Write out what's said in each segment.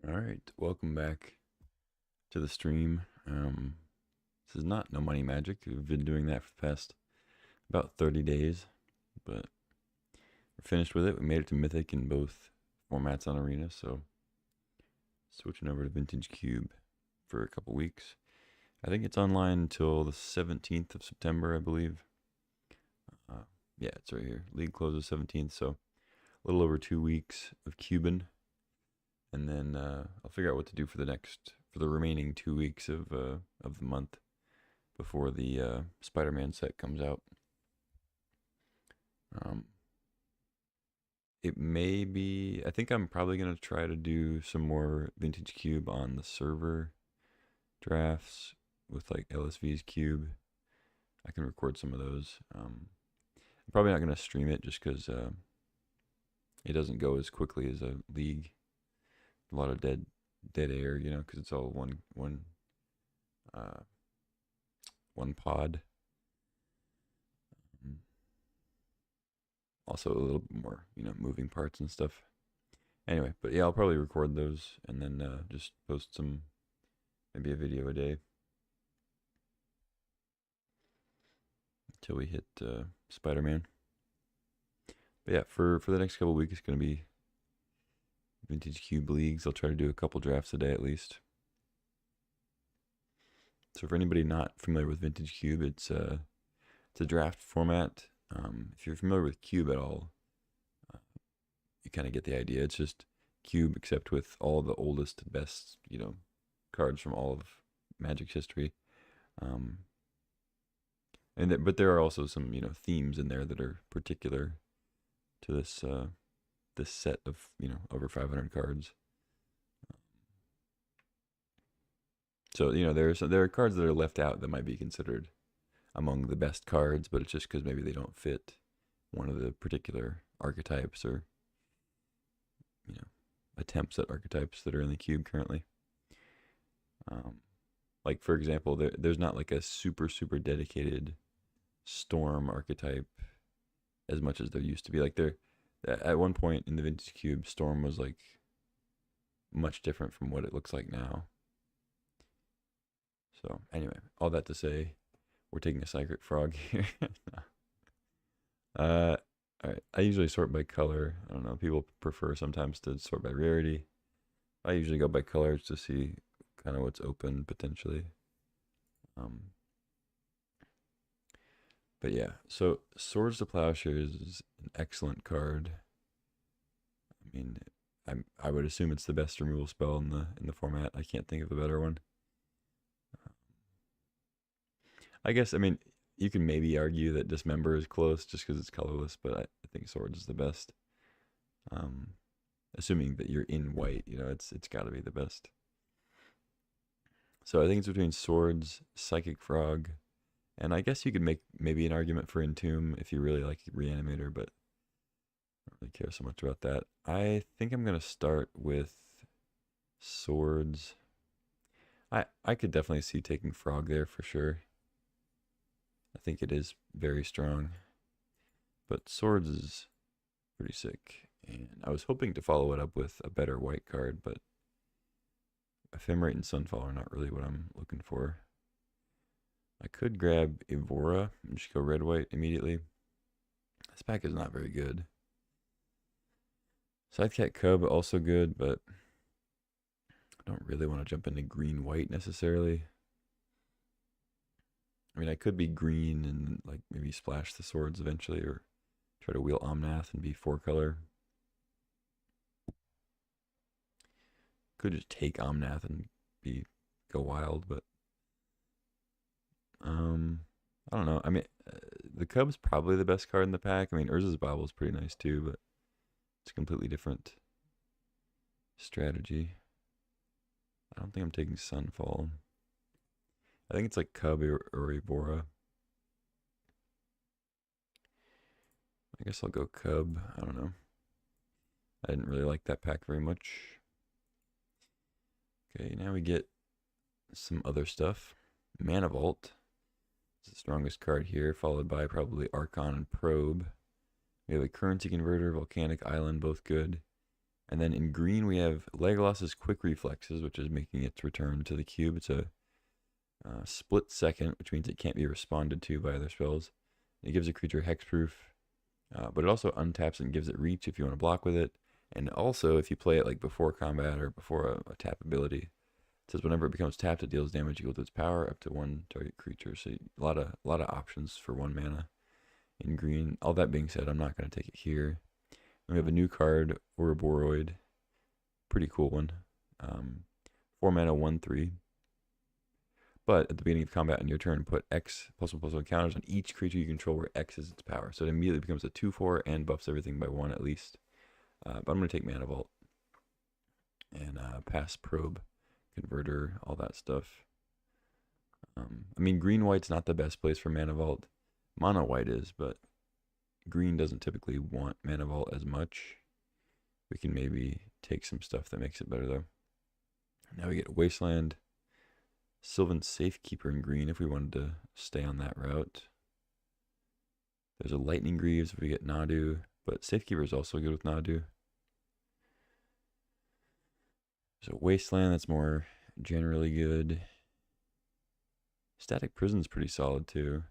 All right, welcome back to the stream. This is not No Money Magic. We've been doing that for the past about 30 days, but we're finished with it. We made it to Mythic in both formats on Arena, so switching over to Vintage Cube for a couple weeks. I think it's online until the 17th of September, I believe. Yeah, it's right here. League closes 17th, so a little over 2 weeks of Cuban, and then I'll figure out what to do for the remaining 2 weeks of the month before the Spider-Man set comes out. Um, it may be. I think I'm probably gonna try to do some more Vintage Cube on the server drafts with like LSV's Cube. I can record some of those. I'm probably not gonna stream it just because it doesn't go as quickly as a league. A lot of dead air, because it's all uh, one pod. Also a little bit more, moving parts and stuff. Anyway, but yeah, I'll probably record those and then just post maybe a video a day until we hit Spider-Man. But yeah, for the next couple weeks, it's gonna be Vintage Cube leagues. I'll try to do a couple drafts a day at least. So for anybody not familiar with Vintage Cube, it's a draft format. If you're familiar with Cube at all, you kind of get the idea. It's just Cube except with all the oldest, best, cards from all of Magic's history. But there are also some, themes in there that are particular to this set of, over 500 cards. So, there are cards that are left out that might be considered among the best cards, but it's just because maybe they don't fit one of the particular archetypes or, attempts at archetypes that are in the cube currently. Like for example, there's not like a super dedicated storm archetype as much as there used to be. Like at one point in the Vintage Cube, storm was like much different from what it looks like now. So anyway, all that to say, we're taking a Psychic Frog here. All right. I usually sort by color. I don't know. People prefer sometimes to sort by rarity. I usually go by colors to see kind of what's open potentially. But yeah, so Swords to Plowshares is an excellent card. I mean, I would assume it's the best removal spell in the format. I can't think of a better one. I guess, I mean, you can maybe argue that Dismember is close just because it's colorless, but I think Swords is the best. Assuming that you're in white, it's got to be the best. So I think it's between Swords, Psychic Frog, and I guess you could make maybe an argument for Entomb if you really like Reanimator, but I don't really care so much about that. I think I'm going to start with Swords. I could definitely see taking Frog there for sure. I think it is very strong. But Swords is pretty sick. And I was hoping to follow it up with a better white card, but Ephemerate and Sunfall are not really what I'm looking for. I could grab Evora and just go red-white immediately. This pack is not very good. Sidecat Cub also good, but I don't really want to jump into green-white necessarily. I mean, I could be green and like maybe splash the swords eventually, or try to wheel Omnath and be 4-color. Could just take Omnath and go wild, but I don't know. I mean, the Cub's probably the best card in the pack. I mean, Urza's Bible is pretty nice too, but it's a completely different strategy. I don't think I'm taking Sunfall. I think it's like Cub or Evora. I guess I'll go Cub. I don't know. I didn't really like that pack very much. Okay, now we get some other stuff. Mana Vault is the strongest card here, followed by probably Archon and Probe. We have a Currency Converter, Volcanic Island, both good. And then in green, we have Legolas's Quick Reflexes, which is making its return to the cube. It's a split second, which means it can't be responded to by other spells. It gives a creature hexproof, but it also untaps and gives it reach if you want to block with it. And also, if you play it like before combat or before a tap ability, it says whenever it becomes tapped, it deals damage equal to its power up to one target creature. So a lot of options for 1 mana in green. All that being said, I'm not going to take it here. We have a new card, Ouroboros. Pretty cool one. 4 mana, 1/3. But at the beginning of combat on your turn, put X +1/+1 counters on each creature you control where X is its power. So it immediately becomes a 2/4 and buffs everything by 1 at least. But I'm going to take Mana Vault and pass Probe, Converter, all that stuff. I mean, green-white's not the best place for Mana Vault. Mono white is, but green doesn't typically want Mana Vault as much. We can maybe take some stuff that makes it better, though. Now we get Wasteland, Sylvan Safekeeper in green if we wanted to stay on that route. There's a Lightning Greaves if we get Nadu, but Safekeeper is also good with Nadu. So Wasteland, that's more generally good. Static Prison's pretty solid too.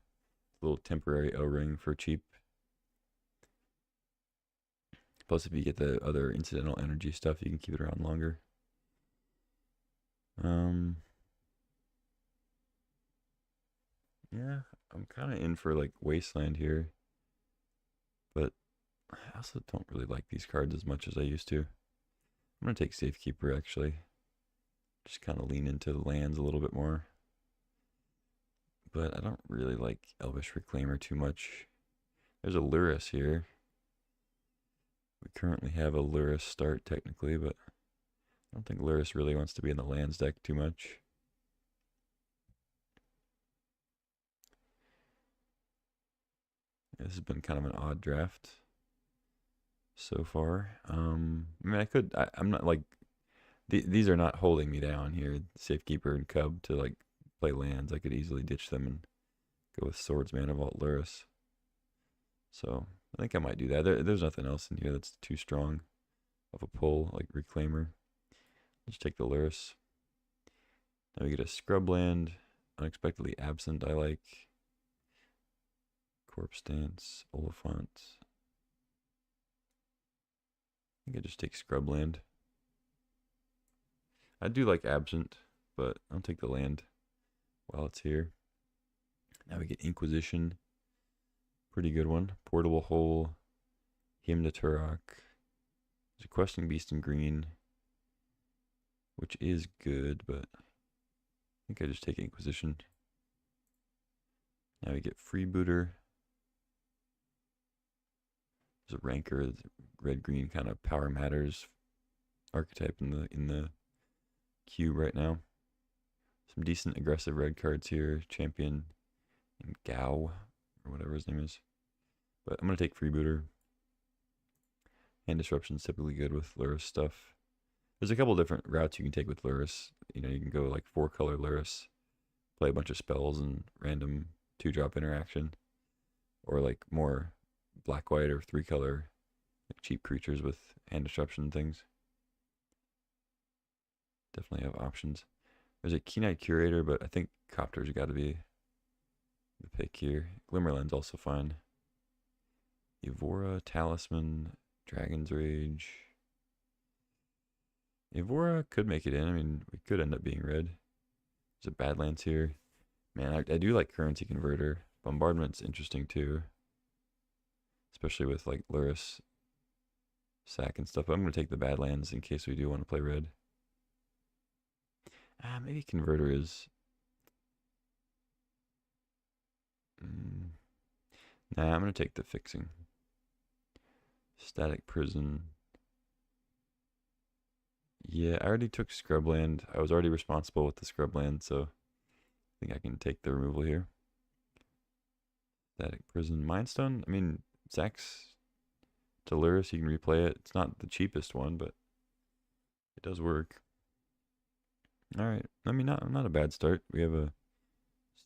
A little temporary O-ring for cheap. Plus, if you get the other incidental energy stuff, you can keep it around longer. Yeah, I'm kind of in for like Wasteland here. But I also don't really like these cards as much as I used to. I'm going to take Safekeeper actually. Just kind of lean into the lands a little bit more. But I don't really like Elvish Reclaimer too much. There's a Lurrus here. We currently have a Lurrus start technically, but I don't think Lurrus really wants to be in the lands deck too much. This has been kind of an odd draft so far. I mean, I'm not like, these are not holding me down here. Safekeeper and Cub to like play lands. I could easily ditch them and go with Swords, Mana Vault, Lurrus. So I think I might do that. There's nothing else in here that's too strong of a pull, like Reclaimer. Let's take the Lurrus. Now we get a Scrubland, Unexpectedly Absent, I like. Corpse Dance, Oliphant. I think I just take Scrubland. I do like Absent, but I'll take the land while it's here. Now we get Inquisition. Pretty good one. Portable Hole, Hymn to Turok. There's a Questing Beast in green, which is good, but I think I just take Inquisition. Now we get Freebooter. There's a Rancor, red-green kind of Power Matters archetype in the cube right now. Some decent aggressive red cards here. Champion and Gao, or whatever his name is. But I'm going to take Freebooter. Hand Disruption's typically good with Lurrus stuff. There's a couple different routes you can take with Lurrus. You know, you can go like 4-color Lurrus, play a bunch of spells and random 2-drop interaction. Or like more black-white or 3-color like cheap creatures with Hand Disruption and things. Definitely have options. There's a Keen-Eyed Curator, but I think Copter's got to be the pick here. Glimmerland's also fine. Evora, Talisman, Dragon's Rage. Evora could make it in. I mean, we could end up being red. There's a Badlands here. Man, I do like Currency Converter. Bombardment's interesting too. Especially with like Lurrus, Sack and stuff. But I'm going to take the Badlands in case we do want to play red. Maybe Converter is... Nah, I'm going to take the Fixing. Static Prison. Yeah, I already took Scrubland. I was already responsible with the Scrubland, so I think I can take the removal here. Static Prison. Mindstone, I mean, Sacks to Lurrus, you can replay it. It's not the cheapest one, but it does work. Alright, I mean, not a bad start. We have a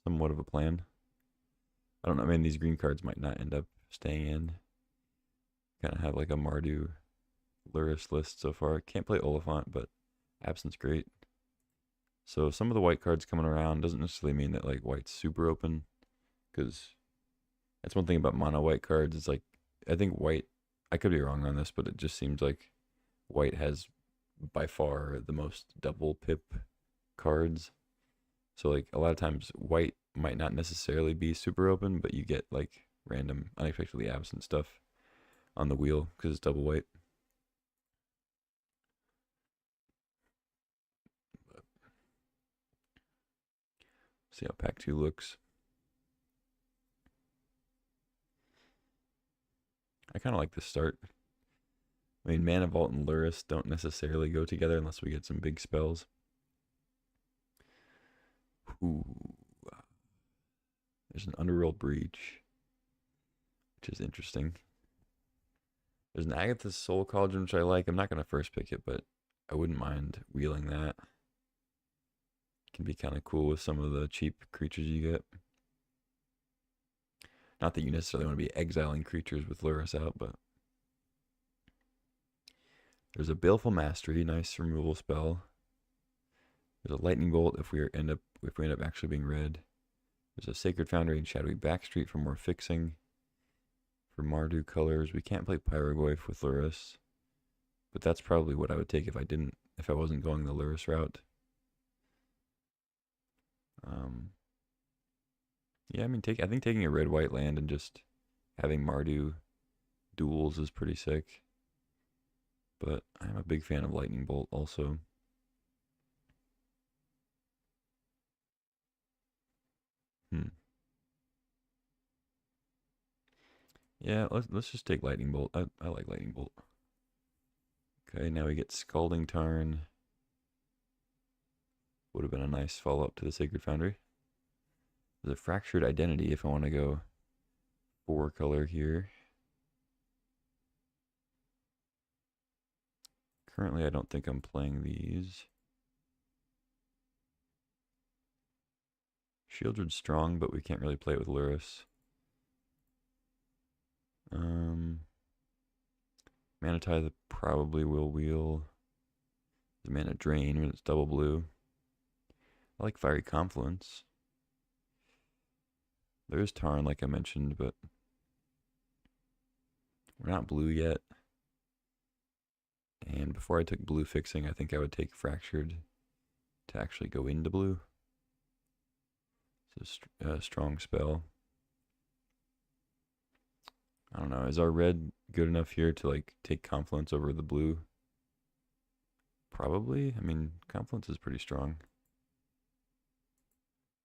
somewhat of a plan. I don't know, I mean, these green cards might not end up staying in. Kind of have like a Mardu Luris list so far. Can't play Oliphant, but Absint's great. So some of the white cards coming around doesn't necessarily mean that like white's super open, because that's one thing about mono white cards. It's like I think white. I could be wrong on this, but it just seems like white has by far the most double pip cards. So like a lot of times white might not necessarily be super open, but you get like random unexpectedly absent stuff on the wheel because it's double white. See how pack 2 looks. I kind of like this start. I mean, Mana Vault and Luris don't necessarily go together unless we get some big spells. Ooh. There's an Underworld Breach, which is interesting. There's an Agatha's Soul Cauldron, which I like. I'm not going to first pick it, but I wouldn't mind wheeling that. Can be kind of cool with some of the cheap creatures you get. Not that you necessarily want to be exiling creatures with Luris out, but there's a Baleful Mastery, nice removal spell. There's a Lightning Bolt if we end up actually being red. There's a Sacred Foundry and Shadowy Backstreet for more fixing. For Mardu colors, we can't play Pyrogoyf with Luris, but that's probably what I would take if I wasn't going the Luris route. Yeah, I mean, I think taking a red-white land and just having Mardu duels is pretty sick. But I'm a big fan of Lightning Bolt also. Yeah, let's just take Lightning Bolt. I like Lightning Bolt. Okay, now we get Scalding Tarn. Would have been a nice follow-up to the Sacred Foundry. There's a Fractured Identity if I want to go 4-color here. Currently, I don't think I'm playing these. Shieldred's strong, but we can't really play it with Luris. Mana Tithe probably will wheel. The Mana Drain when it's double blue. I like Fiery Confluence. There's Tarn, like I mentioned, but we're not blue yet. And before I took blue fixing, I think I would take Fractured to actually go into blue. It's a strong spell. I don't know. Is our red good enough here to like take Confluence over the blue? Probably. I mean, Confluence is pretty strong.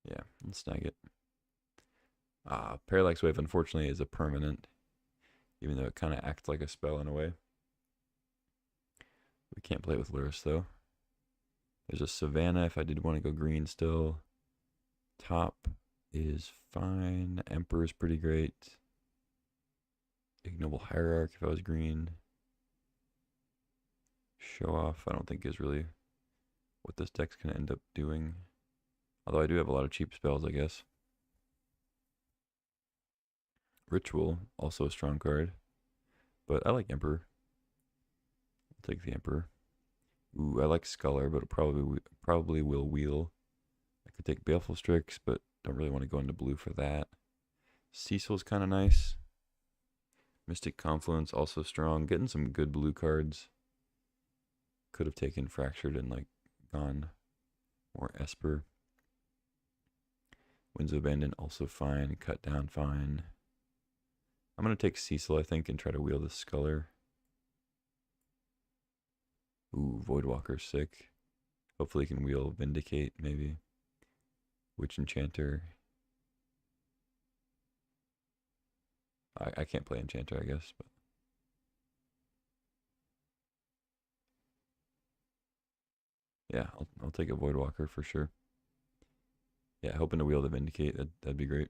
Yeah, let's snag it. Parallax Wave, unfortunately, is a permanent, even though it kind of acts like a spell in a way. We can't play it with Luris, though. There's a Savannah if I did want to go green still. Top is fine. Emperor is pretty great. Ignoble Hierarch if I was green. Show Off, I don't think is really what this deck's going to end up doing. Although I do have a lot of cheap spells, I guess. Ritual, also a strong card. But I like Emperor. I'll take the Emperor. Ooh, I like Scholar, but it probably will wheel. I could take Baleful Strix, but don't really want to go into blue for that. Cecil's kind of nice. Mystic Confluence, also strong. Getting some good blue cards. Could have taken Fractured and like gone more Esper. Winds of Abandon, also fine. Cut Down, fine. I'm going to take Cecil, I think, and try to wheel the Scholar. Ooh, Voidwalker's sick. Hopefully he can wheel Vindicate, maybe. Witch Enchanter. I can't play Enchanter, I guess, but yeah, I'll take a Voidwalker for sure. Yeah, hoping to wheel the Vindicate. That'd be great.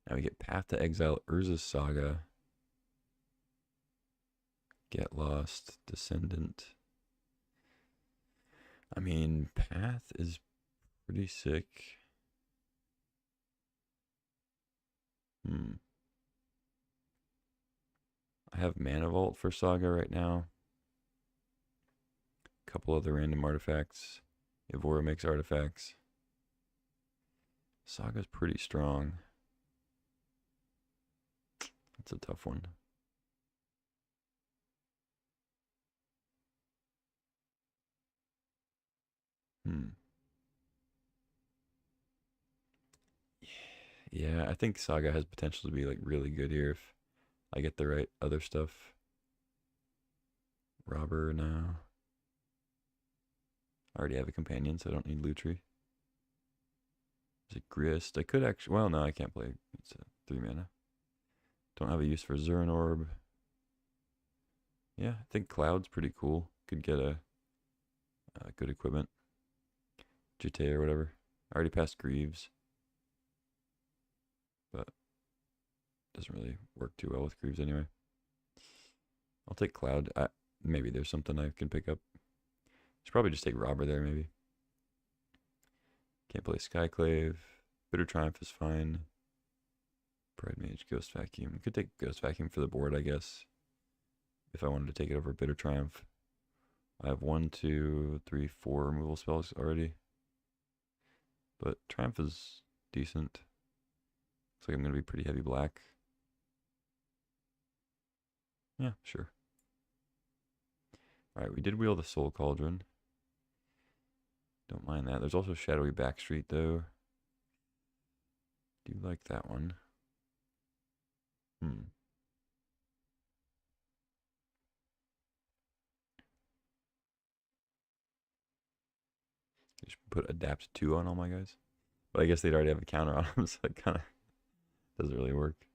Now we get Path to Exile, Urza's Saga. Get Lost, Descendant. I mean, Path is pretty sick. I have Mana Vault for Saga right now. A couple other random artifacts. Evora makes artifacts. Saga's pretty strong. That's a tough one. Yeah, I think Saga has potential to be like really good here if I get the right other stuff. Robber now. I already have a companion, so I don't need Lutri. Is it Grist? I could actually. Well, no, I can't play. It's a 3 mana. Don't have a use for Zurin Orb. Yeah, I think Cloud's pretty cool. Could get a good equipment. Jite or whatever. I already passed Greaves. But doesn't really work too well with Greaves anyway. I'll take Cloud. Maybe there's something I can pick up. Should probably just take Robber there, maybe. Can't play Skyclave. Bitter Triumph is fine. Pride Mage, Ghost Vacuum. Could take Ghost Vacuum for the board, I guess. If I wanted to take it over Bitter Triumph. I have 1, 2, 3, 4 removal spells already. But Triumph is decent. Looks like I'm going to be pretty heavy black. Yeah, sure. Alright, we did wheel the Soul Cauldron. Don't mind that. There's also Shadowy Backstreet, though. Do like that one. Just put Adapt 2 on all my guys. But I guess they'd already have a counter on them, so it kind of doesn't really work.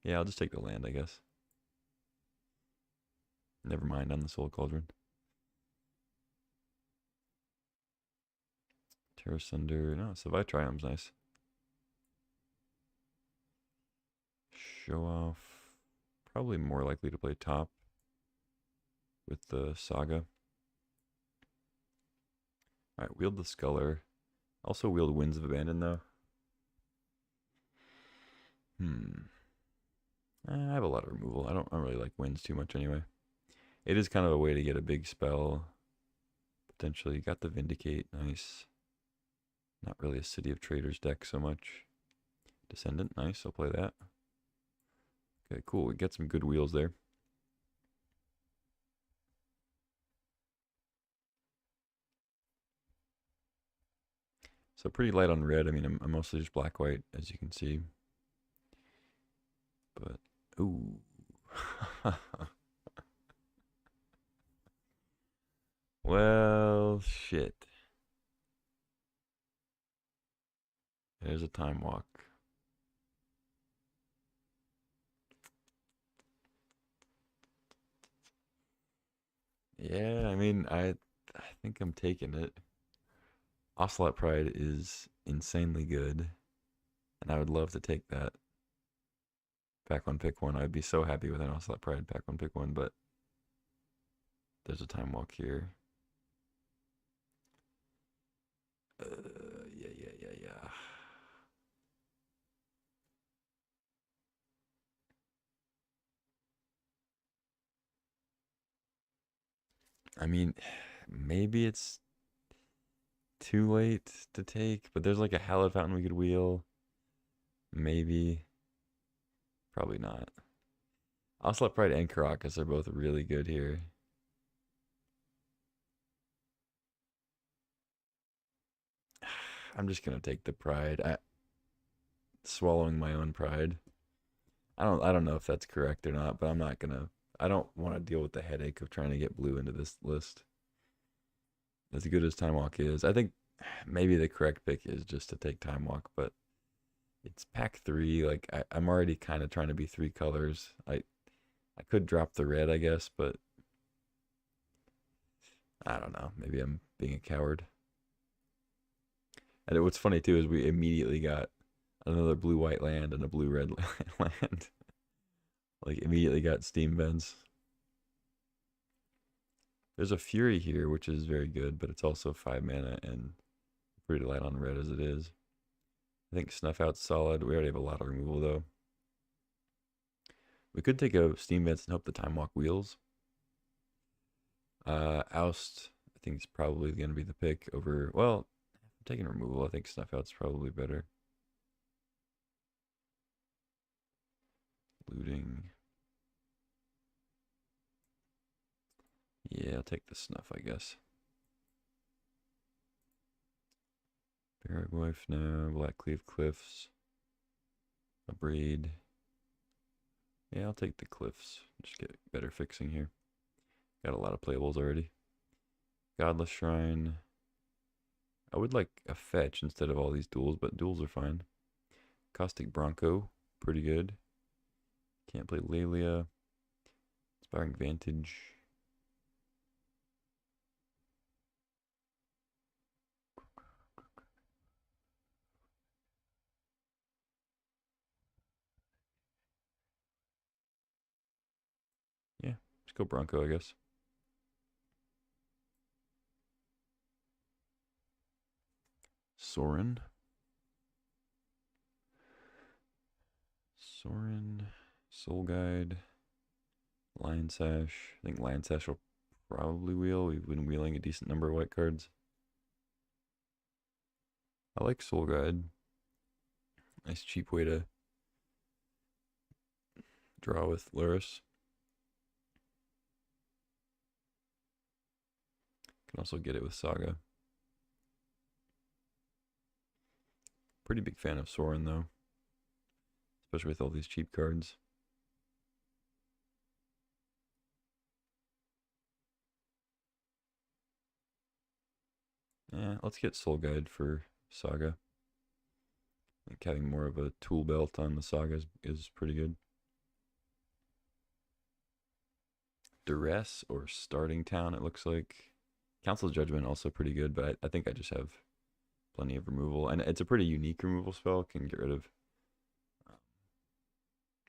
Yeah, I'll just take the land, I guess. Never mind on the Soul Cauldron. Terra Sunder. No, Savai Triumph's nice. Show off. Probably more likely to play top with the Saga. Alright, wield the Sculler. Also wield Winds of Abandon, though. I have a lot of removal. I don't really like Winds too much anyway. It is kind of a way to get a big spell. Potentially. Got the Vindicate. Nice. Not really a City of Traders deck so much. Descendant. Nice. I'll play that. Okay, cool. We get some good wheels there. So pretty light on red. I mean, I'm mostly just black-white, as you can see. But, ooh. Well, shit. There's a Time Walk. Yeah, I mean, I think I'm taking it. Ocelot Pride is insanely good, and I would love to take that. Pack one, pick one. I'd be so happy with an Ocelot Pride pack one, pick one, but there's a Time Walk here. Yeah. I mean, maybe it's too late to take, but there's like a Hallowed Fountain we could wheel. Maybe. Probably not. Ocelot Pride and Caracas are both really good here. I'm just gonna take the Pride. Swallowing my own pride. I don't know if that's correct or not, but I'm not gonna. I don't want to deal with the headache of trying to get blue into this list. As good as Time Walk is, I think maybe the correct pick is just to take Time Walk, but it's pack 3. Like I'm already kind of trying to be 3 colors. I could drop the red, I guess, but I don't know. Maybe I'm being a coward. And what's funny too is we immediately got another blue-white land and a blue-red land. Like immediately got steam vents. There's a Fury here, which is very good, but it's also 5 mana and pretty light on red as it is. I think Snuff Out's solid. We already have a lot of removal though. We could take a Steam Vents and hope the Time Walk wheels. Oust, I think it's probably going to be the pick over. Well, I'm taking removal. I think Snuff Out's probably better. Looting. Yeah, I'll take the Snuff, I guess. Paraguay now, Blackcleave Cliffs. A Braid. Yeah, I'll take the Cliffs. Just get better fixing here. Got a lot of playables already. Godless Shrine. I would like a fetch instead of all these duels, but duels are fine. Caustic Bronco, pretty good. Can't play Lelia. Inspiring Vantage. Yeah, let's go Bronco, I guess. Sorin. Sorin. Soul Guide. Lion Sash. I think Lion Sash will probably wheel. We've been wheeling a decent number of white cards. I like Soul Guide. Nice cheap way to draw with Luris. Can also get it with Saga. Pretty big fan of Sorin though. Especially with all these cheap cards. Yeah, let's get Soul Guide for Saga. I think having more of a tool belt on the Saga is pretty good. Duress or Starting Town, it looks like. Council's Judgment also pretty good, but I think I just have plenty of removal. And it's a pretty unique removal spell. Can get rid of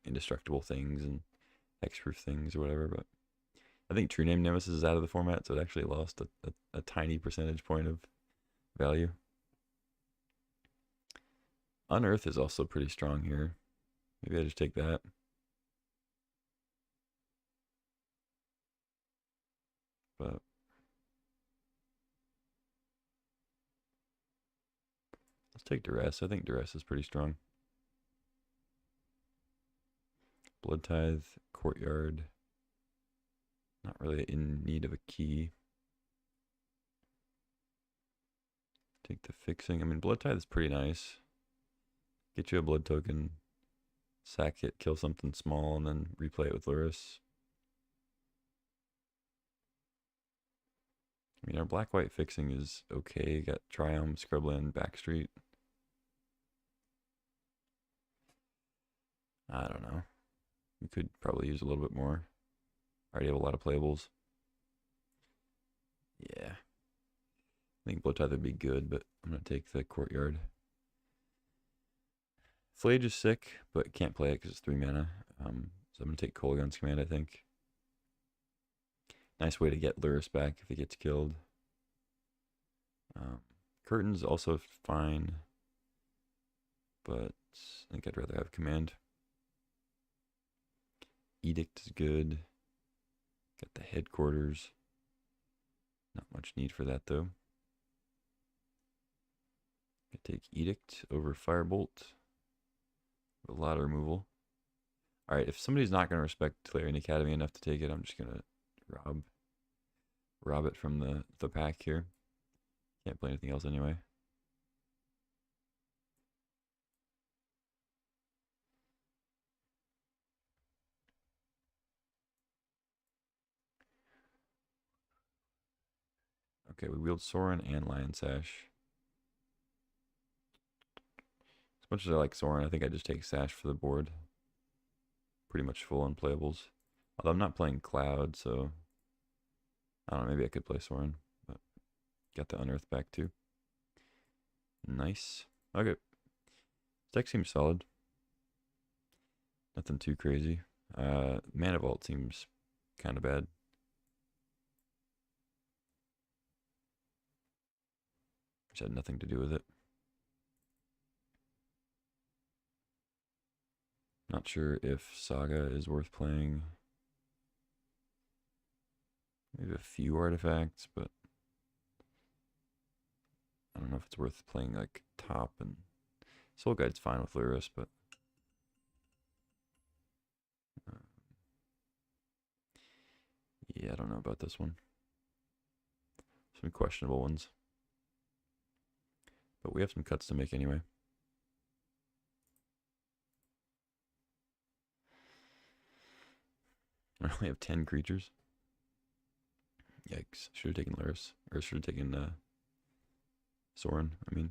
indestructible things and hexproof things or whatever. But I think True Name Nemesis is out of the format, so it actually lost a tiny percentage point of value. Unearth is also pretty strong here. Maybe I just take that. But let's take Duress. I think Duress is pretty strong. Blood Tithe, Courtyard. Not really in need of a key. Take the fixing. I mean, Blood Tithe is pretty nice. Get you a blood token, sack it, kill something small, and then replay it with Luris. I mean, our black-white fixing is okay. Got Triumph, Scrubland, Backstreet. I don't know. We could probably use a little bit more. Already have a lot of playables. Yeah. I think Blood Tithe would be good, but I'm going to take the Courtyard. Flage is sick, but can't play it because it's 3 mana. So I'm going to take Kolaghan's Command, I think. Nice way to get Luris back if he gets killed. Curtain's also fine, but I think I'd rather have Command. Edict is good. Got the Headquarters. Not much need for that, though. I take Edict over Firebolt. A lot of removal. Alright, if somebody's not going to respect Tolarian Academy enough to take it, I'm just going to rob it from the pack here. Can't play anything else anyway. Okay, we wield Sorin and Lion Sash. As much as I like Sorin, I think I just take Sash for the board. Pretty much full on playables. Although I'm not playing Cloud, so I don't know, maybe I could play Sorin. But got the Unearth back too. Nice. Okay. Deck seems solid. Nothing too crazy. Mana Vault seems kind of bad. Just had nothing to do with it. Not sure if Saga is worth playing. Maybe a few artifacts, but I don't know if it's worth playing like top. And Soul Guide's fine with Lyris, but uh, yeah, I don't know about this one. Some questionable ones, but we have some cuts to make anyway. I only have 10 creatures. Yikes. Should have taken Lyris. Or should have taken Sorin, I mean.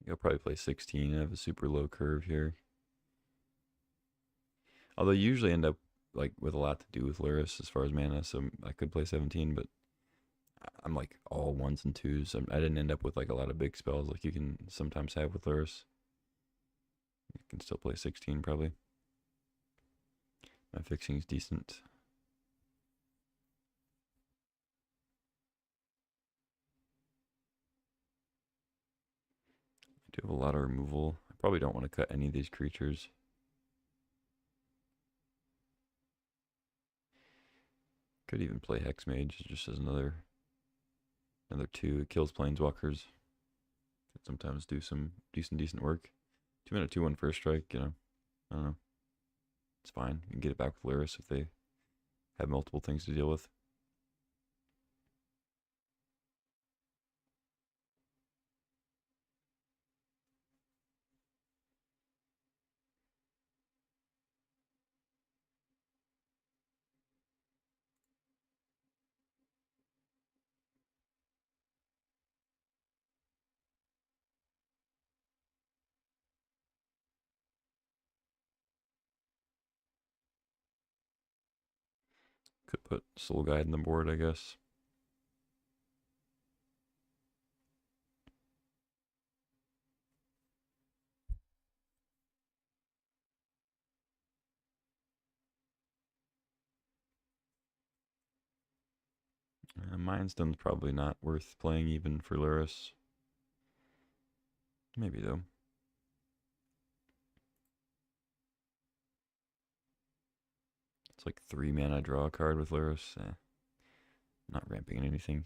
I'll probably play 16. I have a super low curve here. Although you usually end up like with a lot to do with Lyris as far as mana, so I could play 17, but I'm like all ones and twos. I didn't end up with like a lot of big spells like you can sometimes have with Lyris. You can still play 16 probably. My fixing's decent. I do have a lot of removal. I probably don't want to cut any of these creatures. Could even play Hexmage just as another two. It kills planeswalkers. Could sometimes do some decent work. 2-mana 2/1 first strike, you know. I don't know. It's fine. You can get it back with Lyris if they have multiple things to deal with. Could put Soul Guide in the board, I guess. Mindstone's probably not worth playing even for Lyris. Maybe though. It's like 3 mana draw a card with Lyris. Not ramping in anything.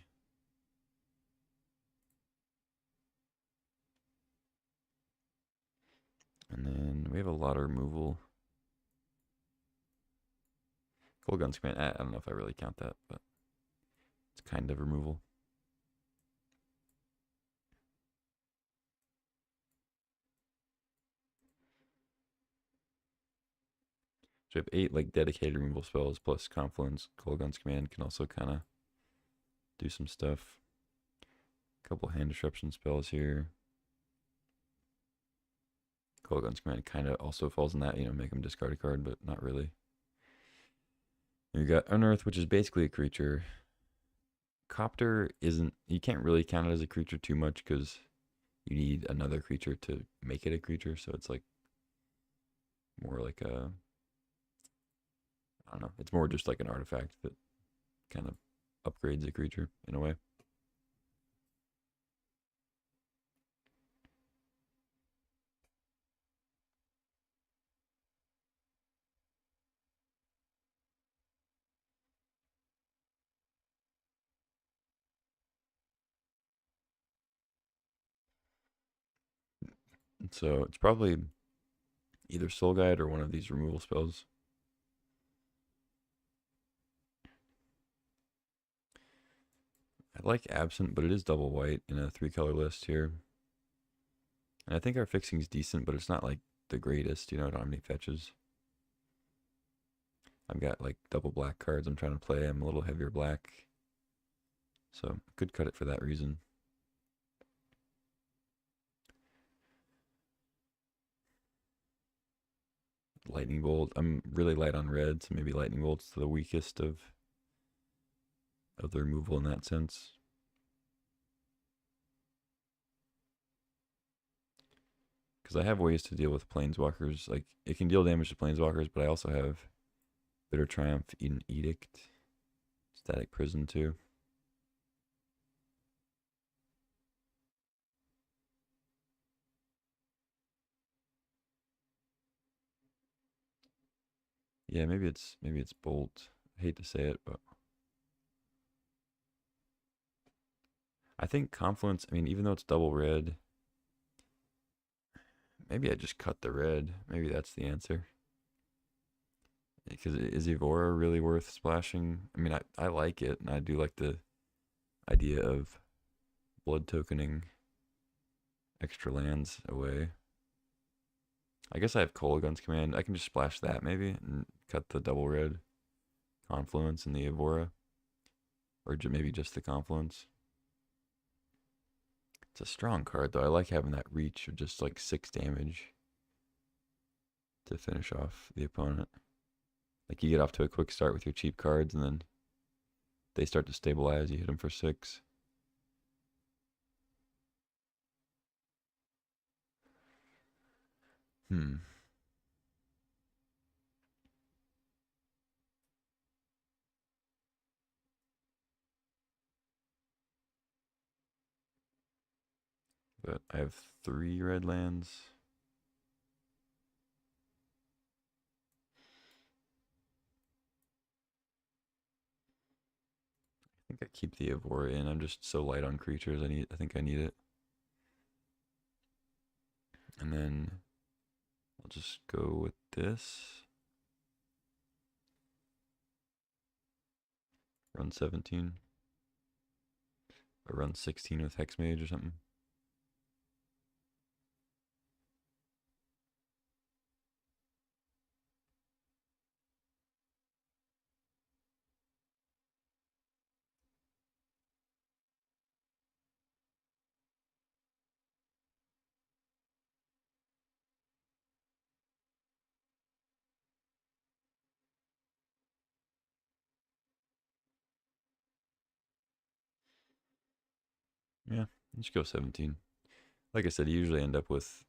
And then we have a lot of removal. Cold Gun's Command. I don't know if I really count that, but it's kind of removal. So we have 8 like dedicated removal spells plus Confluence. Cold Gun's Command can also kind of do some stuff. A couple hand disruption spells here. Cold Gun's Command kind of also falls in that, you know, make them discard a card, but not really. And you got Unearth, which is basically a creature. Copter isn't, you can't really count it as a creature too much because you need another creature to make it a creature. So it's like more like a, I don't know, it's more just like an artifact that kind of upgrades a creature in a way. And so it's probably either Soul Guide or one of these removal spells. I like Absent, but it is double white in a 3-color list here. And I think our fixing's decent, but it's not like the greatest. You know, I don't have any fetches. I've got like double black cards I'm trying to play. I'm a little heavier black. So could cut it for that reason. Lightning Bolt. I'm really light on red, so maybe Lightning Bolt's the weakest of the removal in that sense. Because I have ways to deal with planeswalkers. Like, it can deal damage to planeswalkers, but I also have Bitter Triumph, Eden Edict, Static Prison too. Yeah, maybe it's Bolt. I hate to say it, but I think Confluence, I mean, even though it's double red, maybe I just cut the red. Maybe that's the answer. Because is Evora really worth splashing? I mean, I like it, and I do like the idea of blood tokening extra lands away. I guess I have Kolagun's Command. I can just splash that maybe and cut the double red Confluence and the Evora. Or maybe just the Confluence. It's a strong card, though. I like having that reach of just like 6 damage to finish off the opponent. Like, you get off to a quick start with your cheap cards, and then they start to stabilize. You hit them for 6. But I have 3 red lands. I think I keep the Evora in. I'm just so light on creatures. I think I need it. And then I'll just go with this. Run 17. Or run 16 with Hexmage or something. Yeah, let's go 17. Like I said, you usually end up with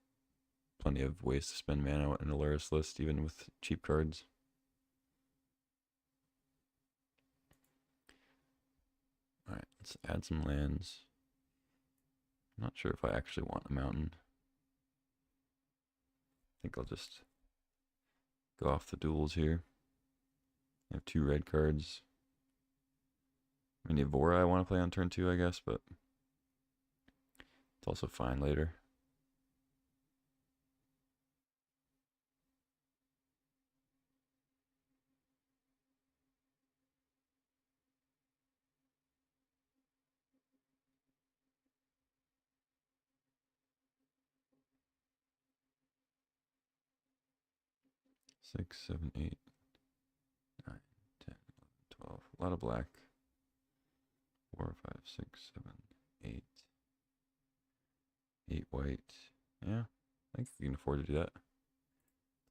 plenty of ways to spend mana in a Luris list, even with cheap cards. Alright, let's add some lands. I'm not sure if I actually want a mountain. I think I'll just go off the duels here. I have 2 red cards. I mean, Evora I want to play on turn 2, I guess, but it's also fine later. Six, 7, 8, 9, 10, 11, 12. A lot of black. 4, 5, 6, 7, 8. 8 white. Yeah, I think we can afford to do that.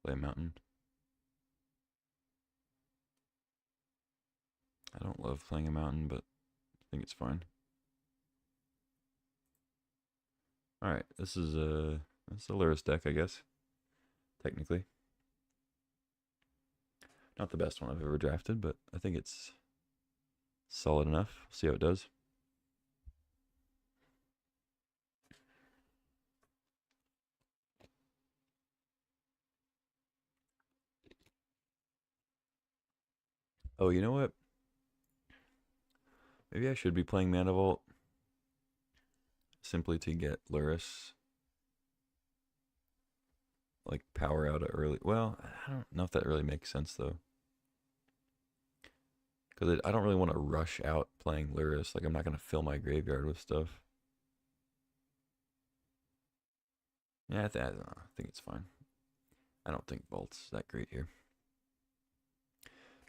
Play a mountain. I don't love playing a mountain, but I think it's fine. Alright, this is a Luris deck, I guess. Technically. Not the best one I've ever drafted, but I think it's solid enough. We'll see how it does. Oh, you know what? Maybe I should be playing Mana Vault simply to get Luris like power out early. Well, I don't know if that really makes sense though, because I don't really want to rush out playing Luris. Like, I'm not gonna fill my graveyard with stuff. Yeah, I don't know. I think it's fine. I don't think Vault's that great here.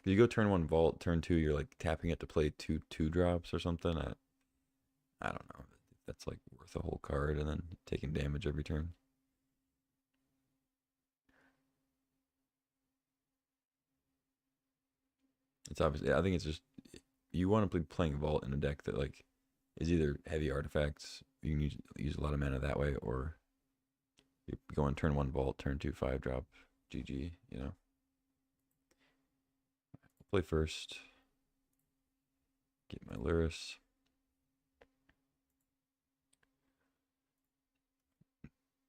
If you go turn 1 Vault, turn 2 you're like tapping it to play 2 drops or something. I don't know. That's like worth a whole card and then taking damage every turn. It's obviously, I think it's just, you want to be playing Vault in a deck that like is either heavy artifacts, you can use a lot of mana that way, or you go on turn 1 Vault, turn 2 5 drop, GG, you know. Play first, get my Luris.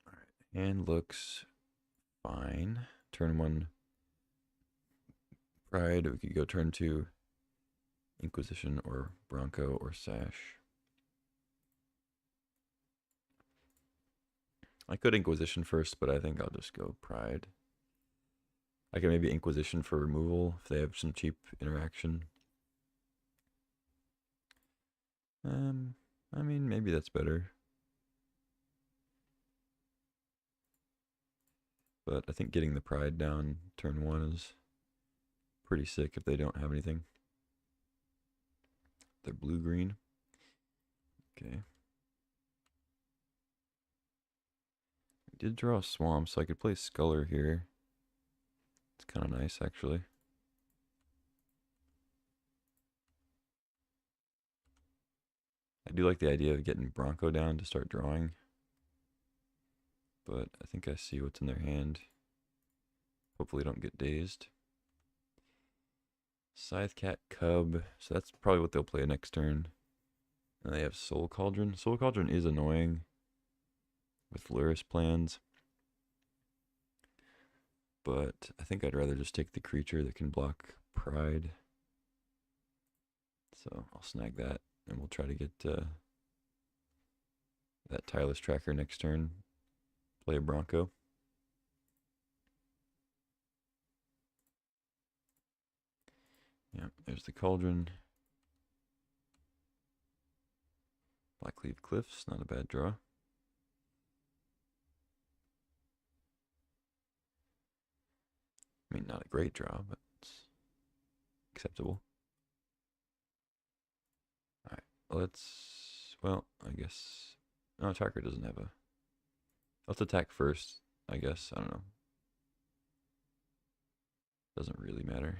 All right, hand looks fine. Turn 1 Pride, we could go turn 2 Inquisition or Bronco or Sash. I could Inquisition first, but I think I'll just go Pride. I can maybe Inquisition for removal if they have some cheap interaction. I mean, maybe that's better. But I think getting the Pride down turn 1 is pretty sick if they don't have anything. They're blue-green. Okay. I did draw a Swamp, so I could play Sculler here. It's kind of nice, actually. I do like the idea of getting Bronco down to start drawing. But I think I see what's in their hand. Hopefully don't get dazed. Scythe Cat Cub. So that's probably what they'll play next turn. And they have Soul Cauldron. Soul Cauldron is annoying with Luris plans. But I think I'd rather just take the creature that can block Pride. So I'll snag that, and we'll try to get that Tireless Tracker next turn. Play a Bronco. Yeah, there's the Cauldron. Blackleaf Cliffs, not a bad draw. I mean, not a great draw, but it's acceptable. Alright, well, I guess, no, attacker doesn't have a, let's attack first, I guess, I don't know. Doesn't really matter.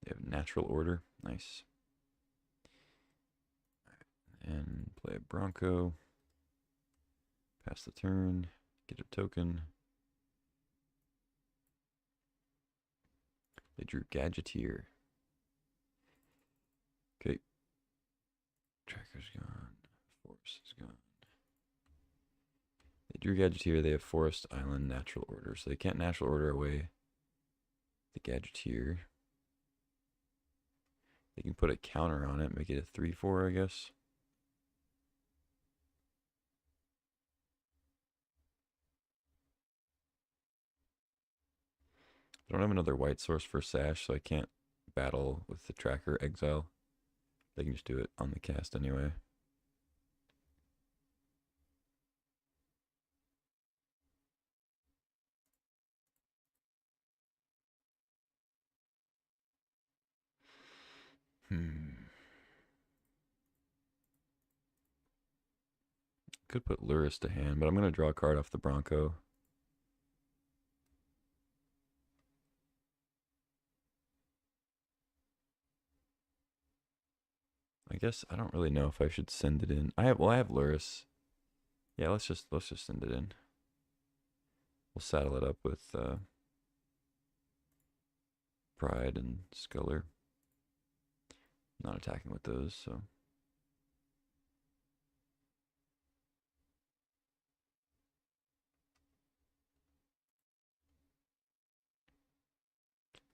They have Natural Order, nice. And play a Bronco. Pass the turn, get a token. They drew Gadgeteer. Okay. Tracker's gone. Forest is gone. They drew Gadgeteer. They have Forest, Island, Natural Order. So they can't Natural Order away the Gadgeteer. They can put a counter on it, make it a 3/4, I guess. I don't have another white source for Sash, so I can't battle with the Tracker Exile. They can just do it on the cast anyway. Could put Luris to hand, but I'm going to draw a card off the Bronco. I guess I don't really know if I should send it in. I have Luris. Yeah, let's just send it in. We'll saddle it up with Pride and Sculler. Not attacking with those, so.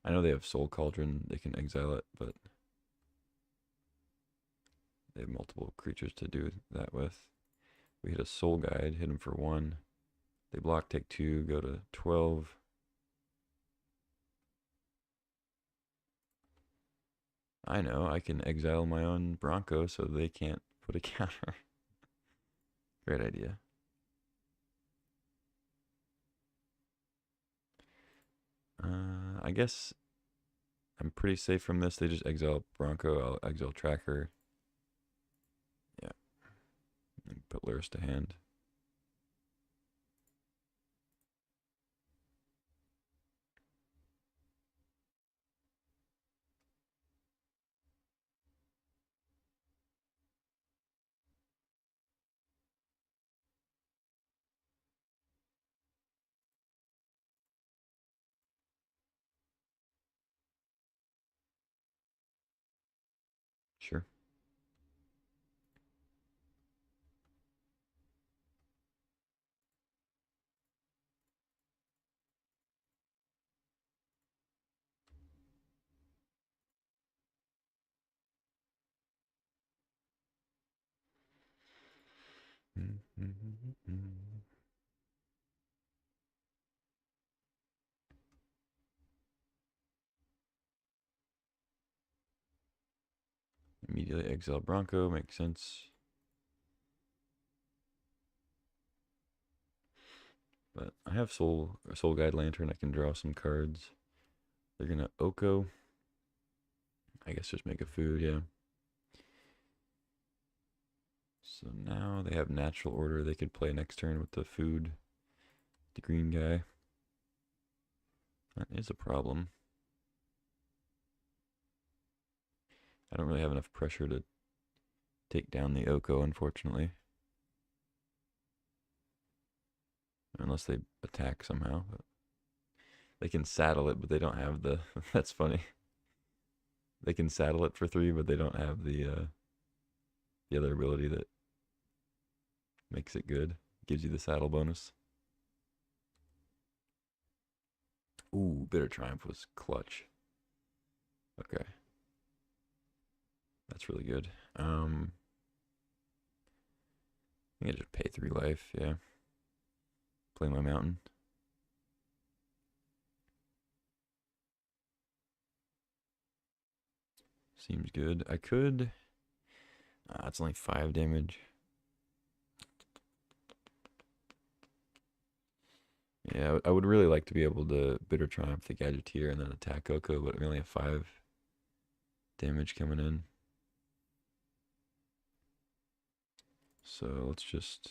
I know they have Soul Cauldron, they can exile it, but they have multiple creatures to do that with. We hit a Soul Guide, hit them for 1. They block, take 2, go to 12. I know, I can exile my own Bronco so they can't put a counter. Great idea. I guess I'm pretty safe from this. They just exile Bronco. I'll exile Tracker. Yeah. And put Luris to hand. Sure. Immediately exile Bronco. Makes sense. But I have Soul Guide Lantern. I can draw some cards. They're gonna Oko. I guess just make a food, yeah. So now they have natural order. They could play next turn with the food. The green guy. That is a problem. I don't really have enough pressure to take down the Oko, unfortunately. Unless they attack somehow. But they can saddle it, but they don't have the... That's funny. They can saddle it for 3, but they don't have the other ability that makes it good. Gives you the saddle bonus. Ooh, Bitter Triumph was clutch. Okay. That's really good. I think I just pay 3 life, yeah. Play my mountain. Seems good. I could... it's only 5 damage. Yeah, I would really like to be able to Bitter Triumph the Gadgeteer and then attack Oko, but we only have 5 damage coming in. So let's just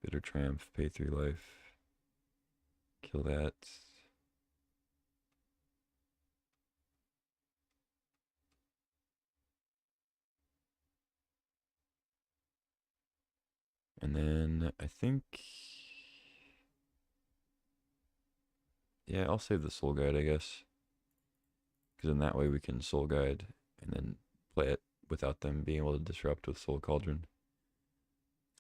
Bitter Triumph, pay 3 life. Kill that. And then I think... Yeah, I'll save the Soul Guide, I guess. Because in that way we can Soul Guide and then play it without them being able to disrupt with Soul Cauldron.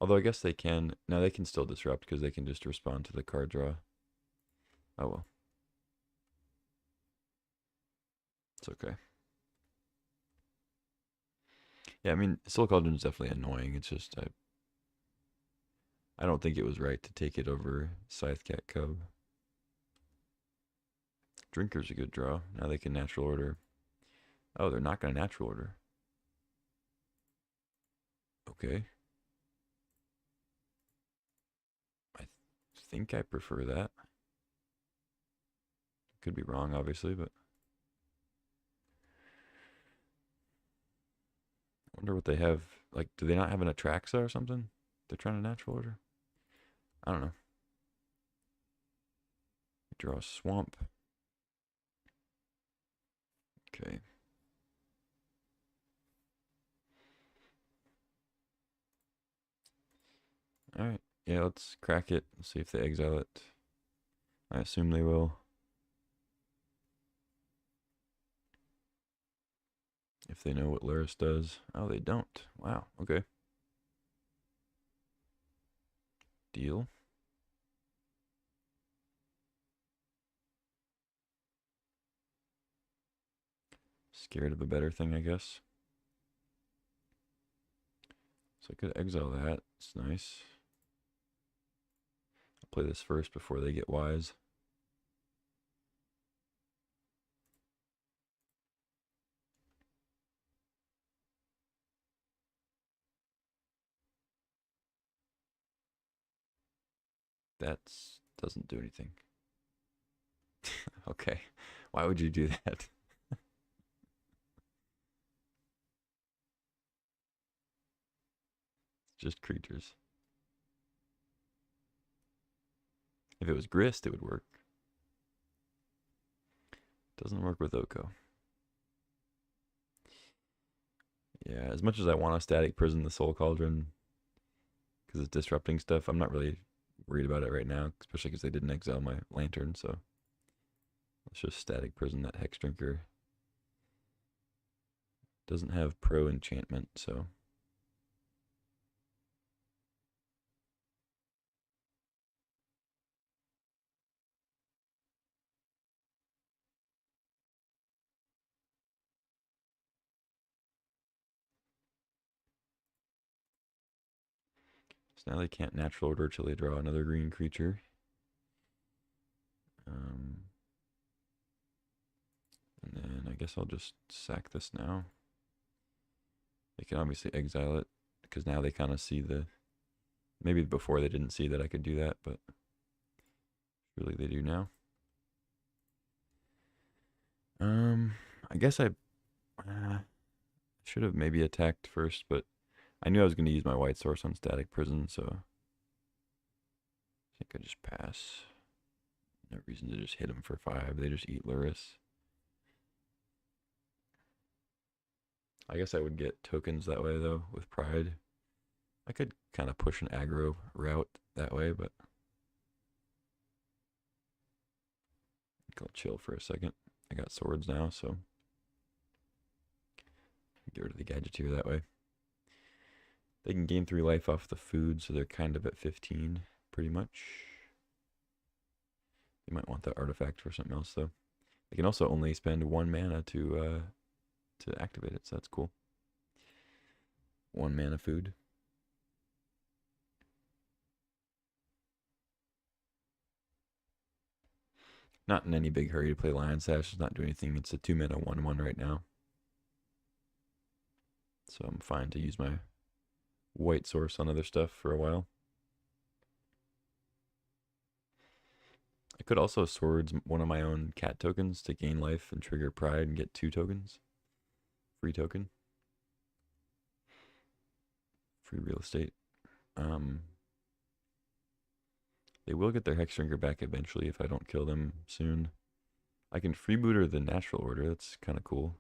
Although I guess they can... No, they can still disrupt because they can just respond to the card draw. Oh well. It's okay. Yeah, I mean, Soul Cauldron is definitely annoying. It's just... I don't think it was right to take it over Scythe Cat Cub. Drinker's a good draw. Now they can natural order. Oh, they're not going to natural order. Okay. I think I prefer that. Could be wrong, obviously, but... I wonder what they have. Like, do they not have an Atraxa or something? They're trying to natural order? I don't know. Draw a swamp. Okay. Alright. Yeah, let's crack it. Let's see if they exile it. I assume they will. If they know what Luris does. Oh, they don't. Wow. Okay. Deal. Scared of a better thing, I guess. So I could exile that. It's nice. I'll play this first before they get wise. That doesn't do anything. Okay. Why would you do that? Just creatures. If it was Grist, it would work. Doesn't work with Oko. Yeah, as much as I want a static prison, the Soul Cauldron, because it's disrupting stuff, I'm not really worried about it right now, especially because they didn't exile my Lantern, so let's just static prison that Hex Drinker. Doesn't have pro enchantment, so. So now they can't natural order till they draw another green creature. And then I guess I'll just sack this now. They can obviously exile it, because now they kind of see the... Maybe before they didn't see that I could do that, but really they do now. I guess I should have maybe attacked first, but I knew I was going to use my white source on static prison, so I think I just pass. No reason to just hit them for 5. They just eat Luris. I guess I would get tokens that way, though, with Pride. I could kind of push an aggro route that way, but I'll chill for a second. I got swords now, so get rid of the Gadgeteer that way. They can gain 3 life off the food, so they're kind of at 15, pretty much. They might want that artifact for something else, though. They can also only spend 1 mana to activate it, so that's cool. 1 mana food. Not in any big hurry to play Lion Sash. It's not doing anything. It's a 2 mana 1/1 right now. So I'm fine to use my white source on other stuff for a while. I could also swords one of my own cat tokens to gain life and trigger Pride and get 2 tokens. Free token. Free real estate. They will get their Hex Drinker back eventually if I don't kill them soon. I can freebooter the natural order. That's kind of cool.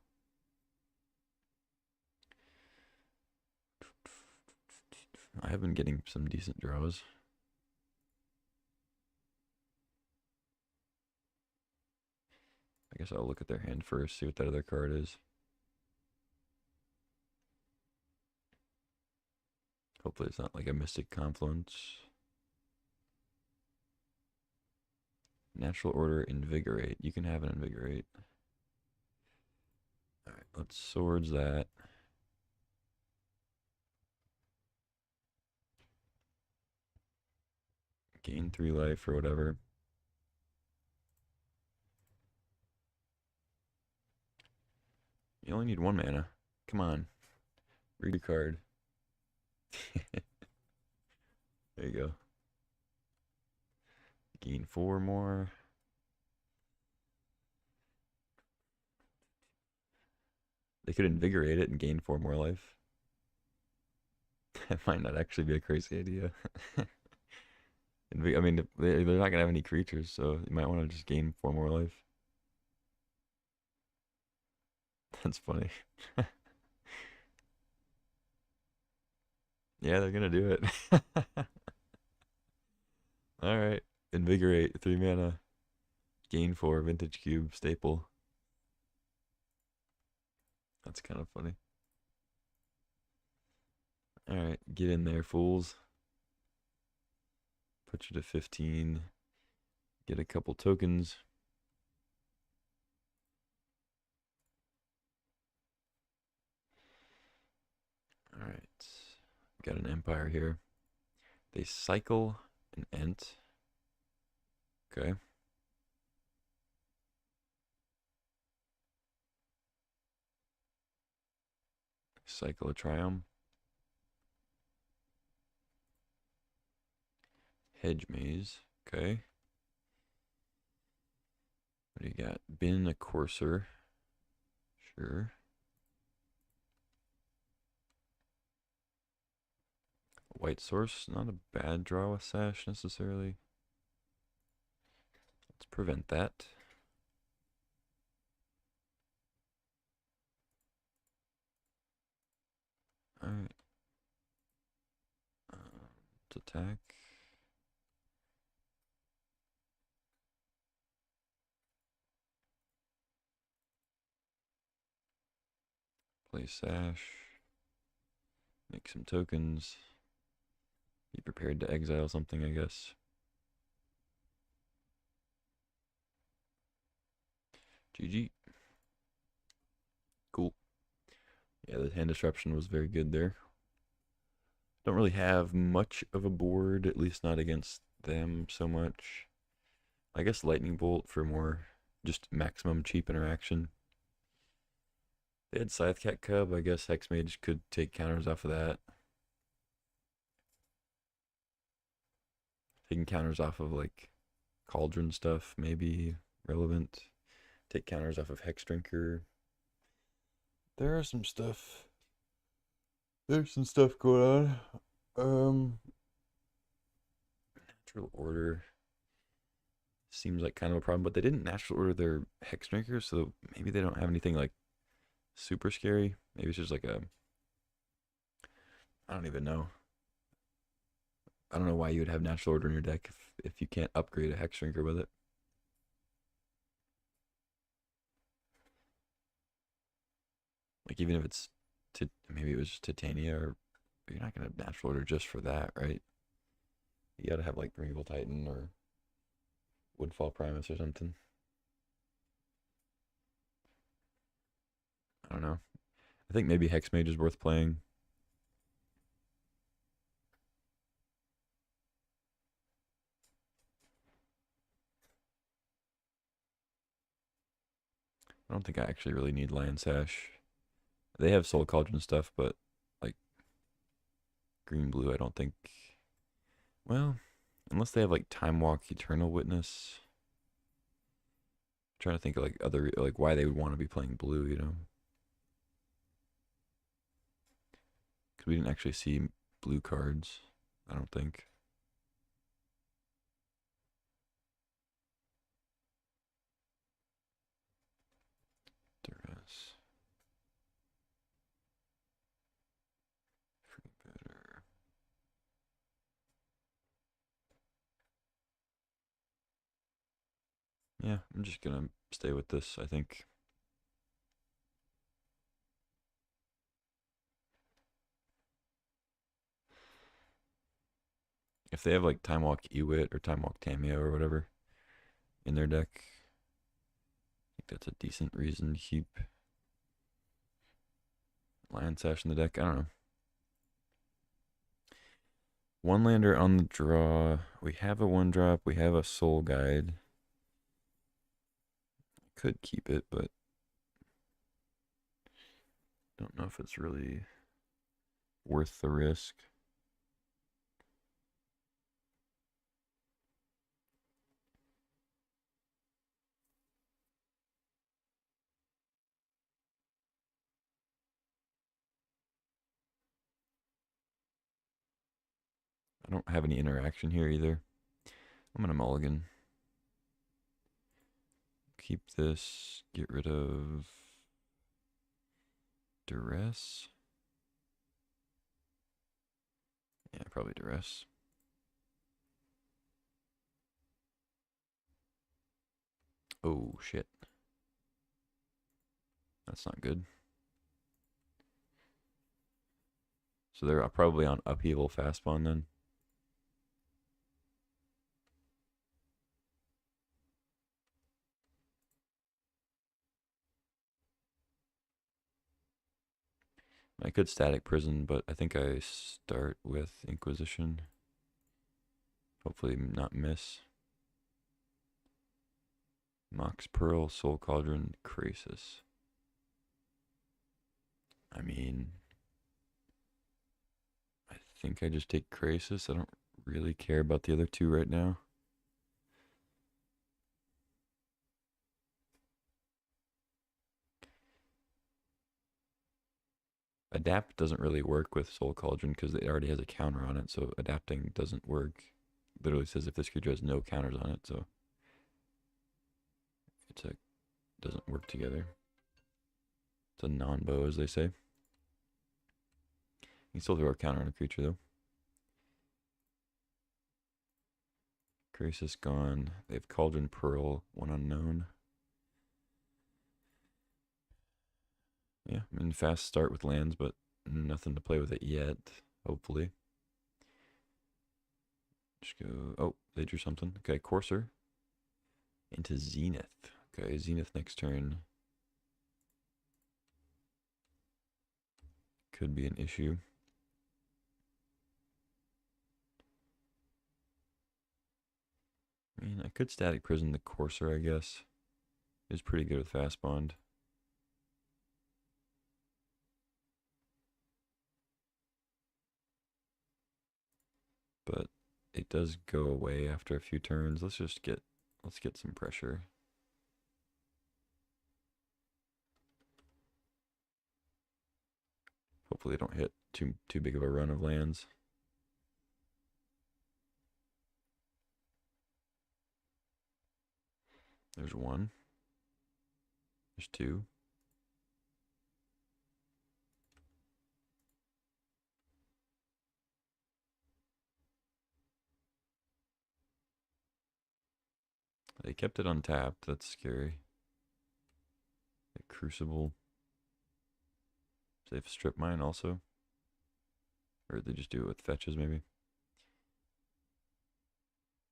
I have been getting some decent draws. I guess I'll look at their hand first, see what that other card is. Hopefully it's not like a Mystic Confluence. Natural Order Invigorate. You can have an Invigorate. Alright, let's swords that. Gain 3 life or whatever. You only need 1 mana. Come on. Read your card. There you go. Gain 4 more. They could invigorate it and gain 4 more life. That might not actually be a crazy idea. I mean, they're not going to have any creatures, so you might want to just gain 4 more life. That's funny. Yeah, they're going to do it. Alright. Invigorate, 3 mana. Gain 4, Vintage Cube, staple. That's kind of funny. Alright, get in there, fools. Put you to 15. Get a couple tokens. Alright. Got an Empire here. They cycle an Ent. Okay. Cycle a Triumph. Hedge Maze. Okay. do you got? Bin a Courser. Sure. White Source, not a bad draw with Sash necessarily. Let's prevent that. Alright. Let's attack. Play Sash. Make some tokens. Be prepared to exile something, I guess. GG. Cool. Yeah, the hand disruption was very good there. Don't really have much of a board, at least not against them so much. I guess Lightning Bolt for more just maximum cheap interaction. They had Scythecat Cub. I guess Hexmage could take counters off of that. Taking counters off of like Cauldron stuff, maybe relevant. Take counters off of Hex Drinker. There are some stuff. There's some stuff going on. Natural Order seems like kind of a problem, but they didn't natural order their Hex Drinker, so maybe they don't have anything like super scary. Maybe it's just like a, I don't even know. I don't know why you would have natural order in your deck if you can't upgrade a Hex Drinker with it. Like even if it's maybe it was just Titania, or you're not gonna natural order just for that, right? You gotta have like Primeval Titan or Woodfall Primus or something. I don't know. I think maybe Hexmage is worth playing. I don't think I actually really need Lion Sash. They have Soul Cauldron stuff, but like green blue, I don't think. Well, unless they have like Time Walk, Eternal Witness. I'm trying to think of like other like why they would want to be playing blue, you know? Because we didn't actually see blue cards. I don't think. Duress. Free better. Yeah, I'm just gonna stay with this, I think. If they have like Time Walk Ewit or Time Walk Tamio or whatever in their deck, I think that's a decent reason to keep Lion Sash in the deck. I don't know. One lander on the draw. We have a one drop. We have a Soul Guide. Could keep it, but don't know if it's really worth the risk. I don't have any interaction here either. I'm gonna mulligan. Keep this. Get rid of Duress. Yeah, probably Duress. Oh, shit. That's not good. So they're probably on Upheaval fast spawn then. I could Static Prison, but I think I start with Inquisition. Hopefully not miss. Mox Pearl, Soul Cauldron, Krasis. I mean, I think I just take Krasis. I don't really care about the other two right now. Adapt doesn't really work with Soul Cauldron because it already has a counter on it, so adapting doesn't work. Literally says if this creature has no counters on it, so it's a doesn't work together. It's a non-bow, as they say. You can still throw a counter on a creature though. Crisis gone. They have Cauldron Pearl, one unknown. Yeah, I mean fast start with lands, but nothing to play with it yet. Hopefully. Just go. Oh, they drew something. Okay, Courser into Zenith. Okay, Zenith next turn could be an issue. I mean, I could Static Prison the Courser, I guess. It's pretty good with Fast Bond. But it does go away after a few turns. Let's get some pressure. Hopefully they don't hit too big of a run of lands. There's one. There's two. They kept it untapped. That's scary. A Crucible. So they have Strip Mine also. Or they just do it with fetches maybe.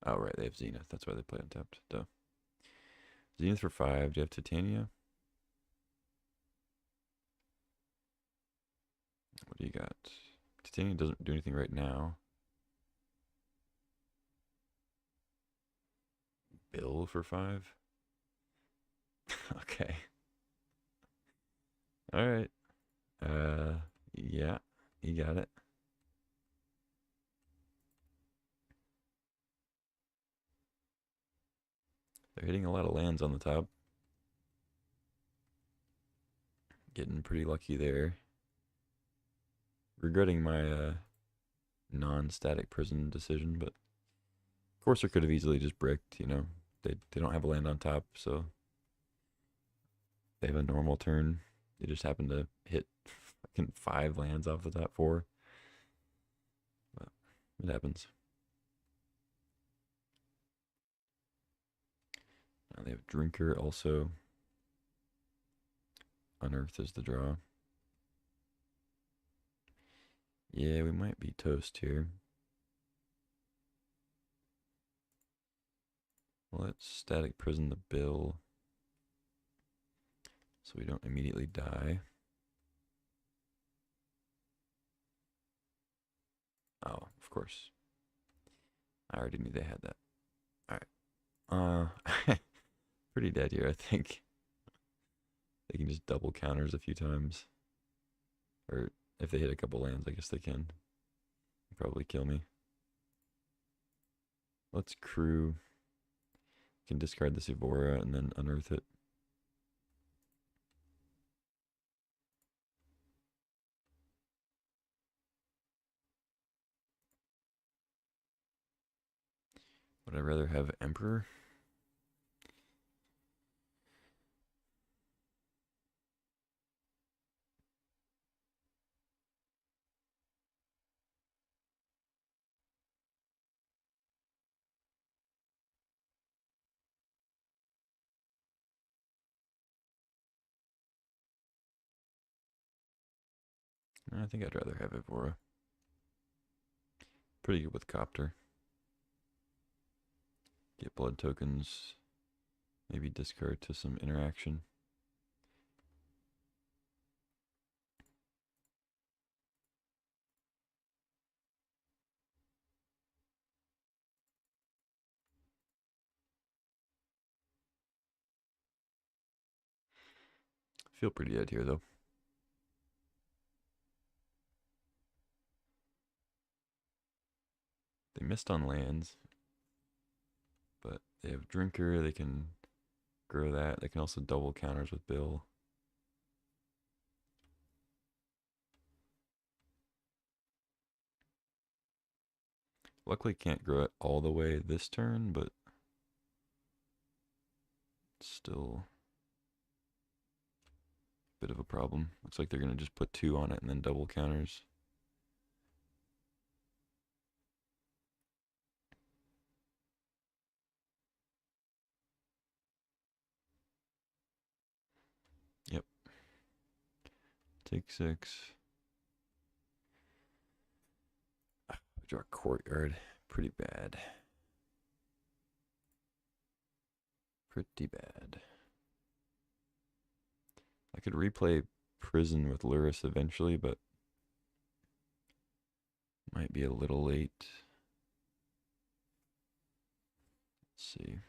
Oh right, they have Zenith. That's why they play untapped. Duh. Zenith for 5. Do you have Titania? What do you got? Titania doesn't do anything right now. Bill for 5? Okay. Alright. Yeah, you got it. They're hitting a lot of lands on the top. Getting pretty lucky there. Regretting my non-static prison decision, but Courser could have easily just bricked, you know. They don't have a land on top, so they have a normal turn. They just happen to hit fucking 5 lands off the top 4. But it happens. Now they have Drinker also. Unearth is the draw. Yeah, we might be toast here. Let's Static Prison the Bill so we don't immediately die. Oh, of course. I already knew they had that. Alright. Pretty dead here, I think. They can just double counters a few times. Or if they hit a couple lands, I guess they can. Probably kill me. Let's crew. Can discard this Evora and then unearth it. Would I rather have Emperor? I think I'd rather have Evora. Pretty good with Copter. Get blood tokens. Maybe discard to some interaction. Feel pretty dead here though. They missed on lands, but they have Drinker. They can grow that. They can also double counters with Bill. Luckily can't grow it all the way this turn, but still a bit of a problem. Looks like they're going to just put 2 on it and then double counters. Yep. Take 6. Draw courtyard. Pretty bad. Pretty bad. I could replay prison with Luris eventually, but might be a little late. Let's see.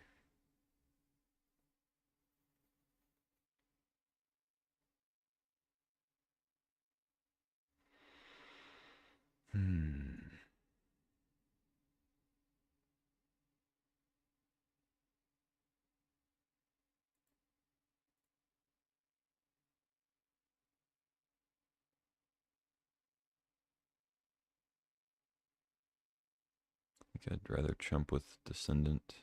I think I'd rather chump with Descendant.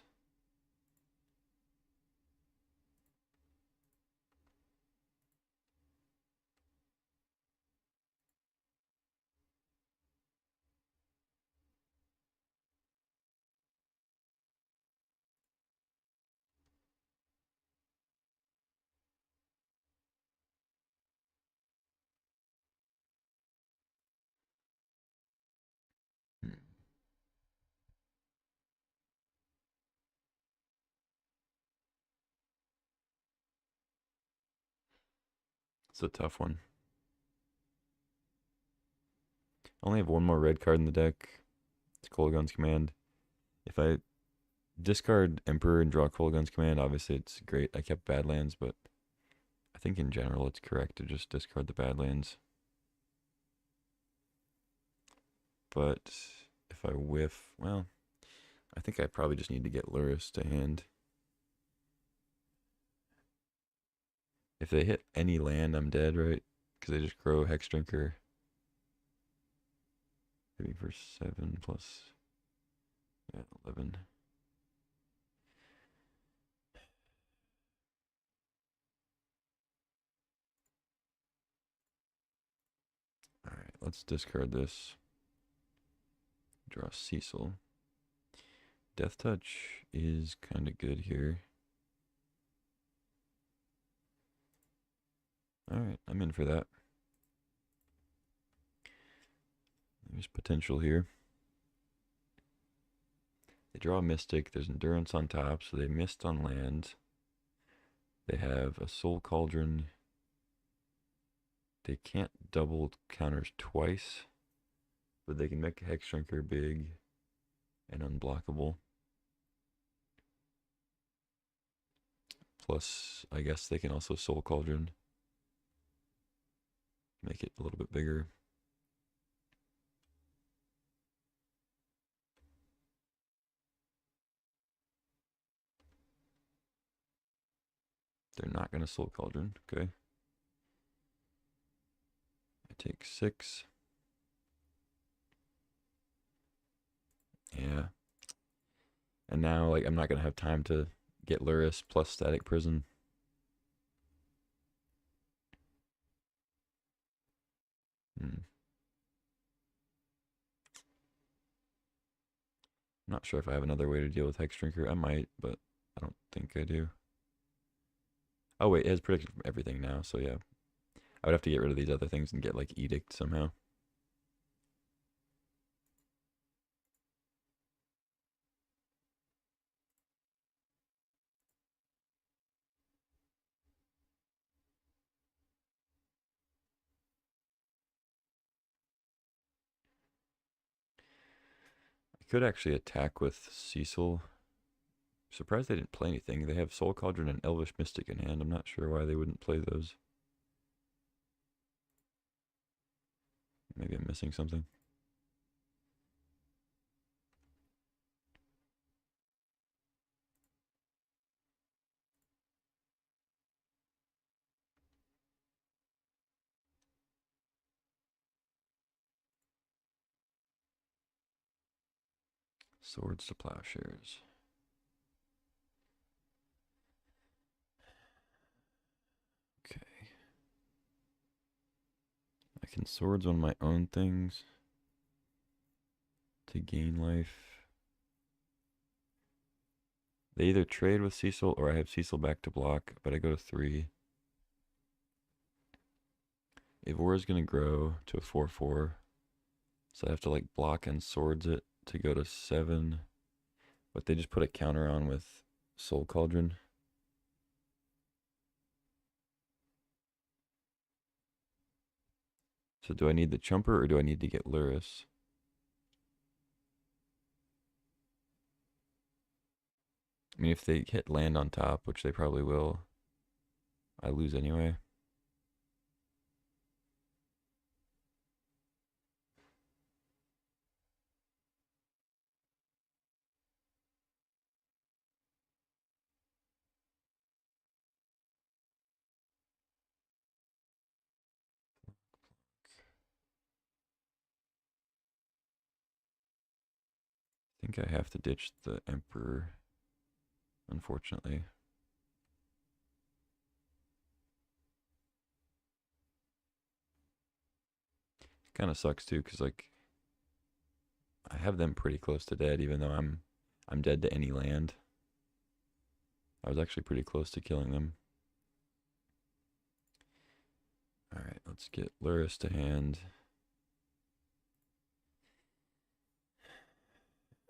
Hmm. It's a tough one. I only have one more red card in the deck. It's Kolaghan's Command. If I discard Emperor and draw Kolaghan's Command, obviously it's great. I kept Badlands, but I think in general it's correct to just discard the Badlands. But if I whiff, well, I think I probably just need to get Luris to hand. If they hit any land, I'm dead, right? Because they just grow Hex Drinker. Maybe for 7 plus, yeah, 11. Alright, let's discard this. Draw Cecil. Death Touch is kind of good here. Alright, I'm in for that. There's potential here. They draw a Mystic. There's Endurance on top, so they missed on lands. They have a Soul Cauldron. They can't double counters twice, but they can make a Hex Drinker big and unblockable. Plus, I guess they can also Soul Cauldron. Make it a little bit bigger. They're not going to Soul Cauldron. Okay. I take 6. Yeah. And now, like, I'm not going to have time to get Luris plus Static Prison. Not sure if I have another way to deal with Hex Drinker. I might, but I don't think I do. Oh, wait, it has prediction from everything now, so yeah. I would have to get rid of these other things and get, like, Edict somehow. I could actually attack with Cecil. Surprised they didn't play anything. They have Soul Cauldron and Elvish Mystic in hand. I'm not sure why they wouldn't play those. Maybe I'm missing something. Swords to plowshares. Okay. I can swords on my own things to gain life. They either trade with Cecil or I have Cecil back to block, but I go to 3. Evora's gonna grow to a 4/4. So I have to like block and swords it to go to 7. But they just put a counter on with Soul Cauldron. So do I need the Chumper or do I need to get Luris? I mean, if they hit land on top, which they probably will, I lose anyway. I think I have to ditch the Emperor, unfortunately. Kind of sucks too, because like I have them pretty close to dead, even though I'm dead to any land. I was actually pretty close to killing them. All right, let's get Luris to hand.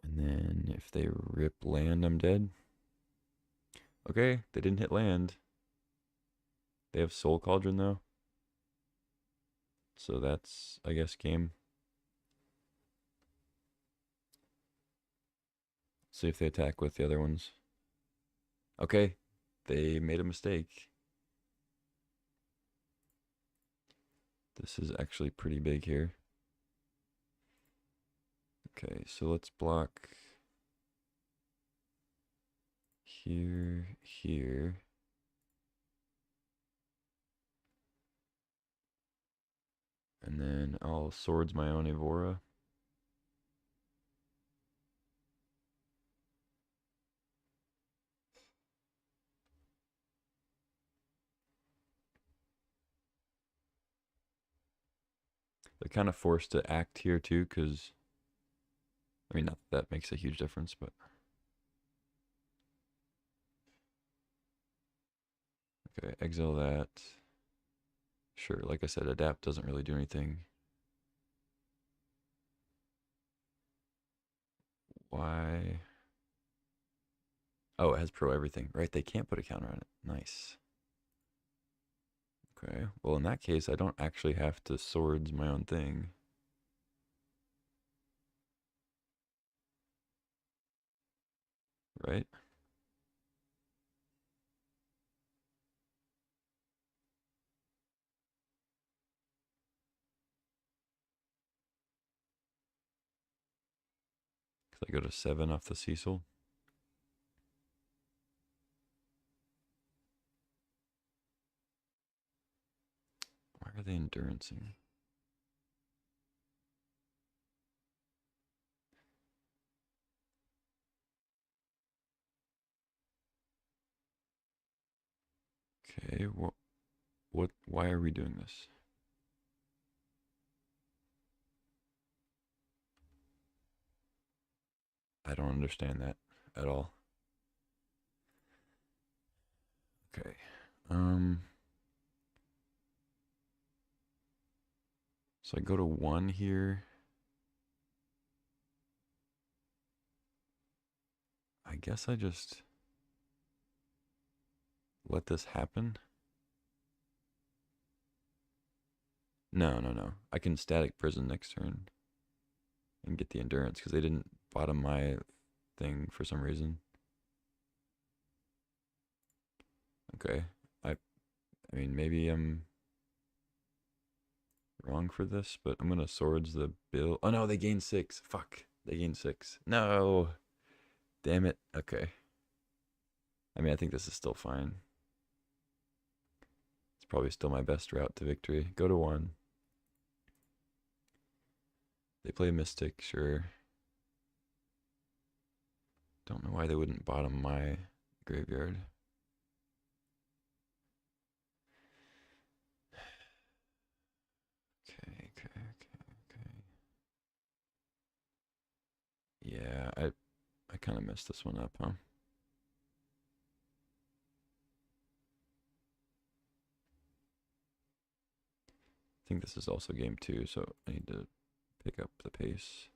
And then if they rip land, I'm dead. Okay, they didn't hit land. They have Soul Cauldron though. So that's, I guess, game. See if they attack with the other ones. Okay, they made a mistake. This is actually pretty big here. Okay, so let's block here, here. And then I'll swords my own Evora. They're kind of forced to act here too, because, I mean, not that makes a huge difference, but. Okay, exile that. Sure, like I said, adapt doesn't really do anything. Why? Oh, it has pro everything, right? They can't put a counter on it. Nice. Okay, well, in that case, I don't actually have to swords my own thing. Right? Because I go to 7 off the Cecil. Why are they endurancing? Okay, why are we doing this? I don't understand that at all. Okay. So I go to 1 here. I guess I just let this happen. No, no, no. I can static prison next turn and get the endurance because they didn't bottom my thing for some reason. Okay. I mean, maybe I'm wrong for this, but I'm gonna swords the bill. Oh no, they gain 6. Fuck. They gain 6. No. Damn it. Okay. I mean, I think this is still fine. It's probably still my best route to victory. Go to 1. They play Mystic, sure. Don't know why they wouldn't bottom my graveyard. Okay. Yeah, I kind of messed this one up, huh? I think this is also game 2, so I need to pick up the pace.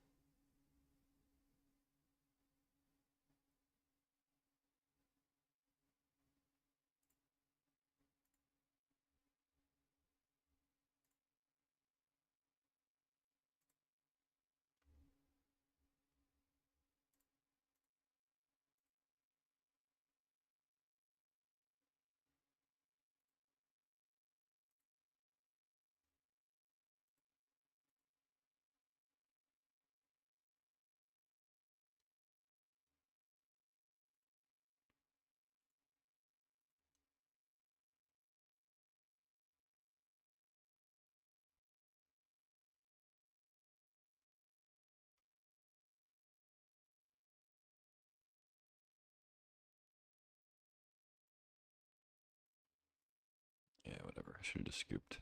Yeah, whatever. I should have just scooped.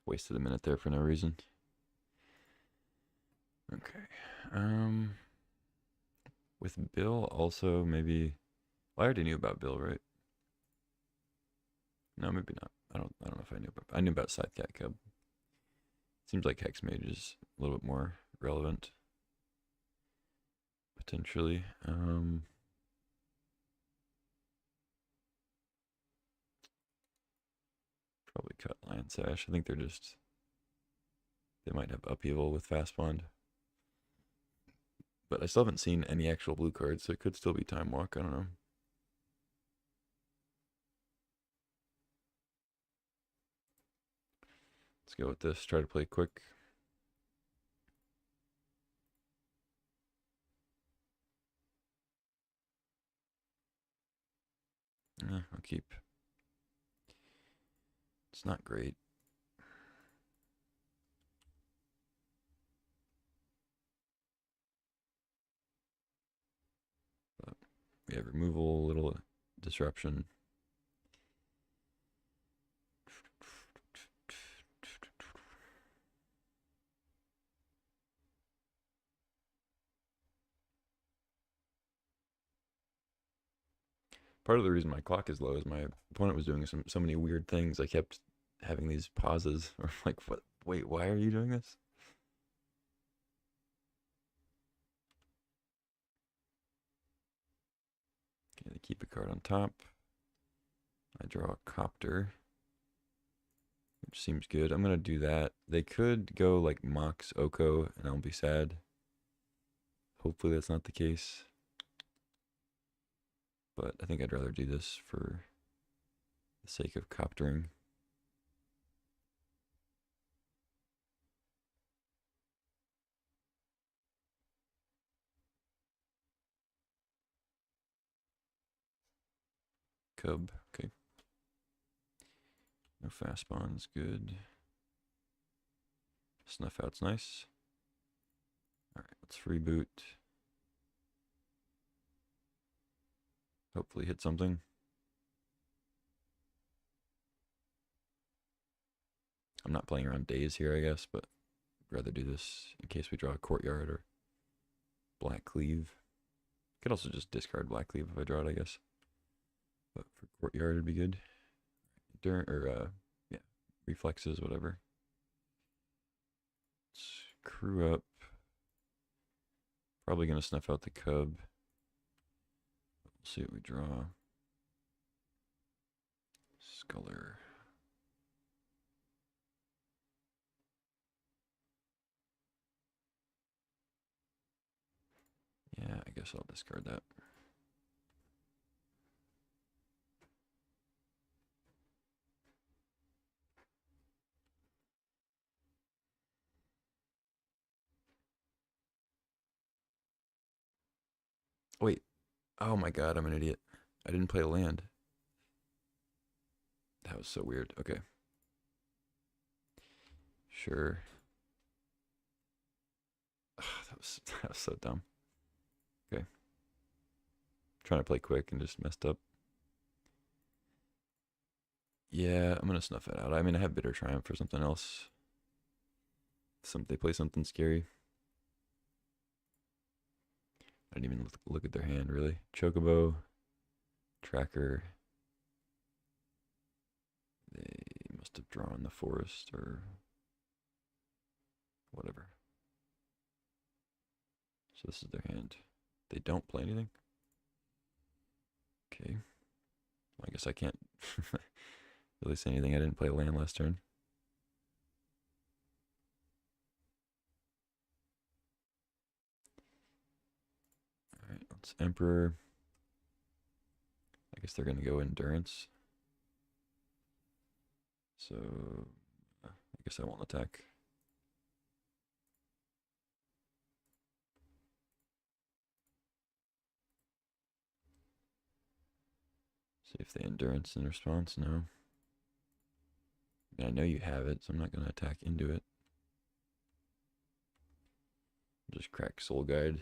Wasted a minute there for no reason. Okay. With Bill also maybe. Well, I already knew about Bill, right? No, maybe not. I don't know if I knew about. I knew about Sidecat Cub. Seems like Hex Mage is a little bit more relevant, potentially. Probably cut Lion Sash. I think they might have upheaval with Fast Bond. But I still haven't seen any actual blue cards, so it could still be Time Walk. I don't know. Let's go with this. Try to play quick. I'll keep. It's not great. But we have removal, a little disruption. Part of the reason my clock is low is my opponent was doing so many weird things. I kept having these pauses, or like, what? Wait, why are you doing this? Okay, they keep a card on top. I draw a Copter, which seems good. I'm gonna do that. They could go like Mox Oko, and I'll be sad. Hopefully that's not the case. But I think I'd rather do this for the sake of coptering. Cub, okay. No fast bonds, good. Snuff out's nice. Alright, let's reboot. Hopefully hit something. I'm not playing around days here, I guess, but I'd rather do this in case we draw a Courtyard or Black Cleave. Could also just discard Black Cleave if I draw it, I guess. But for Courtyard, it'd be good. Yeah, reflexes, whatever. Let's crew up. Probably gonna snuff out the Cub. We'll see what we draw. Sculler. Yeah, I guess I'll discard that. Wait. Oh my god, I'm an idiot. I didn't play a land. That was so weird. Okay. Sure. Ugh, that was so dumb. Okay. Trying to play quick and just messed up. Yeah, I'm gonna snuff it out. I mean, I have Bitter Triumph for something else. They play something scary. I didn't even look at their hand, really. Chocobo, Tracker. They must have drawn the forest or whatever. So this is their hand. They don't play anything? Okay. Well, I guess I can't really say anything. I didn't play land last turn. Alright, let's Emperor. I guess they're going to go Endurance. So, I guess I won't attack. See if they Endurance in response. No. I mean, I know you have it, so I'm not going to attack into it. Just crack Soul Guide.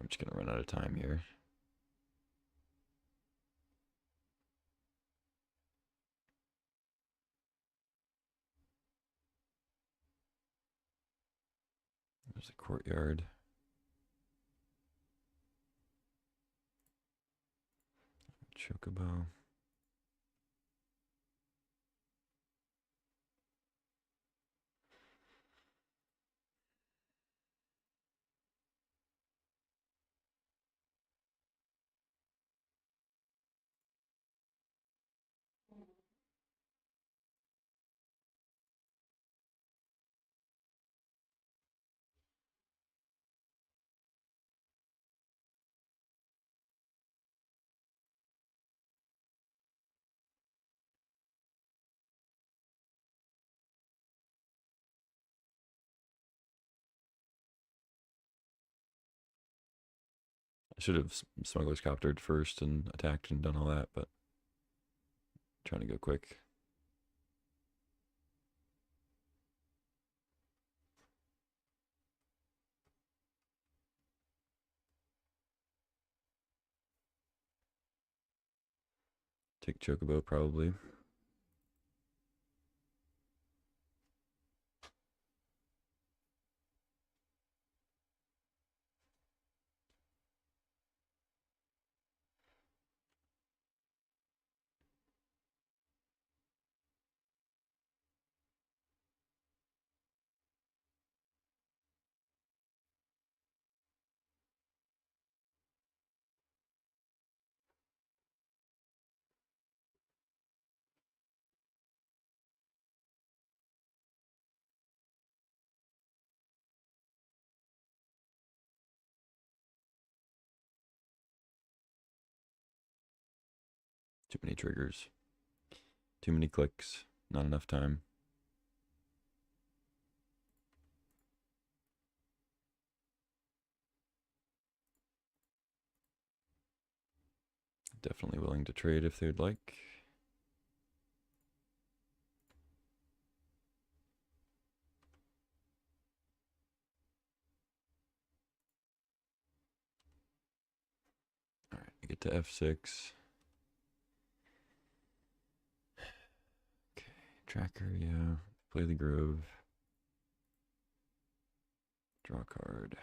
I'm just going to run out of time here. There's a courtyard. Chocobo. I should have Smuggler's Coptered first and attacked and done all that, but I'm trying to go quick. Take Chocobo probably. Too many triggers. Too many clicks. Not enough time. Definitely willing to trade if they'd like. Alright, I get to F6. Okay, Tracker, yeah. Play the Grove. Draw a card.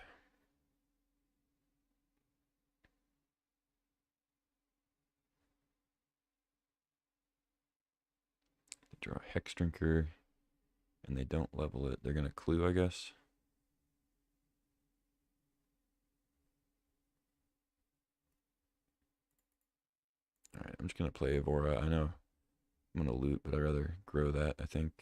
Draw a Hex Drinker. And they don't level it. They're going to clue, I guess. Alright, I'm just going to play Evora. I know I'm gonna loot, but I'd rather grow that, I think.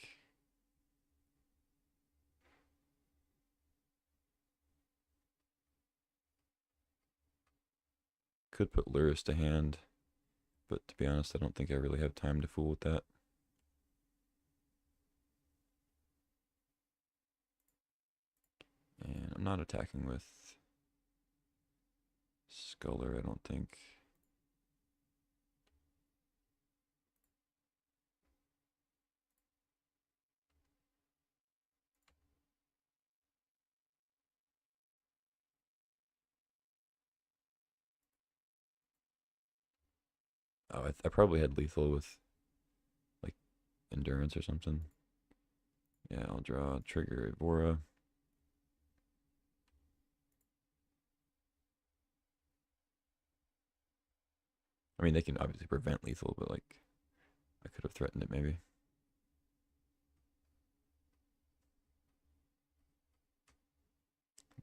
Could put Lurus to hand, but to be honest, I don't think I really have time to fool with that. And I'm not attacking with Sculler, I don't think. Oh, I probably had lethal with like endurance or something. Yeah, I'll draw trigger Evora. I mean, they can obviously prevent lethal, but like I could have threatened it maybe.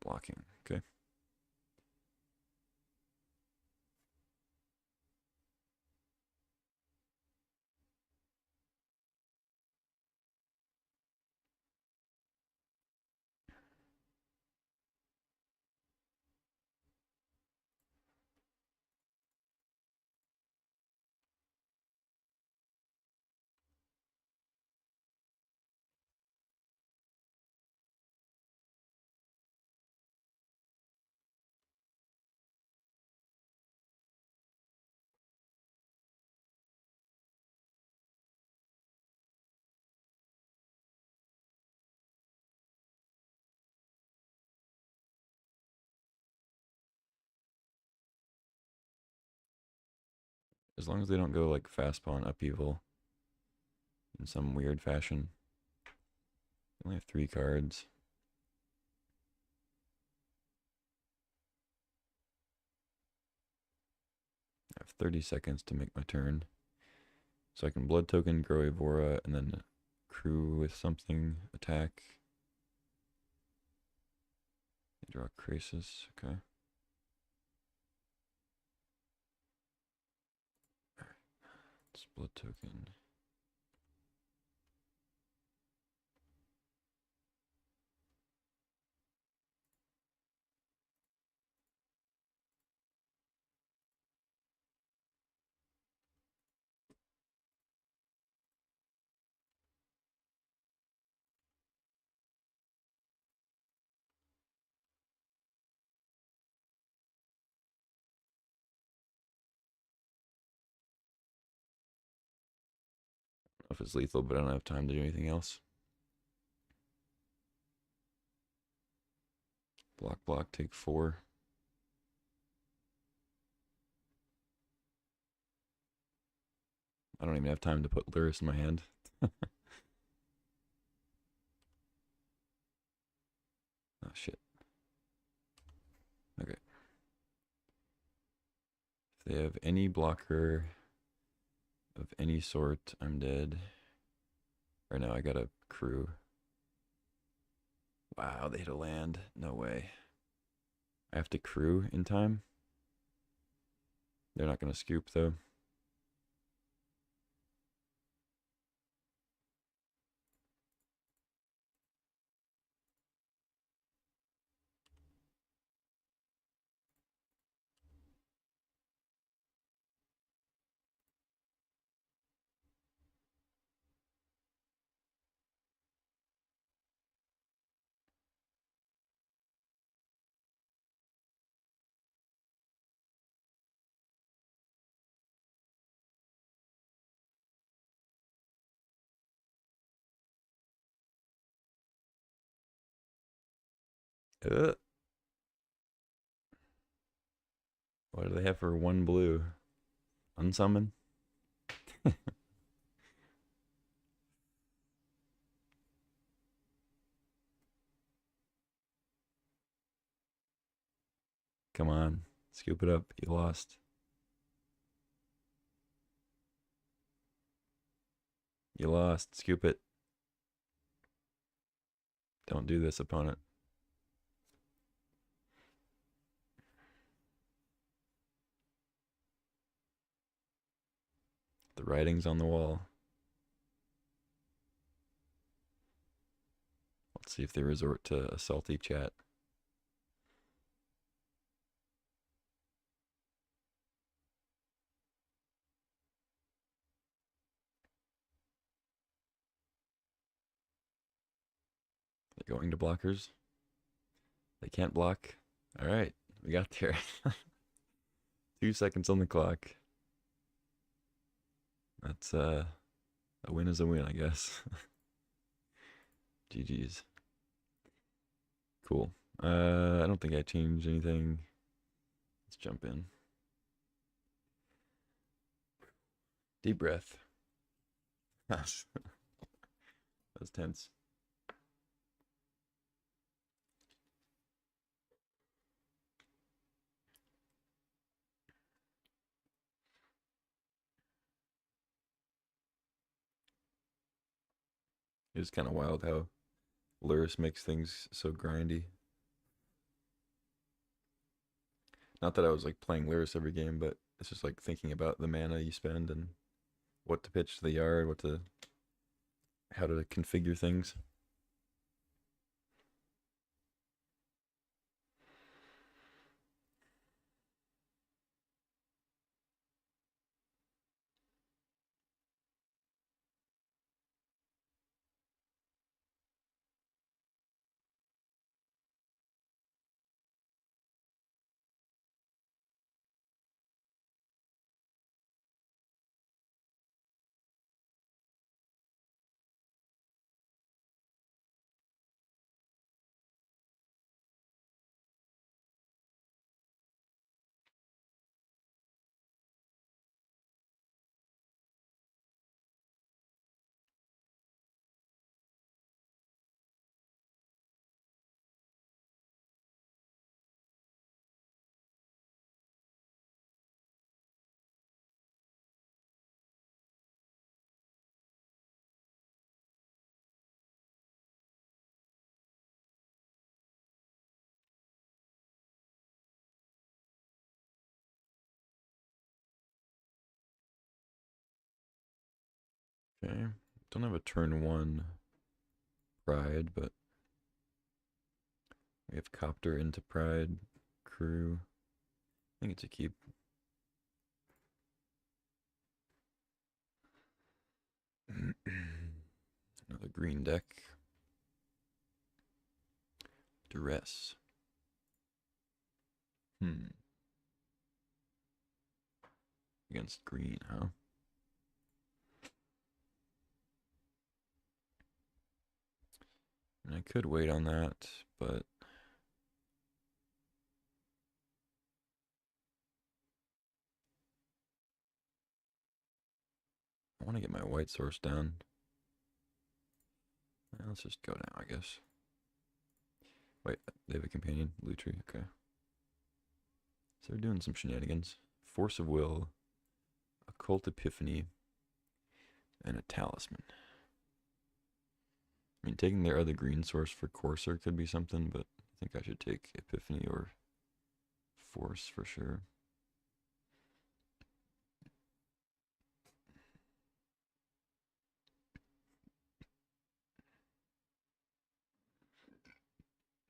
Blocking, okay. As long as they don't go like fast pawn upheaval in some weird fashion. I only have 3 cards. I have 30 seconds to make my turn. So I can blood token, grow Evora, and then crew with something, attack. Draw Krasis, okay. Alright, blood token. I don't know if it's lethal, but I don't have time to do anything else. Block, take 4. I don't even have time to put Lurus in my hand. Oh shit. Okay. If they have any blocker of any sort, I'm dead. Or no, I got a crew. Wow, they hit a land. No way. I have to crew in time. They're not going to scoop though. What do they have for 1 blue? Unsummon? Come on. Scoop it up. You lost. You lost. Scoop it. Don't do this, opponent. The writing's on the wall. See if they resort to a salty chat. They're going to blockers. They can't block. All right, we got there. 2 seconds on the clock. That's a win is a win, I guess. GG's. Cool. I don't think I changed anything. Let's jump in. Deep breath. That was tense. It was kind of wild how Luris makes things so grindy. Not that I was like playing Luris every game, but it's just like thinking about the mana you spend and what to pitch to the yard, how to configure things. Okay. Don't have a turn one Pride, but we have Copter into Pride, Crew. I think it's a keep. Another green deck. Duress. Against green, huh? And I could wait on that, but I want to get my white source down. Let's just go now, I guess. Wait, they have a companion, Lutri, okay. So they're doing some shenanigans. Force of Will, Occult Epiphany, and a Talisman. I mean, taking their other green source for Courser could be something, but I think I should take Epiphany or Force for sure.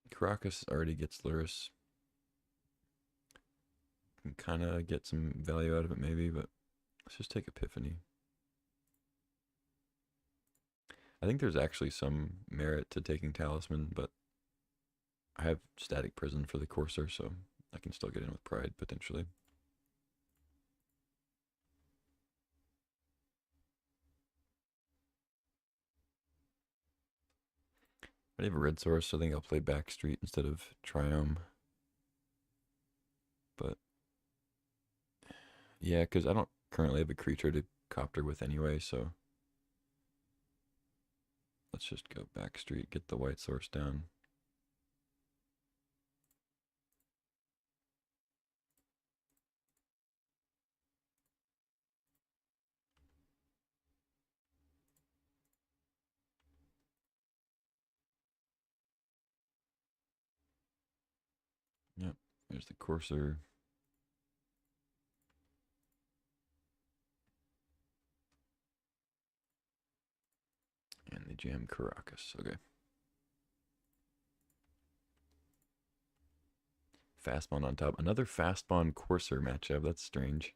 Caracas already gets Luris. Can kind of get some value out of it maybe, but let's just take Epiphany. I think there's actually some merit to taking Talisman, but I have Static Prison for the Courser, so I can still get in with Pride potentially. I have a red source, so I think I'll play Backstreet instead of Triome. But yeah, because I don't currently have a creature to copter with anyway, so let's just go Backstreet, get the white source down. Yep, there's the Courser. And the Jam Caracas, okay. Fastbond on top. Another Fastbond Courser matchup. That's strange.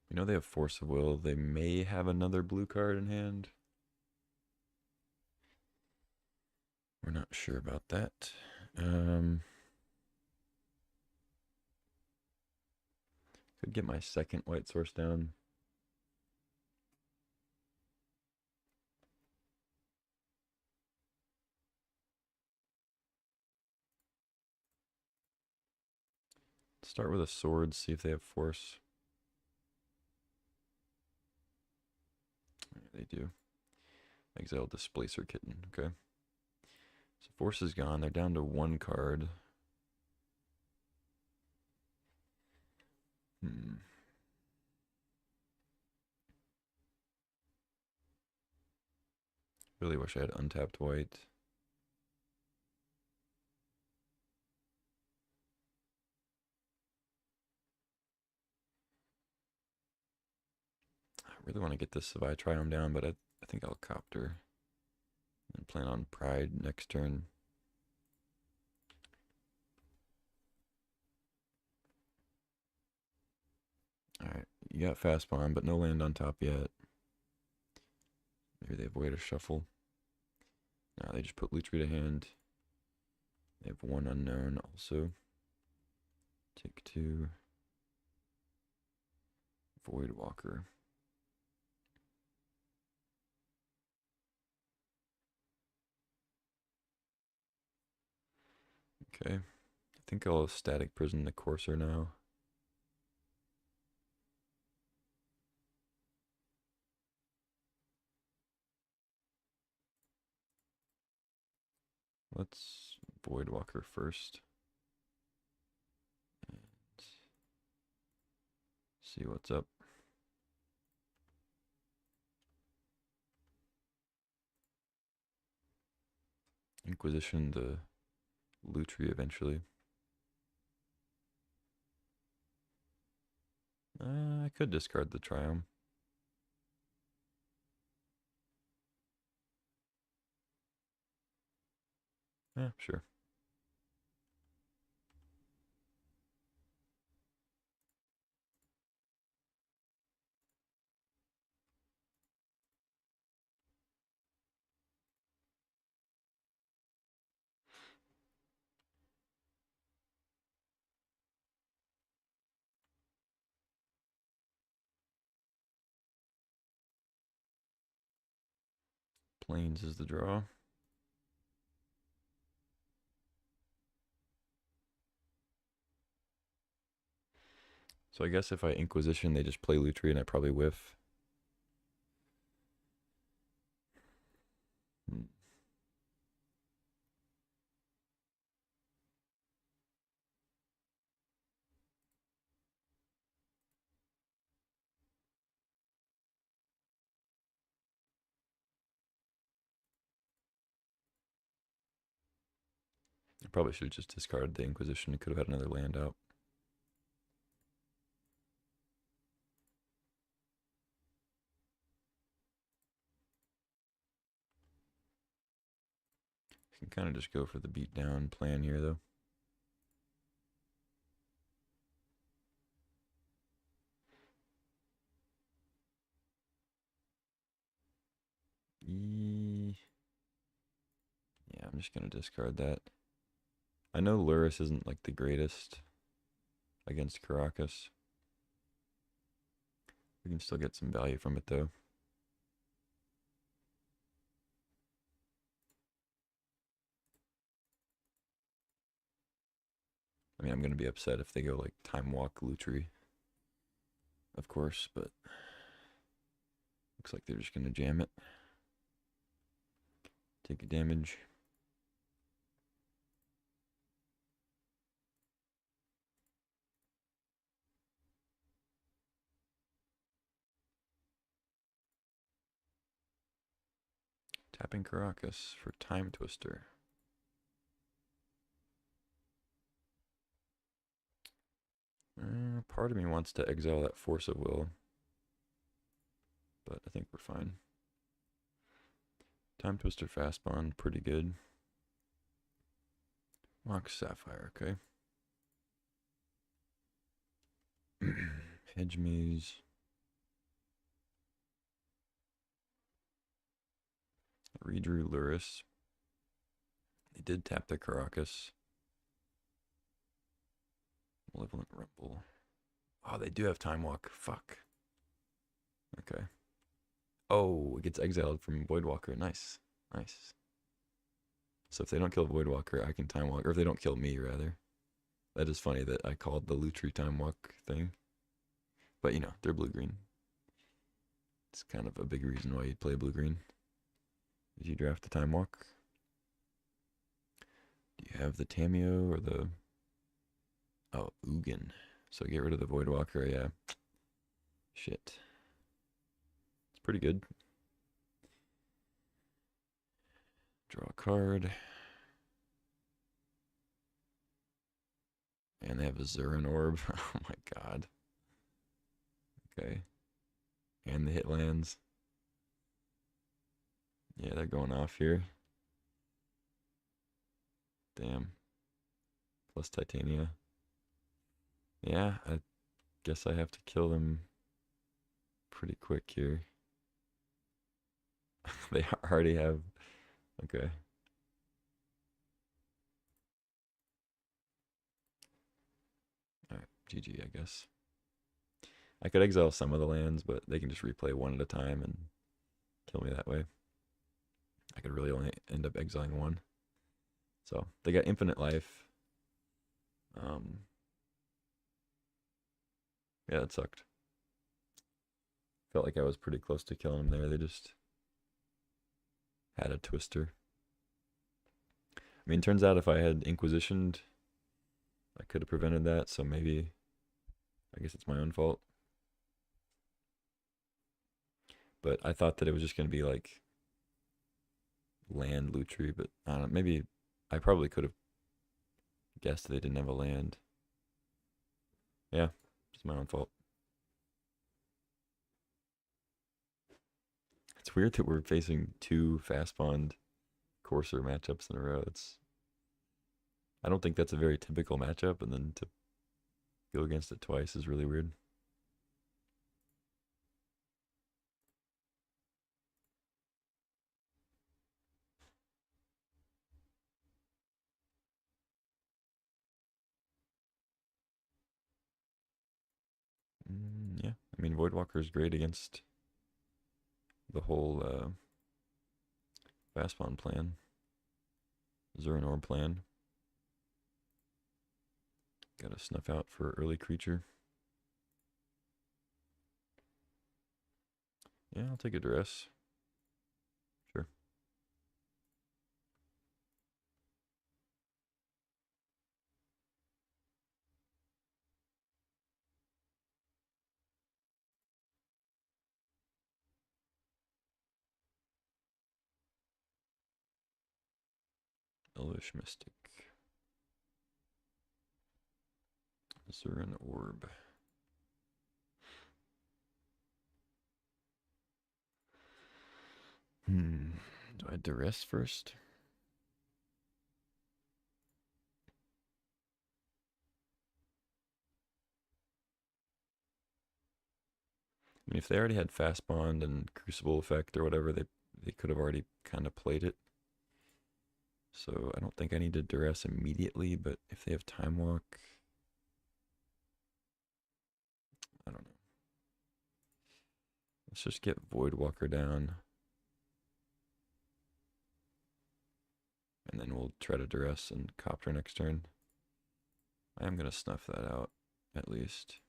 You know they have Force of Will. They may have another blue card in hand. We're not sure about that. Could get my second white source down. Start with a sword, see if they have force. They do. Exile Displacer Kitten. Okay. So force is gone. They're down to one card. Really wish I had untapped white. I really want to get this Savai Triome down, but I think I'll copter and plan on Pride next turn. Alright, you got Fastbond, but no land on top yet. Maybe they avoid a shuffle. No, they just put Lutri to hand. They have one unknown also. Take two. Void Walker. Okay. I think I'll Static Prison the Courser now. Let's Void Walker first. And see what's up. Inquisition the Lutri eventually. I could discard the Triome. Yeah, sure. Plains is the draw. So I guess if I Inquisition, they just play Lutri and I probably whiff. I probably should have just discarded the Inquisition. Could have had another land out. Can kind of just go for the beatdown plan here, though. Yeah, I'm just going to discard that. I know Luris isn't like the greatest against Caracas. We can still get some value from it, though. I mean, I'm going to be upset if they go like Time Walk Lutri, of course, but looks like they're just going to jam it. Take a damage. Tapping Caracas for Time Twister. Part of me wants to exile that Force of Will, but I think we're fine. Time Twister fast spawn, pretty good. Mox Sapphire, okay. Hedge Maze. Redrew Luris. They did tap the Caracas. Malevolent Rumble. Oh, they do have Time Walk. Fuck. Okay. Oh, it gets exiled from Voidwalker. Nice. Nice. So if they don't kill Voidwalker, I can Time Walk. Or if they don't kill me, rather. That is funny that I called the Lutri Time Walk thing. But, you know, they're blue-green. It's kind of a big reason why you'd play blue-green. If you draft the Time Walk. Do you have the Tameo or the... Oh, Ugin. So get rid of the Voidwalker, yeah. Shit. It's pretty good. Draw a card. And they have a Zurin Orb. Oh my god. Okay. And the hit lands. Yeah, they're going off here. Damn. Plus Titania. Yeah, I guess I have to kill them pretty quick here. They already have... Okay. Alright, GG, I guess. I could exile some of the lands, but they can just replay one at a time and kill me that way. I could really only end up exiling one. So, they got infinite life. Yeah, that sucked. Felt like I was pretty close to killing them there. They just had a twister. I mean, turns out if I had Inquisitioned, I could have prevented that, so maybe, I guess it's my own fault. But I thought that it was just going to be like land Lutri, but I don't know, maybe I probably could have guessed they didn't have a land. Yeah, it's my own fault. It's weird that we're facing two fast spawned Courser matchups in a row. I don't think that's a very typical matchup, and then to go against it twice is really weird. Yeah, I mean, Voidwalker is great against the whole fast spawn plan, Zurin Orb plan. Gotta snuff out for early creature. Yeah, I'll take a duress. Sure. Elvish Mystic. Zurin Orb. Do I duress first? I mean, if they already had Fast Bond and Crucible Effect or whatever, they could have already kind of played it. So I don't think I need to duress immediately, but if they have Time Walk, I don't know. Let's just get Voidwalker down. And then we'll try to duress and Copter next turn. I am going to snuff that out, at least.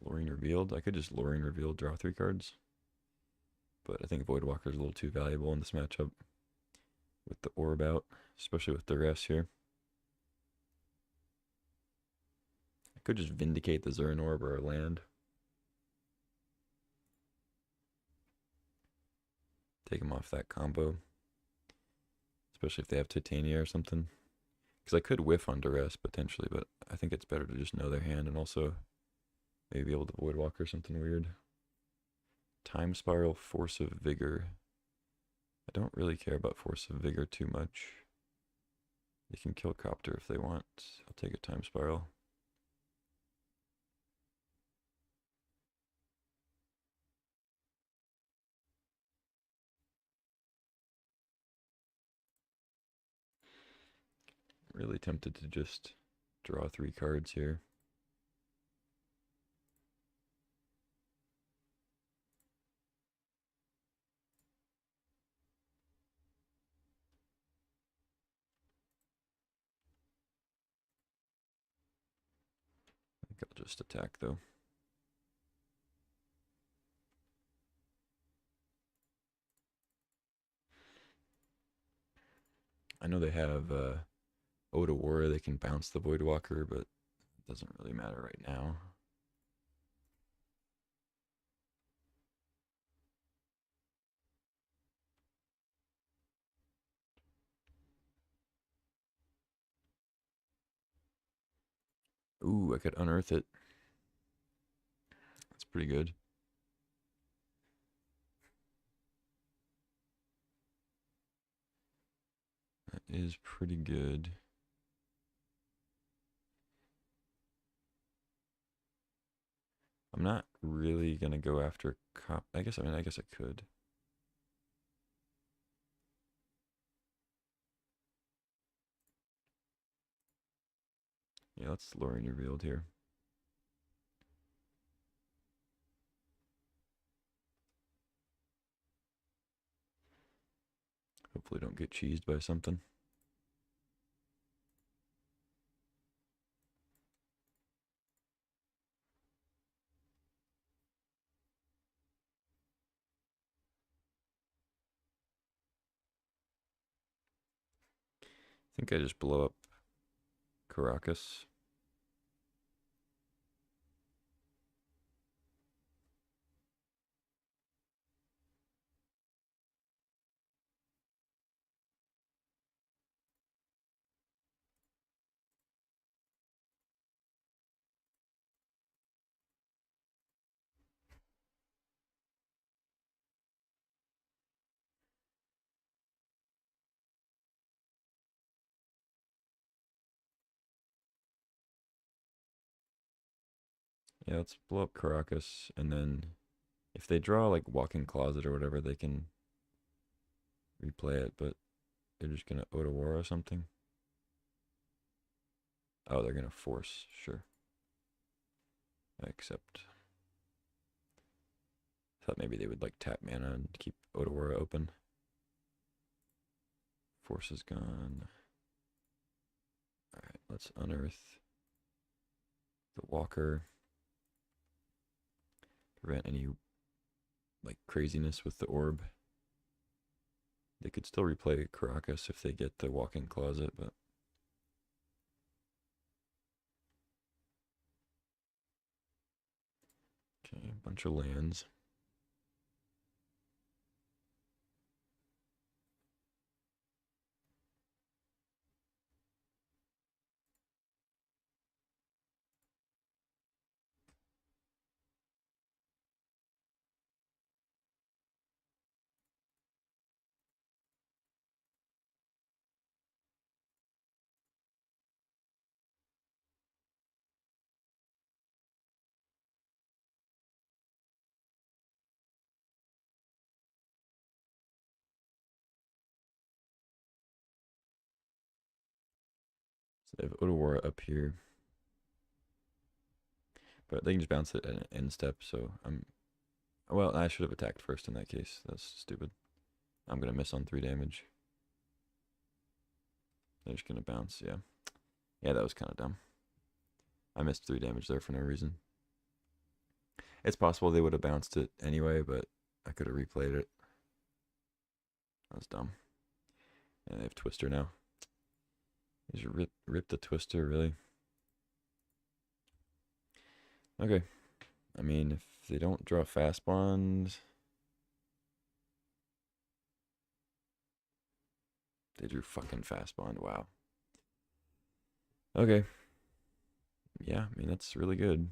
Lorien Revealed. I could just Lorien Revealed, draw 3 cards. But I think Voidwalker is a little too valuable in this matchup. With the Orb out, especially with duress here. I could just Vindicate the Zurin Orb or a land. Take him off that combo. Especially if they have Titania or something. Because I could whiff on duress potentially, but I think it's better to just know their hand and also maybe be able to void walk or something weird. Time spiral, force of vigor. I don't really care about force of vigor too much. They can kill copter if they want. I'll take a time spiral. Really tempted to just draw 3 cards here. I think I'll just attack though. I know they have Ode of War, they can bounce the Void Walker, but it doesn't really matter right now. Ooh, I could unearth it. That's pretty good. That is pretty good. I'm not really gonna go after cop. I guess I could. Yeah, let's Lorien Revealed here. Hopefully don't get cheesed by something. I think I just blow up Caracas. Yeah, let's blow up Caracas, and then if they draw like Walk-in Closet or whatever, they can replay it, but they're just gonna Ode of War or something. Oh, they're gonna force, sure. I accept. Thought maybe they would like tap mana and keep Ode of War open. Force is gone. Alright, let's unearth the Walker. Prevent any like craziness with the orb. They could still replay Caracas if they get the Walk-in Closet, but okay, a bunch of lands. So they have Ode of War up here. But they can just bounce it at an end step, so well, I should have attacked first in that case. That's stupid. I'm gonna miss on 3 damage. They're just gonna bounce, yeah. Yeah, that was kind of dumb. I missed 3 damage there for no reason. It's possible they would have bounced it anyway, but I could have replayed it. That was dumb. And they have Twister now. They just rip the Twister, really? Okay. I mean, if they don't draw Fast Bond, they drew fucking Fast Bond. Wow. Okay. Yeah, I mean, that's really good.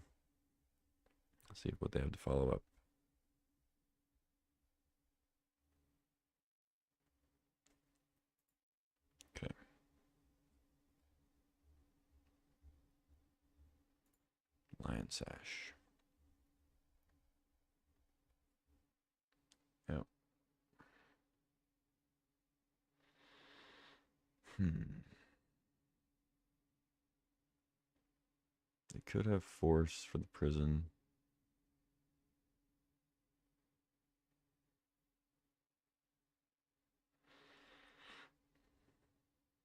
Let's see what they have to follow up. Okay. Lion Sash. Yep. Hmm. They could have force for the prison.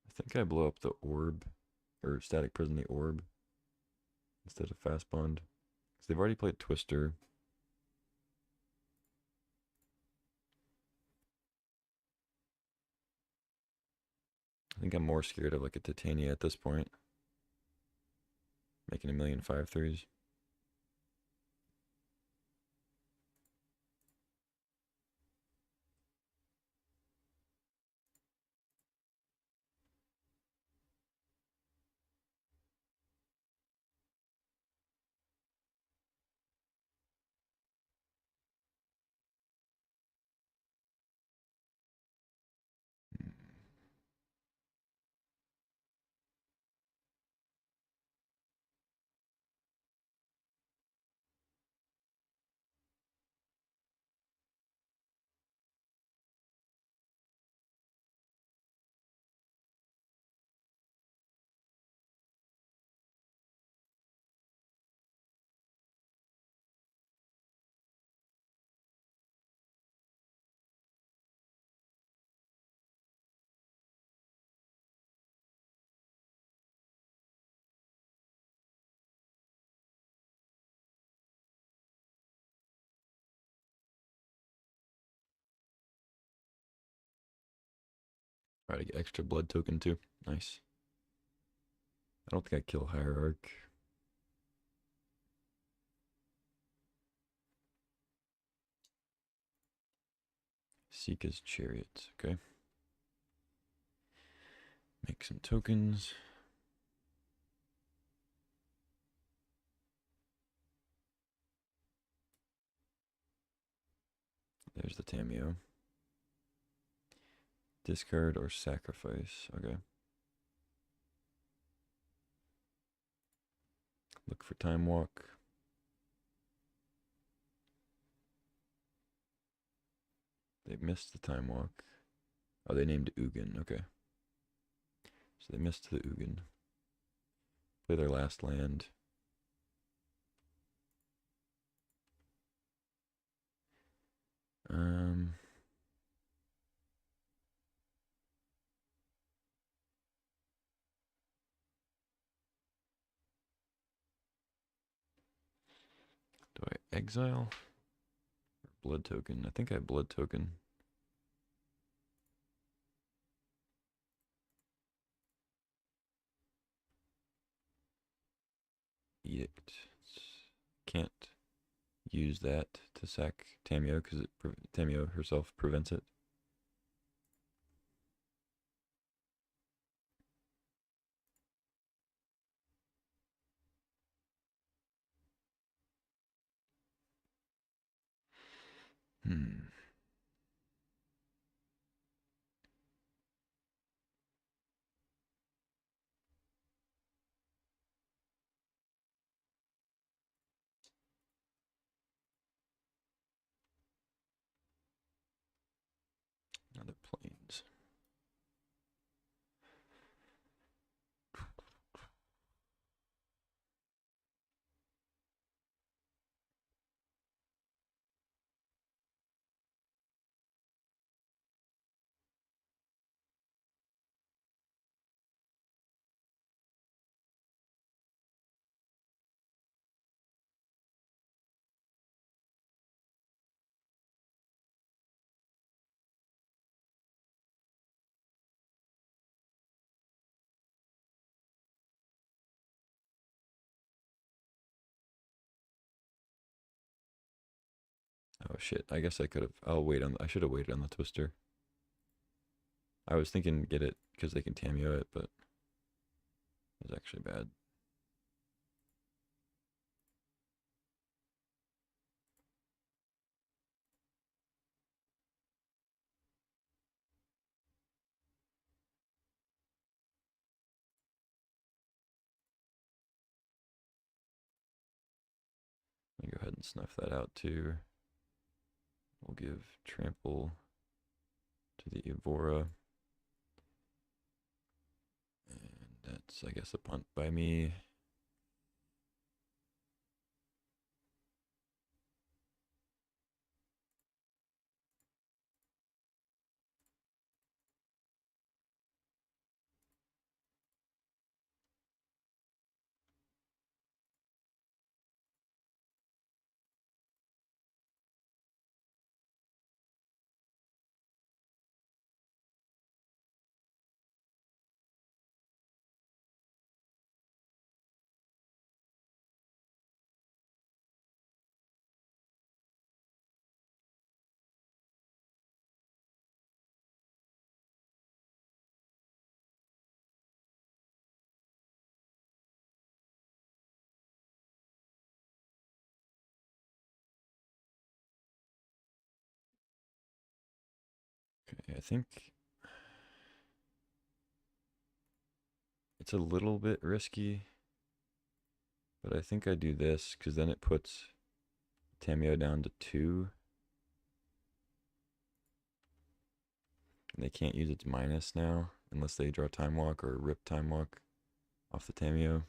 I think I blow up the orb, or static prison the orb, instead of fast bond. Because they've already played Twister. I think I'm more scared of like a Titania at this point. Making a million 5/3s. Alright, I get extra blood token too. Nice. I don't think I kill Hierarch. Sika's Chariot. Okay. Make some tokens. There's the Tameo. Discard or sacrifice. Okay. Look for Time Walk. They missed the Time Walk. Oh, they named Ugin. Okay. So they missed the Ugin. Play their last land. Um, do I exile? Or blood token? I think I have blood token. Edict. Can't use that to sack Tameo because Tameo herself prevents it. Hmm. Other planes. Oh shit! I guess I could have. I'll wait on. I should have waited on the Twister. I was thinking get it because they can Tameo it, but is actually bad. Let me go ahead and snuff that out too. We'll give trample to the Evora. And that's, I guess, a punt by me. Okay, I think it's a little bit risky, but I think I do this because then it puts Tamio down to 2. And they can't use its minus now unless they draw Time Walk or rip Time Walk off the Tamio.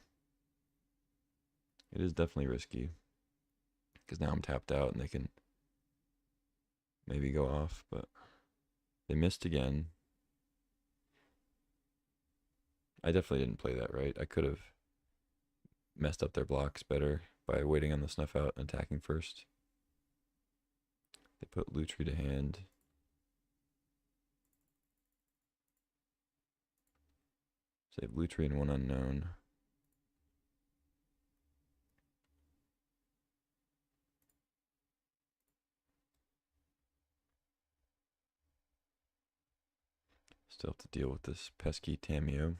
It is definitely risky because now I'm tapped out and they can maybe go off, but they missed again. I definitely didn't play that right. I could have messed up their blocks better by waiting on the snuff out and attacking first. They put Lutri to hand. Save Lutri and one unknown. Still have to deal with this pesky Tamio.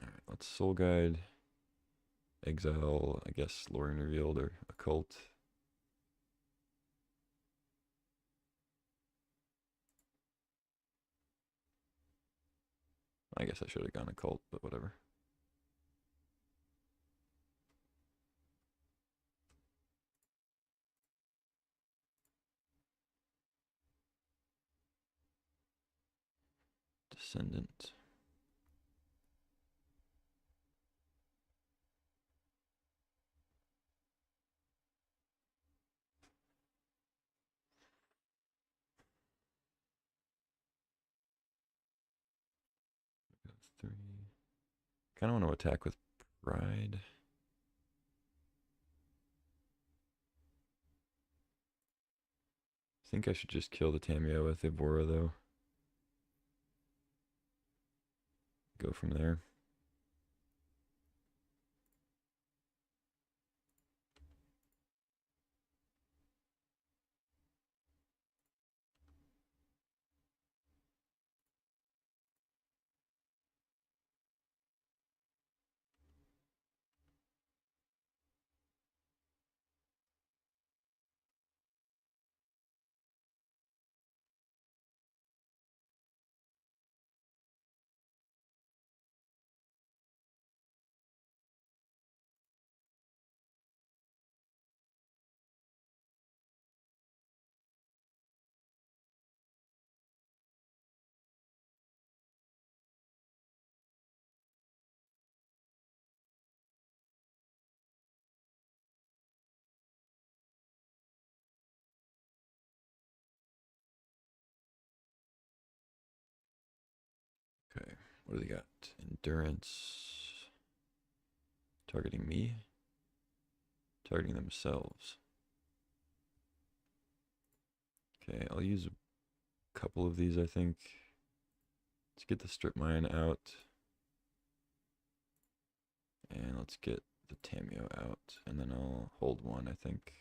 Alright, let's Soul Guide. Exile, I guess, Lorien Revealed or Occult. I guess I should have gone Occult, but whatever. Descendant. Three. Kind of want to attack with Pride. I think I should just kill the Tamio with Evora though. Go from there. Okay, what do they got? Endurance. Targeting me? Targeting themselves. Okay, I'll use a couple of these, I think. Let's get the strip mine out. And let's get the Tameo out. And then I'll hold one, I think.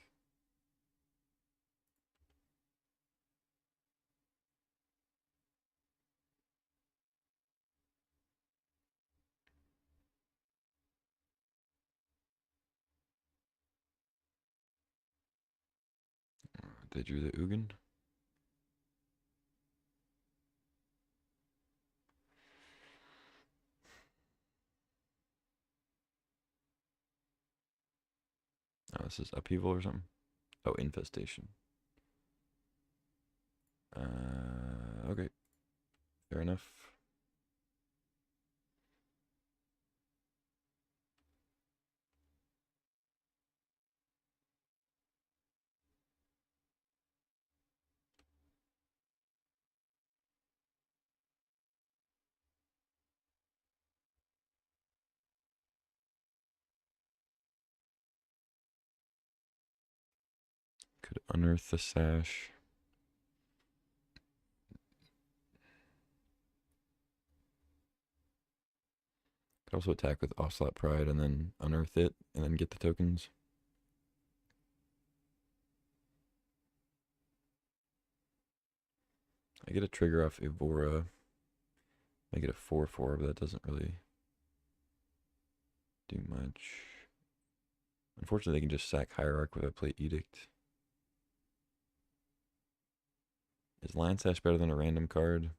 They drew the Ugin. Oh, this is upheaval or something? Oh, infestation. Okay. Fair enough. Could unearth the sash. Could also attack with Offslot Pride and then unearth it and then get the tokens. I get a trigger off Evora. I get a 4/4, but that doesn't really do much. Unfortunately, they can just sack Hierarch with a plate Edict. Is Lion Sash better than a random card?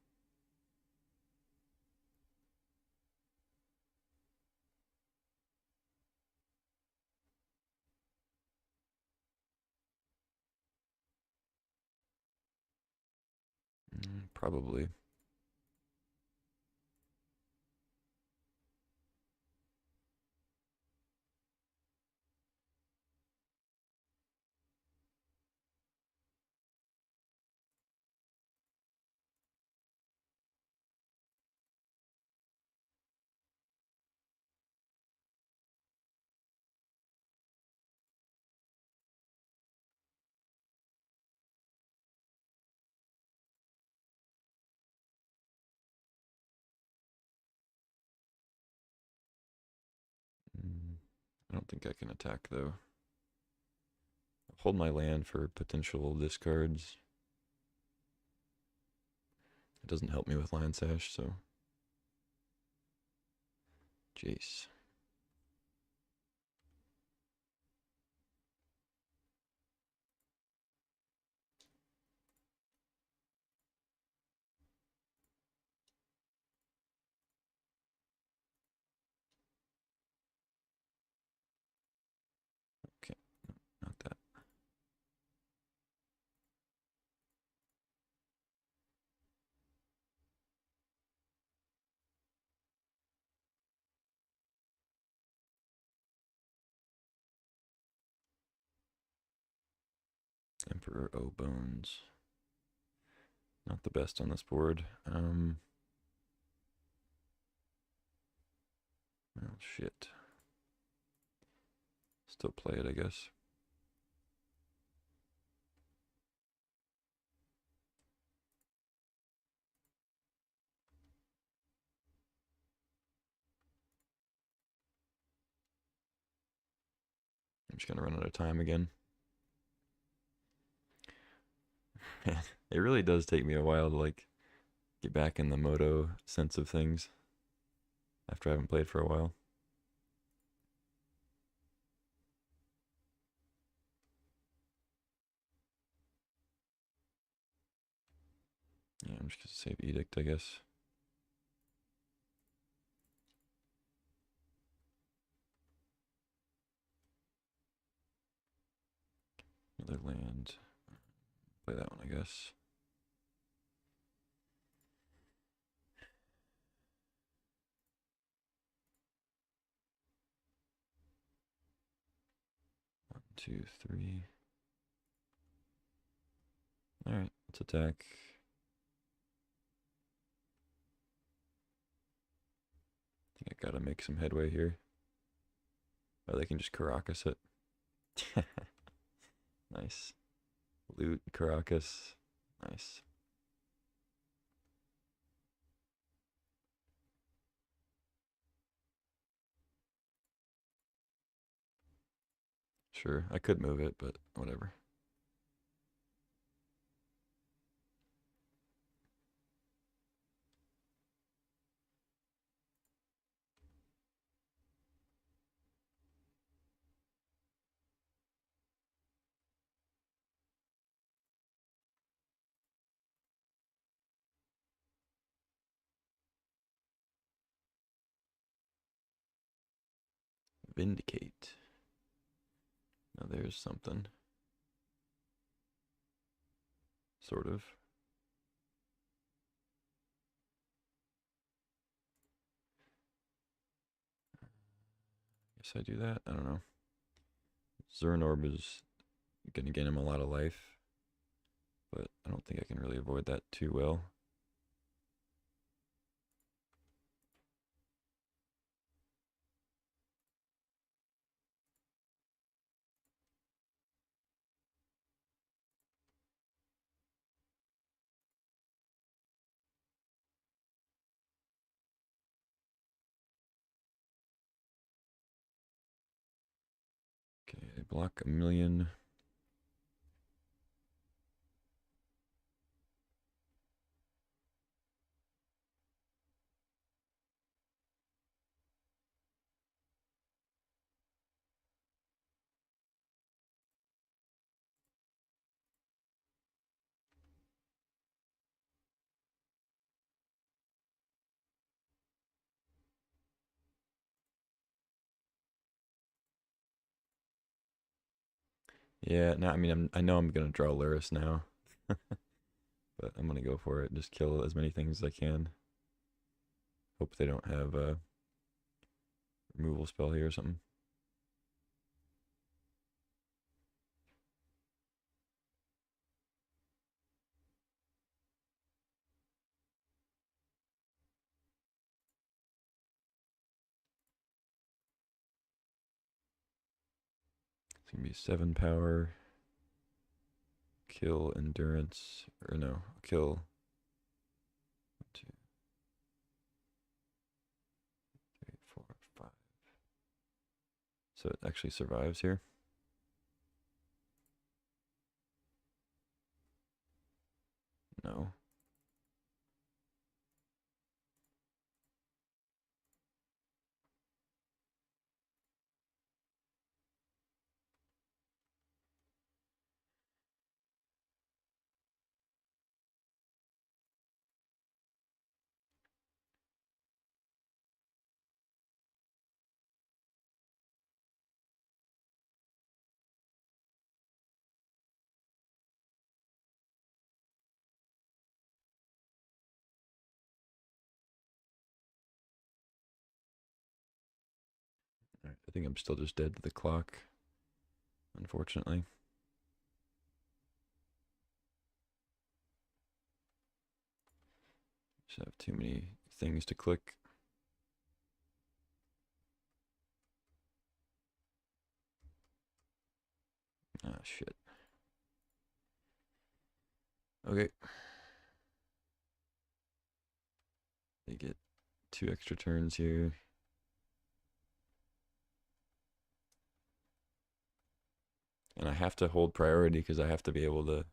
Probably. I don't think I can attack though. Hold my land for potential discards. It doesn't help me with Lion Sash, so. Jace. Okay, not that. Emperor O Bones. Not the best on this board. Oh shit. Still play it, I guess. I'm just gonna run out of time again. It really does take me a while to like get back in the Moto sense of things after I haven't played for a while. Yeah, I'm just gonna save Edict, I guess. Another land. Play that one, I guess. One, two, three. Alright, let's attack. I think I gotta make some headway here. Oh, they can just Caracas it. Nice. Loot, Caracas. Nice. Sure, I could move it, but whatever. Vindicate. Now there's something. Sort of. Guess I do that. I don't know. Zernorb is going to gain him a lot of life, but I don't think I can really avoid that too well. Okay, they block 1,000,000. Yeah, no, I mean, I know I'm gonna draw Luris now, but I'm gonna go for it. Just kill as many things as I can. Hope they don't have a removal spell here or something. It's gonna be 7 power, kill endurance, or no, kill 2, 3, 4, 5. So it actually survives here. No. All right, I think I'm still just dead to the clock, unfortunately. Just have too many things to click. Ah, shit. Okay. They get 2 extra turns here. And I have to hold priority because I have to be able to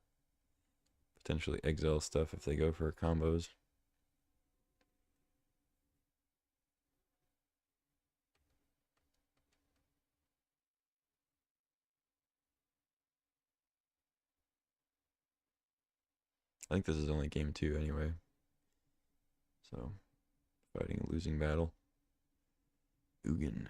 potentially exile stuff if they go for combos. I think this is only game 2 anyway. So, fighting a losing battle. Ugin.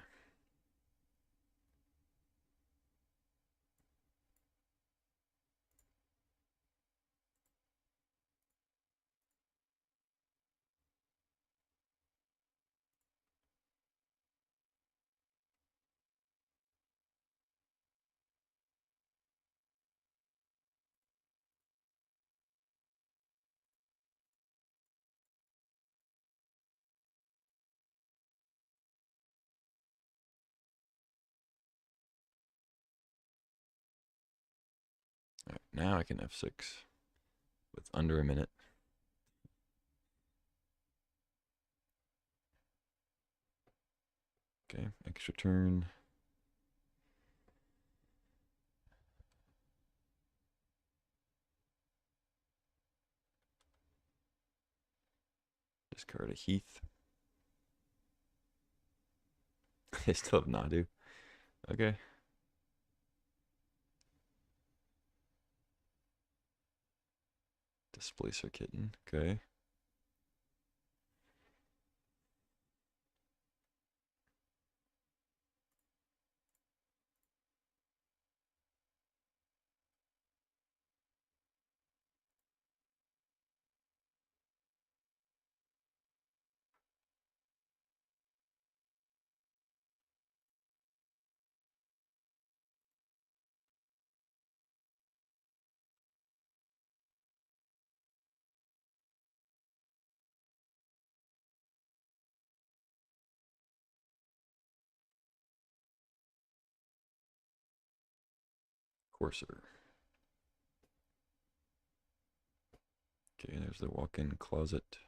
All right, now I can F6 with under a minute. Okay, extra turn. Discard a Heath. They still have Nadu. Okay. Displacer Kitten. Okay. Courser. Okay, there's the walk-in closet.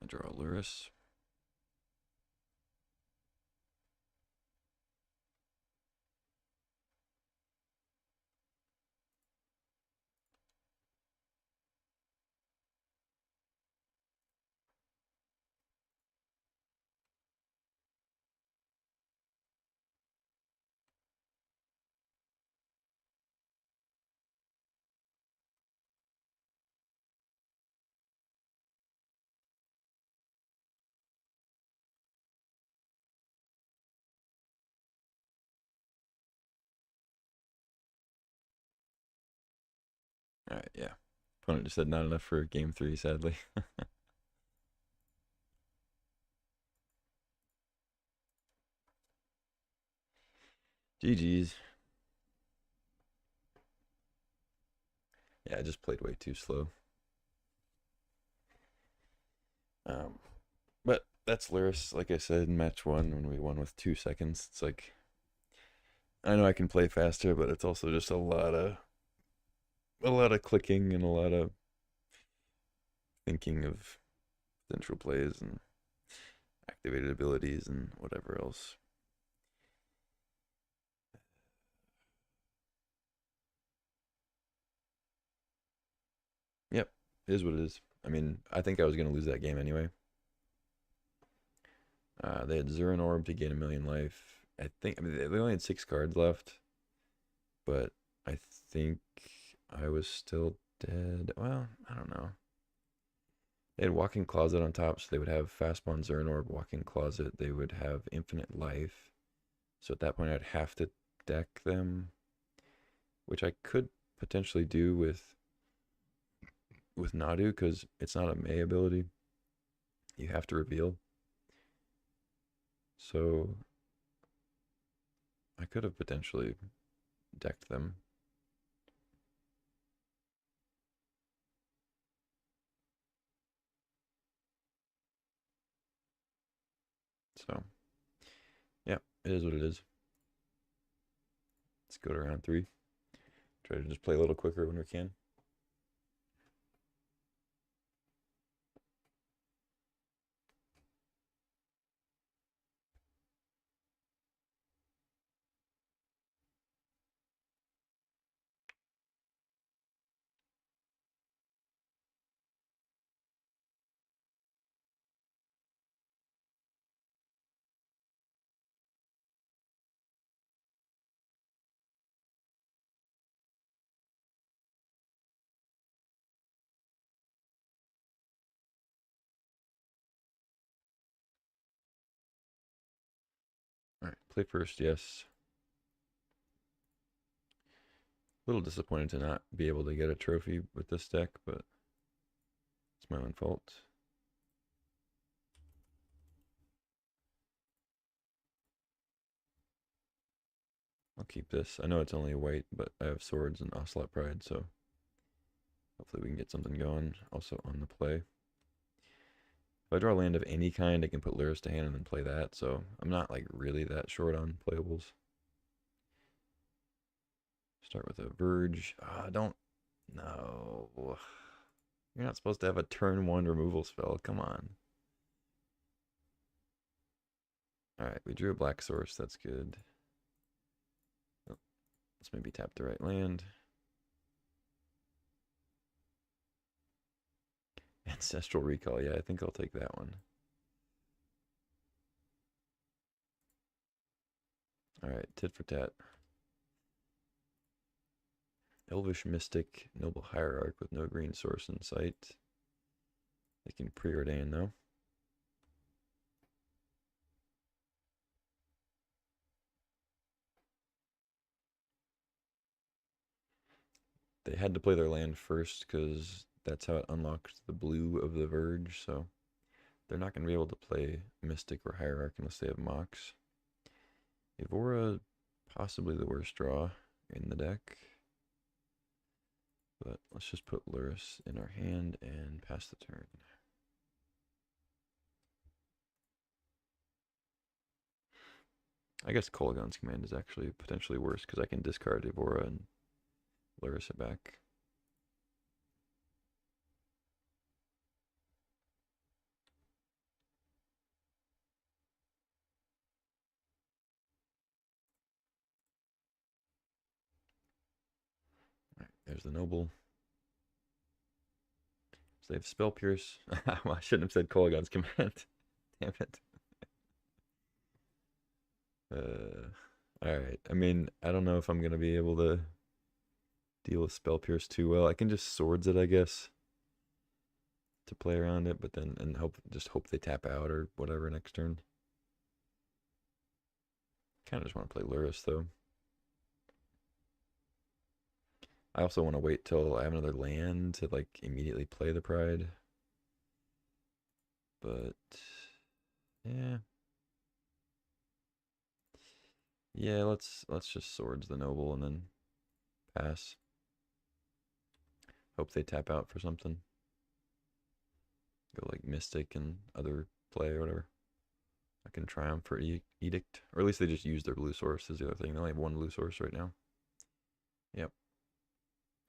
I draw Luris. Alright, yeah. Opponent just said not enough for game 3, sadly. GG's. Yeah, I just played way too slow. But that's Lyris, like I said, in match 1 when we won with 2 seconds. It's like, I know I can play faster, but it's also just a lot of clicking and a lot of thinking of potential plays and activated abilities and whatever else. Yep, it is what it is. I mean, I think I was going to lose that game anyway. They had Zurin Orb to gain 1,000,000 life. I mean, they only had 6 cards left, but I think I was still dead. Well, I don't know. They had Walking Closet on top, so they would have Fastball Zurin Orb, Walking Closet. They would have infinite life. So at that point, I'd have to deck them, which I could potentially do with Nadu, because it's not a May ability. You have to reveal. So I could have potentially decked them. So, yeah, it is what it is. Let's go to round 3. Try to just play a little quicker when we can. All right, play first, yes. A little disappointed to not be able to get a trophy with this deck, but it's my own fault. I'll keep this. I know it's only white, but I have swords and Ocelot Pride, so hopefully we can get something going also on the play. If I draw a land of any kind, I can put Lyris to hand and then play that, so I'm not like really that short on playables. Start with a Verge. Don't. No. You're not supposed to have a turn 1 removal spell. Come on. Alright, we drew a black source. That's good. Let's maybe tap the right land. Ancestral Recall. Yeah, I think I'll take that one. All right, tit for tat. Elvish Mystic, Noble Hierarch with no green source in sight. They can preordain though. They had to play their land first because that's how it unlocked the blue of the Verge, so they're not going to be able to play Mystic or Hierarch unless they have Mox. Evora, possibly the worst draw in the deck. But let's just put Lurrus in our hand and pass the turn. I guess Kolaghan's Command is actually potentially worse because I can discard Evora and Lurrus it back. Alright, there's the Noble. So they have Spell Pierce. Well, I shouldn't have said Kolaghan's Command. Damn it. Alright. I mean, I don't know if I'm gonna be able to deal with Spell Pierce too well. I can just Swords it, I guess, to play around it, but then and just hope they tap out or whatever next turn. Kind of just want to play Lurrus though. I also want to wait till I have another land to like immediately play the Pride. But yeah. Yeah, let's just Swords the Noble and then pass. Hope they tap out for something. Go like Mystic and other play or whatever. I can Triumph for Edict. Or at least they just use their blue source is the other thing. They only have one blue source right now. Yep.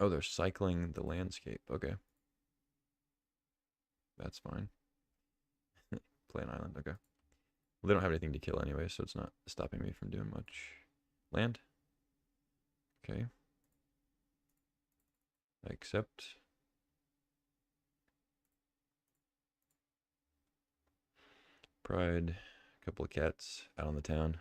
Oh, they're cycling the landscape. Okay. That's fine. Play an island. Okay. Well, they don't have anything to kill anyway, so it's not stopping me from doing much. Land. Okay. I accept. Pride. A couple of cats out on the town.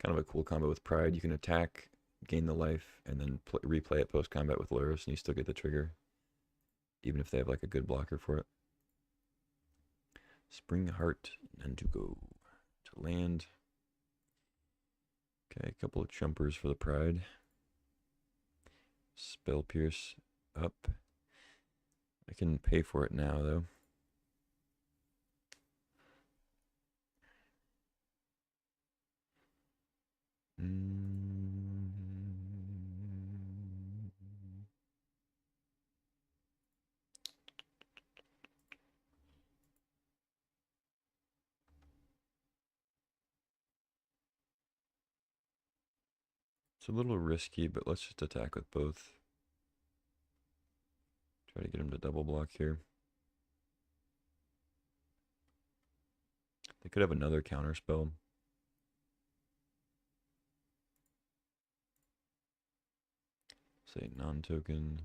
Kind of a cool combo with Pride. You can attack, gain the life, and then replay it post combat with Lurrus, and you still get the trigger, even if they have like a good blocker for it. Spring Heart MTGO to land. Okay, a couple of chumpers for the Pride. Spell Pierce up. I can pay for it now though. It's a little risky, but let's just attack with both. Try to get him to double block here. They could have another counter spell. Say non-token.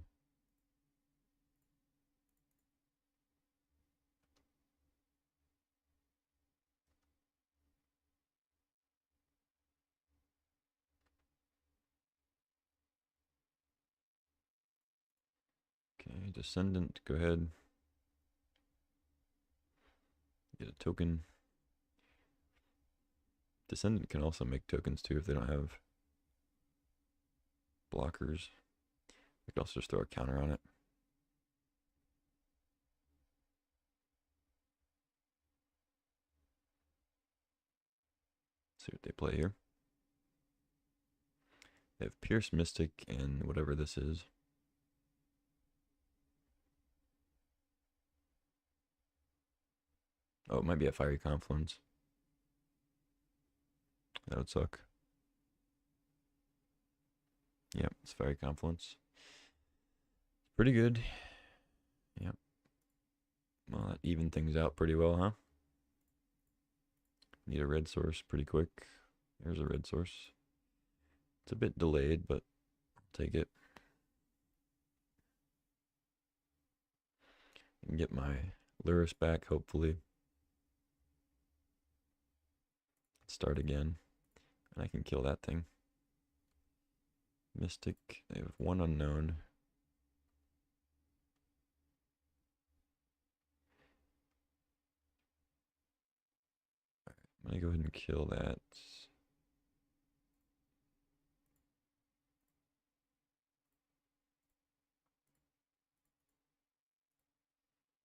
Okay, Descendant, go ahead. Get a token. Descendant can also make tokens too if they don't have blockers. I could also just throw a counter on it. See what they play here. They have Pierce Mystic and whatever this is. Oh, it might be a Fiery Confluence. That would suck. Yep, it's Fiery Confluence. Pretty good. Yep. even things out pretty well, huh? Need a red source pretty quick. There's a red source. It's a bit delayed, but I'll take it. And get my Lurus back, hopefully. Start again. And I can kill that thing. Mystic. They have one unknown. I'm gonna go ahead and kill that.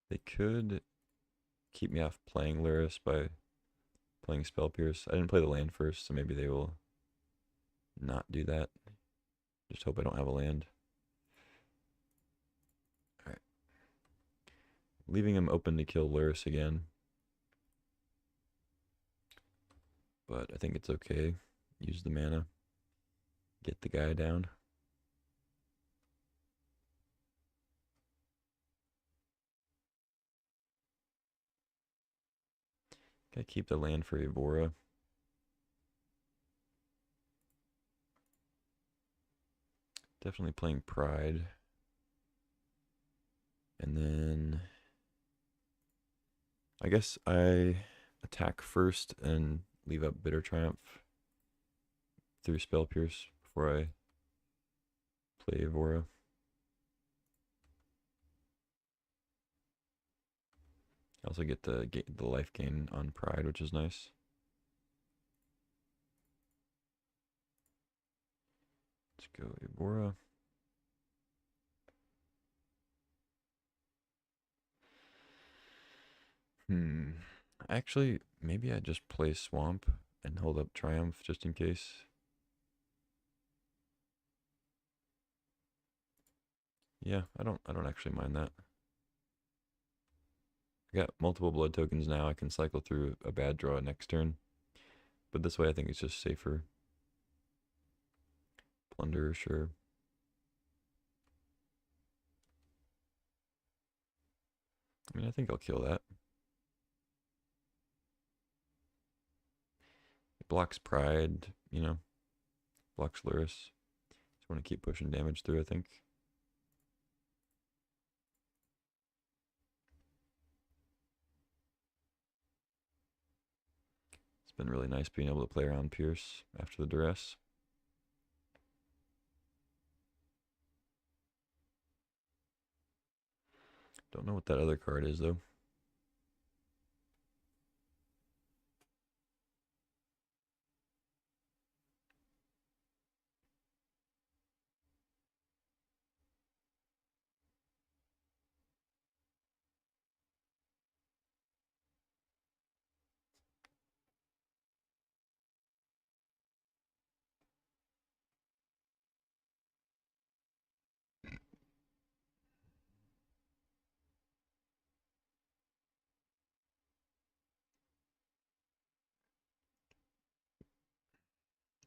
They could keep me off playing Lurus by playing Spell Pierce. I didn't play the land first, so maybe they will not do that. Just hope I don't have a land. Alright. Leaving him open to kill Lurus again. But I think it's okay. Use the mana. Get the guy down. Gotta keep the land for Evora. Definitely playing Pride. And then I guess I attack first and leave up Bitter Triumph through Spell Pierce before I play Evora. I also get the life gain on Pride, which is nice. Let's go Evora. Actually, maybe I just play Swamp and hold up Triumph just in case. Yeah, I don't actually mind that. I got multiple blood tokens now. I can cycle through a bad draw next turn. But this way I think it's just safer. Plunder, sure. I mean, I think I'll kill that. It blocks Pride, you know. Blocks Lurus. Just want to keep pushing damage through, I think. It's been really nice being able to play around Pierce after the duress. Don't know what that other card is, though.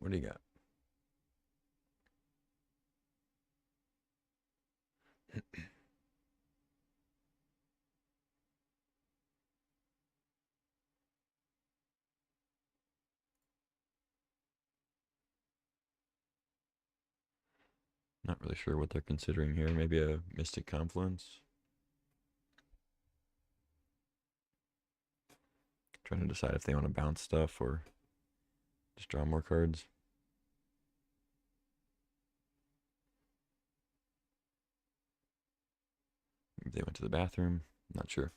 What do you got? Not really sure what they're considering here. Maybe a Mystic Confluence. Trying to decide if they want to bounce stuff or just draw more cards. Maybe they went to the bathroom. Not sure.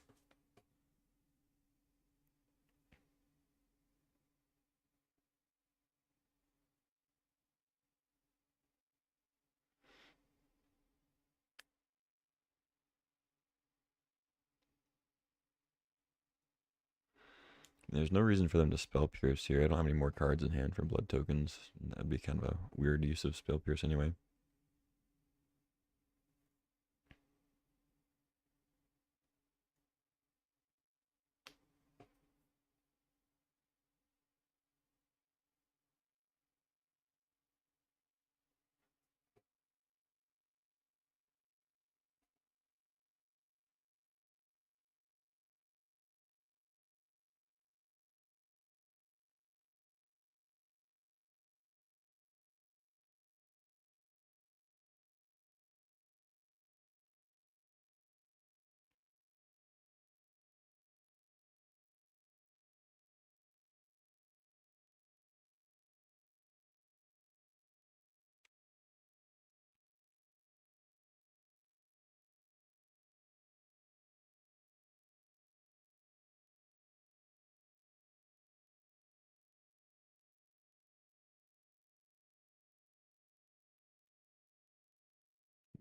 There's no reason for them to Spell Pierce here. I don't have any more cards in hand for blood tokens. That'd be kind of a weird use of Spell Pierce anyway.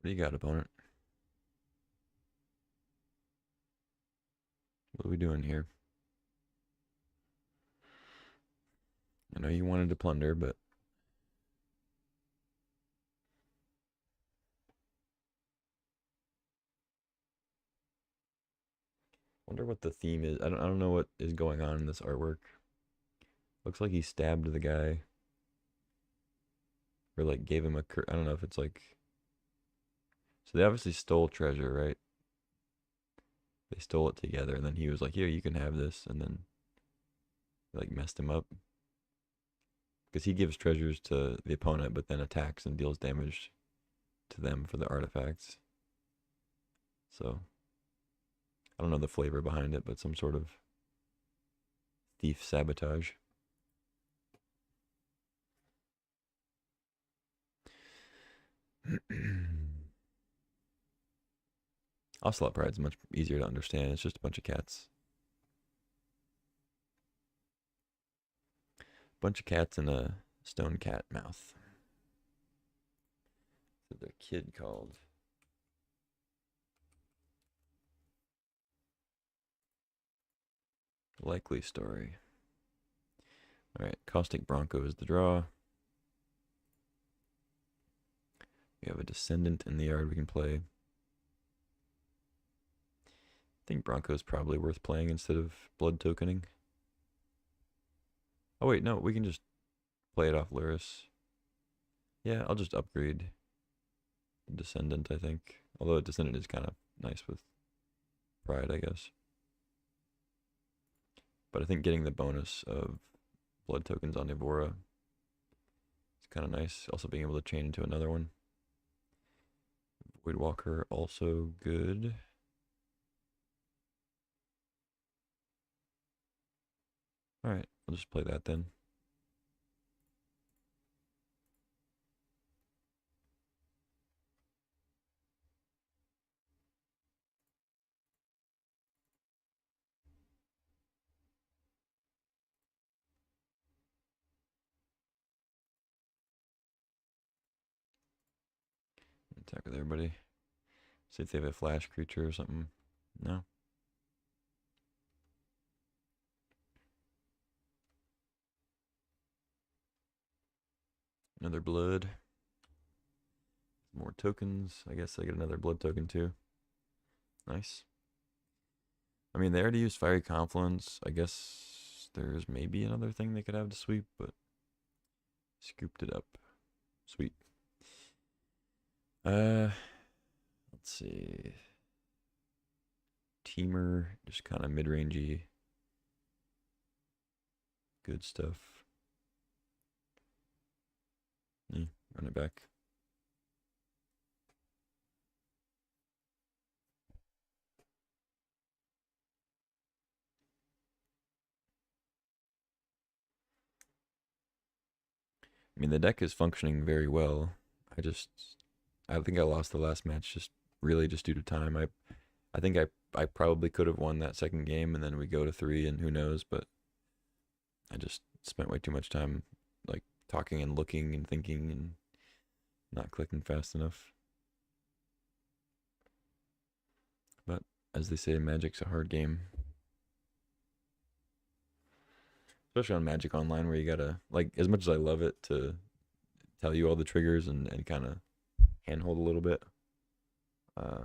What do you got, opponent? What are we doing here? I know you wanted to plunder, but wonder what the theme is. I don't know what is going on in this artwork. Looks like he stabbed the guy. Or like gave him a I don't know if it's like, so they obviously stole treasure, right? They stole it together, and then he was like, "Here, you can have this," and then like messed him up because he gives treasures to the opponent, but then attacks and deals damage to them for the artifacts. So I don't know the flavor behind it, but some sort of thief sabotage. Ocelot Pride's much easier to understand. It's just a bunch of cats. Bunch of cats and a stone cat mouth. So their kid called. Likely story. All right, Caustic Bronco is the draw. We have a Descendant in the yard we can play. I think Bronco's probably worth playing instead of blood tokening. Oh wait, no, we can just play it off Luris. Yeah, I'll just upgrade Descendant, I think. Although Descendant is kind of nice with Pride, I guess. But I think getting the bonus of blood tokens on Evora is kind of nice. Also being able to chain into another one. Voidwalker also good. Alright, I'll just play that then. Attack with everybody. See if they have a flash creature or something. No. Another blood. More tokens. I guess I get another blood token too. Nice. I mean, they already used Fiery Confluence. I guess there's maybe another thing they could have to sweep, but scooped it up. Sweet. Let's see. Teamer, just kind of mid-rangey. Good stuff. Run it back. I mean, the deck is functioning very well. I think I lost the last match just really just due to time. I think I probably could have won that second game, and then we go to 3, and who knows, but I just spent way too much time like talking and looking and thinking and not clicking fast enough. But as they say, Magic's a hard game. Especially on Magic Online, where you gotta, like, as much as I love it to tell you all the triggers and kind of handhold a little bit, uh,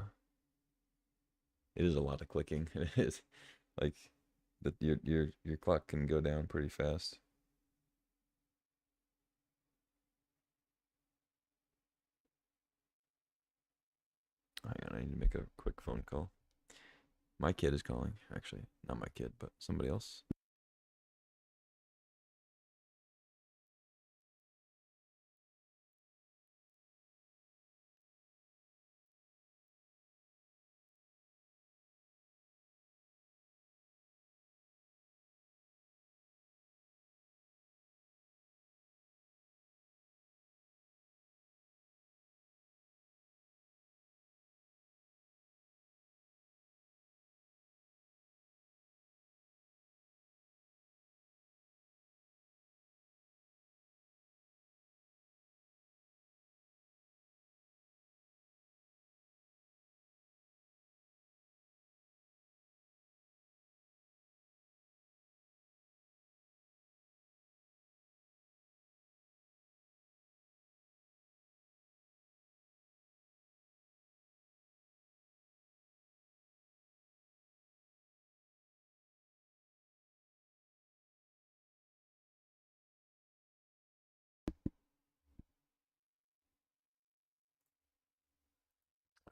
it is a lot of clicking. It is like that your clock can go down pretty fast. Hang on, I need to make a quick phone call. My kid is calling, actually. Not my kid, but somebody else.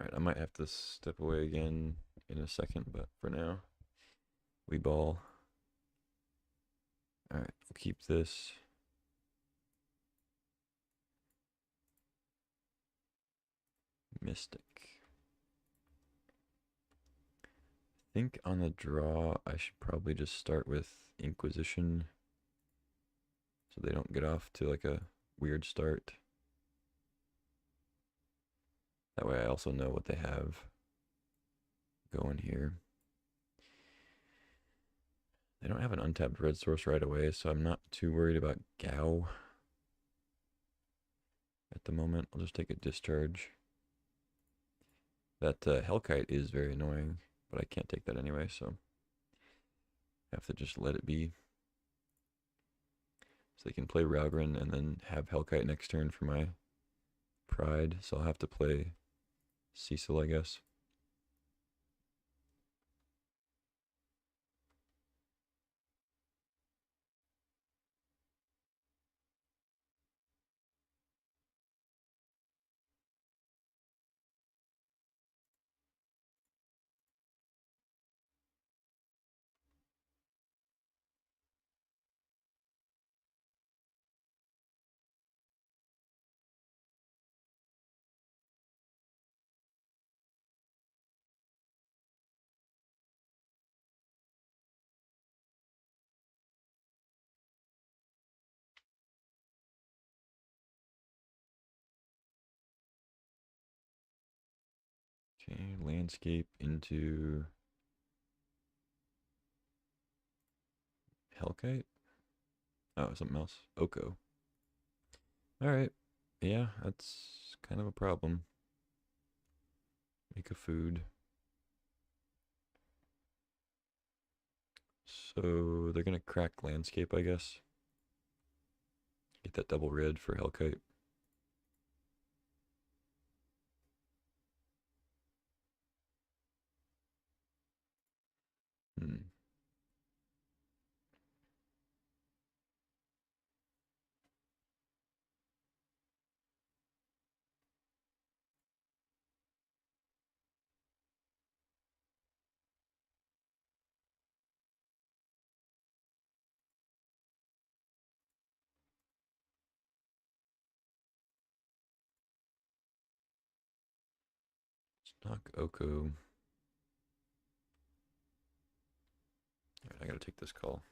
Alright, I might have to step away again in a second, but for now, we ball. Alright, we'll keep this. Mystic. I think on the draw, I should probably just start with Inquisition so they don't get off to like a weird start. That way I also know what they have going here. They don't have an untapped red source right away, so I'm not too worried about Gao at the moment. I'll just take a discharge. That Hellkite is very annoying, but I can't take that anyway, so I have to just let it be. So they can play Raugrin and then have Hellkite next turn for my pride, so I'll have to play Cecil, I guess. Okay, landscape into Hellkite. Oh, something else. Oko. Alright. Yeah, that's kind of a problem. Make a food. So they're gonna crack landscape, I guess. Get that double red for Hellkite. Hmm. Stock Oko. Alright, I gotta take this call.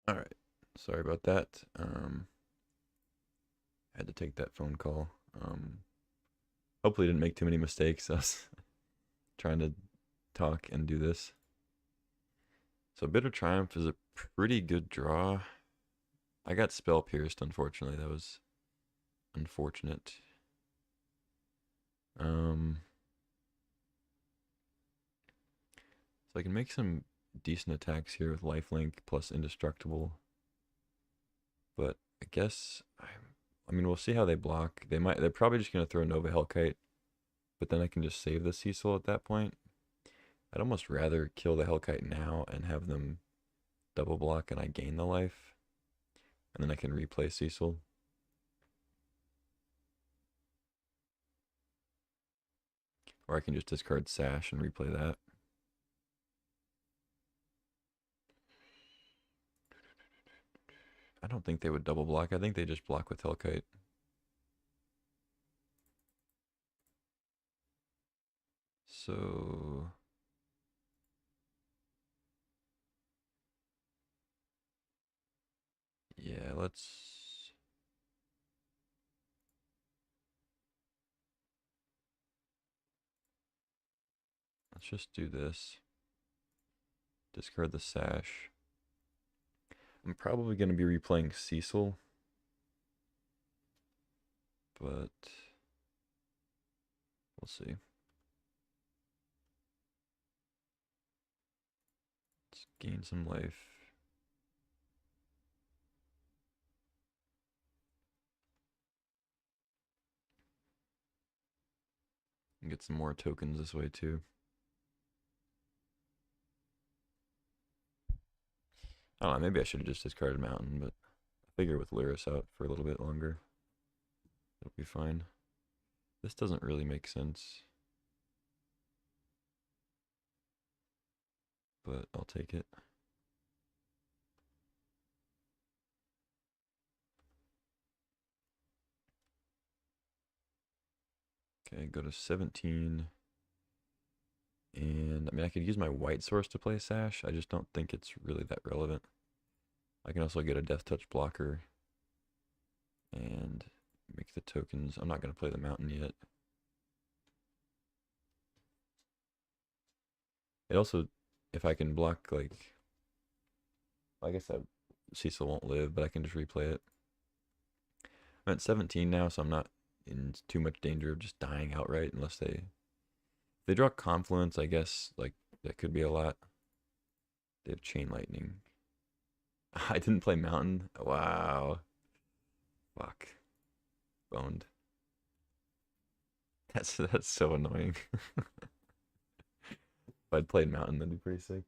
All right. Sorry about that. Had to take that phone call. Hopefully didn't make too many mistakes. I was trying to talk and do this. So Bitter Triumph is a pretty good draw. I got spell pierced, unfortunately. That was unfortunate. So I can make some decent attacks here with lifelink plus indestructible. But I guess I mean we'll see how they block. They're probably just gonna throw Nova Hellkite, but then I can just save the Cecil at that point. I'd almost rather kill the Hellkite now and have them double block and I gain the life. And then I can replay Cecil. Or I can just discard Sash and replay that. I don't think they would double block. I think they just block with Hellkite. So yeah, let's just do this. Discard the Sash. I'm probably going to be replaying Cecil, but we'll see. Let's gain some life. And get some more tokens this way too. I don't know, maybe I should have just discarded Mountain, but I figure with Lyris out for a little bit longer, it'll be fine. This doesn't really make sense, but I'll take it. Okay, go to 17. And I mean, I could use my white source to play Sash. I just don't think it's really that relevant. I can also get a Death Touch blocker and make the tokens. I'm not going to play the Mountain yet. It also, if I can block, like, I guess that Cecil won't live, but I can just replay it. I'm at 17 now, so I'm not in too much danger of just dying outright unless they draw Confluence, I guess, like, that could be a lot. They have Chain Lightning. I didn't play Mountain. Wow. Fuck. Boned. That's so annoying. If I'd played Mountain, that'd be pretty sick.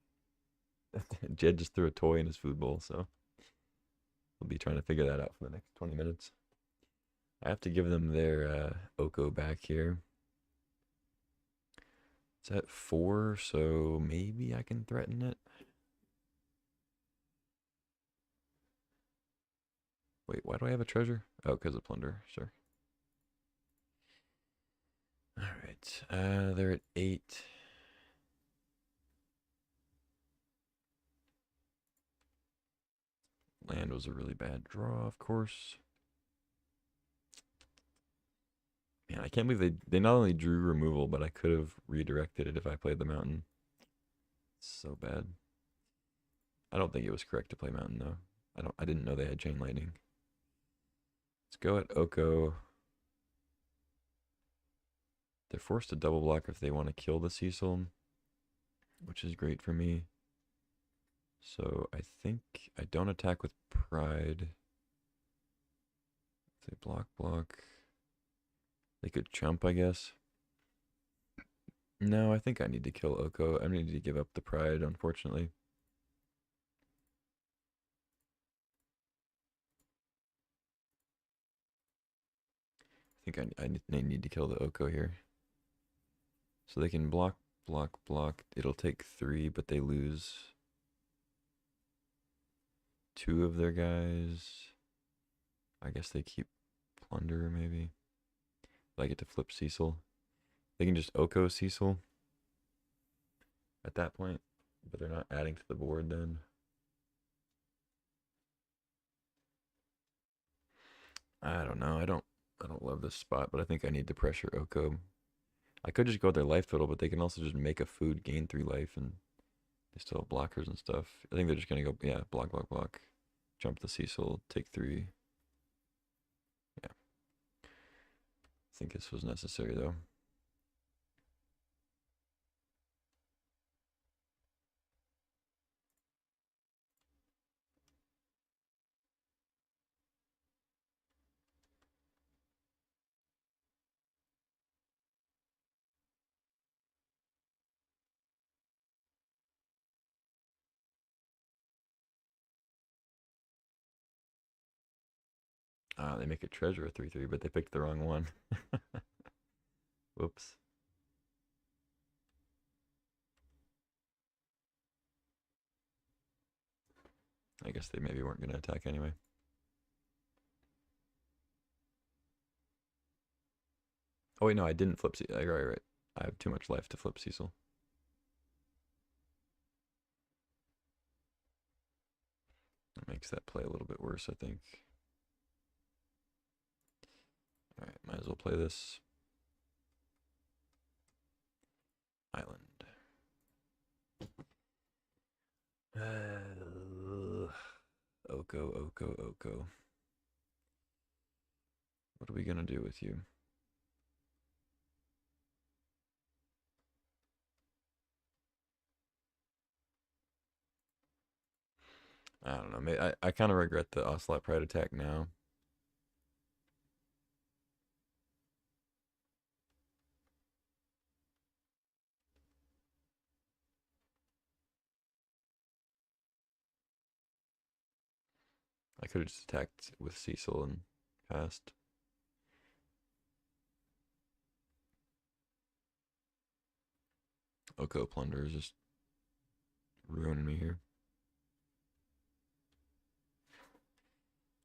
Jed just threw a toy in his food bowl, so we'll be trying to figure that out for the next 20 minutes. I have to give them their Oko back here. It's at 4, so maybe I can threaten it. Wait, why do I have a treasure? Oh, because of plunder, sure. Alright, they're at 8. Land was a really bad draw, of course. Man, I can't believe they not only drew removal, but I could have redirected it if I played the Mountain. It's so bad. I don't think it was correct to play Mountain though. I didn't know they had Chain Lightning. Let's go at Oko. They're forced to double block if they want to kill the Cecil, which is great for me. So I think I don't attack with Pride. If they block, they could chump, I guess. No, I think I need to kill Oko. I need to give up the Pride, unfortunately. I think I need to kill the Oko here. So they can block. It'll take 3, but they lose 2 of their guys. I guess they keep Plunder, maybe. I get to flip Cecil. They can just Oko Cecil at that point, but they're not adding to the board then. I don't know. I don't love this spot, but I think I need to pressure Oko. I could just go with their life total, but they can also just make a food gain 3 life, and they still have blockers and stuff. I think they're just gonna go, yeah, block, block, block, jump the Cecil, take 3. Yeah, I think this was necessary though. Ah, they make a treasure a 3/3, but they picked the wrong one. Whoops. I guess they maybe weren't gonna attack anyway. Oh wait, no, I didn't flip Cecil. Right, right. I have too much life to flip Cecil. That makes that play a little bit worse, I think. All right, might as well play this. Island. Oko, Oko, Oko. What are we gonna do with you? I don't know. Maybe I kind of regret the Ocelot Pride attack now. I could have just attacked with Cecil and passed. Oko Plunder is just ruining me here.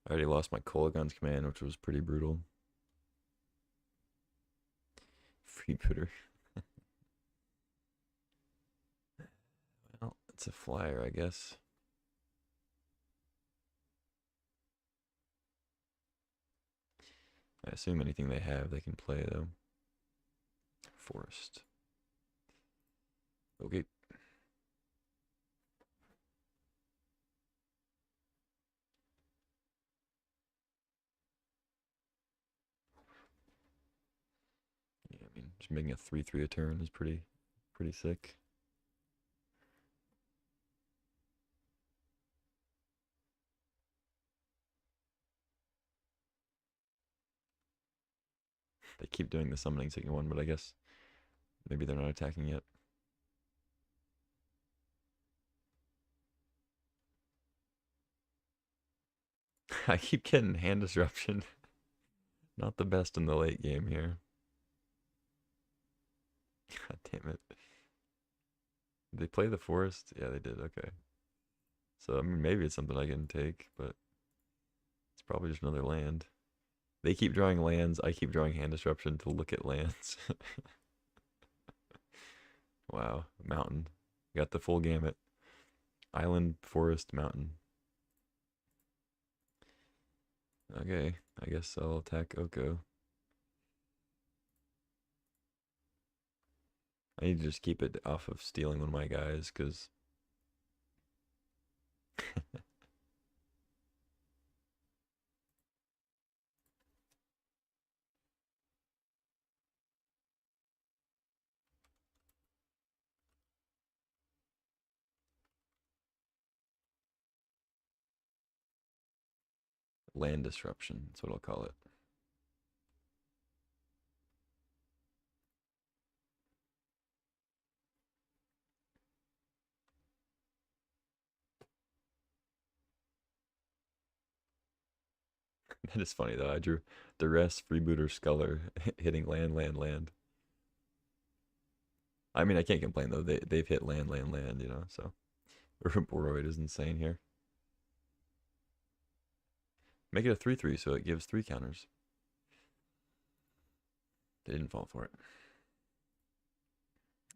I already lost my Kolagon's command, which was pretty brutal. Freebooter. Well, it's a flyer, I guess. I assume anything they have, they can play, though. Forest. Okay. Yeah, I mean, just making a 3/3 a turn is pretty sick. They keep doing the summoning signal one, but I guess maybe they're not attacking yet. I keep getting hand disruption. Not the best in the late game here. God damn it. Did they play the forest? Yeah, they did. Okay. So, I mean, maybe it's something I can take, but it's probably just another land. They keep drawing lands. I keep drawing hand disruption to look at lands. Wow. Mountain. Got the full gamut. Island, forest, mountain. Okay. I guess I'll attack Oko. I need to just keep it off of stealing one of my guys, because land disruption. That's what I'll call it. That is funny, though. I drew Duress, Freebooter, Sculler, hitting land, land, land. I mean, I can't complain, though. They've hit land, land, land, so. Roid is insane here. Make it a 3/3 so it gives 3 counters. They didn't fall for it.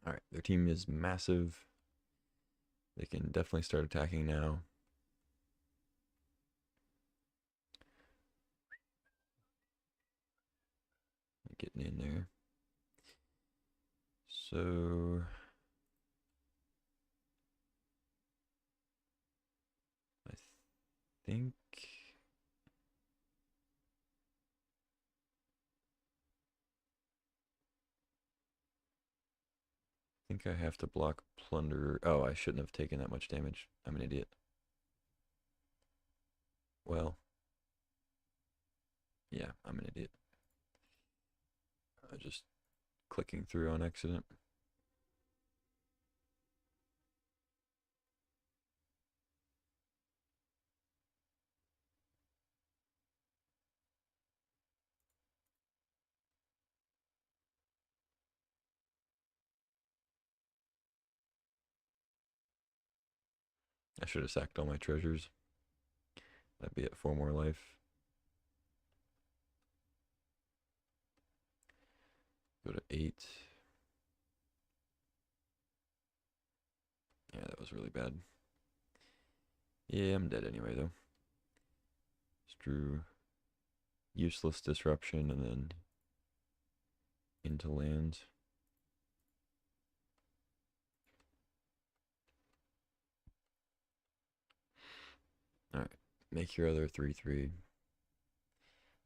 All right, their team is massive. They can definitely start attacking now. getting in there. So I think I have to block Plunderer. Oh, I shouldn't have taken that much damage. I'm an idiot. Well, yeah, I'm an idiot. Just clicking through on accident. I should have sacked all my treasures. I'd be at 4 more life. Go to 8. Yeah, that was really bad. Yeah, I'm dead anyway, though. Just drew useless disruption and then into lands. Alright, make your other 3/3.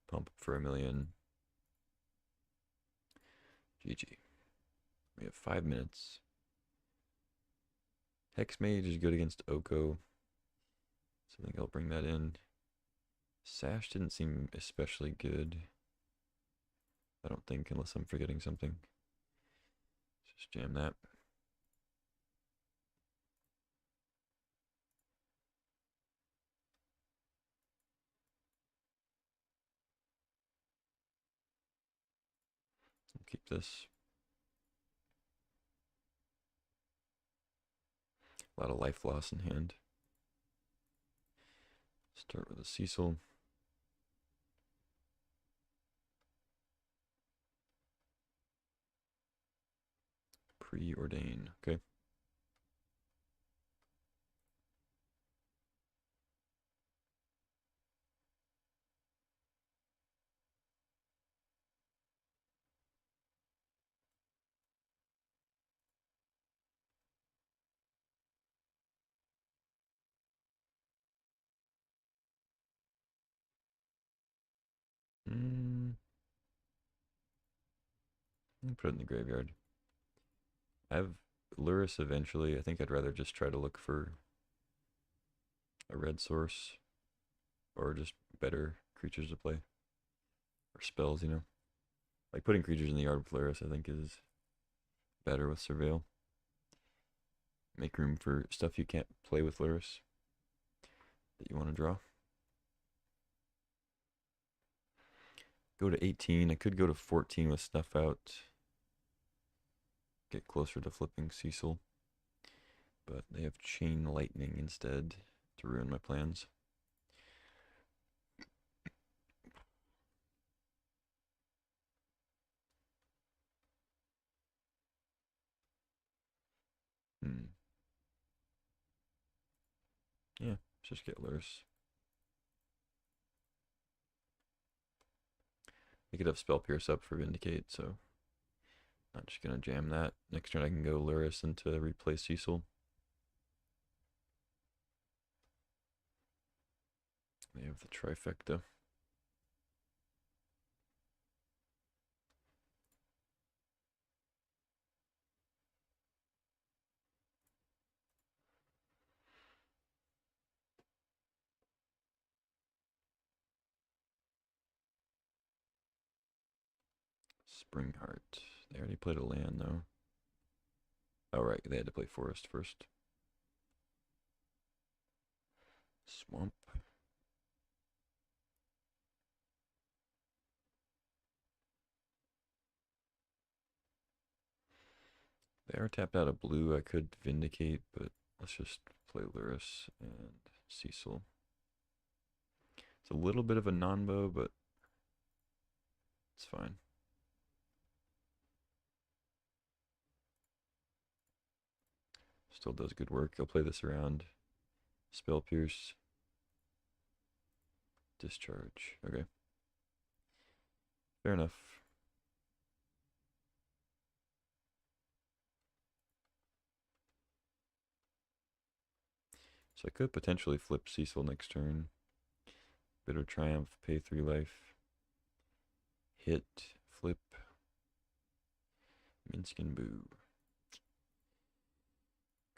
Pump for 1,000,000. GG. We have 5 minutes. Hex Mage is good against Oko. So I think I'll bring that in. Sash didn't seem especially good. I don't think, unless I'm forgetting something. Just jam that. I'll keep this. A lot of life loss in hand. Start with a Cecil. Preordain. Okay. I'll put it in the graveyard. I have Luris eventually. I think I'd rather just try to look for a red source or just better creatures to play or spells, you know. Like putting creatures in the yard with Luris, I think is better with Surveil. Make room for stuff you can't play with Luris that you want to draw. Go to 18. I could go to 14 with Snuff Out. Get closer to flipping Cecil. But they have Chain Lightning instead to ruin my plans. Yeah, just get Luris. I could have Spell Pierce up for Vindicate, so not just gonna jam that. Next turn I can go Luris into replace Cecil. They have the trifecta. Springheart. They already played a land though. Oh right, they had to play Forest first. Swamp. They are tapped out of blue. I could Vindicate, but let's just play Luris and Cecil. It's a little bit of a non-bow, but it's fine. Still does good work. I'll play this around. Spell Pierce. Discharge. Okay. Fair enough. So I could potentially flip Cecil next turn. Bitter Triumph, pay 3 life. Hit, flip. Minskin Boo.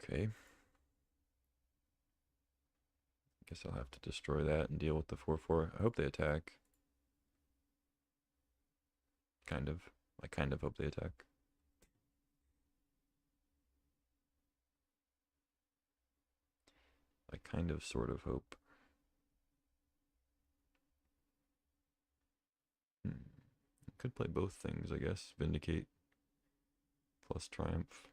Okay. Guess I'll have to destroy that and deal with the 4/4. I hope they attack. Kind of. I kind of hope they attack. I kind of sort of hope. Could play both things, I guess. Vindicate plus Triumph.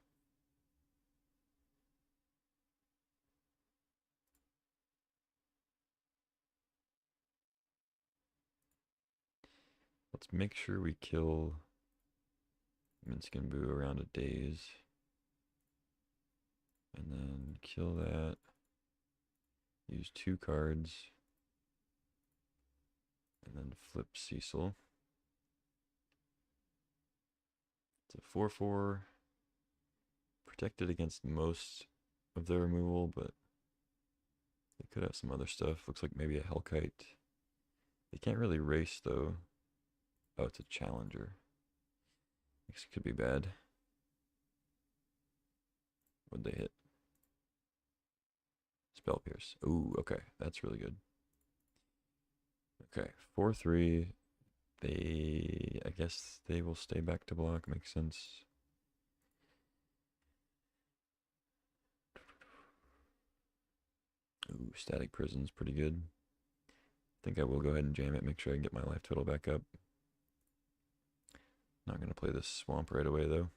Let's make sure we kill Minskin Boo around a daze. And then kill that. Use 2 cards. And then flip Cecil. It's a 4/4. Protected against most of their removal, but they could have some other stuff. Looks like maybe a Hellkite. They can't really race, though. Oh, it's a Challenger. This could be bad. What'd they hit? Spell Pierce. Ooh, okay. That's really good. Okay, 4/3. I guess they will stay back to block. Makes sense. Ooh, Static Prison's pretty good. I think I will go ahead and jam it, make sure I can get my life total back up. Not going to play this Swamp right away, though.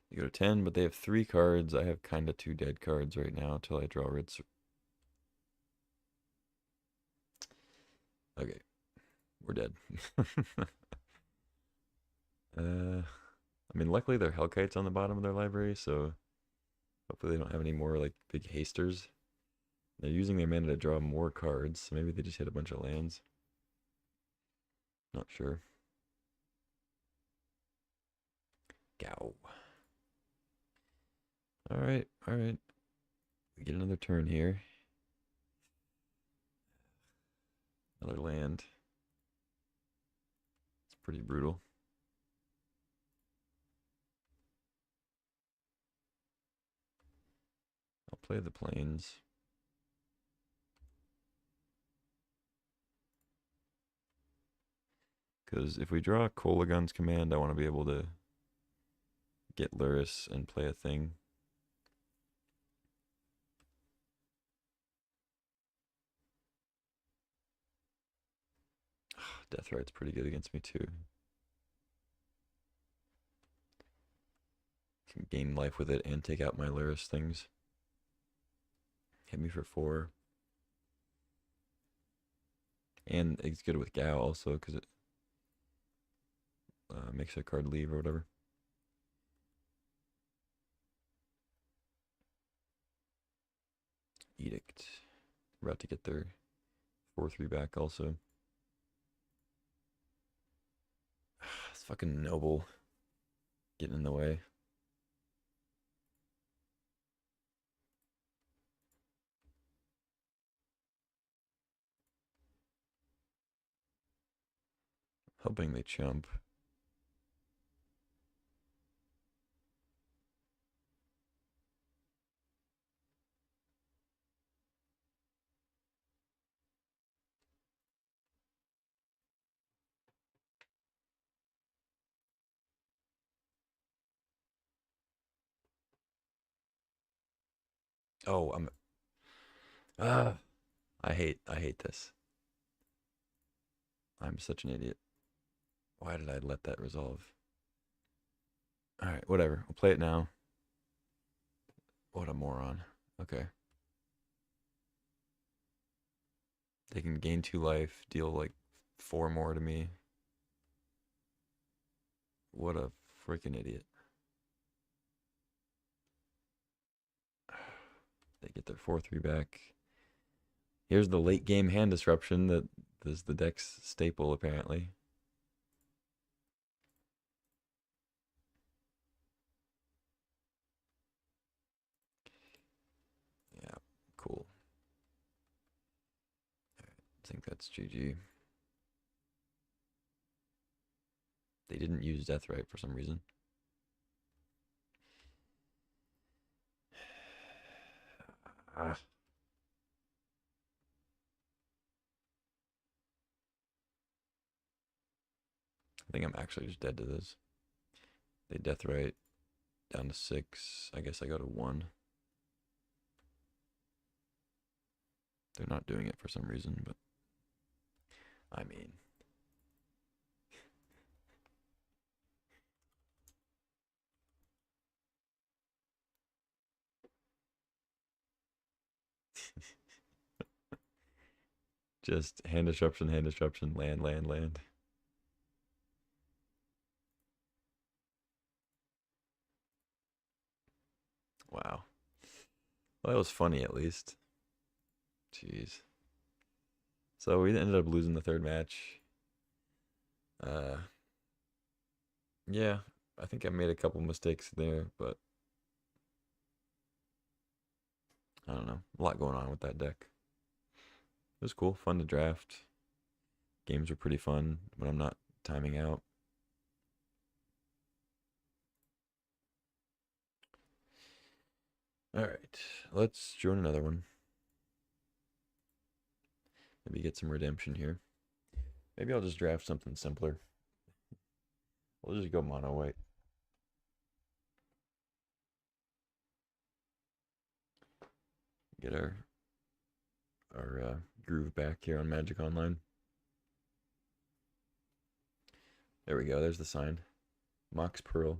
They go to 10, but they have 3 cards. I have kind of 2 dead cards right now until I draw red. Okay, we're dead. I mean, luckily they're Hellkites on the bottom of their library, so hopefully they don't have any more like big hasters. They're using their mana to draw more cards, so maybe they just hit a bunch of lands. Not sure. Gow. Alright, alright. We get another turn here. Another land. It's pretty brutal. I'll play the plains. Because if we draw Kolagun's command, I want to be able to get Luris and play a thing. Deathrite's pretty good against me too. Can gain life with it and take out my Luris things. Hit me for 4. And it's good with Gao also because it makes a card leave or whatever. Edict. We're about to get their 4/3 back also. It's fucking Noble getting in the way. Hoping they chump. Oh, I hate this. I'm such an idiot. Why did I let that resolve? Alright, whatever. We'll play it now. What a moron. Okay. They can gain 2 life, deal like 4 more to me. What a freaking idiot. They get their 4/3 back. Here's the late game hand disruption that is the deck's staple, apparently. think that's GG. They didn't use Deathrite for some reason. Ah. I think I'm actually just dead to this. They Deathrite down to 6. I guess I go to 1. They're not doing it for some reason, but I mean. Just hand disruption, land, land, land. Wow. Well, that was funny at least. Jeez. So we ended up losing the third match. Yeah, I think I made a couple mistakes there, but I don't know. A lot going on with that deck. It was cool, fun to draft. Games were pretty fun when I'm not timing out. All right, let's join another one. Maybe get some redemption here. Maybe I'll just draft something simpler. We'll just go mono white. Get our groove back here on Magic Online. There we go. There's the sign. Mox Pearl.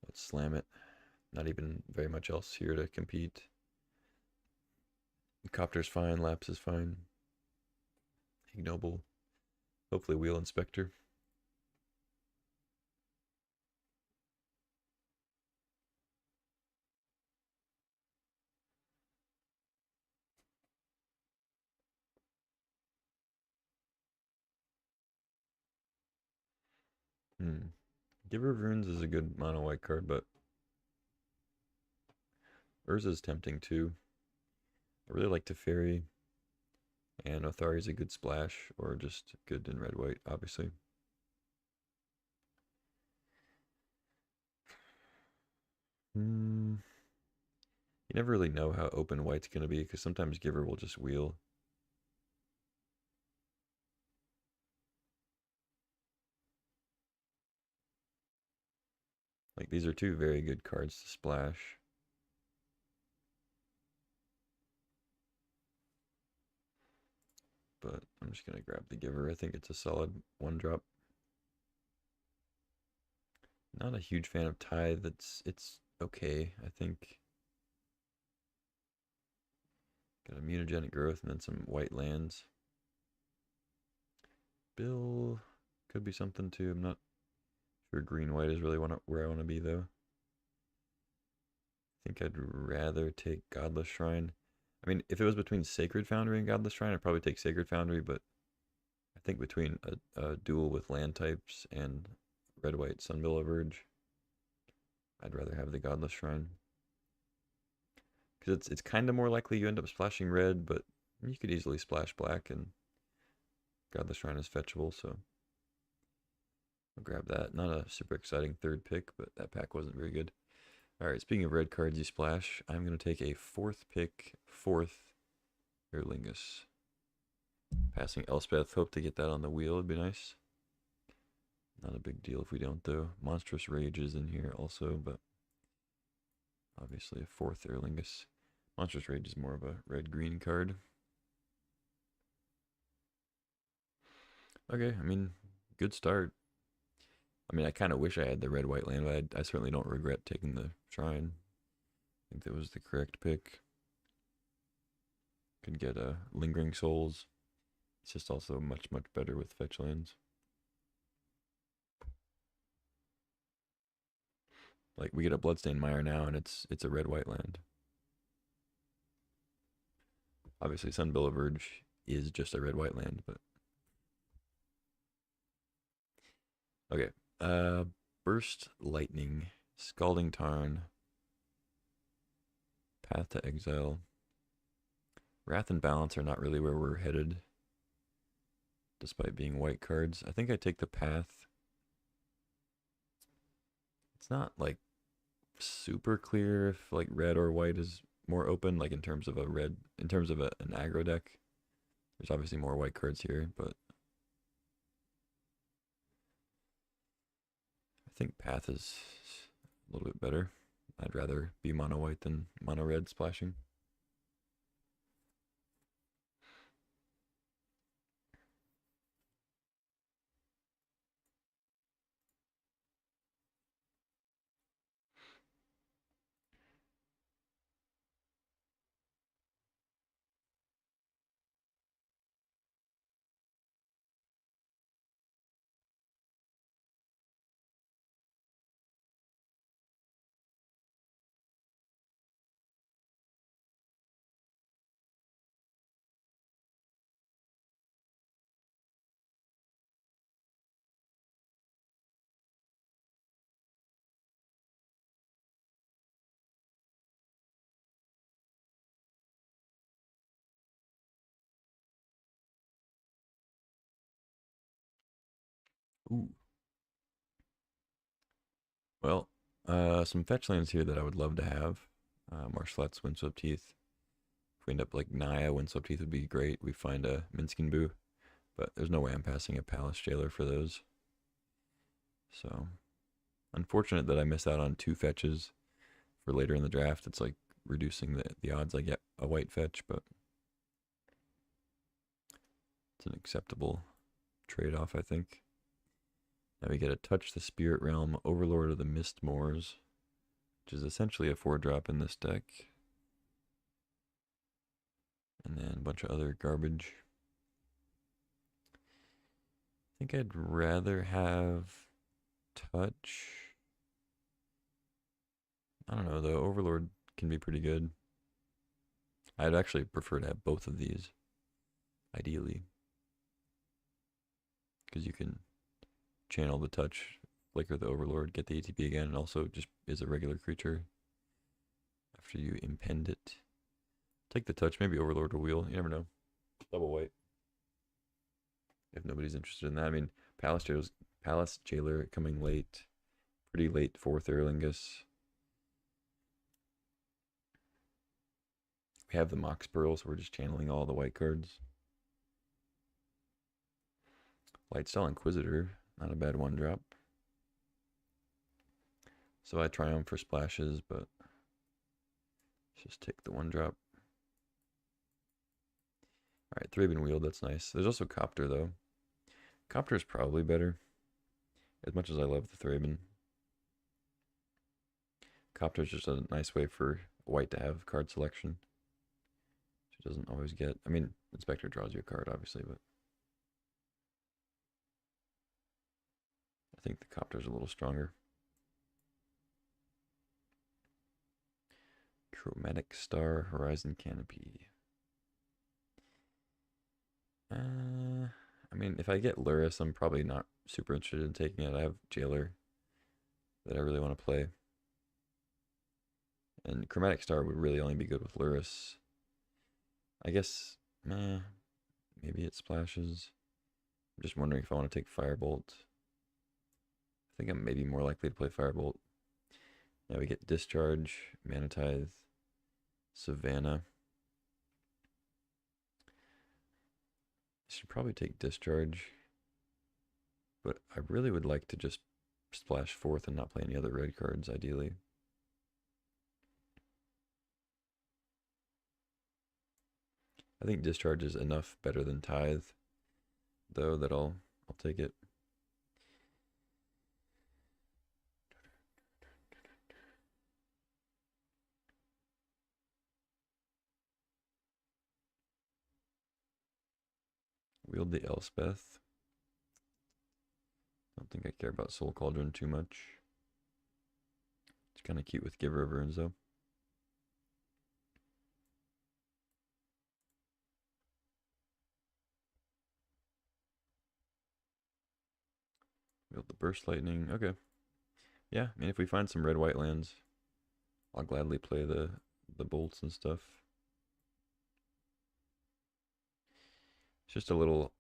Let's slam it. Not even very much else here to compete. Copter's fine. Lapse is fine. Ignoble. Hopefully Wheel Inspector. Giver of Runes is a good mono white card, but Urza's tempting too. I really like Teferi, and Othari's a good splash, or just good in red white, obviously. You never really know how open white's going to be, because sometimes Giver will just wheel. Like, these are two very good cards to splash. But I'm just going to grab the Giver. I think it's a solid 1-drop. Not a huge fan of Tithe. It's okay, I think. Got a mutagenic growth and then some white lands. Bill could be something too. I'm not sure green white is really where I want to be though. I think I'd rather take Godless Shrine. I mean, if it was between Sacred Foundry and Godless Shrine, I'd probably take Sacred Foundry, but I think between a duel with land types and red white Sunbill Verge, I'd rather have the Godless Shrine. Because it's kind of more likely you end up splashing red, but you could easily splash black, and Godless Shrine is fetchable, so I'll grab that. Not a super exciting third pick, but that pack wasn't very good. All right, speaking of red cards you splash, I'm going to take a 4th pick, 4th Erlingus. Passing Elspeth, hope to get that on the wheel, would be nice. Not a big deal if we don't, though. Monstrous Rage is in here also, but obviously a 4th Erlingus. Monstrous Rage is more of a red-green card. Okay, I mean, good start. I mean, I kind of wish I had the red-white land, but I certainly don't regret taking the Shrine. I think that was the correct pick. Could get Lingering Souls. It's just also much, much better with fetch lands. Like, we get a Bloodstained Mire now, and it's a red-white land. Obviously, Sunbill Verge is just a red-white land, but... Okay. Burst Lightning, Scalding Tarn, Path to Exile. Wrath and Balance are not really where we're headed, despite being white cards. I think I take the Path. It's not like super clear if like red or white is more open, like in terms of an aggro deck. There's obviously more white cards here, but I think Path is a little bit better. I'd rather be mono white than mono red splashing. Ooh. Well, some fetch lands here that I would love to have. Marshallette's Windswept Teeth. If we end up like Naya, Windswept Teeth would be great. We find a Minskin Boo, but there's no way I'm passing a Palace Jailer for those. So, unfortunate that I missed out on 2 fetches for later in the draft. It's like reducing the odds I get a white fetch, but it's an acceptable trade-off, I think. Now we get a Touch the Spirit Realm, Overlord of the Mist Moors, which is essentially a 4-drop in this deck. And then a bunch of other garbage. I think I'd rather have Touch. I don't know, though. Overlord can be pretty good. I'd actually prefer to have both of these, ideally. Because you can channel the Touch, flicker the Overlord, get the ATB again, and also just is a regular creature after you impend it. Take the Touch, maybe Overlord or Wheel, you never know. Double white. If nobody's interested in that. I mean, Palace Jailer coming late. Pretty late 4th Erlingus. We have the Mox Pearl, so we're just channeling all the white cards. Lightstyle Inquisitor, not a bad 1-drop. So I Triumph for splashes, but let's just take the 1-drop. Alright, Thraben Wheel, that's nice. There's also Copter, though. Copter is probably better, as much as I love the Thraben. Copter is just a nice way for white to have card selection. She doesn't always get. I mean, Inspector draws you a card, obviously, but I think the Copter's a little stronger. Chromatic Star, Horizon Canopy. I mean, if I get Luris, I'm probably not super interested in taking it. I have Jailer that I really want to play. And Chromatic Star would really only be good with Luris. I guess, maybe it splashes. I'm just wondering if I want to take Firebolt. I think I'm maybe more likely to play Firebolt. Now we get Discharge, Manatithe, Savannah. I should probably take Discharge, but I really would like to just splash 4th and not play any other red cards, ideally. I think Discharge is enough better than Tithe, though, that I'll take it. Wield the Elspeth. I don't think I care about Soul Cauldron too much. It's kind of cute with Giver of Urns, though. Wield the Burst Lightning. Okay. Yeah, I mean, if we find some red-white lands, I'll gladly play the bolts and stuff. just a little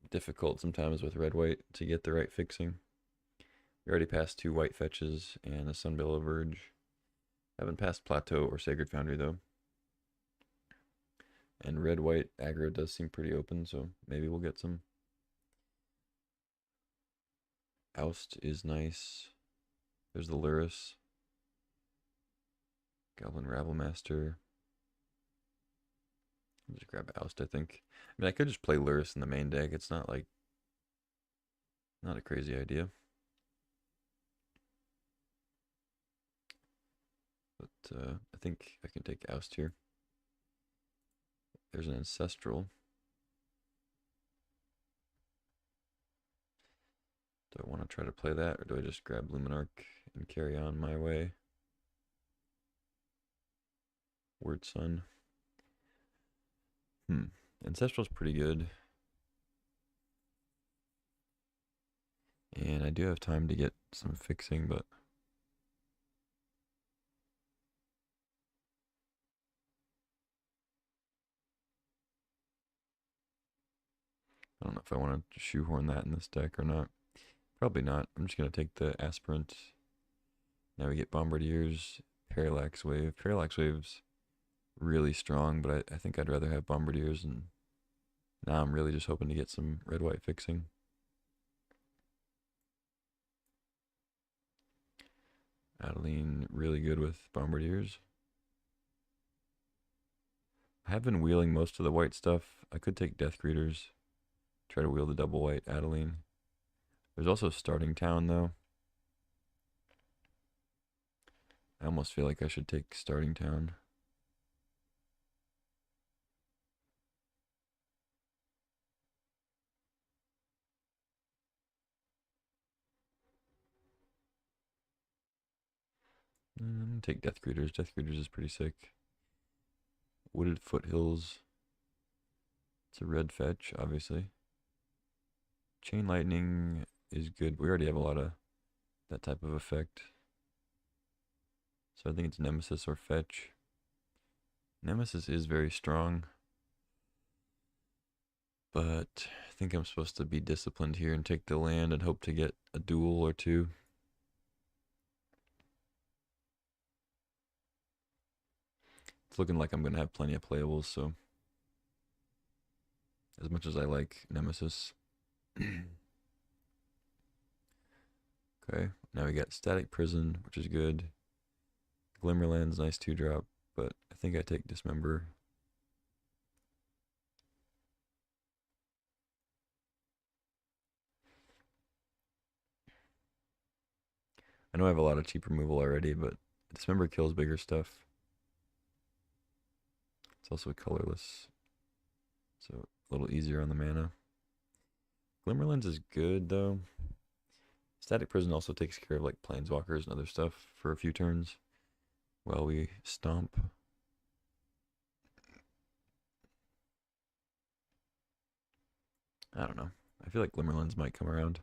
difficult sometimes with red-white to get the right fixing. We already passed 2 white fetches and a Sunbillow Verge. Haven't passed Plateau or Sacred Foundry though. And red-white aggro does seem pretty open, so maybe we'll get some. Oust is nice. There's the Lurrus. Goblin Rabblemaster. I'll just grab Oust, I think. I mean, I could just play Lurrus in the main deck. It's not like, not a crazy idea. But I think I can take Oust here. There's an Ancestral. Do I want to try to play that, or do I just grab Luminarch and carry on my way? Word Sun. Ancestral's pretty good. And I do have time to get some fixing, but I don't know if I want to shoehorn that in this deck or not. Probably not. I'm just going to take the Aspirant. Now we get Bombardiers, Parallax Wave. Parallax Wave's really strong, but I think I'd rather have Bombardiers, and now I'm really just hoping to get some red-white fixing. Adeline, really good with Bombardiers. I have been wheeling most of the white stuff. I could take Death Greeters, try to wheel the double white Adeline. There's also Starting Town, though. I almost feel like I should take Starting Town. I'm gonna take Death Greeters. Death Greeters is pretty sick. Wooded Foothills. It's a red fetch, obviously. Chain Lightning is good. We already have a lot of that type of effect. So I think it's Nemesis or Fetch. Nemesis is very strong. But I think I'm supposed to be disciplined here and take the land and hope to get a duel or two. It's looking like I'm going to have plenty of playables, so as much as I like Nemesis. Okay, now we got Static Prison, which is good. Glimmerland's nice 2-drop, but I think I take Dismember. I know I have a lot of cheap removal already, but Dismember kills bigger stuff. It's also colorless, so a little easier on the mana. Glimmerlands is good, though. Static Prison also takes care of like Planeswalkers and other stuff for a few turns while we stomp. I don't know. I feel like Glimmerlands might come around.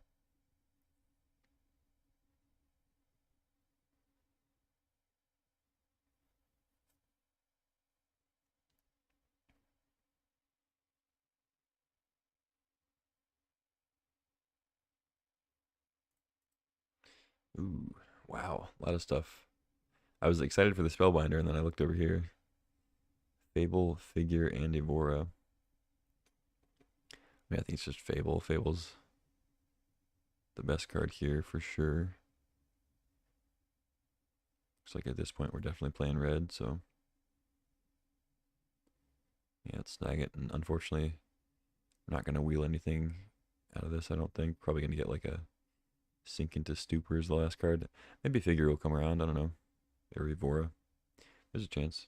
Ooh, wow, a lot of stuff. I was excited for the Spellbinder, and then I looked over here. Fable, Figure, and Evora. I mean, I think it's just Fable. Fable's the best card here for sure. Looks like at this point we're definitely playing red, so yeah, let's snag it. And unfortunately, I'm not going to wheel anything out of this, I don't think. Probably going to get like a Sink into Stupor, the last card. Maybe Figure will come around, I don't know. Or Evora. There's a chance.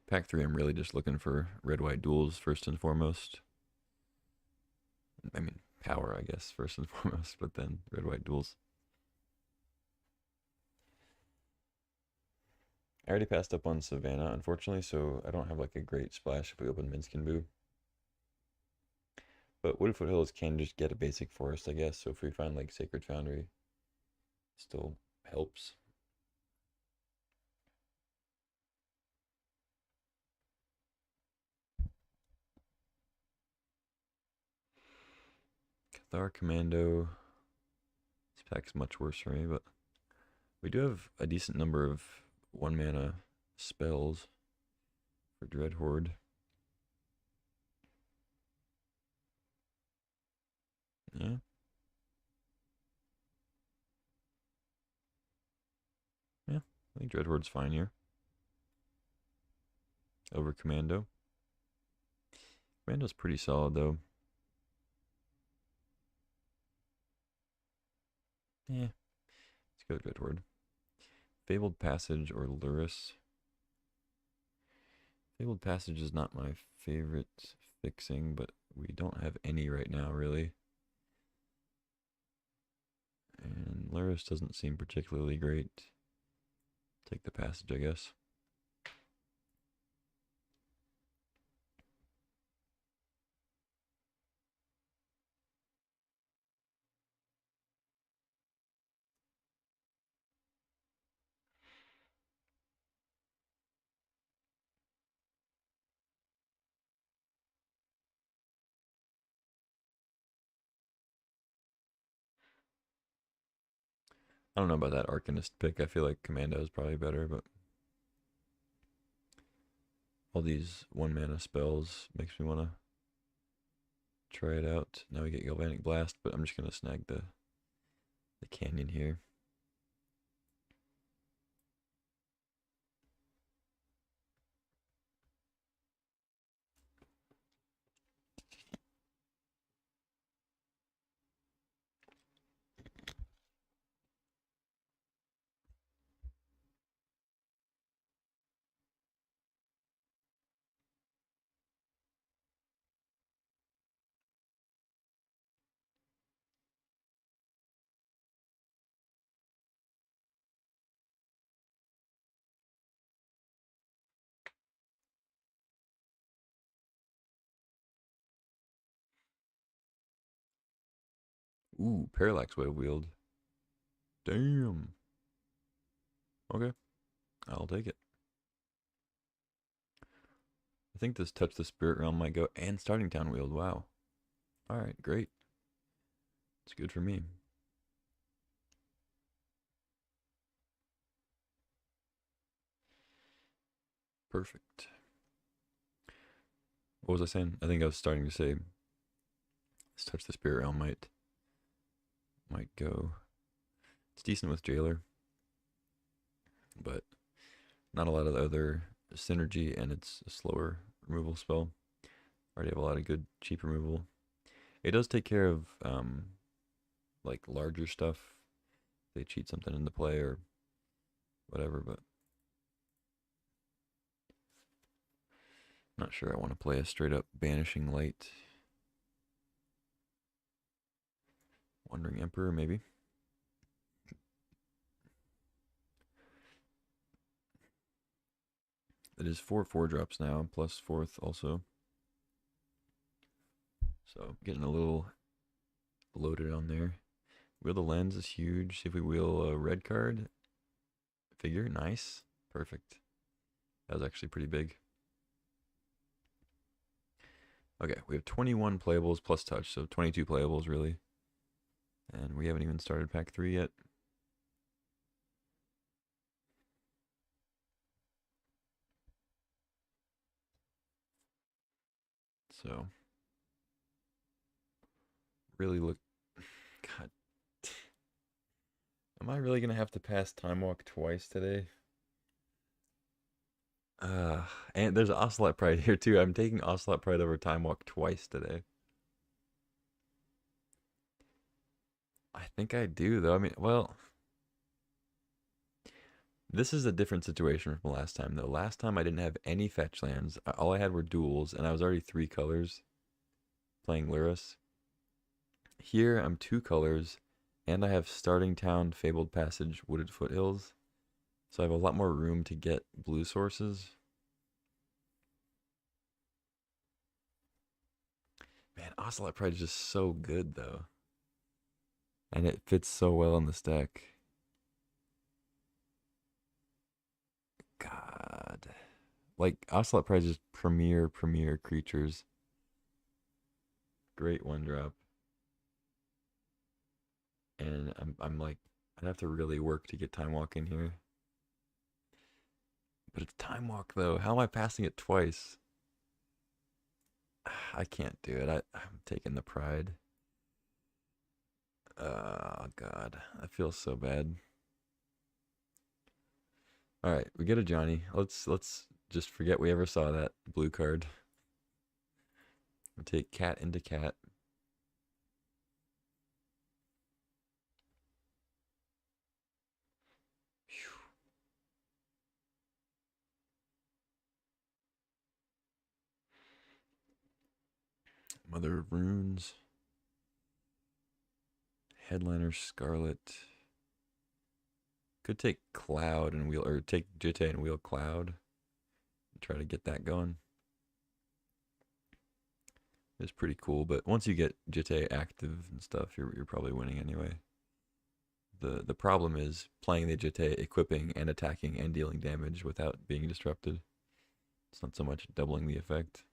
Pack 3, I'm really just looking for red-white duels first and foremost. I mean, power, I guess, first and foremost, but then red-white duels. I already passed up on Savannah, unfortunately, so I don't have like a great splash if we open Minskin Boo. But Wooded Foothills can just get a basic forest, I guess. So if we find like Sacred Foundry, still helps. Cathar Commando. This pack's much worse for me, but we do have a decent number of 1 mana spells for Dread Horde. Yeah. Yeah, I think Dread Horde's fine here. Over Commando. Commando's pretty solid, though. Yeah, let's go Dread Horde. Fabled Passage or Luris. Fabled Passage is not my favorite fixing, but we don't have any right now, really. And Luris doesn't seem particularly great. Take the Passage, I guess. I don't know about that Arcanist pick. I feel like Commando is probably better, but all these 1 mana spells makes me want to try it out. Now we get Galvanic Blast, but I'm just going to snag the Canyon here. Ooh, Parallax Wave Wield. Damn. Okay, I'll take it. I think this Touch the Spirit Realm might go, and Starting Town Wield. Wow. Alright, great. It's good for me. Perfect. What was I saying? I think I was starting to say this Touch the Spirit Realm might go. It's decent with Jailer, but not a lot of the other synergy, and it's a slower removal spell. Already have a lot of good cheap removal. It does take care of like larger stuff. They cheat something into play or whatever, but not sure I want to play a straight up Banishing Light. Wandering Emperor, maybe. It is 4/4 drops now, plus 4th also. So getting a little loaded on there. Wheel the Lens is huge. See if we wheel a red card. Figure, nice. Perfect. That was actually pretty big. Okay, we have 21 playables plus touch, so 22 playables really. And we haven't even started pack 3 yet. So, really look. God. Am I really going to have to pass Time Walk twice today? And there's Ocelot Pride here too. I'm taking Ocelot Pride over Time Walk twice today. I think I do though. I mean, well, this is a different situation from last time though. Last time I didn't have any fetch lands. All I had were duels, and I was already 3 colors playing Lyris. Here I'm 2 colors, and I have Starting Town, Fabled Passage, Wooded Foothills. So I have a lot more room to get blue sources. Man, Ocelot Pride is just so good though. And it fits so well on this deck. God. Like Ocelot Pride is premier creatures. Great one drop. And I'm like, I'd have to really work to get Time Walk in here. But it's Time Walk though. How am I passing it twice? I can't do it. I'm taking the Pride. Oh God, I feel so bad. All right, we get a Johnny. Let's just forget we ever saw that blue card. We take cat into cat. Phew. Mother of Runes. Headliner Scarlet. Could take Cloud and wheel, or take Jitte and wheel Cloud. Try to get that going. It's pretty cool, but once you get Jitte active and stuff, you're probably winning anyway. The problem is playing the Jitte, equipping and attacking and dealing damage without being disrupted. It's not so much doubling the effect.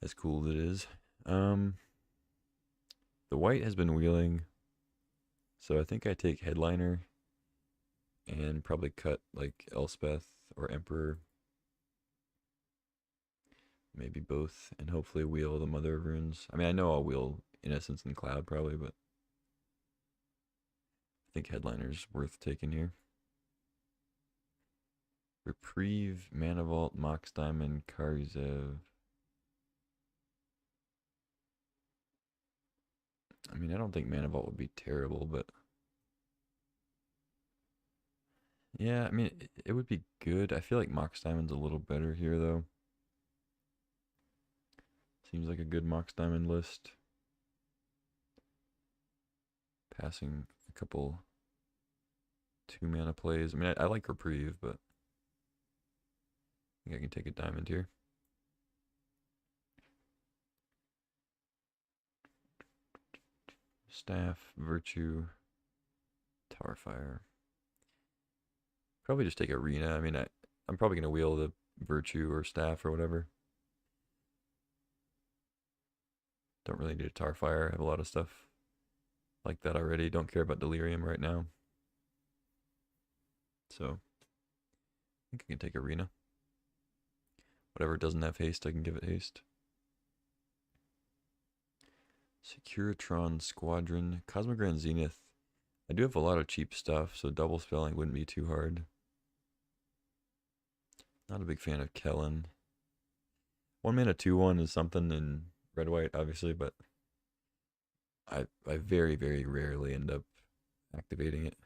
As cool as it is. The white has been wheeling, so I think I take Headliner and probably cut like Elspeth or Emperor. Maybe both, and hopefully wheel the Mother of Runes. I mean, I know I'll wheel Innocence and Cloud probably, but I think Headliner's worth taking here. Reprieve, Mana Vault, Mox Diamond, Karzev. I mean, I don't think Mana Vault would be terrible, but yeah, I mean, it would be good. I feel like Mox Diamond's a little better here, though. Seems like a good Mox Diamond list. Passing a couple 2-mana plays. I mean, I like Reprieve, but I think I can take a diamond here. Staff, Virtue, Tower Fire. Probably just take Arena. I mean, I'm probably going to wheel the Virtue or Staff or whatever. Don't really need a Tower Fire. I have a lot of stuff like that already. Don't care about Delirium right now. So, I think I can take Arena. Whatever doesn't have haste, I can give it haste. Securitron Squadron, Cosmogrand Zenith. I do have a lot of cheap stuff, so double spelling wouldn't be too hard. Not a big fan of Kellen. 1-mana 2/1 is something in red white, obviously, but I very rarely end up activating it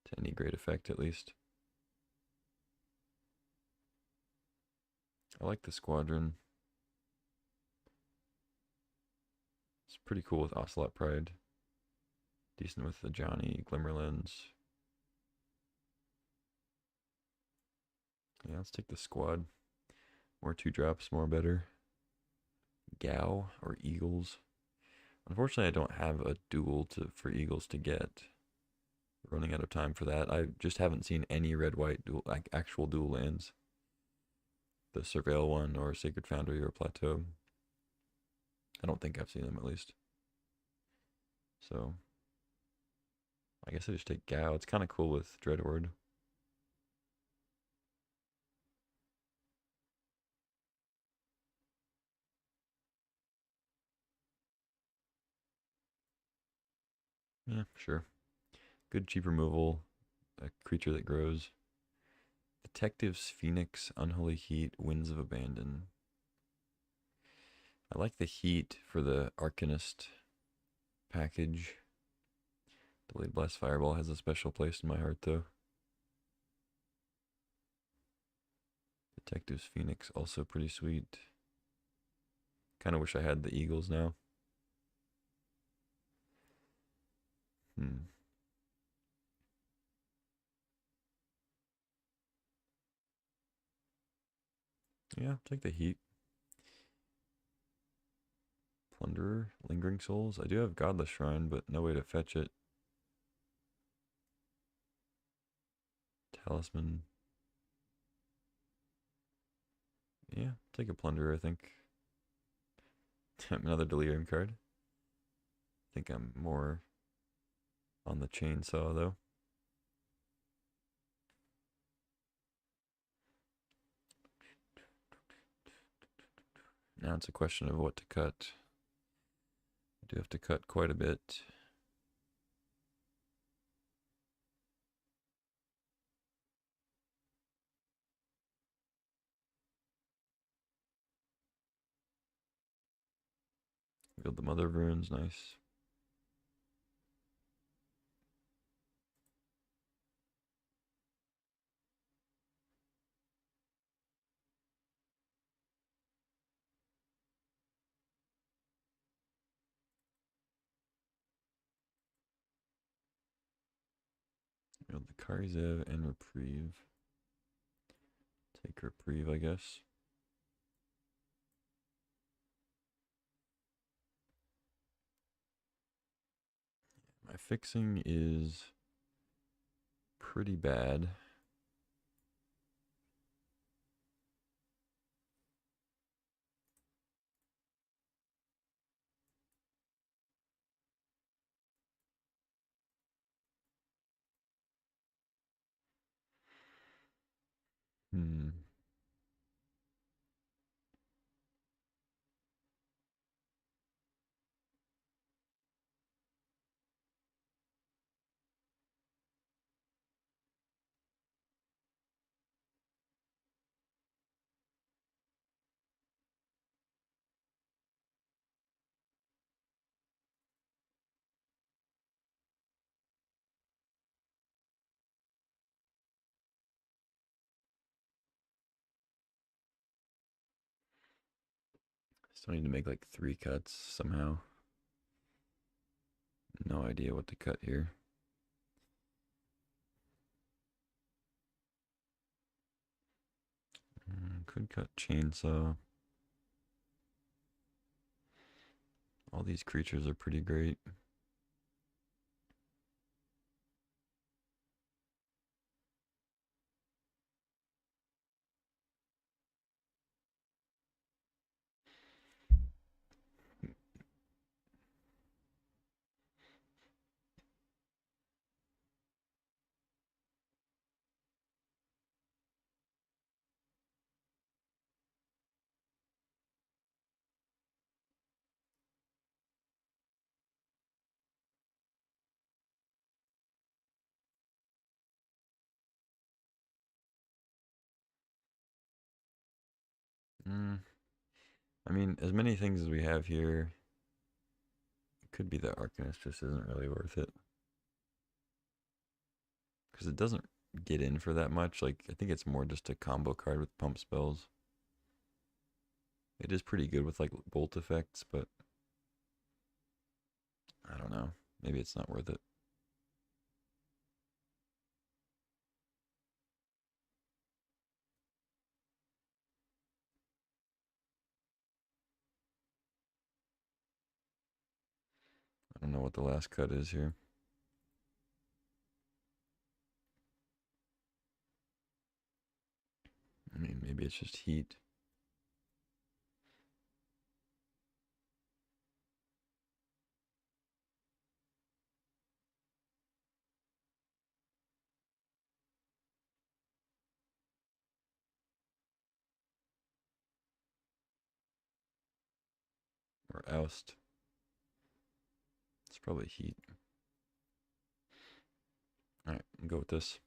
to any great effect, at least. I like the Squadron. It's pretty cool with Ocelot Pride. Decent with the Johnny, Glimmerlens. Yeah, let's take the squad. More 2-drops, more better. Gao or Eagles. Unfortunately, I don't have a duel for Eagles to get. Running out of time for that. I just haven't seen any red-white dual, like actual dual lands. The Surveil one or Sacred Foundry or Plateau. I don't think I've seen them, at least. So I guess I just take Gao. It's kind of cool with Dreadhorde. Yeah, sure. Good cheap removal. A creature that grows. Detectives, Phoenix, Unholy Heat, Winds of Abandon. I like the heat for the Arcanist package. Delayed Blast Fireball has a special place in my heart, though. Detectives, Phoenix, also pretty sweet. Kind of wish I had the Eagles now. Hmm. Yeah, take the heat. Plunderer, Lingering Souls. I do have Godless Shrine, but no way to fetch it. Talisman. Yeah, take a Plunderer, I think. Another Delirium card. I think I'm more on the chainsaw, though. Now it's a question of what to cut. I do have to cut quite a bit. Build the Mother of Runes, nice. Build the Karizev and Reprieve. Take Reprieve, I guess. My fixing is pretty bad. Hmm. Still need to make like 3 cuts somehow. No idea what to cut here. Could cut chainsaw. All these creatures are pretty great. Mm, I mean, as many things as we have here, it could be that Arcanist just isn't really worth it. Because it doesn't get in for that much. Like, I think it's more just a combo card with pump spells. It is pretty good with, like, bolt effects, but I don't know. Maybe it's not worth it. I don't know what the last cut is here. I mean, maybe it's just heat. Or oust. It's probably heat. Alright, I'll go with this.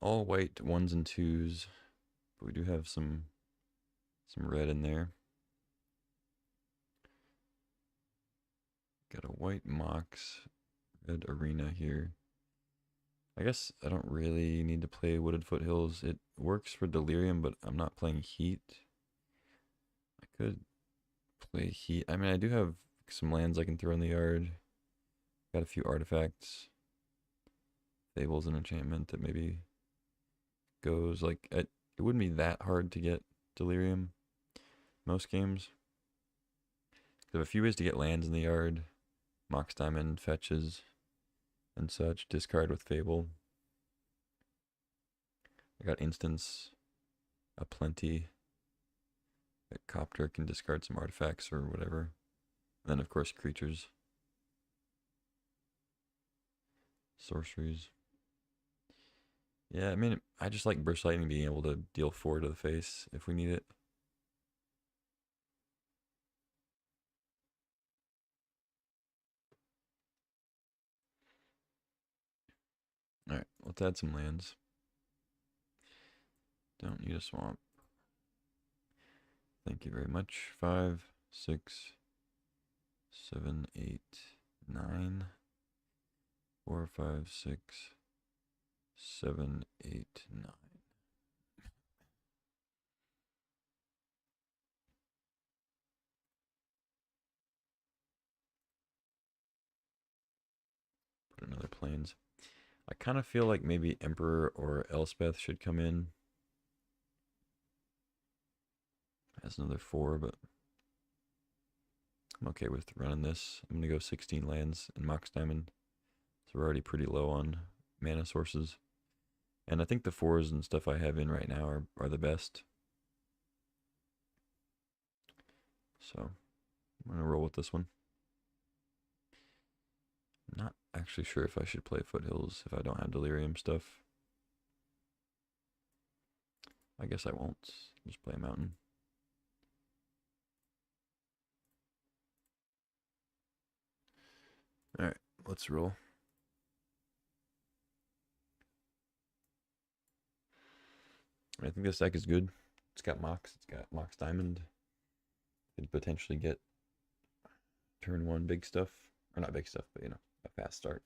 All white ones and twos. But we do have some red in there. Got a white Mox, red Arena here. I guess I don't really need to play Wooded Foothills. It works for Delirium, but I'm not playing Heat. I could play Heat. I mean, I do have some lands I can throw in the yard. Got a few artifacts. Fable's an enchantment that maybe goes like it wouldn't be that hard to get Delirium most games. There are a few ways to get lands in the yard. Mox Diamond fetches and such. Discard with Fable. I got instants aplenty. A Copter can discard some artifacts or whatever. And then of course creatures. Sorceries. Yeah, I mean, I just like Burst Lightning being able to deal 4 to the face if we need it. Alright, let's add some lands. Don't need a swamp. Thank you very much. 5, 6, 7, 8, 9. 4, 5, 6, 7, 8, 9. Put another plains. I kind of feel like maybe Emperor or Elspeth should come in. Has another 4, but I'm okay with running this. I'm going to go 16 lands in Mox Diamond. So we're already pretty low on mana sources. And I think the 4s and stuff I have in right now are the best. So I'm going to roll with this one. Not actually sure if I should play Foothills if I don't have Delirium stuff. I guess I won't. Just play a Mountain. Alright, let's roll. I think this deck is good. It's got Mox. It's got Mox Diamond. Could potentially get turn 1 big stuff. Or not big stuff, but you know, a fast start.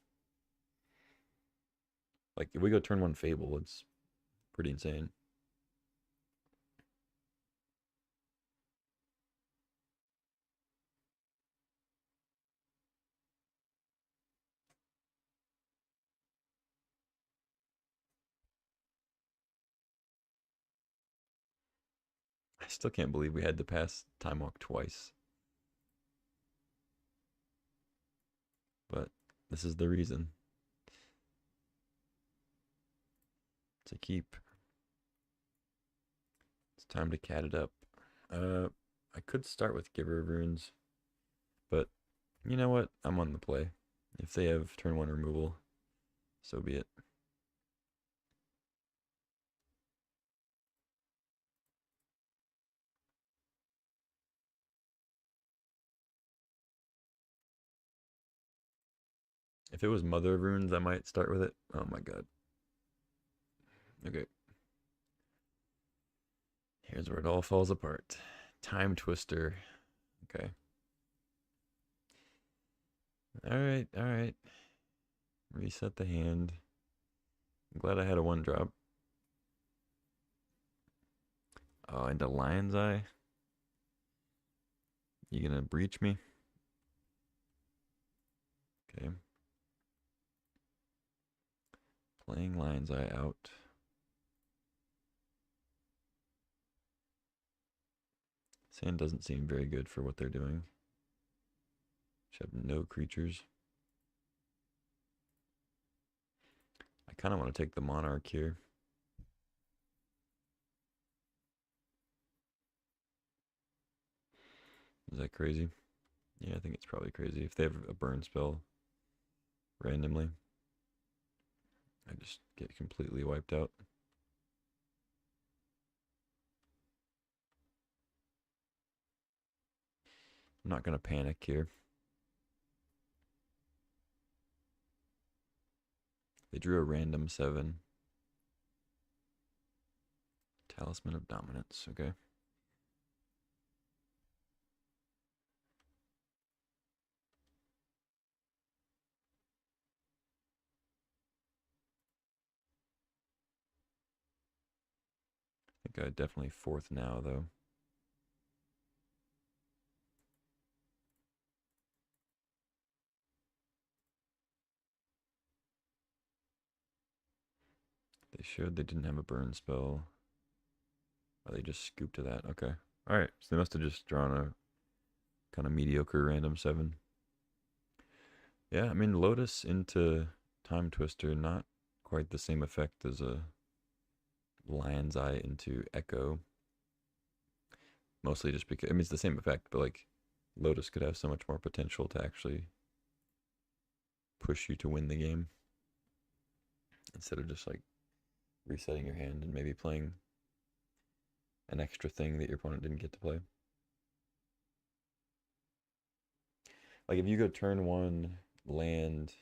Like if we go turn 1 Fable, it's pretty insane. I still can't believe we had to pass Time Walk twice. But this is the reason. To keep. It's time to cat it up. I could start with Giver of Runes, but you know what? I'm on the play. If they have turn 1 removal, so be it. If it was Mother of Runes, I might start with it. Oh my god. Okay. Here's where it all falls apart. Time Twister. Okay. Alright, alright. Reset the hand. I'm glad I had a 1-drop. Oh, into Lion's Eye? You gonna breach me? Okay. Playing Lion's Eye out. Sand doesn't seem very good for what they're doing. Should have no creatures. I kind of want to take the Monarch here. Is that crazy? Yeah, I think it's probably crazy. If they have a burn spell randomly, I just get completely wiped out. I'm not going to panic here. They drew a random 7. Talisman of Dominance, okay. I think I definitely 4th now, though. They showed they didn't have a burn spell. Oh, they just scooped to that. Okay. Alright, so they must have just drawn a kind of mediocre random 7. Yeah, I mean, Lotus into Time Twister, not quite the same effect as a Lion's Eye into Echo. Mostly just because, I mean, it's the same effect, but like Lotus could have so much more potential to actually push you to win the game instead of just like resetting your hand and maybe playing an extra thing that your opponent didn't get to play. Like if you go turn 1 land,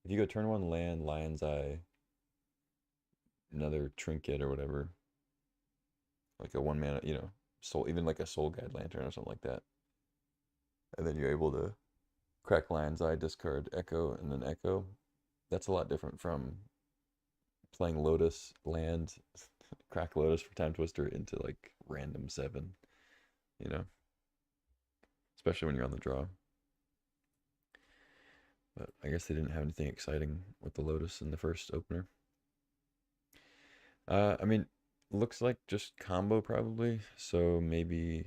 if you go turn 1 land, Lion's Eye, another trinket or whatever, like a 1 mana, soul, even like a Soul Guide Lantern or something like that, and then you're able to crack Lion's Eye, discard Echo, and then Echo. That's a lot different from playing Lotus, land, crack Lotus for Time Twister into like random 7, you know, especially when you're on the draw. But I guess they didn't have anything exciting with the Lotus in the first opener. I mean, looks like just combo probably. So maybe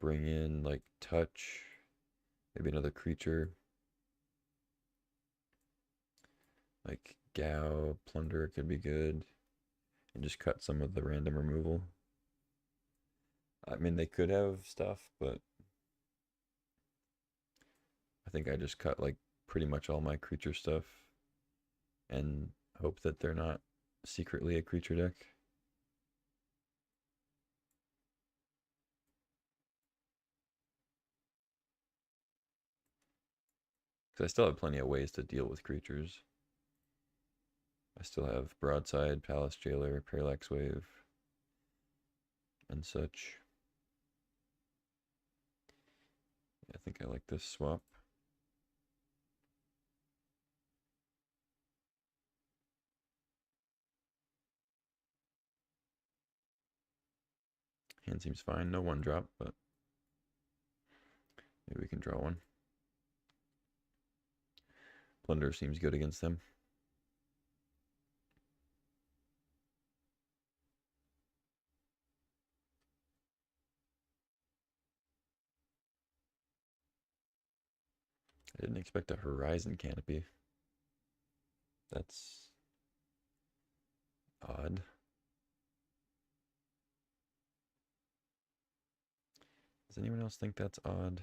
bring in like touch, maybe another creature. Like Gao, Plunder could be good. And just cut some of the random removal. I mean, they could have stuff, but I think I just cut like pretty much all my creature stuff and hope that they're not secretly a creature deck. Because I still have plenty of ways to deal with creatures. I still have Broadside, Palace Jailer, Parallax Wave, and such. I think I like this swap. Hand seems fine. No 1-drop, but maybe we can draw one. Plunder seems good against them. I didn't expect a Horizon Canopy. That's odd. Does anyone else think that's odd?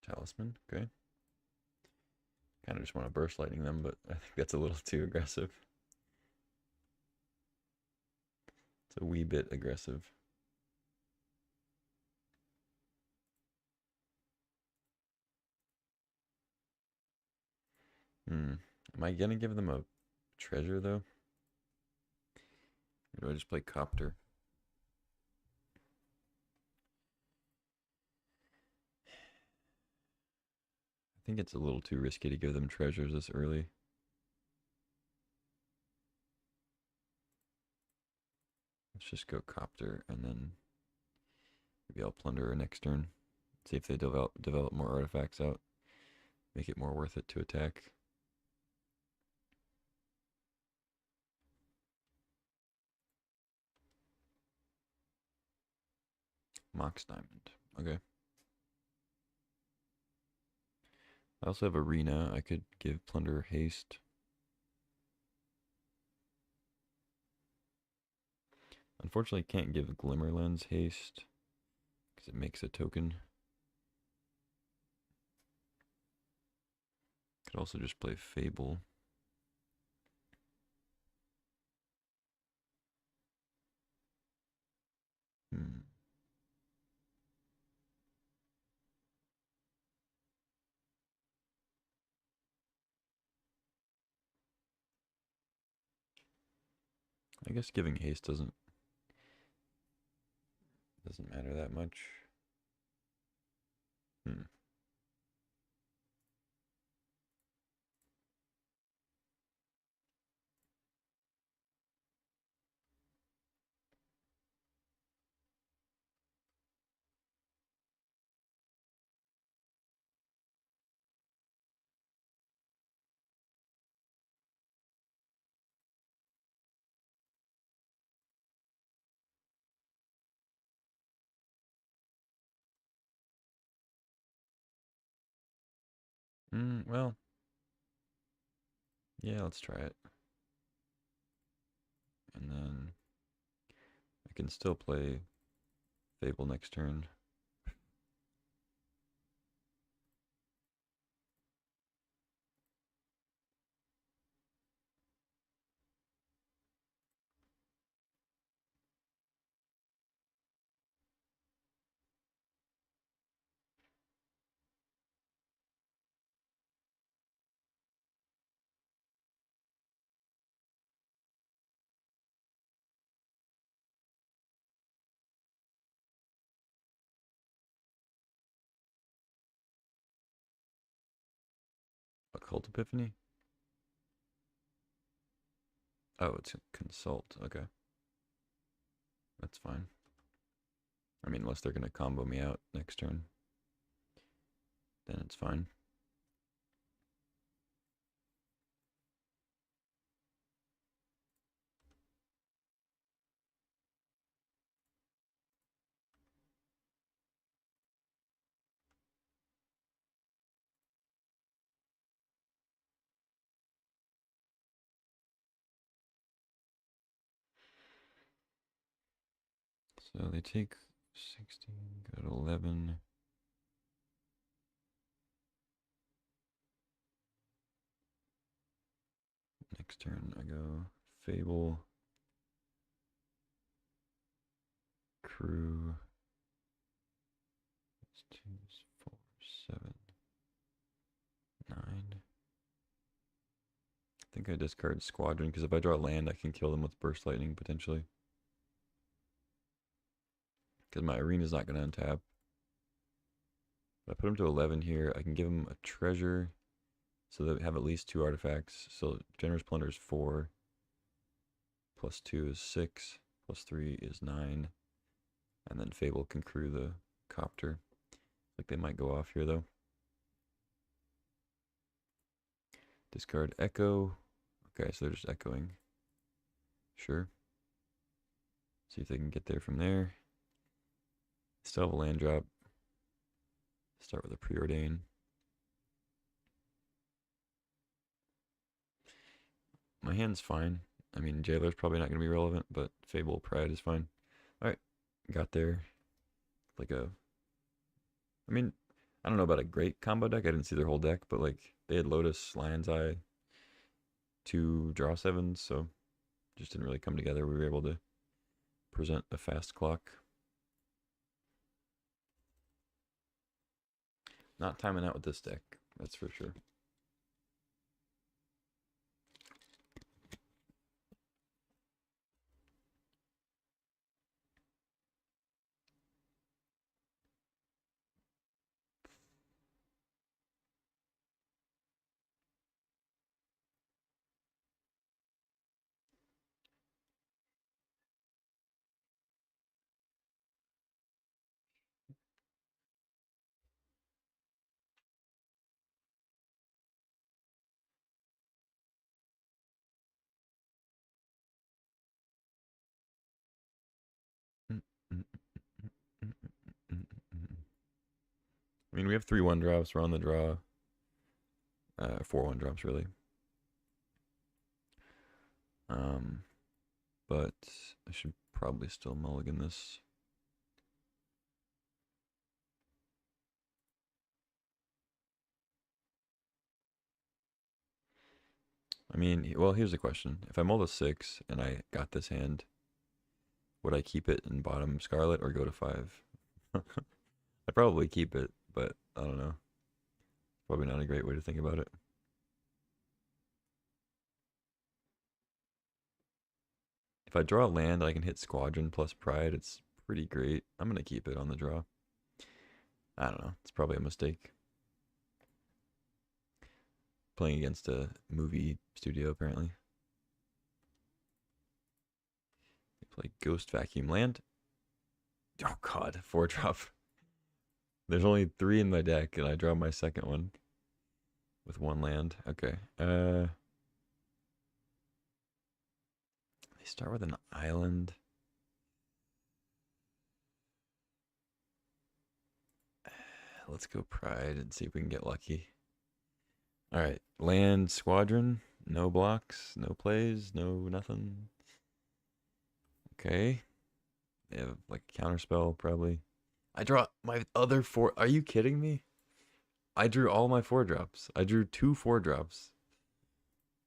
Talisman, okay. Kind of just want to burst lightning them, but I think that's a little too aggressive. It's a wee bit aggressive. Am I gonna give them a treasure though? Or do I just play Copter? I think it's a little too risky to give them treasures this early. Let's just go Copter and then maybe I'll Plunder her next turn. See if they develop more artifacts out. Make it more worth it to attack. Mox Diamond. Okay. I also have Arena. I could give Plunder haste. Unfortunately, can't give Glimmer Lens haste because it makes a token. Could also just play Fable. I guess giving haste doesn't matter that much. Well, yeah, let's try it. And then I can still play Fable next turn. Occult Epiphany? Oh, it's a consult. Okay. That's fine. I mean, unless they're going to combo me out next turn, then it's fine. So they take 16, go to 11. Next turn I go Fable, Crew, 2, 4, 7, 9. I think I discard Squadron because if I draw land, I can kill them with Burst Lightning potentially. Because my Arena's not going to untap. If I put them to 11 here, I can give them a treasure so they have at least 2 artifacts. So Generous Plunder is 4, plus 2 is 6, plus 3 is 9. And then Fable can crew the Copter. Like they might go off here though. Discard Echo. Okay, so they're just echoing. Sure. See if they can get there from there. Still have a land drop. Start with a Preordain. My hand's fine. I mean, Jailer's probably not going to be relevant, but Fable Pride is fine. Alright, got there. Like a... I mean, I don't know about a great combo deck. I didn't see their whole deck, but like, they had Lotus, Lion's Eye, 2 draw 7s, so just didn't really come together. We were able to present a fast clock. Not timing out with this deck, that's for sure. I mean, we have 3 1-drops. We're on the draw. 4 1-drops, really. But I should probably still mulligan this. I mean, well, here's the question. If I mull to 6 and I got this hand, would I keep it in bottom Scarlet or go to 5? I'd probably keep it, but I don't know. Probably not a great way to think about it. If I draw land, I can hit Squadron plus Pride. It's pretty great. I'm going to keep it on the draw. I don't know. It's probably a mistake. Playing against a movie studio, apparently. They play Ghost Vacuum Land. Oh, God. 4-drop. There's only 3 in my deck, and I draw my second one with 1 land. Okay. They start with an island. Let's go Pride and see if we can get lucky. All right, land squadron. No blocks, no plays, no nothing. Okay. They have like a counter spell probably. I draw my other four. Are you kidding me? I drew all my 4 drops. I drew 2 4 drops.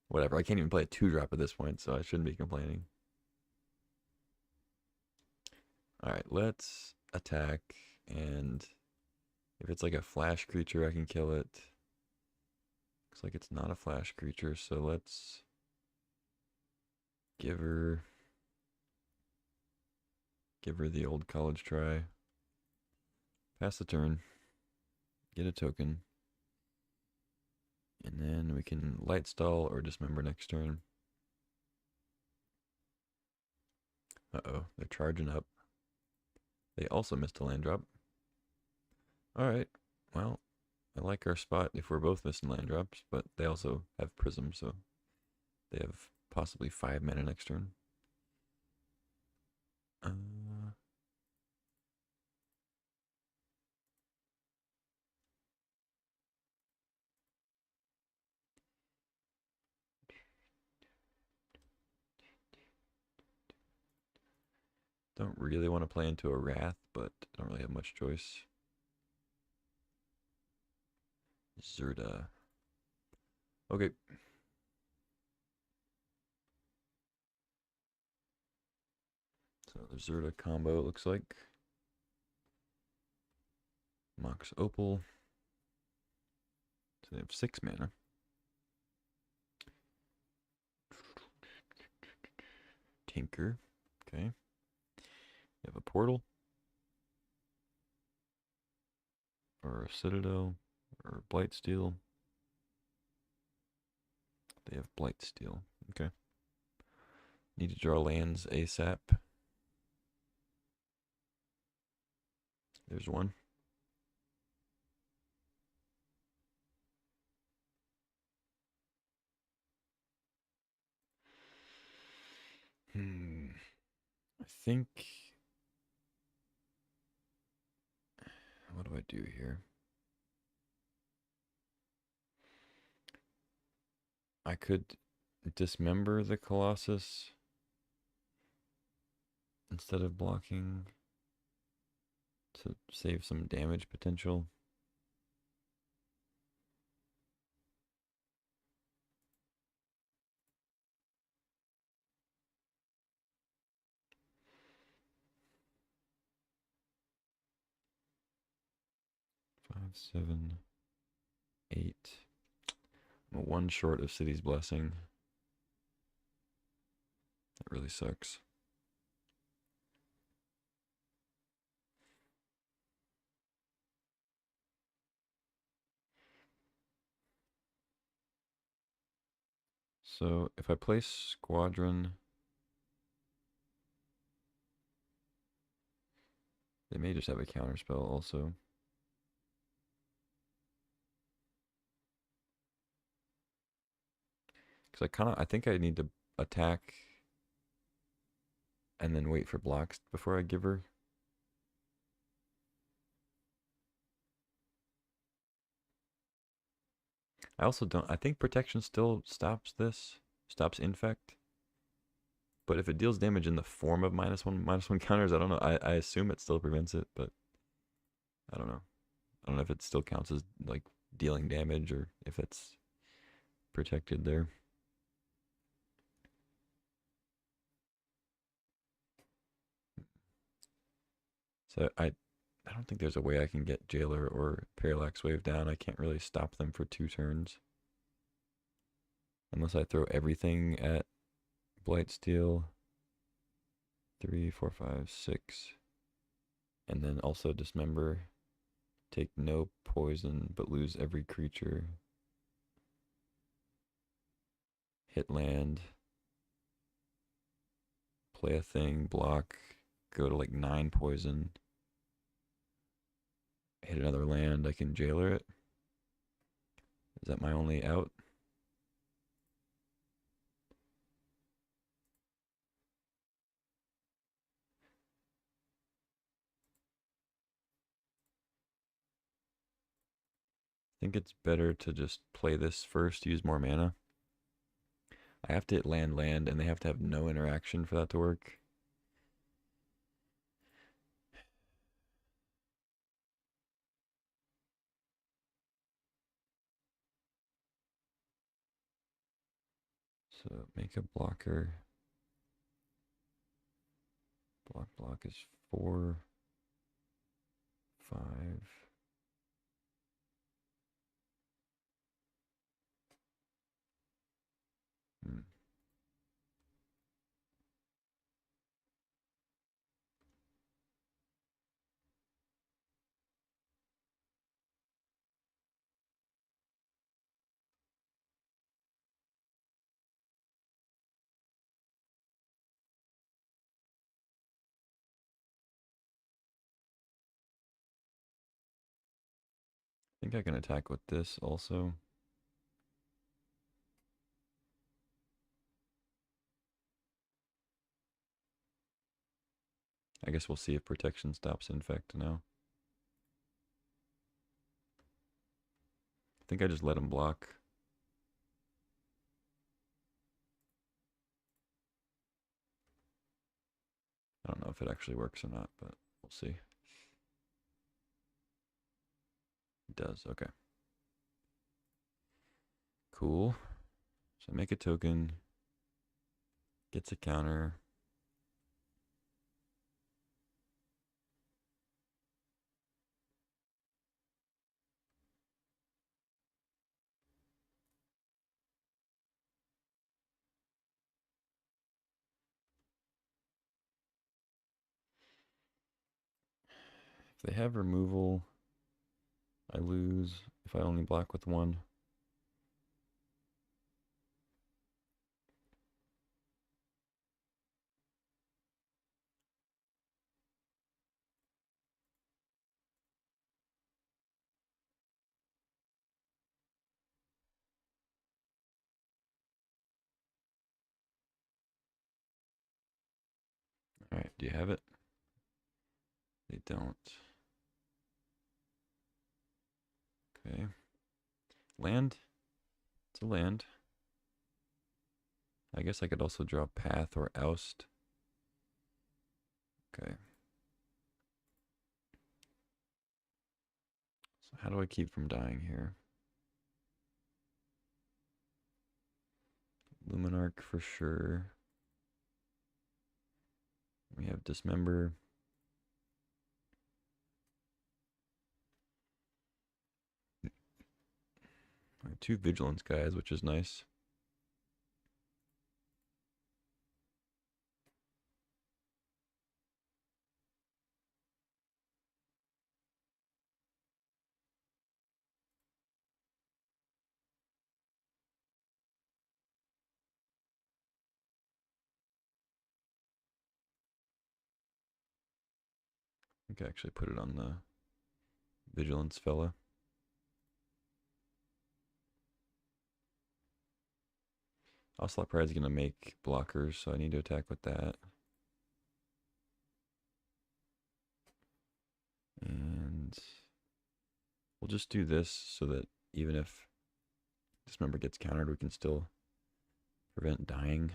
Whatever. I can't even play a 2 drop at this point, so I shouldn't be complaining. All right, let's attack. And if it's like a flash creature, I can kill it. Looks like it's not a flash creature, so let's give her the old college try. Pass the turn. Get a token. And then we can light stall or dismember next turn. Uh-oh, they're charging up. They also missed a land drop. Alright, well, I like our spot if we're both missing land drops, but they also have Prism, so they have possibly 5 mana next turn. Uh, don't really want to play into a Wrath, but I don't really have much choice. Zerda. Okay. So the Zerda combo, it looks like. Mox Opal. So they have 6 mana. Tinker. Okay. You have a portal. Or a Citadel. Or Blightsteel. They have Blightsteel. Okay. Need to draw lands ASAP. There's one. I think. What do I do here? I could dismember the Colossus instead of blocking to save some damage potential. Five, 7, 8. I'm 1 short of City's Blessing. That really sucks. So if I play Squadron, they may just have a counterspell also. Because I think I need to attack and then wait for blocks before I give her. I also don't, I think protection still stops this, stops infect. But if it deals damage in the form of -1/-1 counters, I don't know. I assume it still prevents it, but I don't know. I don't know if it still counts as like dealing damage or if it's protected there. So I don't think there's a way I can get Jailer or Parallax Wave down. I can't really stop them for 2 turns. Unless I throw everything at Blightsteel. 3, 4, 5, 6. And then also Dismember. Take no poison, but lose every creature. Hit land. Play a thing, block, go to like 9 poison. Hit another land, I can Jailer it. Is that my only out? think it's better to just play this first, use more mana. I have to hit land, land, and they have to have no interaction for that to work. So make a blocker. Block is 4, 5. Hmm. I think I can attack with this also. I guess we'll see if protection stops infect now. I think I just let him block. I don't know if it actually works or not, but we'll see. It does, okay. Cool. So make a token. Gets a counter. If they have removal, I lose if I only block with one. Alright, do you have it? They don't. Okay. Land? It's a land. I guess I could also draw Path or Oust. Okay. So how do I keep from dying here? Luminarch for sure. We have Dismember. I have 2 Vigilance guys, which is nice. I think I actually put it on the Vigilance fella. Ocelot Pride's gonna make blockers, so I need to attack with that. And we'll just do this so that even if Dismember gets countered, we can still prevent dying.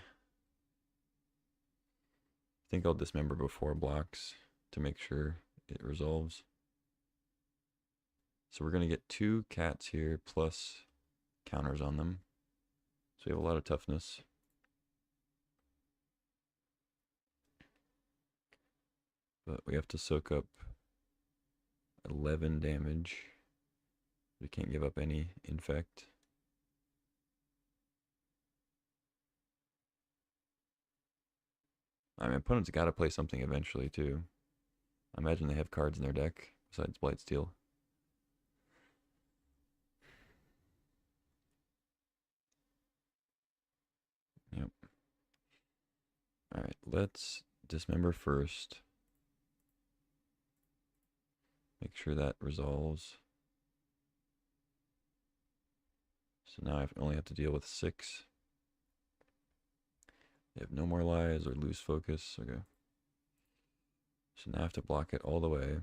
I think I'll Dismember before blocks to make sure it resolves. So we're going to get 2 cats here plus counters on them. So we have a lot of toughness. But we have to soak up 11 damage. We can't give up any infect. I mean, opponent's got to play something eventually too. I imagine they have cards in their deck besides Blightsteel. Yep. Alright, let's Dismember first. Make sure that resolves. So now I only have to deal with 6. They have no more lives or lose focus. Okay. So now I have to block it all the way.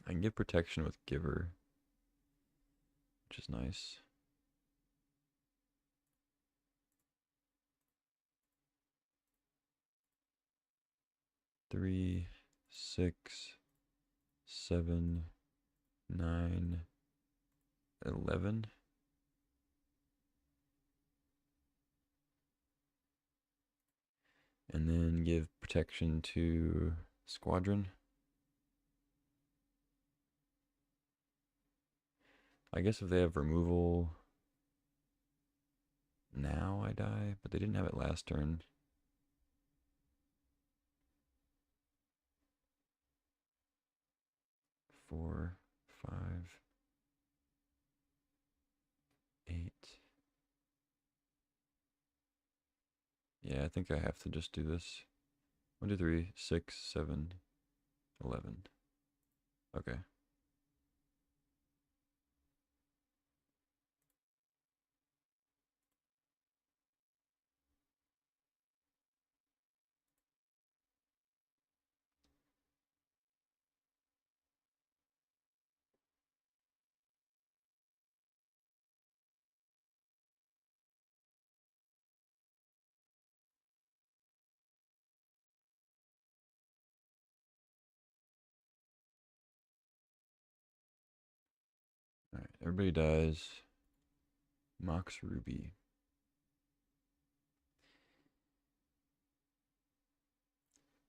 I can give protection with Giver, which is nice. Three, 6, 7, 9, 11. And then give protection to Squadron. I guess if they have removal, now I die, but they didn't have it last turn. Four, 5, 8. Yeah, I think I have to just do this. 1, 2, 3, 6, 7, 11. Okay. All right, everybody dies. Mox Ruby.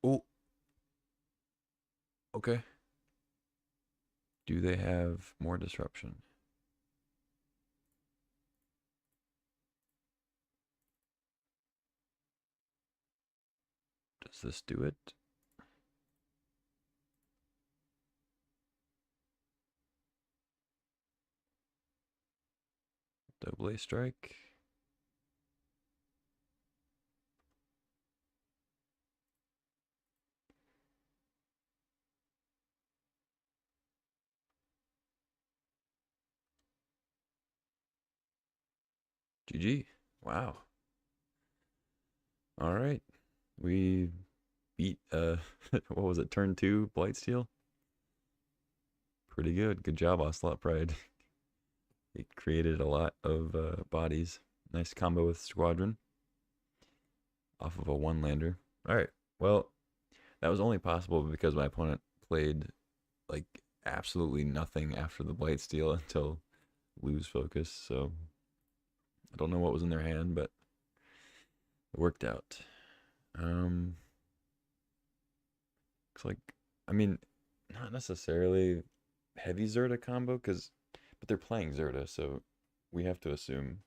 Oh, okay. Do they have more disruption? Does this do it? Double A strike. GG. Wow. All right. We beat what was it, turn 2 Blightsteel? Pretty good. Good job, Ocelot Pride. It created a lot of bodies. Nice combo with Squadron off of a one lander. All right. Well, that was only possible because my opponent played like absolutely nothing after the Blightsteel until lose focus. So I don't know what was in their hand, but it worked out. Looks like, I mean, not necessarily heavy Zerta combo, but they're playing Zerta, so we have to assume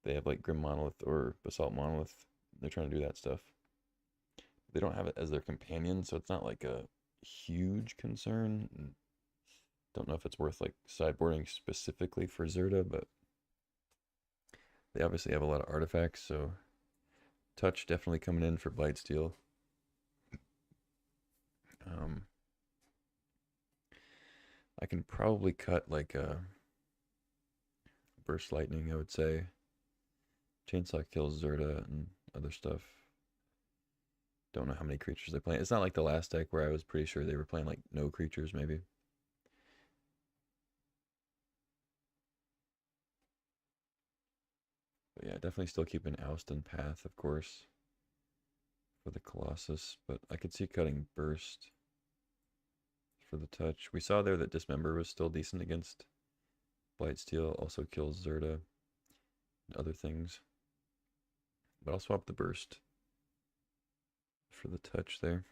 they have like Grim Monolith or Basalt Monolith. They're trying to do that stuff. They don't have it as their companion, so it's not like a huge concern. Don't know if it's worth like sideboarding specifically for Zerta, but they obviously have a lot of artifacts, so touch definitely coming in for Blightsteel. Um, I can probably cut like a Burst Lightning, I would say. Chainsaw kills Zerta and other stuff. Don't know how many creatures they play. It's not like the last deck where I was pretty sure they were playing like no creatures, maybe. But yeah, definitely still keeping Oust and Path, of course, for the Colossus. But I could see cutting Burst for the touch. We saw there that Dismember was still decent against Blightsteel. Also kills Zerta and other things. But I'll swap the Burst for the touch there.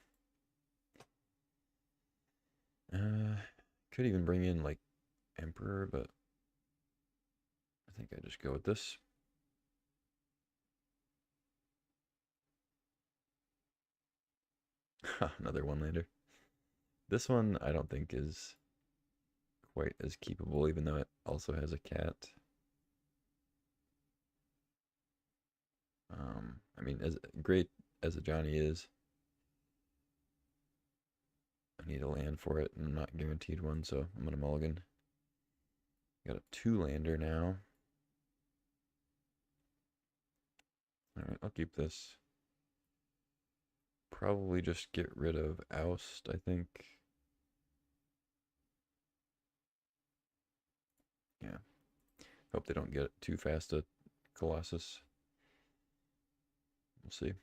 Could even bring in like Emperor, but I think I just go with this. Another one later. This one I don't think is quite as keepable, even though it also has a cat. I mean, as great as a Johnny is, I need a land for it, and I'm not guaranteed one, so I'm gonna mulligan. Got a 2-lander now. Alright, I'll keep this. Probably just get rid of Oust, I think. Hope they don't get too fast at Colossus. We'll see.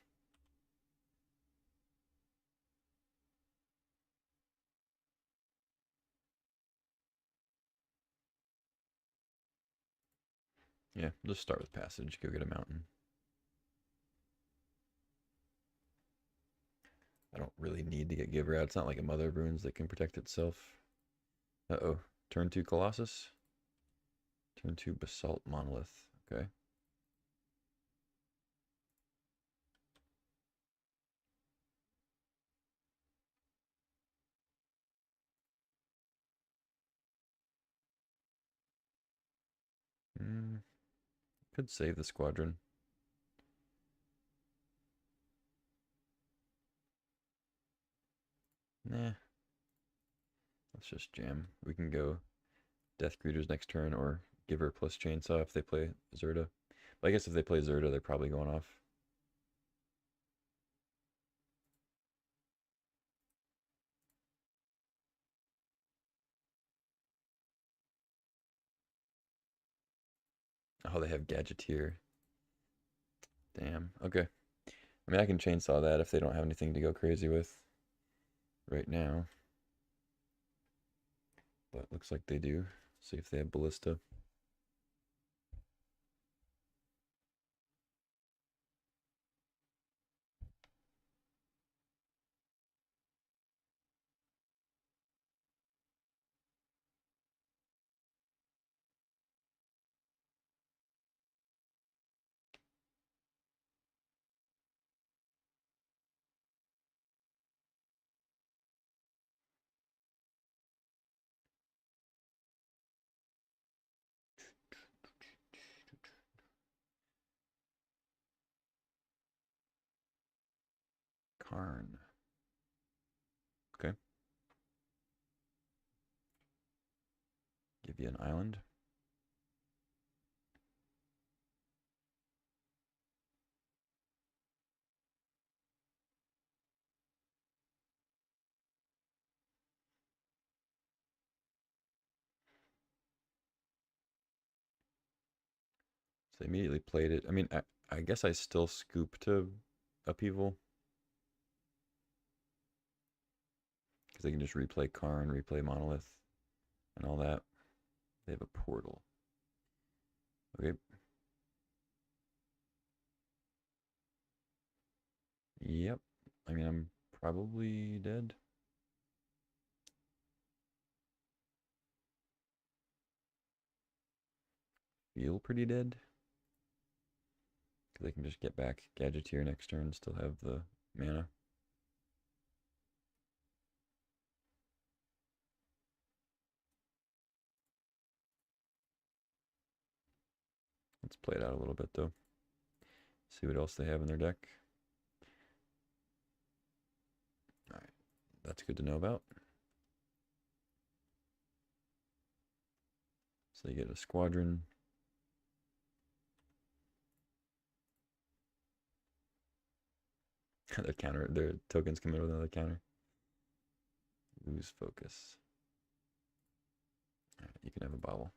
Yeah, just start with Passage. Go get a mountain. I don't really need to get Giver out. It's not like a Mother of Runes that can protect itself. Uh-oh. Turn 2 Colossus. Turn 2 Basalt Monolith. Okay. Could save the squadron. Nah. Let's just jam. We can go Death Greeters next turn or Giver plus Chainsaw if they play Zerda. But I guess if they play Zerda, they're probably going off. Oh, they have Gadgeteer. Damn. Okay. I mean, I can Chainsaw that if they don't have anything to go crazy with right now. But looks like they do. See if they have Ballista. Karn. Okay. Give you an island. So they immediately played it. I mean, I guess I still scoop to Upheaval. Because they can just replay Karn, replay Monolith, and all that. They have a portal. Okay. Yep. I mean, I'm probably dead. Feel pretty dead. Because they can just get back Gadgeteer next turn and still have the mana. Let's play it out a little bit, though. See what else they have in their deck. Alright. That's good to know about. So they get a squadron. Their tokens come in with another counter. Lose focus. Alright, you can have a bobble.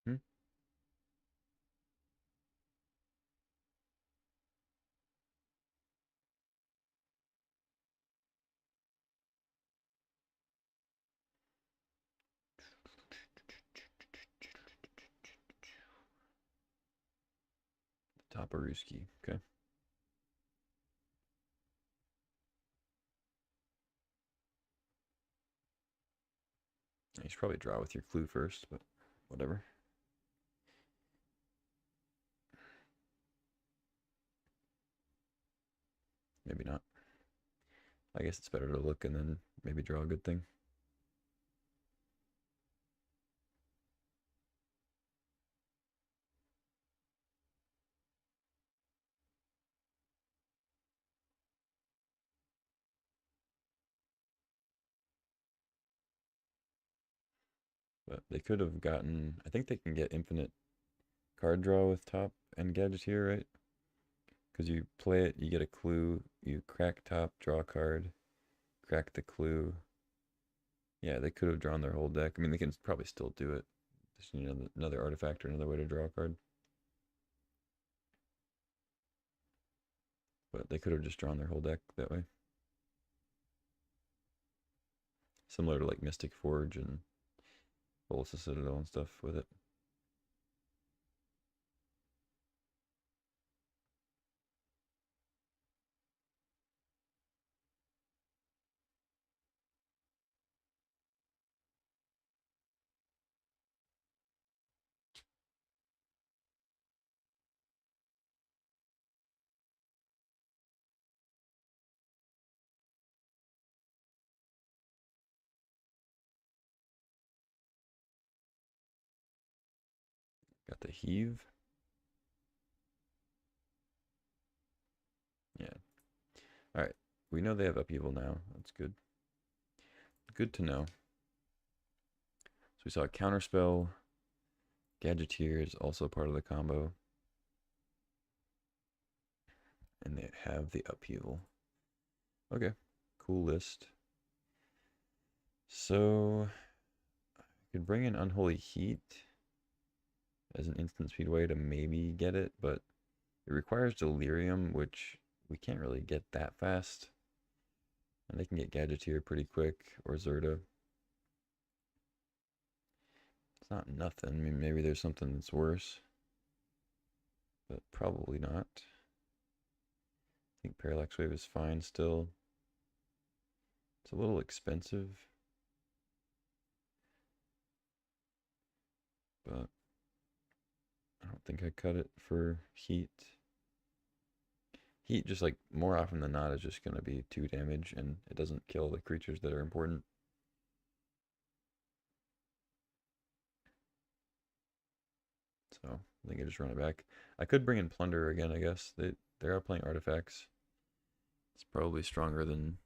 Hmm? Toparuski. Okay. You should probably draw with your clue first, but whatever. Maybe not. I guess it's better to look and then maybe draw a good thing. But they could have gotten, I think they can get infinite card draw with top and Gadgeteer, right? Because you play it, you get a clue, you crack top, draw a card, crack the clue. Yeah, they could have drawn their whole deck. I mean, they can probably still do it. Just another artifact or another way to draw a card. But they could have just drawn their whole deck that way. Similar to like Mystic Forge and Bolus Citadel and stuff with it. Got the Heave. Yeah. All right. We know they have Upheaval now. That's good. Good to know. So we saw a Counterspell. Gadgeteer is also part of the combo. And they have the Upheaval. Okay. Cool list. So I could bring in Unholy Heat as an instant speed way to maybe get it, but it requires Delirium, which we can't really get that fast. And they can get Gadgeteer pretty quick, or Zerta. It's not nothing. I mean, maybe there's something that's worse, but probably not. I think Parallax Wave is fine still. It's a little expensive, but I don't think I cut it for Heat. Heat, just like more often than not, is just going to be 2 damage, and it doesn't kill the creatures that are important. So I think I just run it back. I could bring in Plunder again, I guess. They are playing artifacts. It's probably stronger than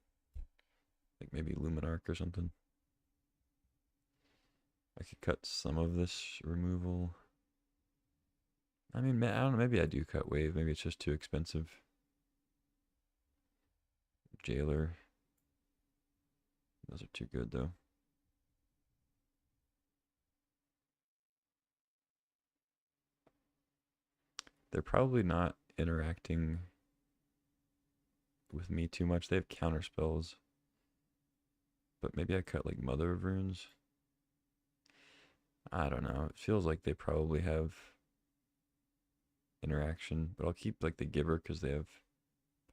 like maybe Luminarch or something. I could cut some of this removal. I mean, I don't know. Maybe I do cut Wave. Maybe it's just too expensive. Jailer. Those are too good, though. They're probably not interacting with me too much. They have counter spells. But maybe I cut like Mother of Runes. I don't know. It feels like they probably have interaction. But I'll keep like the Giver because they have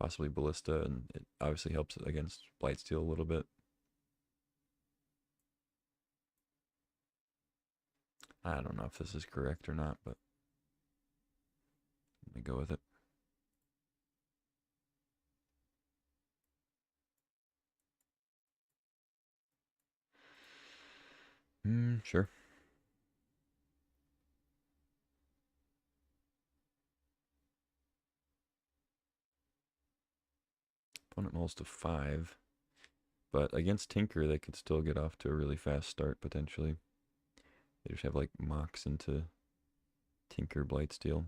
possibly Ballista. And it obviously helps against Blightsteel a little bit. I don't know if this is correct or not, but let me go with it. Sure. Opponent mulls to 5. But against Tinker, they could still get off to a really fast start, potentially. They just have, like, Mox into Tinker Blightsteel.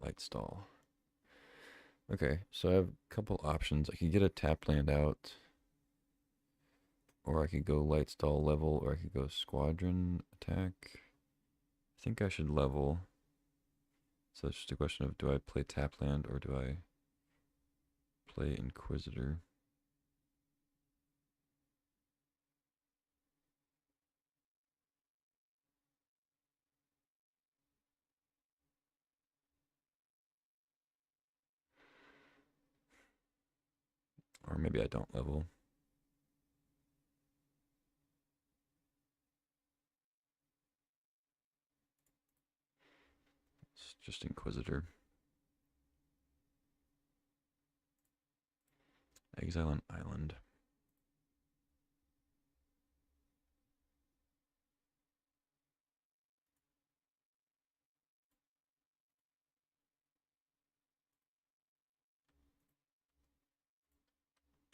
Lightstall. Okay, so I have a couple options. I could get a tap land out, or I could go Lightstall level, or I could go Squadron attack. I think I should level. So it's just a question of, do I play tap land or do I play Inquisitor? Or maybe I don't level. It's just Inquisitor. Exile an island.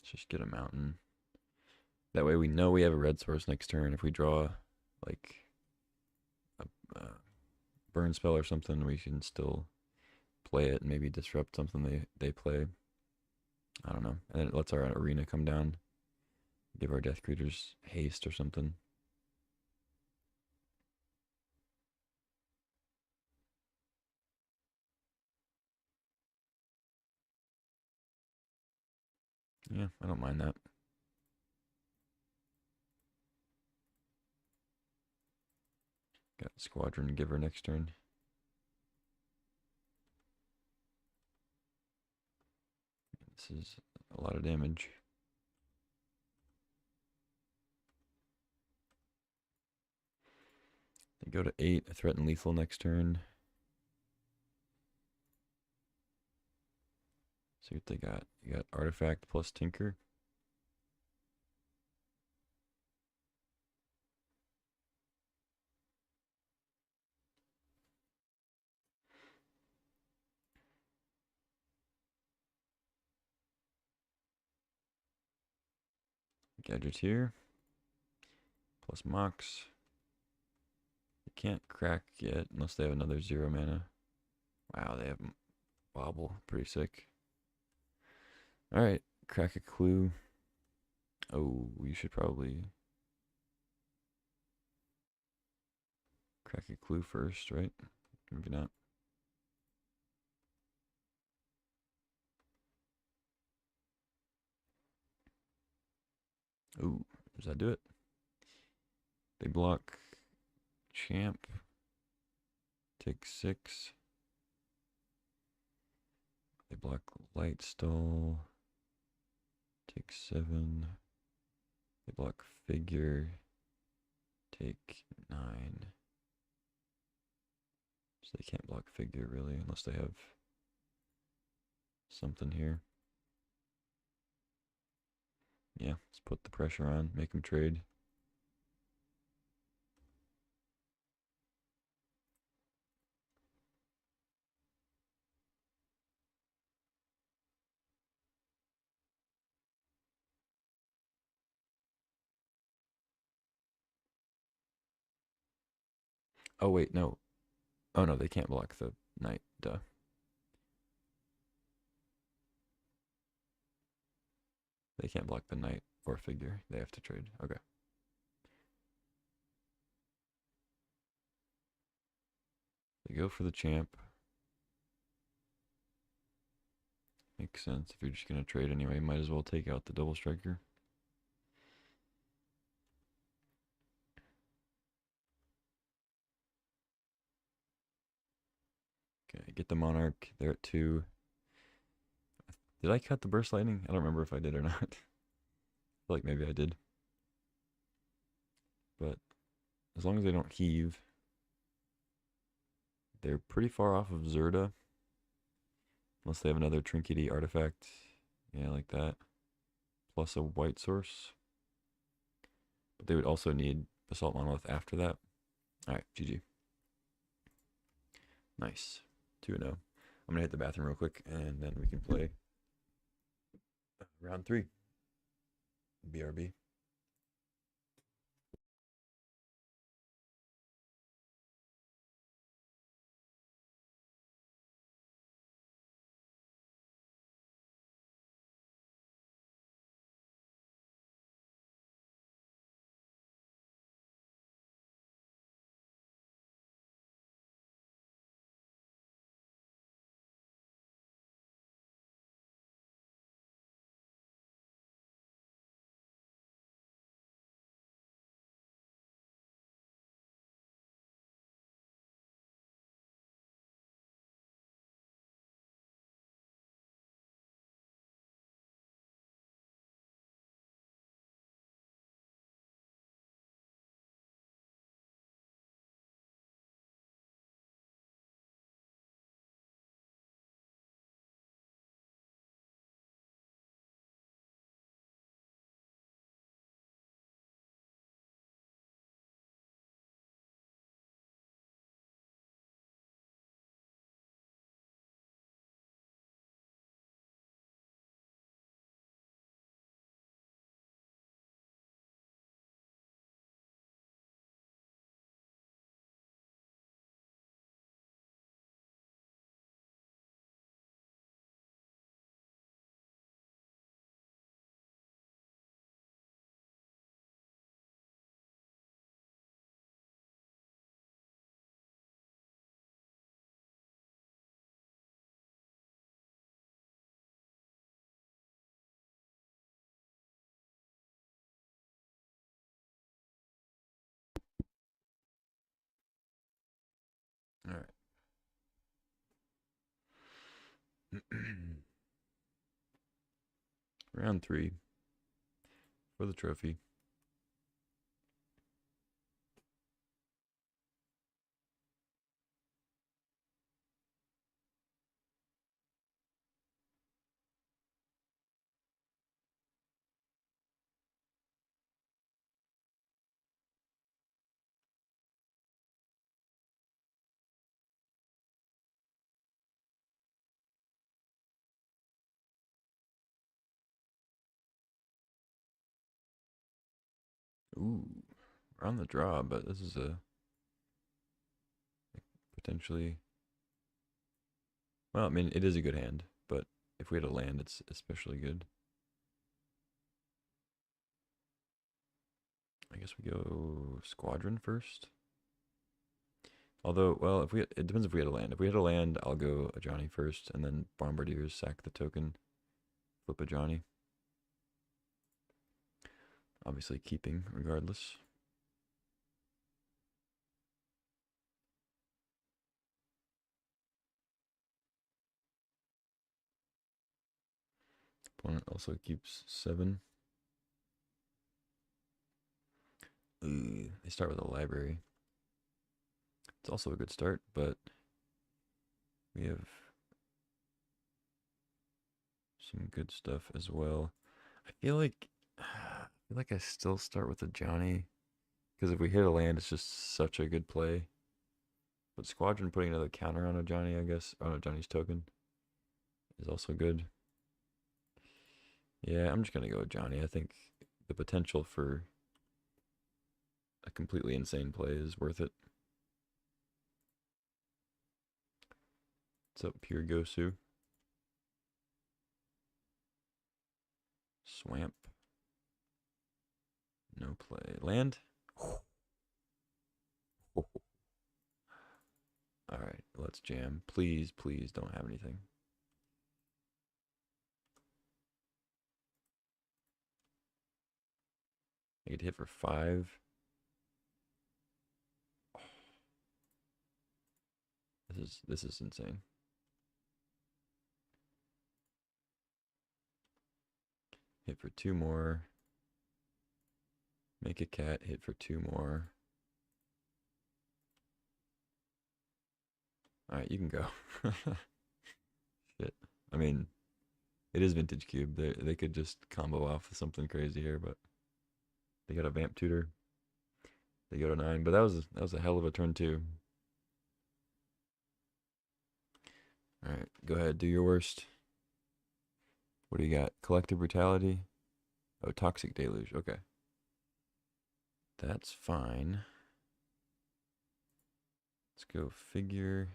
Let's just get a mountain. That way we know we have a red source next turn. If we draw like a burn spell or something, we can still play it and maybe disrupt something they play. I don't know. And then it lets our arena come down. Give our death creatures haste or something. Yeah, I don't mind that. Got Squadron Giver next turn. This is a lot of damage. They go to 8, threaten lethal next turn. See what they got. You got Artifact plus Tinker. Gadgeteer plus Mox. They can't crack yet unless they have another 0 mana. Wow, they have Bobble. Pretty sick. Alright, crack a clue. Oh, we should probably crack a clue first, right? Maybe not. Ooh, does that do it? They block Champ. Take 6. They block Light Stall. Take 7. They block Figure. Take 9. So they can't block Figure really unless they have something here. Yeah, let's put the pressure on, make them trade. Oh wait, no. Oh no, they can't block the knight. Duh. They can't block the knight or Figure. They have to trade. Okay. They go for the champ. Makes sense. If you're just going to trade anyway, might as well take out the double striker. Okay, get the Monarch. They're at 2. Did I cut the Burst Lightning? I don't remember if I did or not. I feel like maybe I did. But as long as they don't heave, they're pretty far off of Zerda. Unless they have another trinkety artifact. Yeah, like that. Plus a white source. But they would also need Assault Monolith after that. Alright, GG. Nice. 2-0. I'm going to hit the bathroom real quick, and then we can play round 3. BRB. Round 3 for the trophy. Ooh, we're on the draw, but this is a potentially. Well, I mean, it is a good hand, but if we had a land, it's especially good. I guess we go Squadron first. Although, well, if we it depends if we had a land. If we had a land, I'll go a Johnny first, and then Bombardiers sack the token, flip a Johnny. Obviously keeping regardless. Opponent also keeps 7. Ooh, they start with a library. It's also a good start, but we have some good stuff as well. I feel like I still start with a Johnny because if we hit a land, it's just such a good play. But Squadron putting another counter on a Johnny, I guess, on a Johnny's token is also good. Yeah, I'm just gonna go with Johnny. I think the potential for a completely insane play is worth it. What's up, Pure Gosu? Swamp. No play. Land? Alright, let's jam. Please, please don't have anything. I get hit for 5. This is insane. Hit for 2 more. Make a cat, hit for 2 more. Alright, you can go. Shit. I mean, it is Vintage Cube. They could just combo off with something crazy here, but they got a Vamp Tutor. They go to 9, but that was a hell of a turn too. Alright, go ahead, do your worst. What do you got? Collective Brutality? Oh, Toxic Deluge. Okay. That's fine. Let's go figure.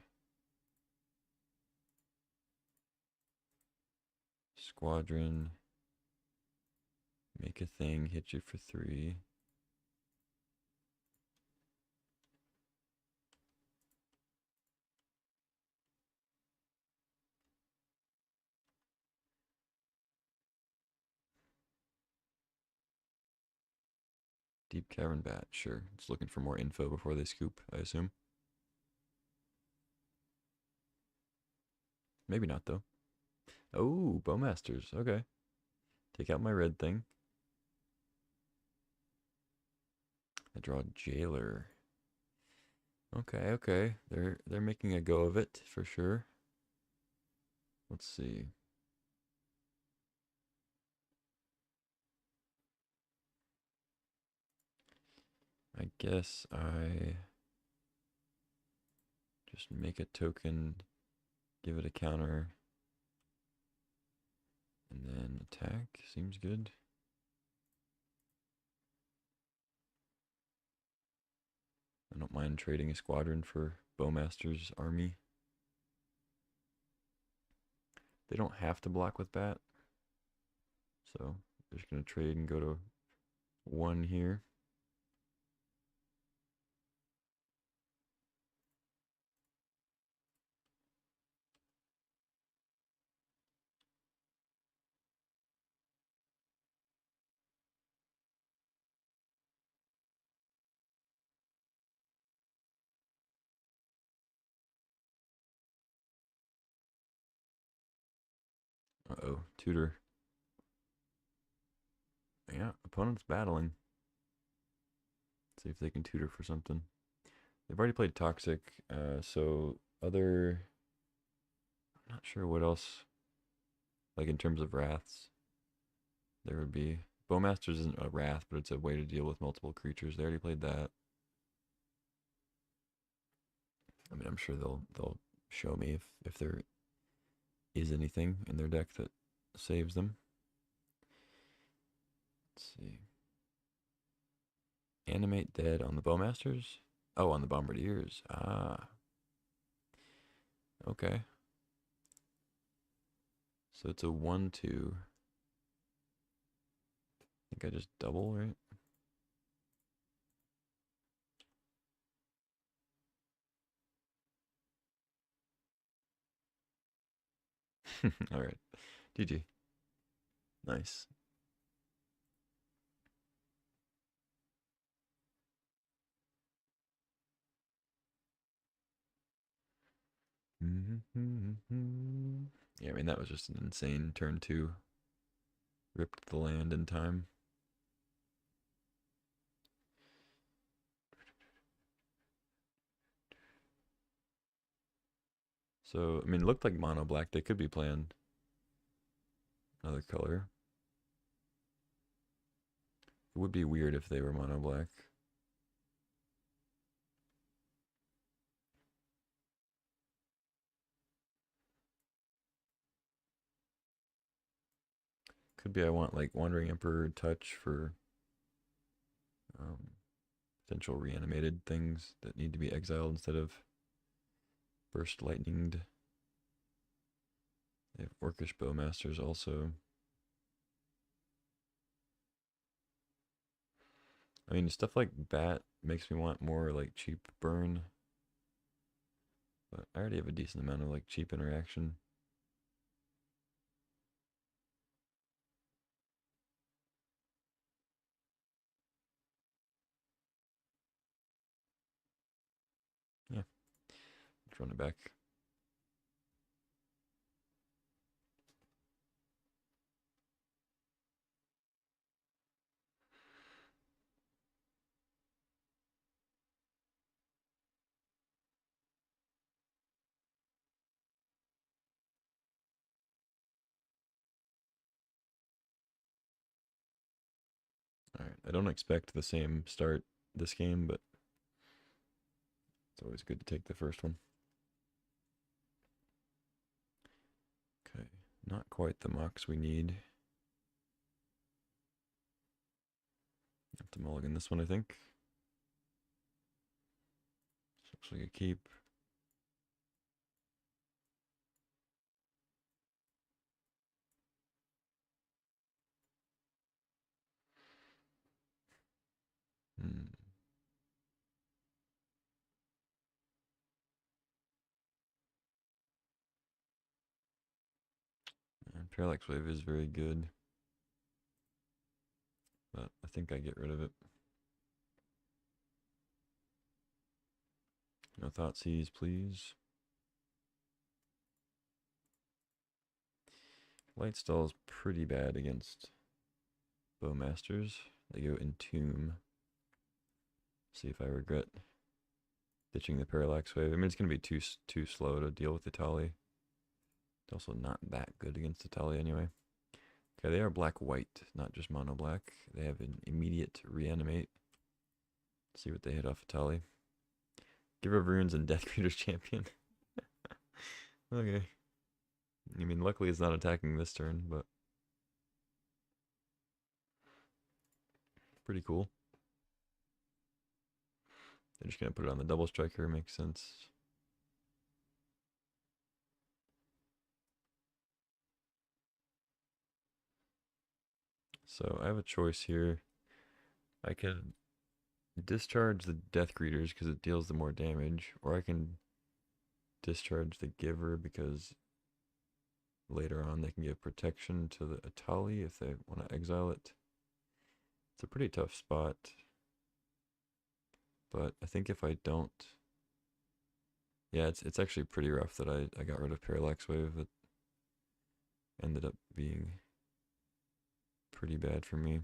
Squadron. Make a thing, hit you for 3. Deep Cavern Bat, sure. It's looking for more info before they scoop, I assume. Maybe not, though. Oh, Bowmasters. Okay. Take out my red thing. I draw Jailer. Okay, okay. They're making a go of it for sure. Let's see. I guess I just make a token, give it a counter, and then attack. Seems good. I don't mind trading a squadron for Bowmaster's army. They don't have to block with bat. So they're just going to trade and go to 1 here. Uh-oh, tutor. Yeah, opponent's battling. See if they can tutor for something. They've already played Toxic, so other... I'm not sure what else, like in terms of Wraths, there would be. Bowmasters isn't a Wrath, but it's a way to deal with multiple creatures. They already played that. I mean, I'm sure they'll show me if there is anything in their deck that saves them. Let's see. Animate dead on the Bowmasters? Oh, on the Bombardiers. Ah, okay. So it's a 1/2. I think I just double, right? All right. GG. Nice. Yeah, I mean, that was just an insane turn two. Ripped the land in time. So, I mean, it looked like mono black. They could be playing another color. It would be weird if they were mono black. Could be I want like Wandering Emperor touch for um, potential reanimated things that need to be exiled instead of burst lightninged. They have Orcish Bowmasters also. I mean, stuff like Bat makes me want more like cheap burn. But I already have a decent amount of like cheap interaction. Yeah, let's run it back. All right, I don't expect the same start this game, but it's always good to take the first one. Okay, not quite the mocks we need. Have to mulligan this one, I think. Looks like a keep. Hmm. And Parallax Wave is very good, but I think I get rid of it. No Thoughtseize, please. Lightstall is pretty bad against Bowmasters. They go Entomb. See if I regret ditching the Parallax Wave. I mean, it's going to be too slow to deal with the Tali. It's also not that good against the Tali anyway. Okay, they are black-white, not just mono-black. They have an immediate reanimate. Let's see what they hit off Tali. Give of Runes and Death Creatures Champion. Okay. I mean, luckily it's not attacking this turn, but pretty cool. They're just going to put it on the double striker, makes sense. So I have a choice here. I can discharge the Death Greeters because it deals the more damage, or I can discharge the Giver because later on they can give protection to the Atali if they want to exile it. It's a pretty tough spot, but I think if I don't... Yeah, it's actually pretty rough that I got rid of Parallax Wave. ended up being pretty bad for me.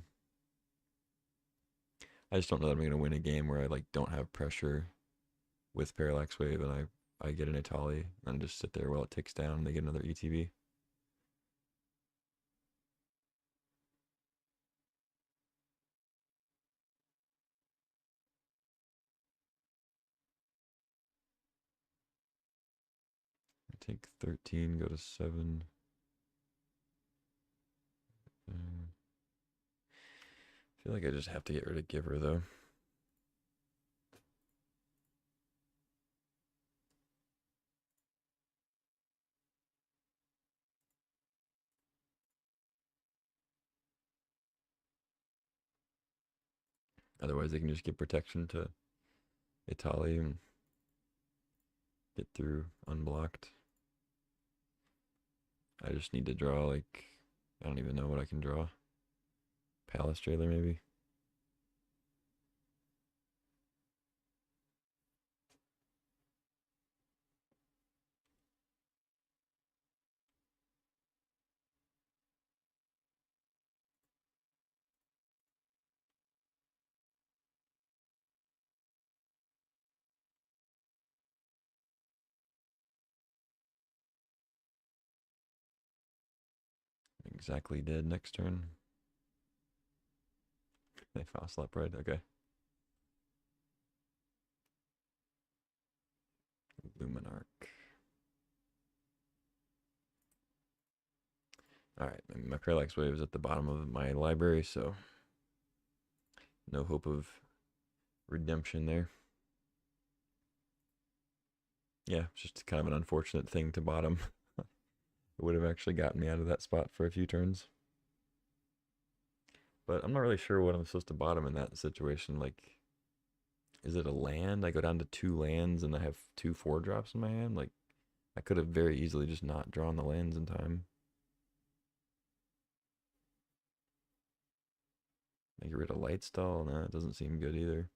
I just don't know that I'm gonna win a game where I like don't have pressure with Parallax Wave and I get an Itali and just sit there while it ticks down and they get another ETB. I take 13, go to 7. I feel like I just have to get rid of Giver though. Otherwise, they can just give protection to Itali and get through unblocked. I just need to draw, like, I don't even know what I can draw. Palace Trailer, maybe? Exactly dead next turn. They fast lap right, okay. Luminarch. Alright, my Parallax Wave is at the bottom of my library, so no hope of redemption there. Yeah, it's just kind of an unfortunate thing to bottom. It would have actually gotten me out of that spot for a few turns. But I'm not really sure what I'm supposed to bottom in that situation. Like, is it a land? I go down to 2 lands and I have 2 4-drops in my hand? Like, I could have very easily just not drawn the lands in time. I get rid of Lightstall? Nah, it doesn't seem good either.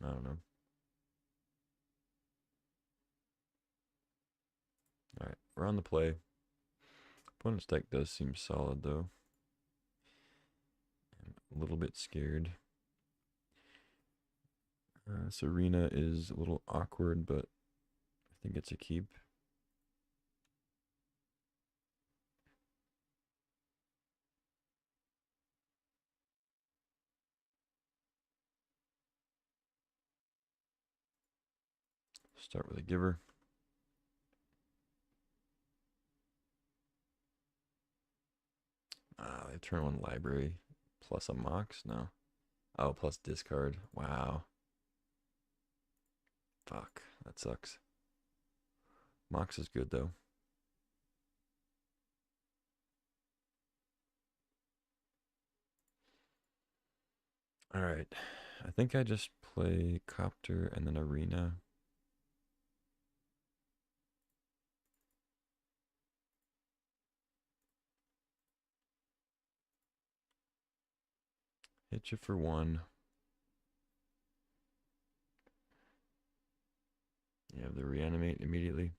I don't know. Alright, we're on the play. Opponent's deck does seem solid, though. I'm a little bit scared. Serena is a little awkward, but I think it's a keep. Start with a giver. They turn 1 library plus a Mox? No. Oh, plus discard. Wow. Fuck. That sucks. Mox is good, though. Alright. I think I just play Copter and then Arena. Hit you for 1. You have the reanimate immediately.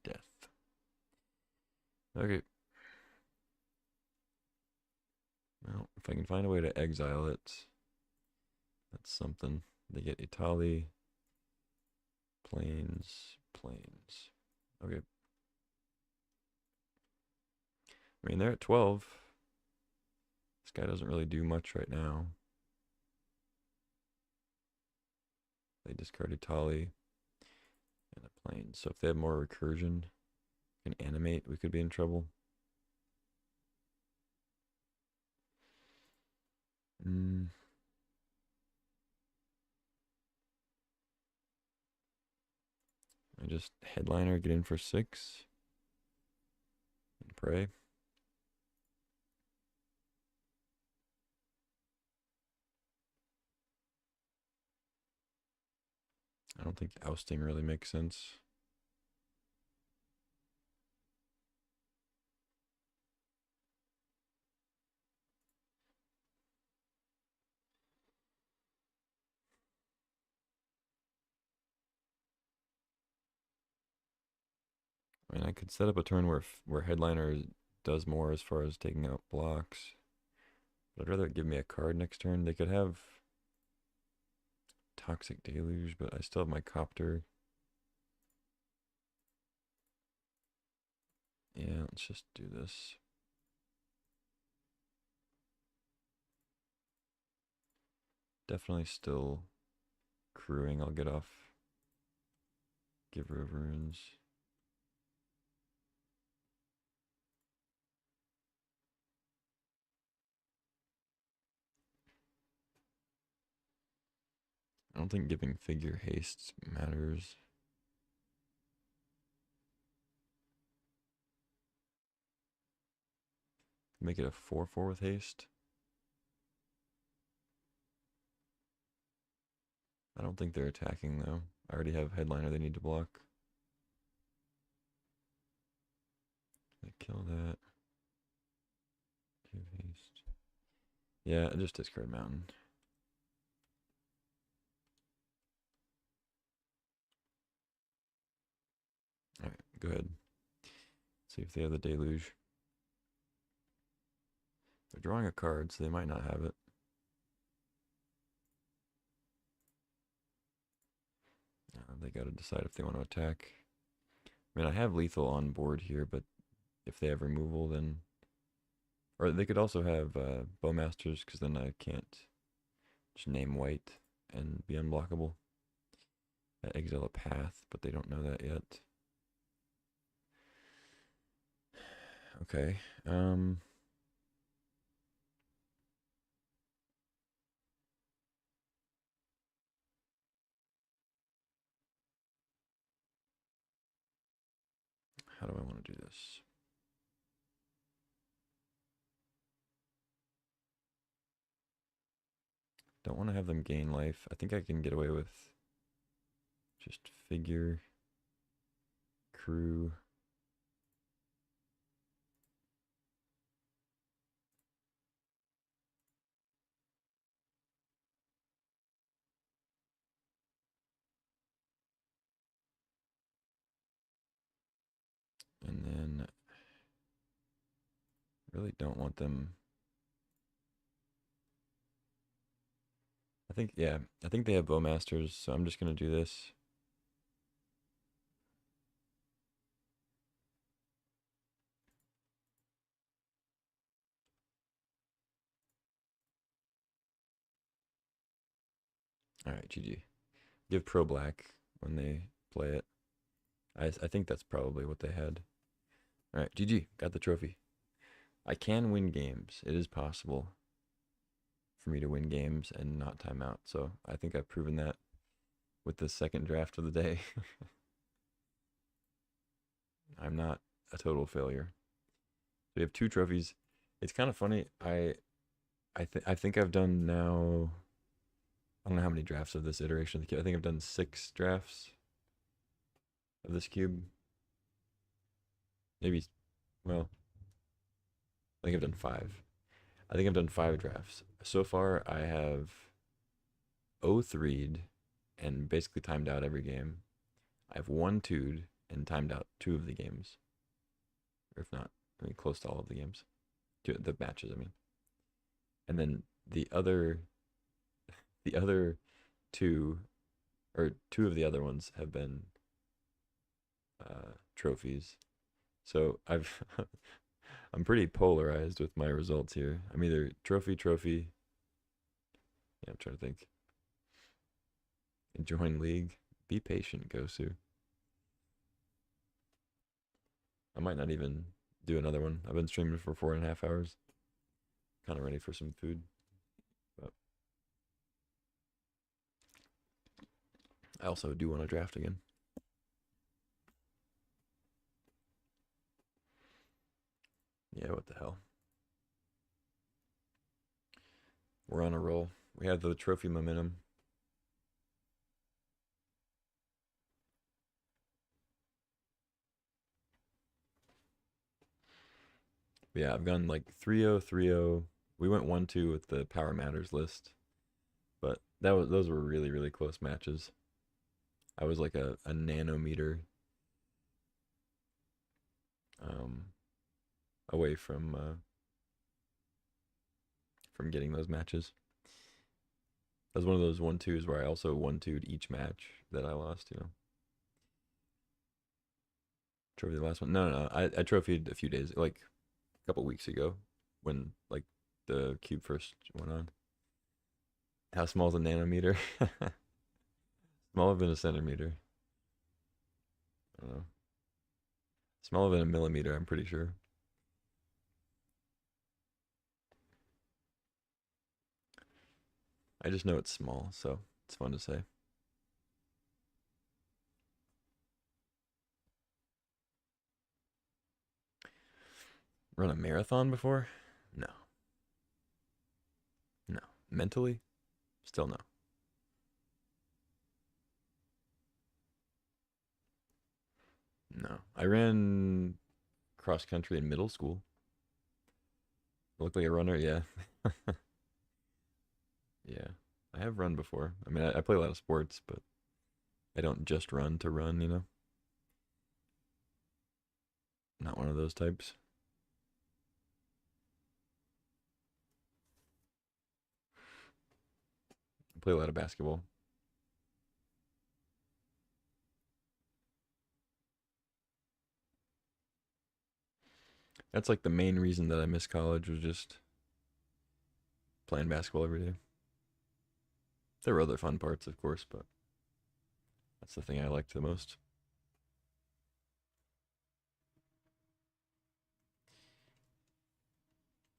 Death. Okay. Well, if I can find a way to exile it, that's something. They get Itali, Plains, Plains. Okay. I mean, they're at 12. This guy doesn't really do much right now. They discard Itali and a Plains. So if they have more recursion, can animate, we could be in trouble. I just headliner, get in for 6 and pray. I don't think ousting really makes sense. I mean, I could set up a turn where Headliner does more as far as taking out blocks. But I'd rather it give me a card next turn. They could have Toxic Deluge, but I still have my Copter. Yeah, let's just do this. Definitely still crewing. I'll get off Giver of Runes. I don't think giving Figure haste matters. Make it a 4/4 with haste. I don't think they're attacking though. I already have Headliner they need to block. They kill that. Give haste. Yeah, just discard Mountain. Alright, go ahead. See if they have the Deluge. They're drawing a card, so they might not have it. They gotta decide if they want to attack. I mean, I have lethal on board here, but if they have removal, then... Or they could also have Bowmasters, because then I can't just name white and be unblockable. Exile a path, but they don't know that yet. Okay. How do I want to do this? Don't want to have them gain life. I think I can get away with just Figure, Crew. And then really don't want them. I think, yeah, I think they have Bowmasters, so I'm just going to do this. All right, GG. Give Pro Black when they play it. I think that's probably what they had. All right, GG. Got the trophy. I can win games. It is possible for me to win games and not time out. So I think I've proven that with the second draft of the day. I'm not a total failure. We have 2 trophies. It's kind of funny. I think I've done now. I don't know how many drafts of this iteration of the cube. I think I've done 6 drafts of this cube. Maybe, well, I think I've done 5. I think I've done 5 drafts. So far, I have 0-3'd and basically timed out every game. I've 1-2'd and timed out 2 of the games. Or if not, I mean, close to all of the games. The matches, I mean. And then the other 2, or 2 of the other ones have been trophies. So I'm pretty polarized with my results here. I'm either trophy. Yeah, I'm trying to think. Join league. Be patient, Gosu. I might not even do another one. I've been streaming for 4.5 hours. Kind of ready for some food. But I also do want to draft again. Yeah, what the hell. We're on a roll. We have the trophy momentum. Yeah, I've gone like 3-0, 3-0. We went 1-2 with the Power Matters list. But those were really, really close matches. I was like a nanometer um, away from getting those matches. That was one of those 1-2s where I also 1-2'd each match that I lost, you know. Trophy the last one. No. I trophied a few days, like a couple weeks ago when like the cube first went on. How small is a nanometer? Smaller than a centimeter. I don't know. Smaller than a millimeter, I'm pretty sure. I just know it's small, so it's fun to say. Run a marathon before? No. No. Mentally? Still no. No. I ran cross country in middle school. Look like a runner, yeah. Yeah. I have run before. I mean, I play a lot of sports, but I don't just run to run, you know? Not one of those types. I play a lot of basketball. That's like the main reason that I missed college was just playing basketball every day. There were other fun parts, of course, but that's the thing I liked the most.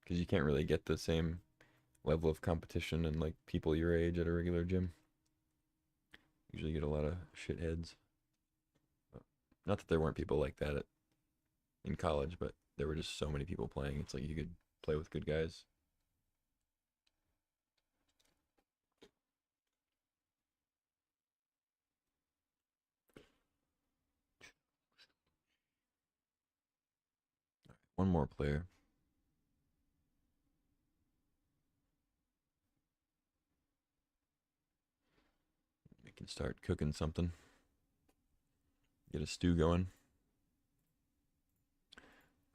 Because you can't really get the same level of competition and like people your age at a regular gym. Usually get a lot of shitheads. Not that there weren't people like that in college, but there were just so many people playing. It's like you could play with good guys. One more player. We can start cooking something. Get a stew going.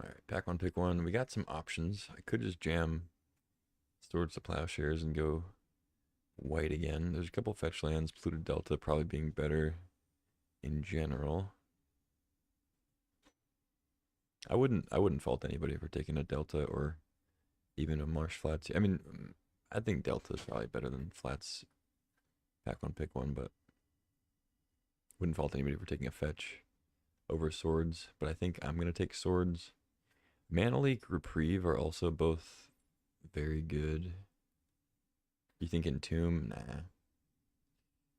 All right, pack one, pick one. We got some options. I could just jam Swords to Plowshares and go white again. There's a couple fetch lands, Polluted Delta probably being better in general. I wouldn't fault anybody for taking a Delta or even a Marsh Flats. I mean, I think Delta is probably better than Flats. Pack one, pick one, but wouldn't fault anybody for taking a fetch over Swords. But I think I'm gonna take Swords. Mana Leak, Reprieve are also both very good. You think Entomb? Nah.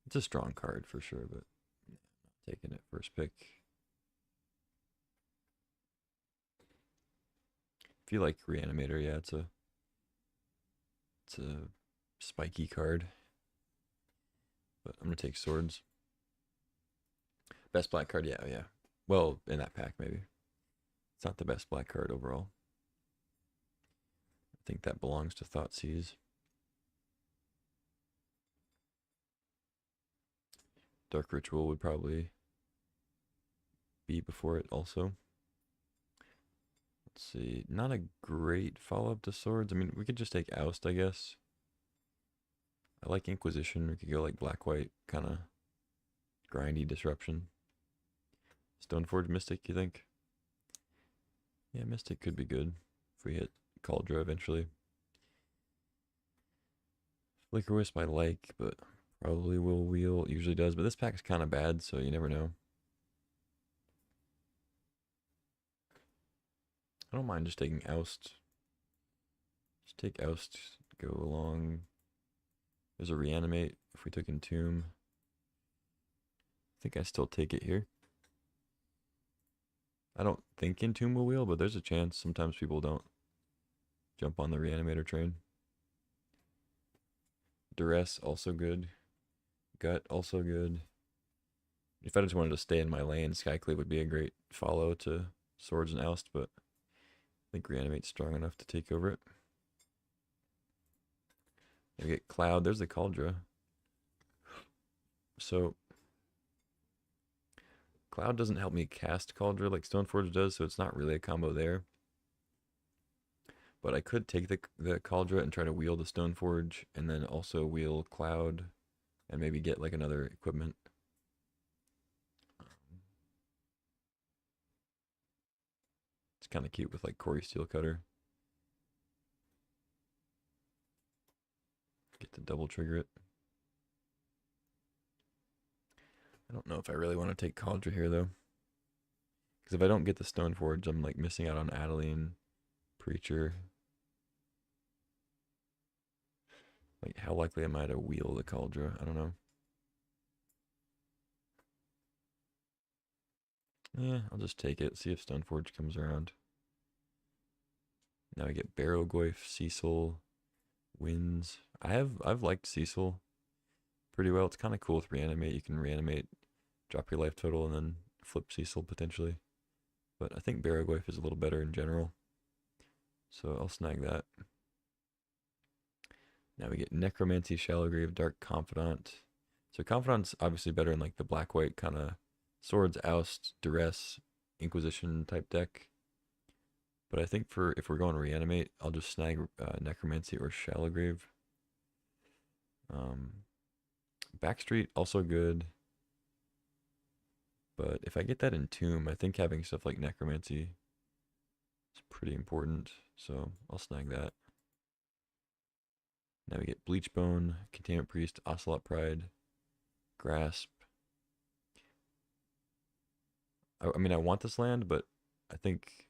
It's a strong card for sure, but not taking it first pick. If you like Reanimator, yeah, it's a spiky card. But I'm gonna take Swords. Best black card, yeah. Well, in that pack maybe. It's not the best black card overall. I think that belongs to Thoughtseize. Dark Ritual would probably be before it also. Let's see. Not a great follow-up to Swords. I mean, we could just take Oust, I guess. I like Inquisition. We could go like black-white, kind of grindy Disruption. Stoneforge Mystic, you think? Yeah, Mystic could be good if we hit Cauldra eventually. Flicker Wisp I like, but probably will wheel. It usually does, but this pack is kind of bad, so you never know. I don't mind just taking Oust. Just take Oust, go along. There's a Reanimate if we took Entomb. I think I still take it here. I don't think Entomb will wheel, but there's a chance. Sometimes people don't jump on the Reanimator train. Duress, also good. Gut, also good. If I just wanted to stay in my lane, Skyclave would be a great follow to Swords and Oust, but I think Reanimate's strong enough to take over it. We get Cloud. There's the Cauldra. So, Cloud doesn't help me cast Cauldron like Stoneforge does, so it's not really a combo there. But I could take the Cauldron and try to wheel the Stoneforge, and then also wheel Cloud, and maybe get like another equipment. It's kind of cute with like Corey Steelcutter. Get to double trigger it. I don't know if I really want to take Cauldron here though. Because if I don't get the Stoneforge, I'm like missing out on Adeline, Preacher. Like how likely am I to wheel the Cauldron? I don't know. Yeah, I'll just take it, see if Stoneforge comes around. Now I get Barrowgoyf, Cecil, Winds. I've liked Cecil pretty well. It's kind of cool with Reanimate. You can reanimate, drop your life total, and then flip Cecil potentially. But I think Barrowgoyf is a little better in general. So I'll snag that. Now we get Necromancy, Shallowgrave, Dark Confidant. So Confidant's obviously better in like the black-white kind of Swords, Oust, Duress, Inquisition type deck. But I think for if we're going to Reanimate, I'll just snag Necromancy or Shallowgrave. Backstreet, also good. But if I get that Entomb, I think having stuff like Necromancy is pretty important. So I'll snag that. Now we get Bleachbone, Containment Priest, Ocelot Pride, Grasp. I mean, I want this land, but I think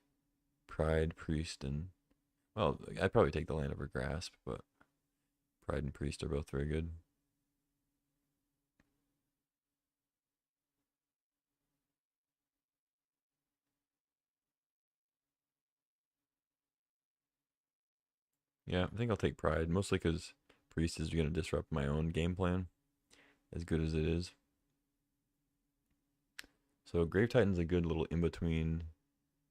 Pride, Priest, and... Well, I'd probably take the land over Grasp, but Pride and Priest are both very good. Yeah, I think I'll take Pride, mostly because Priest is going to disrupt my own game plan, as good as it is. So Grave Titan's a good little in-between.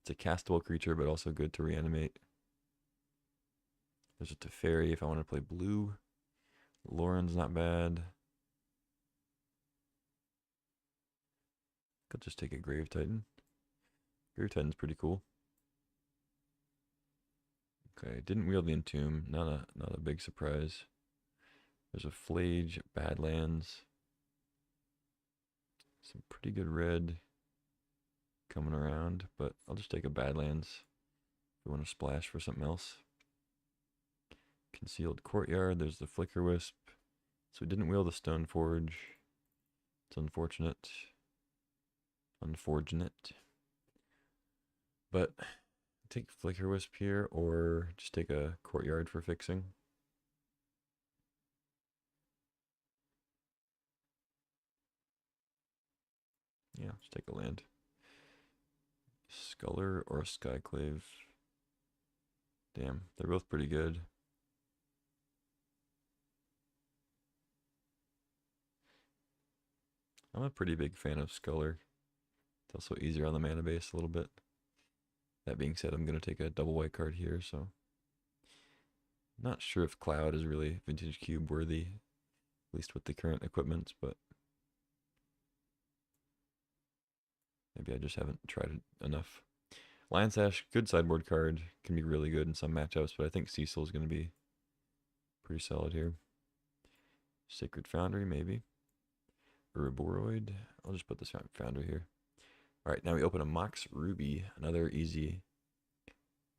It's a castable creature, but also good to reanimate. There's a Teferi if I want to play blue. Lauren's not bad. Could just take a Grave Titan. Grave Titan's pretty cool. Okay, didn't wheel the Entomb. Not a big surprise. There's a Flage, Badlands. Some pretty good red coming around, but I'll just take a Badlands if we want to splash for something else. Concealed Courtyard, there's the Flicker Wisp. So we didn't wheel the Stoneforge. It's unfortunate. Unfortunate. But take Flicker Wisp here, or just take a Courtyard for fixing. Yeah, just take a land. Sculler or Skyclave. Damn, they're both pretty good. I'm a pretty big fan of Sculler. It's also easier on the mana base a little bit. That being said, I'm going to take a double white card here, so... Not sure if Cloud is really Vintage Cube worthy, at least with the current equipment, but... Maybe I just haven't tried it enough. Lion Sash, good sideboard card. Can be really good in some matchups, but I think Cecil is going to be pretty solid here. Sacred Foundry, maybe. Uraboroid. I'll just put this Foundry here. Alright, now we open a Mox Ruby. Another easy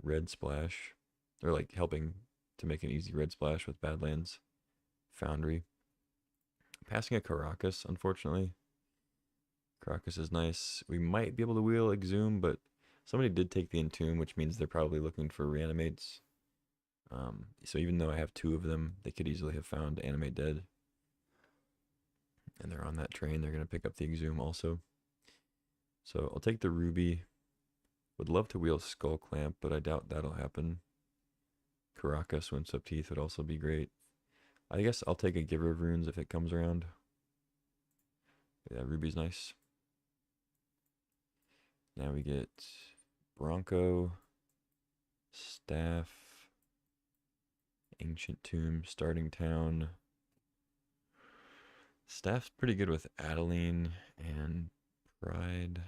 red splash. Or like helping to make an easy red splash with Badlands. Foundry. Passing a Caracas, unfortunately. Caracas is nice. We might be able to wheel Exhume, but somebody did take the Entomb, which means they're probably looking for reanimates. So even though I have two of them, they could easily have found Animate Dead. And they're on that train. They're going to pick up the Exhume also. So I'll take the Ruby. Would love to wheel Skull Clamp, but I doubt that'll happen. Caracas, Windswept Teeth would also be great. I guess I'll take a Giver of Runes if it comes around. Yeah, Ruby's nice. Now we get Bronco, Staff, Ancient Tomb, Starting Town. Staff's pretty good with Adeline and Pride.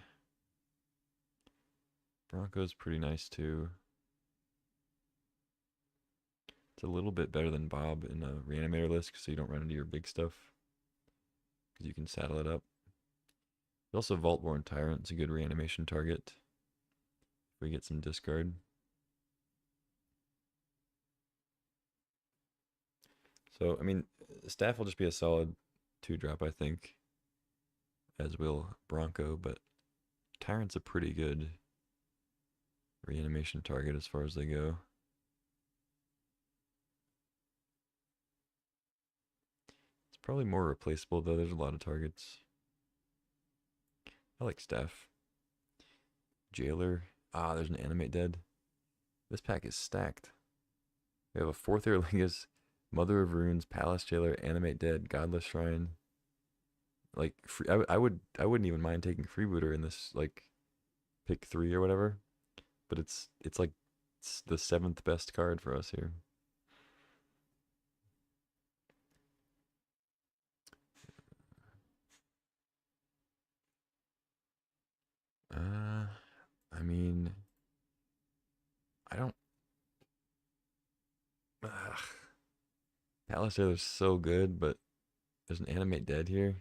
Bronco's pretty nice too. It's a little bit better than Bob in a reanimator list so you don't run into your big stuff. Because you can saddle it up. There's also Vaultborn Tyrant. It's a good reanimation target. If we get some discard. So, I mean, Staff will just be a solid 2-drop, I think. As will Bronco, but Tyrant's a pretty good reanimation target as far as they go. It's probably more replaceable, though. There's a lot of targets. I like Staff. Jailer. Ah, there's an Animate Dead. This pack is stacked. We have a 4th Earlingus, Mother of Runes, Palace Jailer, Animate Dead, Godless Shrine. Like, I wouldn't even mind taking Freebooter in this, like, pick 3 or whatever. But it's like it's the 7th best card for us here. I mean, I don't. Ugh. Palace Jailer's so good, but there's an Animate Dead here.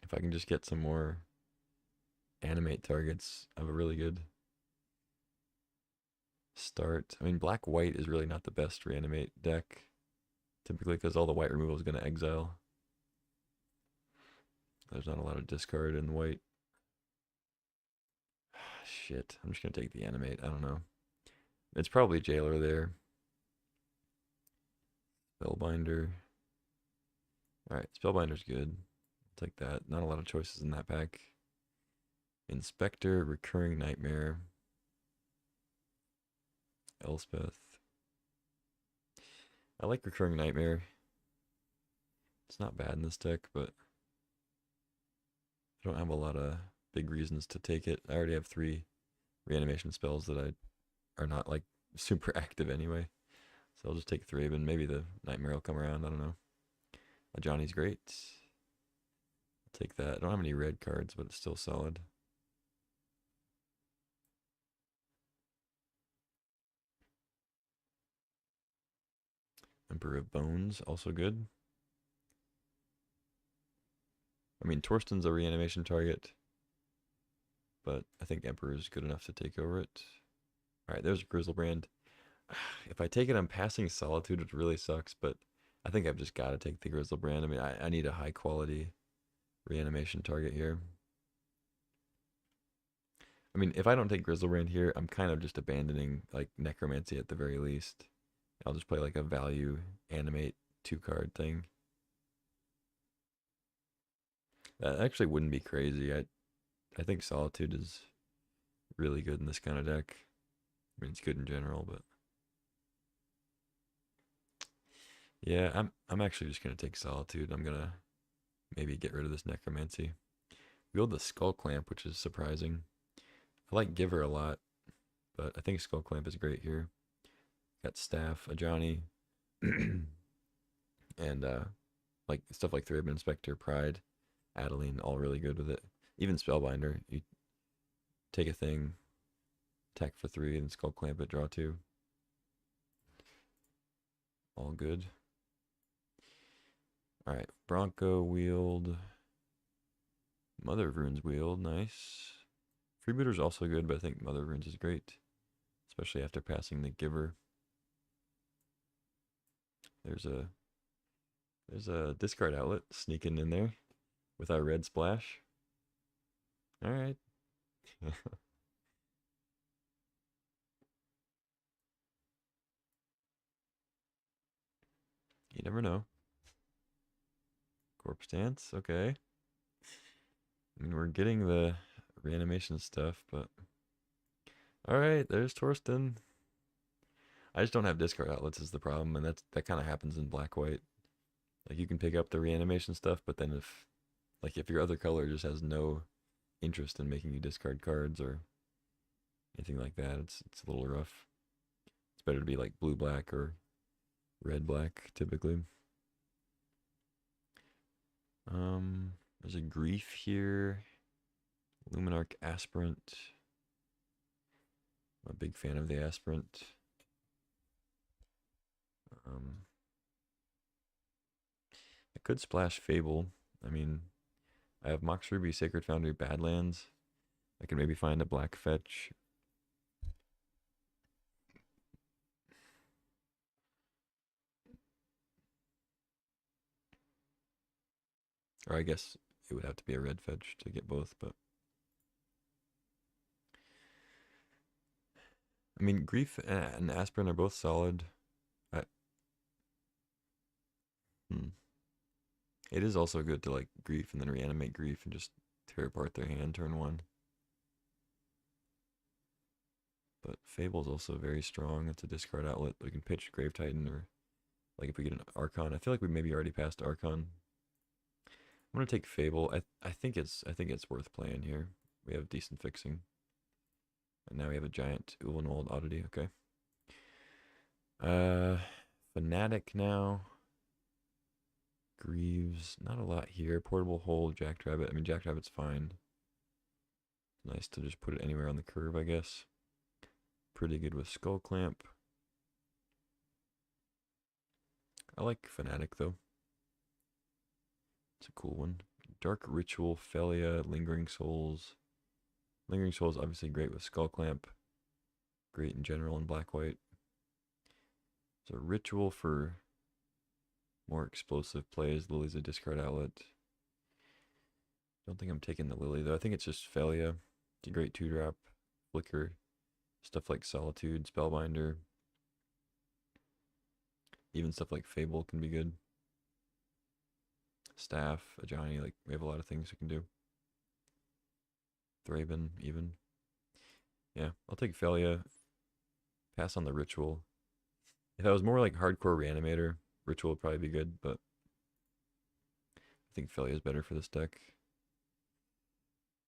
If I can just get some more animate targets, I have a really good start. I mean, black-white is really not the best reanimate deck, typically because all the white removal is going to exile. There's not a lot of discard in white. Shit, I'm just going to take the animate. I don't know. It's probably Jailer there. Spellbinder. Alright, Spellbinder's good. I'll take that. Not a lot of choices in that pack. Inspector, Recurring Nightmare. Elspeth. I like Recurring Nightmare. It's not bad in this deck, but I don't have a lot of big reasons to take it. I already have 3 reanimation spells that are not like super active anyway. So I'll just take 3 and maybe the Nightmare will come around. I don't know. Johnny's great. I'll take that. I don't have any red cards, but it's still solid. Emperor of Bones, also good. I mean, Torsten's a reanimation target, but I think Emperor is good enough to take over it. Alright, there's Grizzlebrand. If I take it, I'm passing Solitude, which really sucks, but I think I've just got to take the Grizzlebrand. I mean, I need a high-quality reanimation target here. I mean, if I don't take Grizzlebrand here, I'm kind of just abandoning, like, Necromancy at the very least. I'll just play, like, a value animate 2-card thing. That actually wouldn't be crazy. I think Solitude is really good in this kind of deck. I mean, it's good in general, but yeah, I'm actually just gonna take Solitude. I'm gonna maybe get rid of this Necromancy. Wield the Skull Clamp, which is surprising. I like Giver a lot, but I think Skull Clamp is great here. Got Staff, a Johnny, and like stuff like Threadman Inspector, Pride, Adeline, all really good with it. Even Spellbinder, you take a thing, attack for 3, and Skull Clamp it, draw 2. All good. Alright, Bronco wield. Mother of Runes wield, nice. Freebooter's also good, but I think Mother of Runes is great. Especially after passing the Giver. There's a discard outlet sneaking in there with our red splash. Alright. You never know. Corpse Dance, okay. I mean, we're getting the reanimation stuff, but... Alright, there's Torsten. I just don't have discard outlets is the problem, and that kind of happens in black-white. Like, you can pick up the reanimation stuff, but then if your other color just has no interest in making you discard cards or anything like that, it's a little rough. It's better to be like blue-black or red-black, typically. There's a Grief here. Luminarch Aspirant. I'm a big fan of the Aspirant. I could splash Fable. I mean, I have Mox Ruby, Sacred Foundry, Badlands. I could maybe find a black fetch. Or I guess it would have to be a red fetch to get both, but I mean, Grief and Aspirin are both solid. I, hmm. It is also good to like Grief and then reanimate Grief and just tear apart their hand turn one. But Fable's also very strong. It's a discard outlet. We can pitch Grave Titan or like if we get an Archon. I feel like we maybe already passed Archon. I'm gonna take Fable. I think it's worth playing here. We have decent fixing. And now we have a giant Ulenold oddity, okay. Fanatic now. Greaves, not a lot here. Portable Hold, Jackrabbit. I mean, Jackrabbit's fine. Nice to just put it anywhere on the curve, I guess. Pretty good with Skull Clamp. I like Fanatic, though. It's a cool one. Dark Ritual, Felia, Lingering Souls. Lingering Souls obviously great with Skull Clamp. Great in general in black-white. So Ritual for more explosive plays. Lily's a discard outlet. Don't think I'm taking the Lily, though. I think it's just Felia. It's a great 2-drop. Flicker. Stuff like Solitude, Spellbinder. Even stuff like Fable can be good. Staff, Ajani, like, we have a lot of things we can do. Thraben, even. Yeah, I'll take Felia. Pass on the Ritual. If I was more like hardcore Reanimator, Ritual would probably be good, but I think Felia is better for this deck.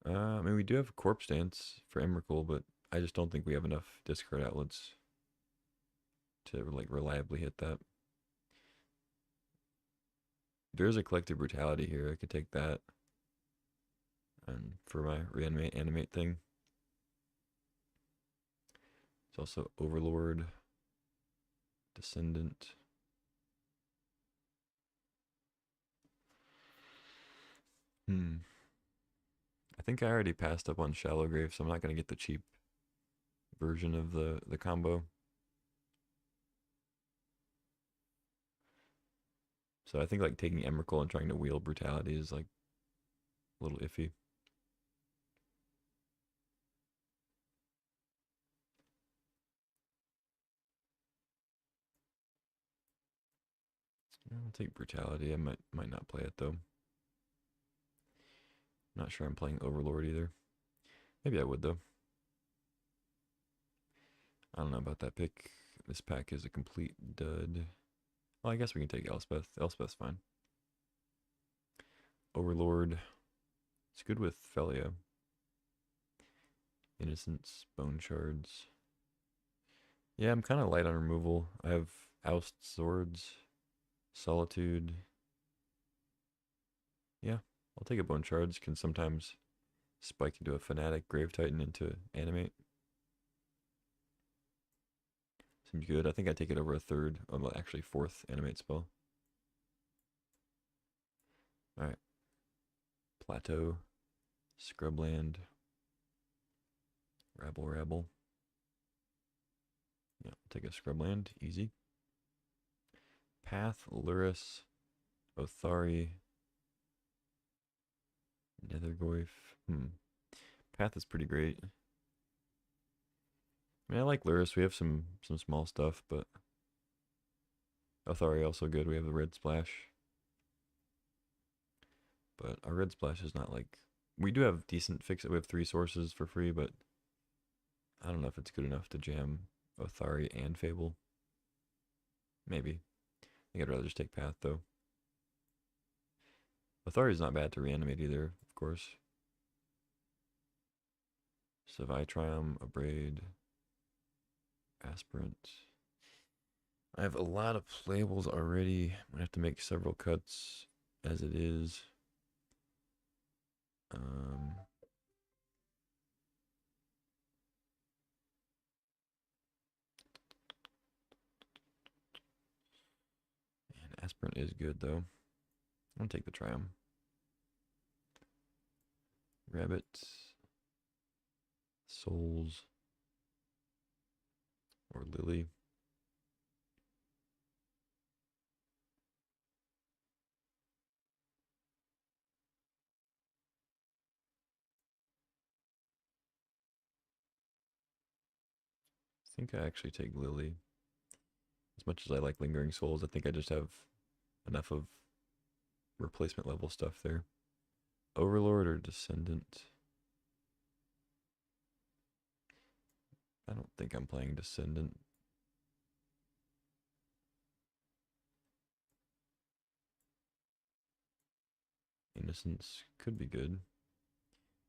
I mean, we do have Corpse Dance for Emrakul, but I just don't think we have enough discard outlets to like reliably hit that. There's a Collective Brutality here. I could take that. And for my animate thing. It's also Overlord, Descendant. I think I already passed up on Shallow Grave, so I'm not going to get the cheap version of the combo. So I think like taking Emrakul and trying to wheel Brutality is like a little iffy. I'll take Brutality. I might not play it though. Not sure I'm playing Overlord either. Maybe I would though. I don't know about that pick. This pack is a complete dud. Well, I guess we can take Elspeth. Elspeth's fine. Overlord. It's good with Felia. Innocence, Bone Shards. Yeah, I'm kind of light on removal. I have Oust Swords, Solitude. Yeah, I'll take a Bone Shards. Can sometimes spike into a Fanatic, Grave Titan into Animate. Seems good. I think I take it over a third, well, actually fourth Animate spell. Alright. Plateau, Scrubland, Rabble. Yeah, take a Scrubland, easy. Path, Luris, Othari, Nethergoyf. Path is pretty great. I mean, I like Luris. We have some small stuff, but Othari also good. We have the Red Splash. But our Red Splash is not like... We do have decent fix. We have 3 sources for free, but I don't know if it's good enough to jam Othari and Fable. Maybe. I think I'd rather just take Path, though. Othari's not bad to reanimate either, of course. Savaitrium, Abrade, Aspirant. I have a lot of playables already. I'm going to have to make several cuts as it is. Aspirin is good though. I'm gonna take the Triumph. Rabbit. Souls. Or Lily. I think I actually take Lily. As much as I like Lingering Souls, I think I just have enough of replacement level stuff there. Overlord or Descendant? I don't think I'm playing Descendant. Innocence could be good.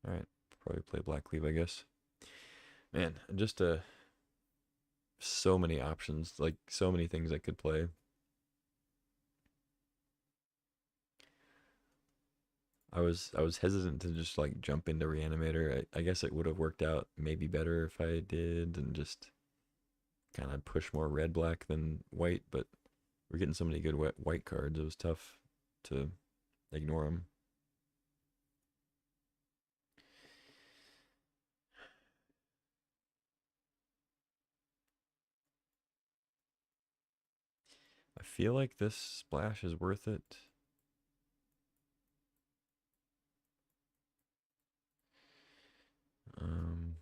Alright, probably play Black Cleave, I guess. Man, just so many options, like so many things I could play. I was hesitant to just like jump into Reanimator. I guess it would have worked out maybe better if I did and just kind of push more red black than white, but we're getting so many good white cards. It was tough to ignore them. I feel like this splash is worth it. Um,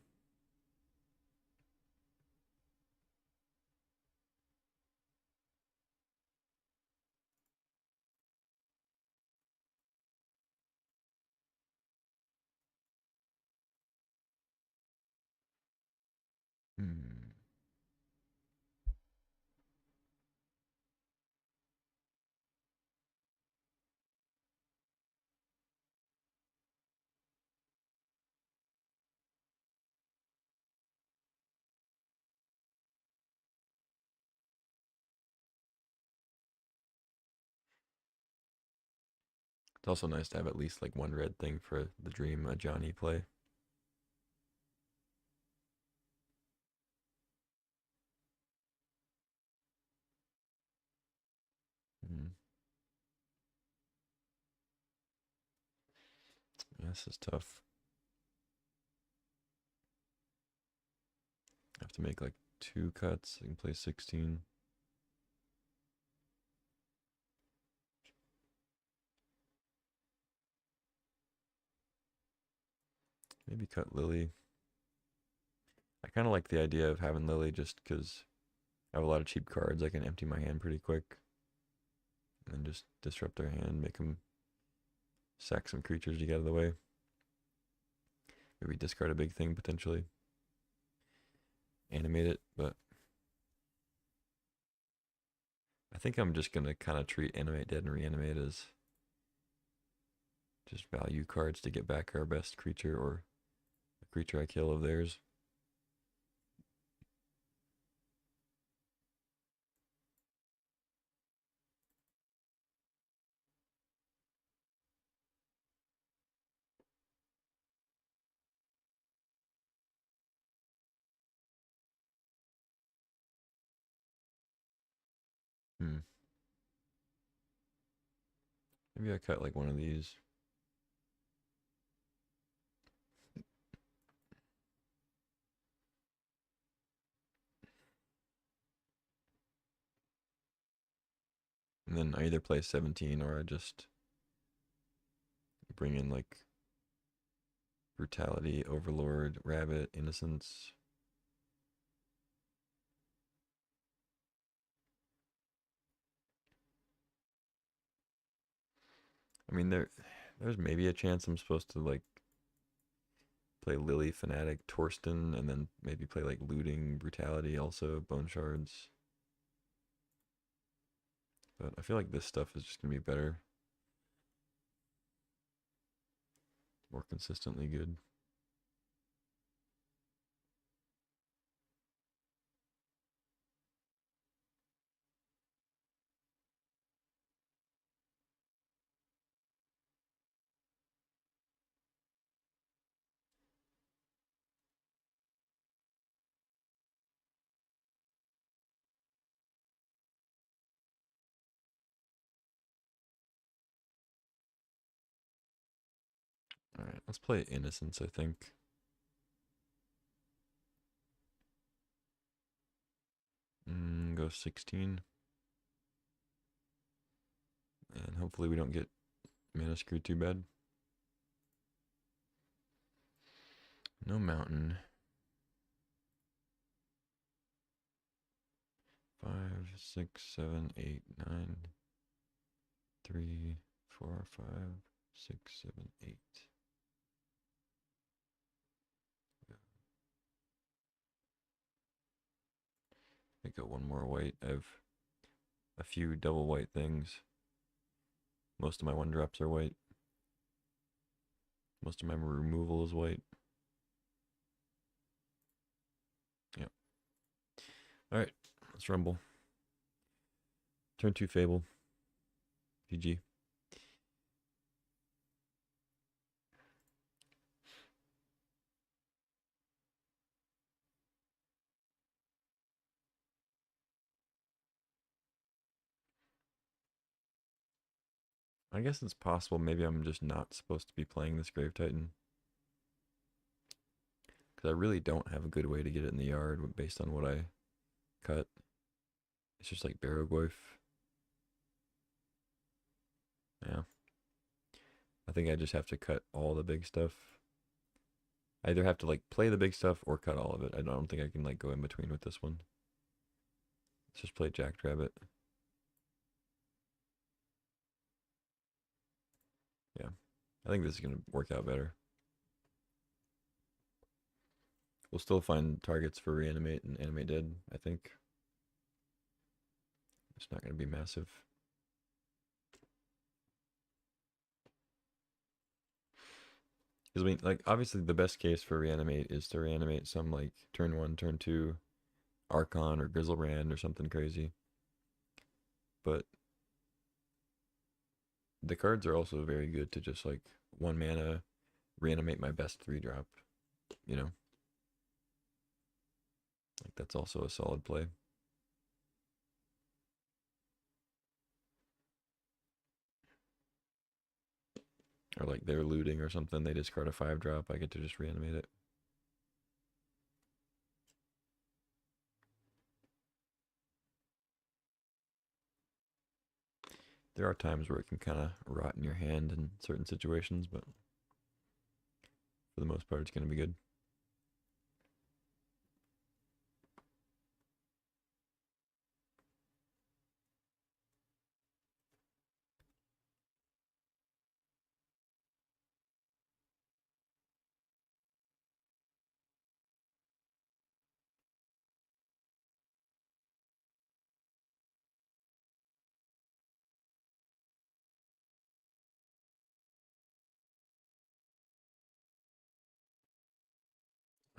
hmm. It's also nice to have at least like one red thing for the dream Johnny play. Hmm. Yeah, this is tough. I have to make like 2 cuts. I can play 16. Maybe cut Lily. I kind of like the idea of having Lily just because I have a lot of cheap cards. I can empty my hand pretty quick and then just disrupt their hand, make them sack some creatures to get out of the way. Maybe discard a big thing potentially. Animate it, but I think I'm just gonna kind of treat Animate Dead and Reanimate as just value cards to get back our best creature or a creature I kill of theirs. Hmm. Maybe I cut like one of these. And then I either play 17 or I just bring in like Brutality, Overlord, Rabbit, Innocence. I mean, there's maybe a chance I'm supposed to like play Lily, Fanatic, Torsten, and then maybe play like Looting, Brutality, also Bone Shards. But I feel like this stuff is just gonna be better, more consistently good. Alright, let's play Innocence, I think. Go 16. And hopefully we don't get mana screwed too bad. No mountain. 5, 6, 7, 8, 9. 3, 4, 5, 6, 7, 8. I got one more white. I have a few double white things. Most of my one drops are white. Most of my removal is white. Yep. Alright, let's rumble. Turn 2 Fable. GG. I guess it's possible maybe I'm just not supposed to be playing this Grave Titan. Because I really don't have a good way to get it in the yard based on what I cut. It's just like Barrowgoyf. Yeah. I think I just have to cut all the big stuff. I either have to like play the big stuff or cut all of it. I don't think I can like go in between with this one. Let's just play Jackrabbit. Yeah. I think this is going to work out better. We'll still find targets for Reanimate and Animate Dead, I think. It's not going to be massive. Because, I mean, like, obviously the best case for Reanimate is to reanimate some, like, turn 1, turn 2 Archon or Grizzlebrand or something crazy. But the cards are also very good to just, like, 1 mana, reanimate my best 3-drop, you know? Like, that's also a solid play. Or, like, they're looting or something, they discard a 5-drop, I get to just reanimate it. There are times where it can kind of rot in your hand in certain situations, but for the most part, it's going to be good.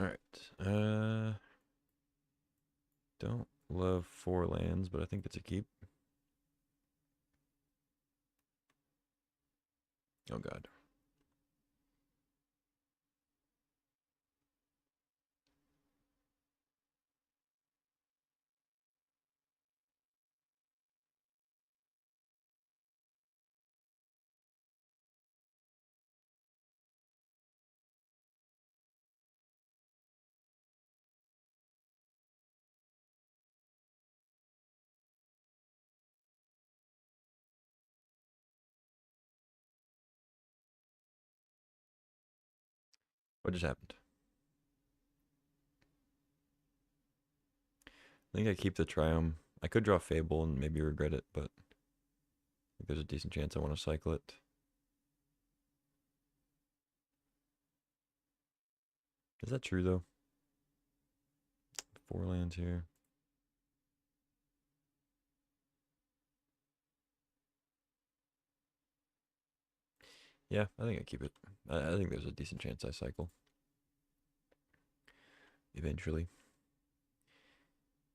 All right. Don't love 4 lands, but I think it's a keep. Oh god. What just happened? I think I keep the Triumph. I could draw Fable and maybe regret it, but I think there's a decent chance I want to cycle it. Is that true though? 4 lands here. Yeah, I think I keep it. I think there's a decent chance I cycle. Eventually.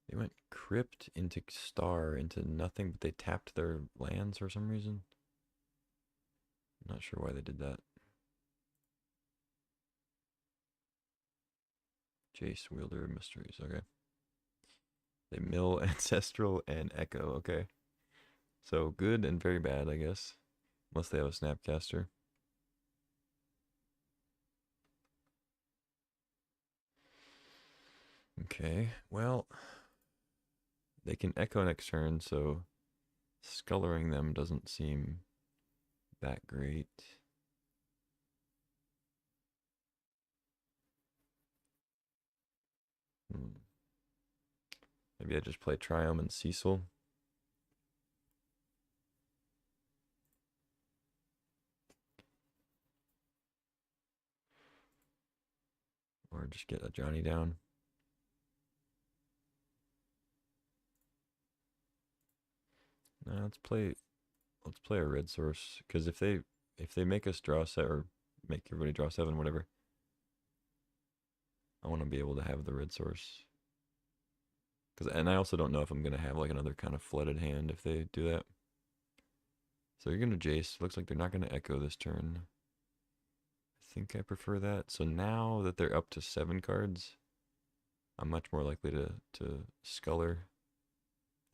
They went Crypt into Star into nothing, but they tapped their lands for some reason. Not sure why they did that. Jace, Wielder of Mysteries, okay. They mill Ancestral and Echo, okay. So good and very bad, I guess. Unless they have a Snapcaster. Okay, well, they can echo next turn, so scullering them doesn't seem that great. Maybe I just play Triumph and Cecil. Or just get a Johnny down. No, let's play a red source, because if they make us draw set or make everybody draw 7, whatever, I want to be able to have the red source. And I also don't know if I'm gonna have like another kind of flooded hand if they do that. So you're gonna Jace. Looks like they're not gonna echo this turn. I think I prefer that. So now that they're up to 7 cards, I'm much more likely to sculler.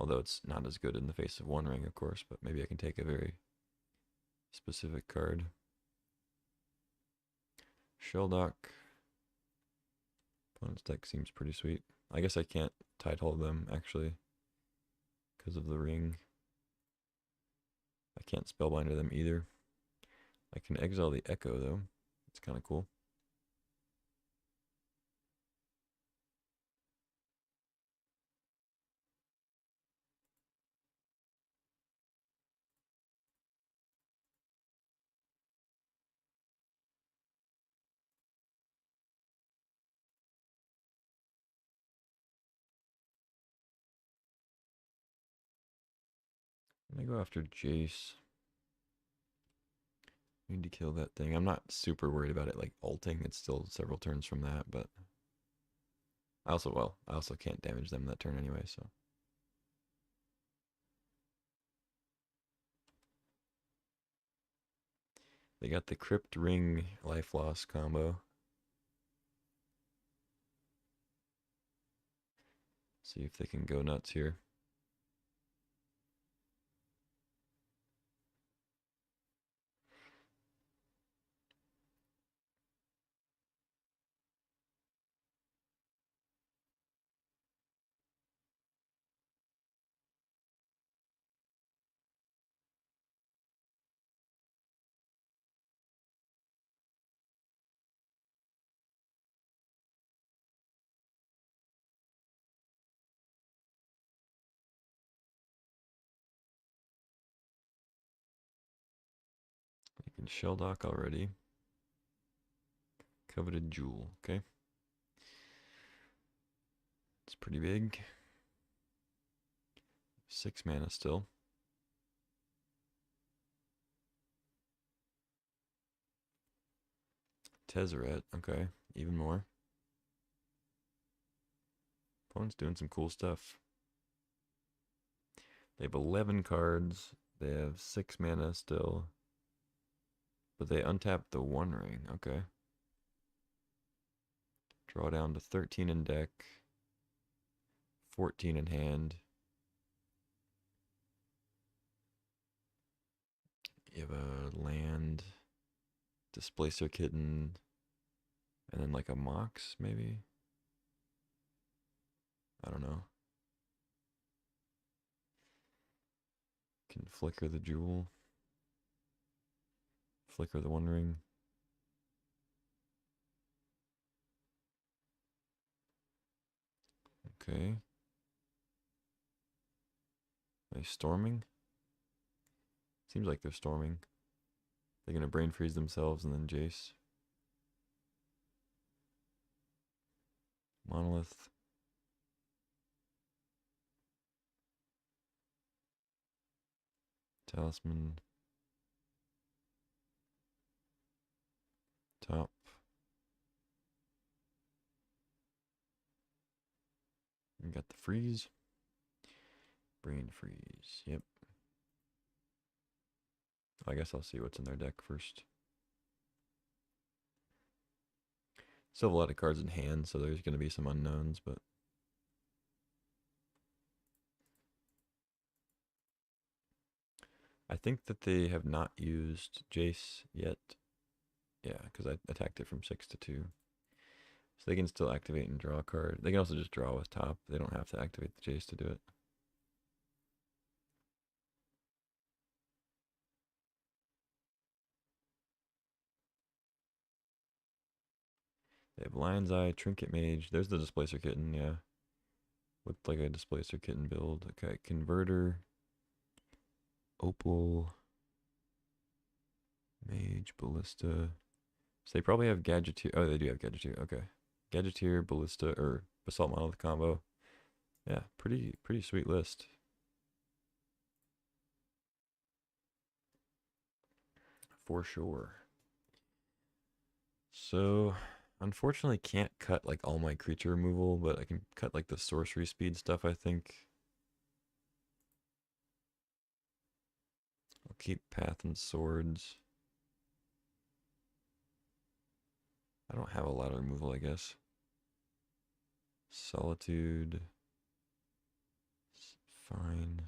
Although it's not as good in the face of One Ring, of course, but maybe I can take a very specific card. Shelldock. Opponent's deck seems pretty sweet. I guess I can't title them, actually, because of the ring. I can't Spellbinder them either. I can exile the Echo, though. It's kind of cool. I'm gonna go after Jace. Need to kill that thing. I'm not super worried about it like ulting. It's still several turns from that, but I also can't damage them that turn anyway, so. They got the Crypt Ring Life Loss combo. See if they can go nuts here. They can Shelldock already. Coveted Jewel, okay. It's pretty big. 6 mana still. Tezzeret, okay, even more. Opponent's doing some cool stuff. They have 11 cards. They have 6 mana still. But they untap the One Ring, okay. Draw down to 13 in deck. 14 in hand. You have a land, Displacer Kitten, and then like a Mox, maybe? I don't know. Can flicker the Jewel. Flicker the One Ring. Okay. Are they storming? Seems like they're storming. They're gonna brain freeze themselves and then Jace. Monolith. Talisman. Top. We got the freeze. Brain freeze. Yep. I guess I'll see what's in their deck first. Still have a lot of cards in hand, so there's going to be some unknowns, but I think that they have not used Jace yet. Yeah, because I attacked it from 6 to 2. So they can still activate and draw a card. They can also just draw with top. They don't have to activate the chase to do it. They have Lion's Eye, Trinket Mage. There's the Displacer Kitten, yeah. With like a Displacer Kitten build. Okay, Converter, Opal, Mage, Ballista. So they probably have Gadgeteer. Oh, they do have Gadgeteer. Okay. Gadgeteer, Ballista, or Basalt Monolith combo. Yeah, pretty sweet list. For sure. So, unfortunately can't cut like all my creature removal, but I can cut like the sorcery speed stuff, I think. I'll keep Path and Swords. I don't have a lot of removal, I guess. Solitude. Fine.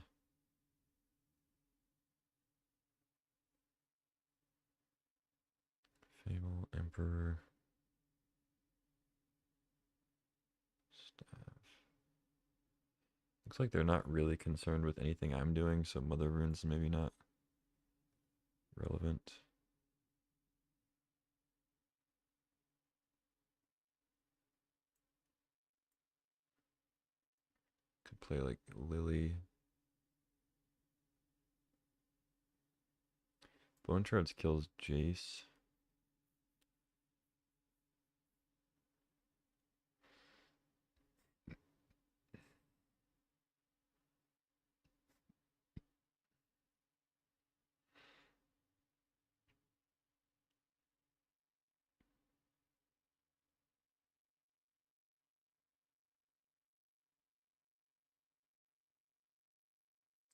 Fable, Emperor. Staff. Looks like they're not really concerned with anything I'm doing, so Mother Rune's maybe not relevant. Could play like Lily. Bone Shards kills Jace.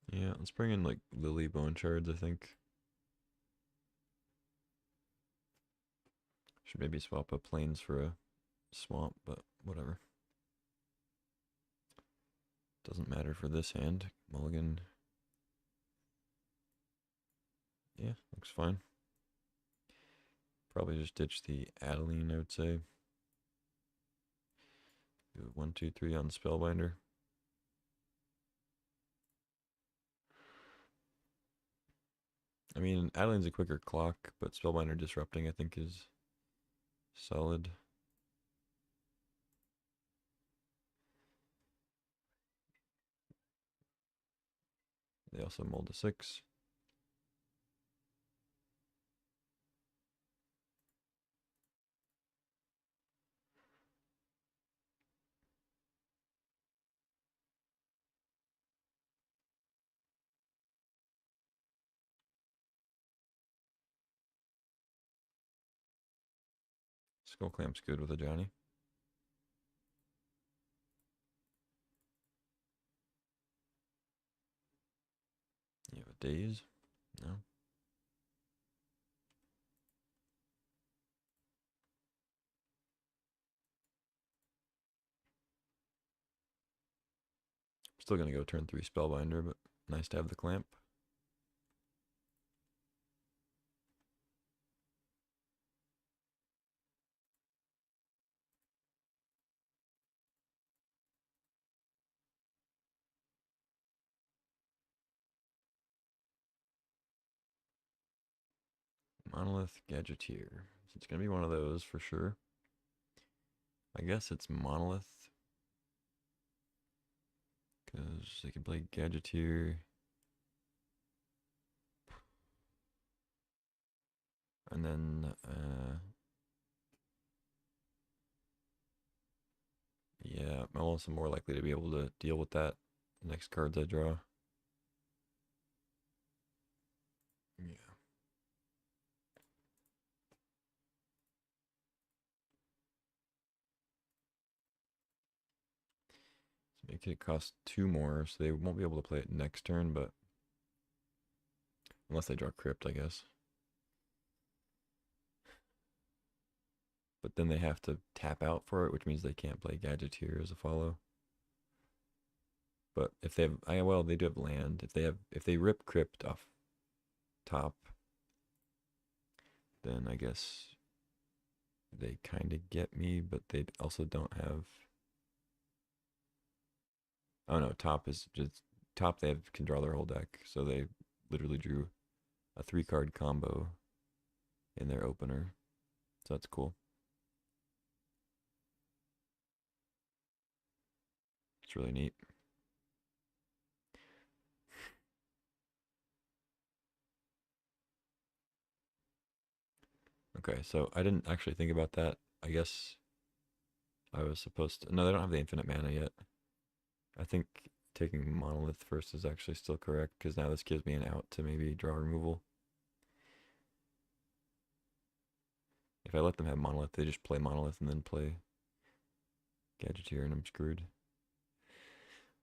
Yeah, let's bring in like Lily Bone Shards, I think. Should maybe swap up plains for a swamp, but whatever. Doesn't matter for this hand. Mulligan. Yeah, looks fine. Probably just ditch the Adeline, I would say. Do 1, 2, 3 on Spellbinder. I mean, Adeline's a quicker clock, but Spellbinder disrupting, I think, is solid. They also mold a 6. Skull Clamp's good with a Johnny. You have a Daze? No. Still gonna go turn 3 Spellbinder, but nice to have the Clamp. Monolith Gadgeteer. So it's gonna be one of those for sure. I guess it's Monolith. Because they can play Gadgeteer. And then, yeah, I'm also more likely to be able to deal with that the next cards I draw. Yeah. So make it cost 2 more, so they won't be able to play it next turn, but unless they draw Crypt, I guess. But then they have to tap out for it, which means they can't play Gadgeteer as a follow. But if they have, well, they do have land. If they rip Crypt off top, then I guess they kind of get me, but they also don't have. Oh no, top is just top. They have, can draw their whole deck, so they literally drew a 3-card combo in their opener. So that's cool. It's really neat. Okay, so I didn't actually think about that. I guess I was supposed to. No, they don't have the infinite mana yet. I think taking monolith first is actually still correct because now this gives me an out to maybe draw removal. If I let them have monolith, they just play monolith and then play gadgeteer, and I'm screwed.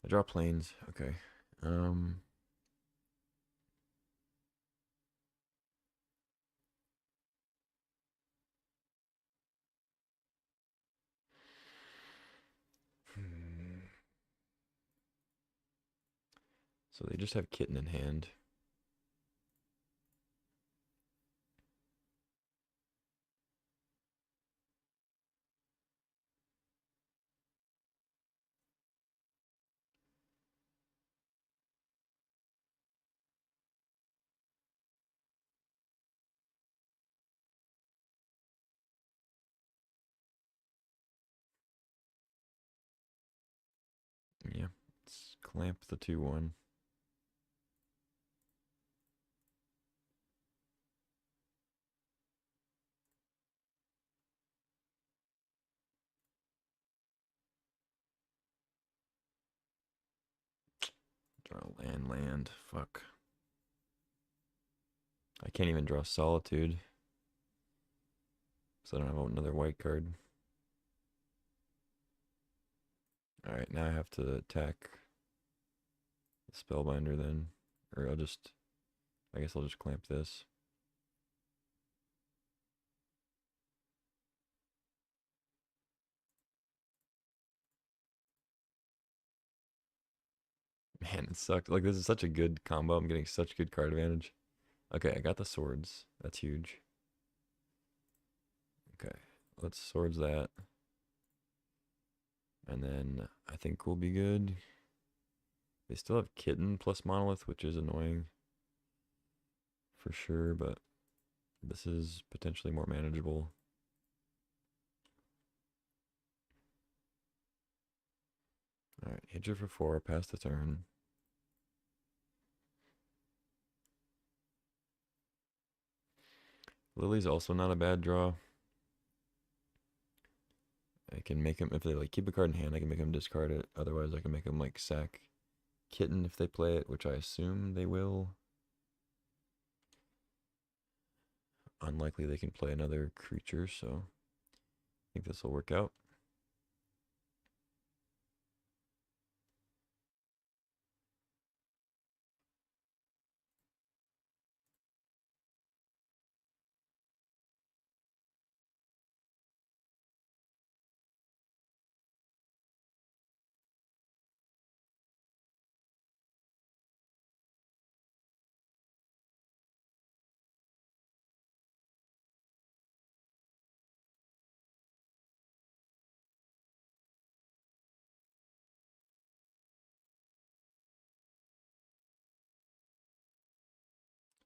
I draw planes. Okay. Um. hmm. So they just have kitten in hand. Yeah. Let's clamp the 2/1. Draw land. Fuck. I can't even draw solitude. So I don't have another white card. Alright, now I have to attack the Spellbinder then. Or I guess I'll just clamp this. Man, it sucked. Like, this is such a good combo. I'm getting such good card advantage. Okay, I got the swords. That's huge. Okay, let's swords that. And then I think we'll be good. They still have kitten plus monolith, which is annoying for sure, but this is potentially more manageable. Alright, hit you for 4, pass the turn. Lily's also not a bad draw. I can make him, if they like keep a card in hand, I can make him discard it. Otherwise, I can make him like sack kitten if they play it, which I assume they will. Unlikely they can play another creature, so I think this will work out.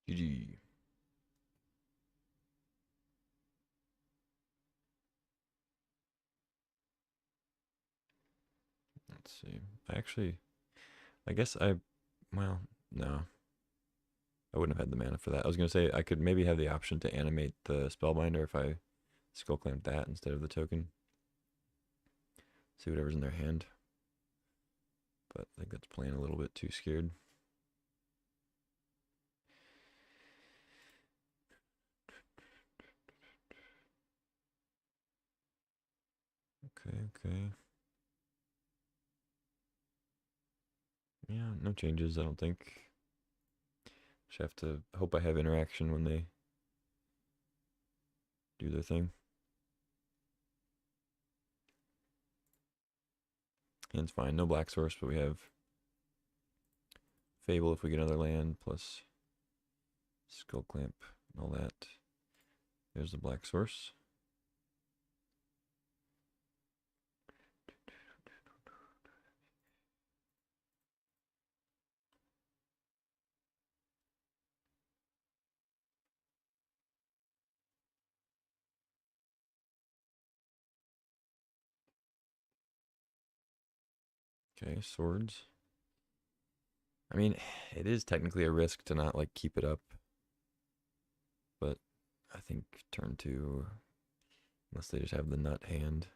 GG. Let's see. I guess well, no. I wouldn't have had the mana for that. I was going to say I could maybe have the option to animate the Spellbinder if I skull clamp that instead of the token. See whatever's in their hand. But I think that's playing a little bit too scared. Okay. Yeah, no changes, I don't think. Just have to hope I have interaction when they do their thing. Hand's fine. No black source, but we have Fable if we get another land, plus Skull Clamp and all that. There's the black source. Okay, swords. I mean, it is technically a risk to not like keep it up, but I think turn two, unless they just have the nut hand.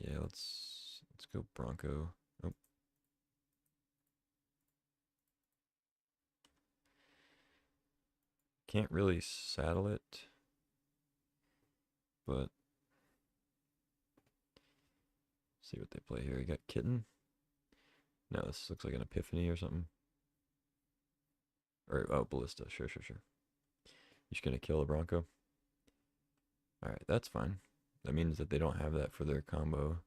Yeah, let's go Bronco. Oh, can't really saddle it, but see what they play here. You got Kitten. No, this looks like an Epiphany or something. Or oh, Ballista. Sure, sure, sure. You're just gonna kill a Bronco. All right, that's fine. That means that they don't have that for their combo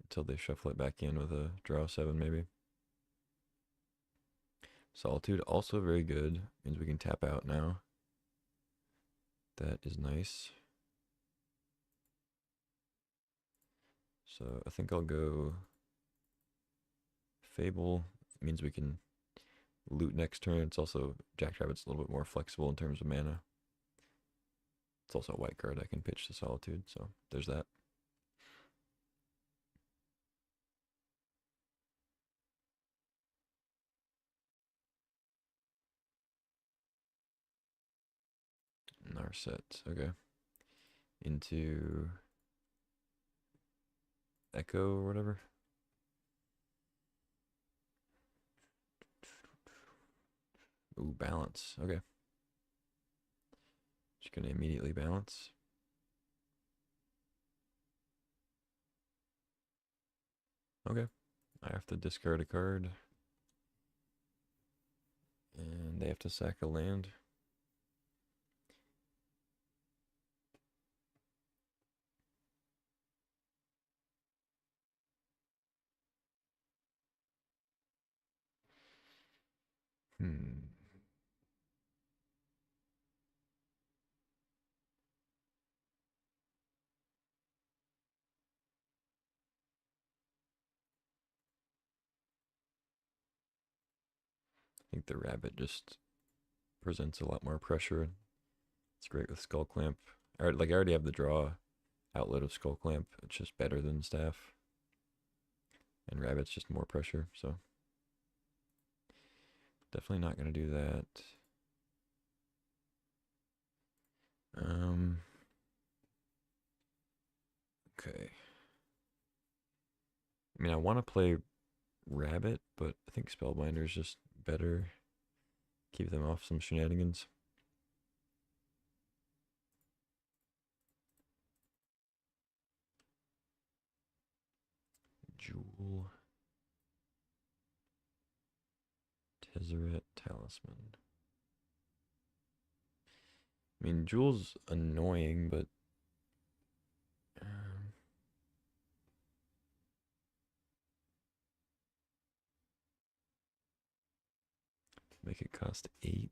until they shuffle it back in with a draw 7 maybe. Solitude also very good. Means we can tap out now. That is nice. So I think I'll go Fable. Means we can loot next turn. It's also Jackrabbit's a little bit more flexible in terms of mana. It's also a white card I can pitch to Solitude, so there's that. Narset, okay. Into Echo or whatever. Ooh, balance. Okay. Just gonna immediately balance. Okay. I have to discard a card. And they have to sack a land. Hmm. I think the rabbit just presents a lot more pressure. It's great with Skull Clamp. I already have the draw outlet of Skull Clamp. It's just better than Staff. And Rabbit's just more pressure, so definitely not gonna do that. Okay. I mean, I want to play Rabbit, but I think Spellbinder is just better. Keep them off some shenanigans. Jewel. Tezzeret Talisman. I mean, Jewel's annoying, but make it cost 8.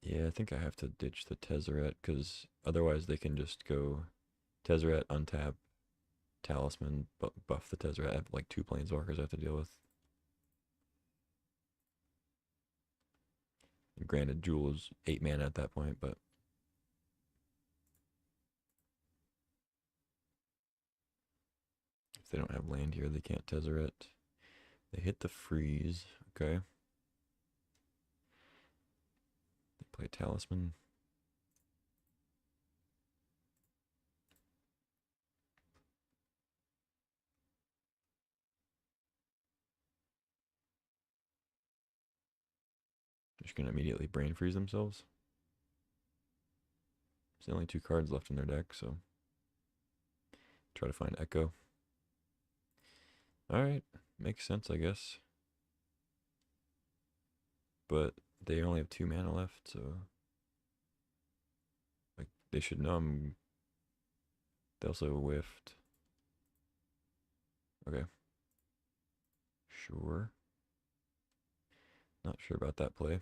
Yeah, I think I have to ditch the Tezzeret because otherwise they can just go Tezzeret, untap, Talisman, buff the Tezzeret. I have like 2 Planeswalkers I have to deal with. And granted, Jewel is 8 mana at that point, but if they don't have land here, they can't Tezzeret. They hit the freeze. Okay. They play Talisman. They're just gonna immediately brain freeze themselves. There's only 2 cards left in their deck, so try to find Echo. Alright, makes sense, I guess. But they only have 2 mana left, so like they should know they also whiffed. Okay. Sure. Not sure about that play.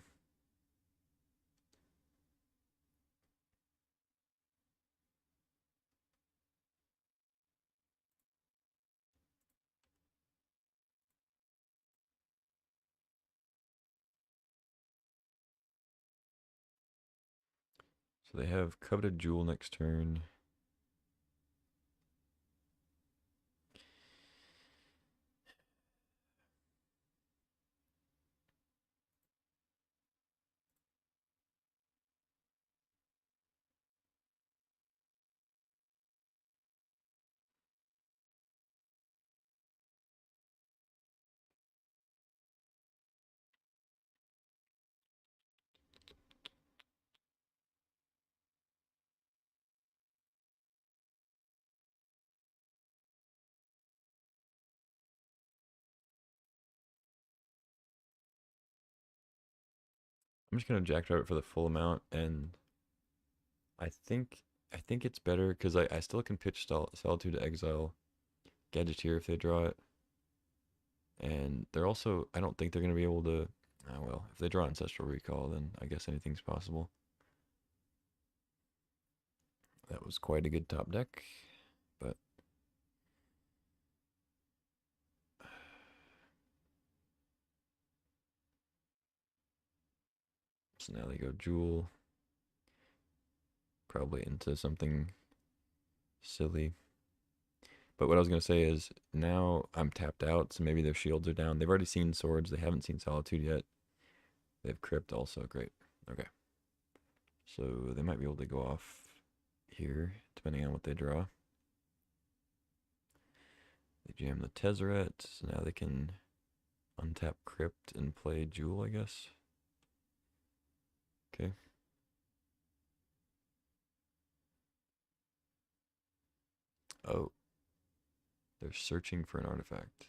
So they have Coveted Jewel next turn. I'm just gonna Jackrabbit for the full amount, and I think I think it's better because I still can pitch Solitude to exile Gadgeteer if they draw it, and they're also I don't think they're gonna be able to. Oh well, if they draw Ancestral Recall, then I guess anything's possible. That was quite a good top deck, but so now they go Jewel, probably into something silly. But what I was going to say is now I'm tapped out, so maybe their shields are down. They've already seen swords. They haven't seen Solitude yet. They have Crypt also. Great. Okay. So they might be able to go off here, depending on what they draw. They jam the Tezzeret, so now they can untap Crypt and play Jewel, I guess. Okay. Oh, they're searching for an artifact.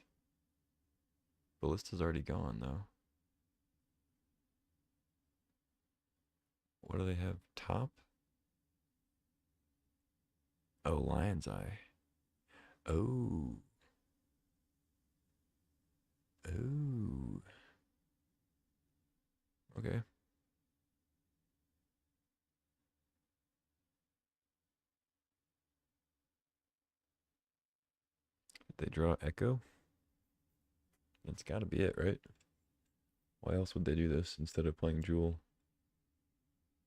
Ballista's already gone, though. What do they have? Top? Oh, Lion's Eye. Oh. Oh. Okay. Did they draw Echo? It's gotta be it, right? Why else would they do this instead of playing Jewel?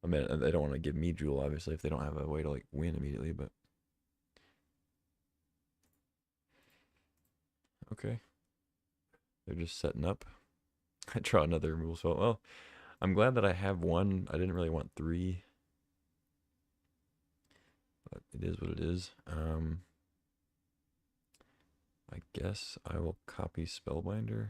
I mean, they don't want to give me Jewel, obviously, if they don't have a way to, like, win immediately, but... Okay. They're just setting up. I draw another removal spell. Well, I'm glad that I have one. I didn't really want three. But it is what it is. I guess I will copy Spellbinder.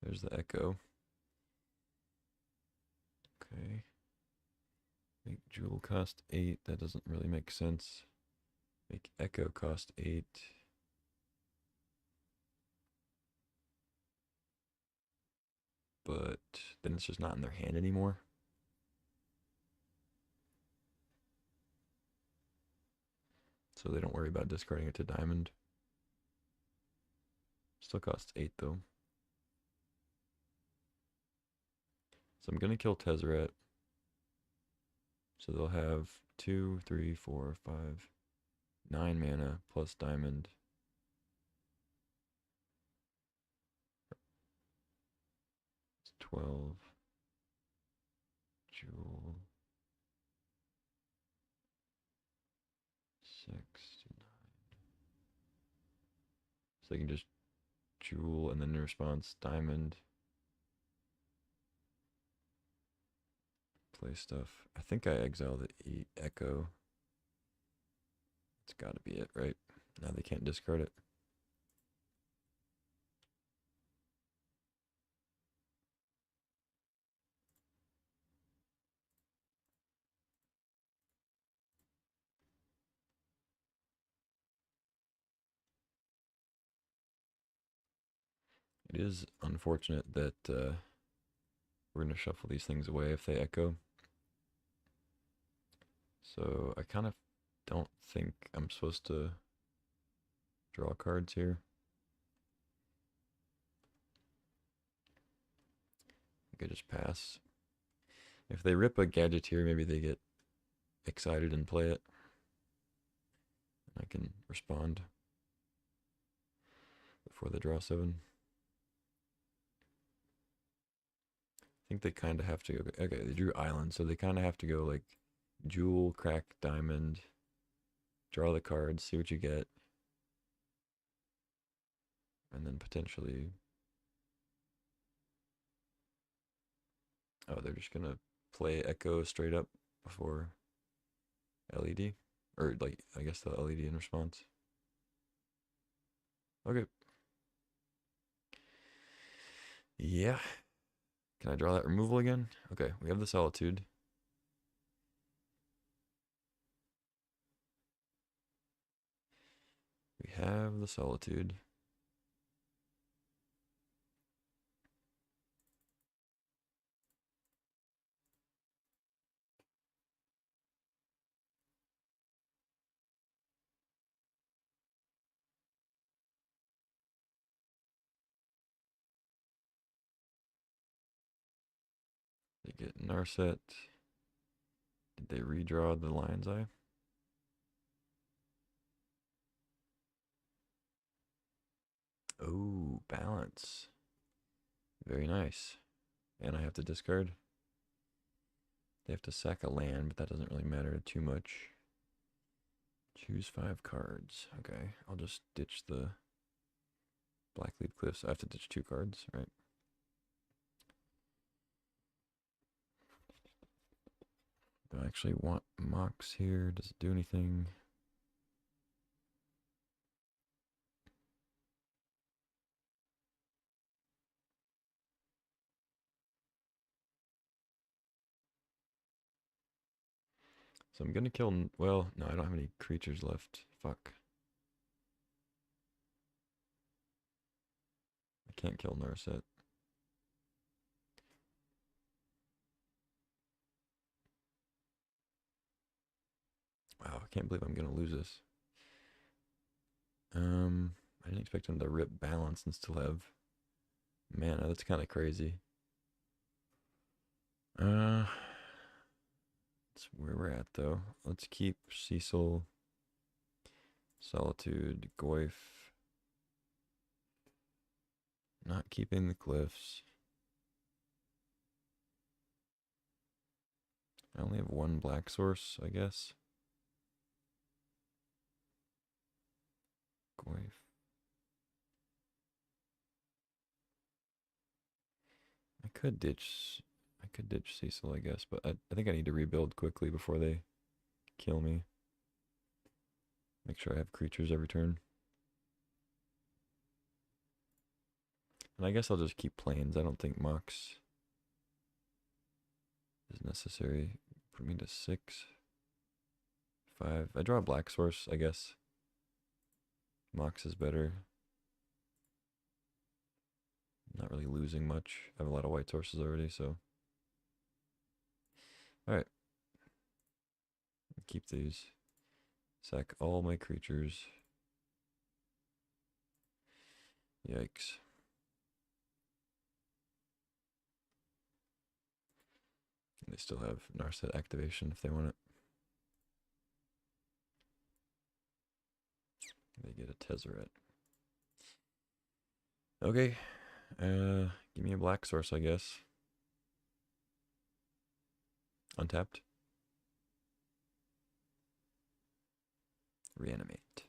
There's the Echo. Okay. Make Jewel cost 8. That doesn't really make sense. Make Echo cost 8. But then it's just not in their hand anymore. So they don't worry about discarding it to Diamond. Still costs 8 though. So I'm going to kill Tezzeret. So they'll have 2, 3, 4, 5, 9 mana plus Diamond. It's 12. Jewel. 6 to 9. So they can just Jewel and then in response Diamond. Play stuff. I think I exile the Echo. It's gotta be it, right? Now they can't discard it. It is unfortunate that we're going to shuffle these things away if they Echo. So I kind of don't think I'm supposed to draw cards here. I could just pass. If they rip a Gadgeteer, maybe they get excited and play it. I can respond before they draw 7. think they kind of have to go. Okay, they drew island, so they kind of have to go like jewel, crack, diamond, draw the cards, see what you get, and then potentially. Oh, they're just gonna play Echo straight up before LED, or like I guess the LED in response. Okay. Yeah. Can I draw that removal again? Okay, we have the Solitude. We have the Solitude. They get Narset. Did they redraw the Lion's Eye? Oh, balance. Very nice. And I have to discard. They have to sack a land, but that doesn't really matter too much. Choose 5 cards. Okay, I'll just ditch the Blacklead Cliffs. I have to ditch 2 cards, right? Do I actually want Mox here? Does it do anything? So I'm gonna kill. Well, no, I don't have any creatures left. Fuck. I can't kill Narset. Wow, I can't believe I'm gonna lose this. I didn't expect him to rip balance and still have mana. That's kind of crazy. That's where we're at though. Let's keep Cecil, Solitude, Goyf. Not keeping the Cliffs. I only have 1 black source, I guess. Goyf. I could ditch Cecil, I guess, but I think I need to rebuild quickly before they kill me. Make sure I have creatures every turn. And I guess I'll just keep planes. I don't think Mox is necessary. Put me to 6, 5. I draw a black source, I guess. Mox is better. Not really losing much. I have a lot of white sources already, so. Alright. Keep these. Sack all my creatures. Yikes. And they still have Narset activation if they want it. They get a Tezzeret. Okay. Give me a black source, I guess. Untapped. Reanimate.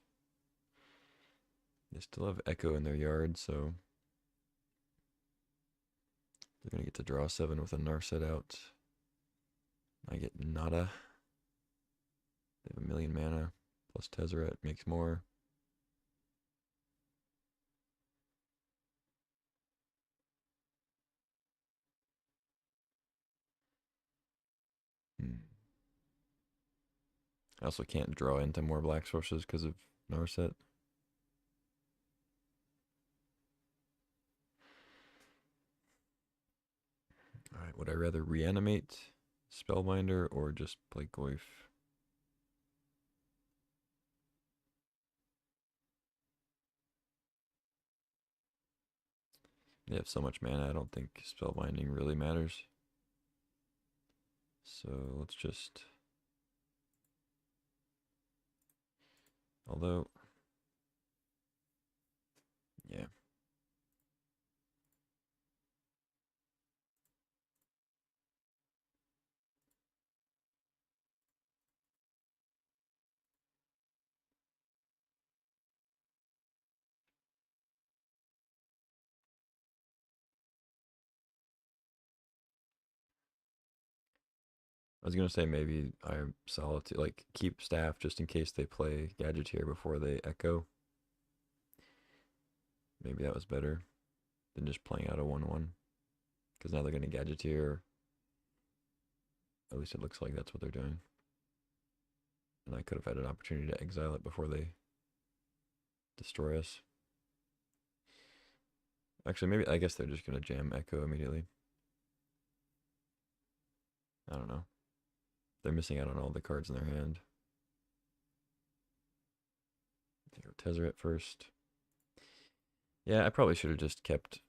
They still have Echo in their yard, so they're going to get to draw 7 with a Narset out. I get nada. They have 1,000,000 mana, plus Tezzeret makes more. I also can't draw into more black sources because of Narset. Alright, would I rather reanimate Spellbinder or just play Goyf? They have so much mana, I don't think Spellbinding really matters. So let's just... Although... Yeah. I was gonna say maybe I solitude, like keep staff just in case they play Gadgeteer before they Echo. Maybe that was better than just playing out a 1/1. Because now they're gonna Gadgeteer. At least it looks like that's what they're doing. And I could have had an opportunity to exile it before they destroy us. Actually, maybe I guess they're just gonna jam Echo immediately. I don't know. They're missing out on all the cards in their hand. They go Tezzeret first. Yeah, I probably should have just kept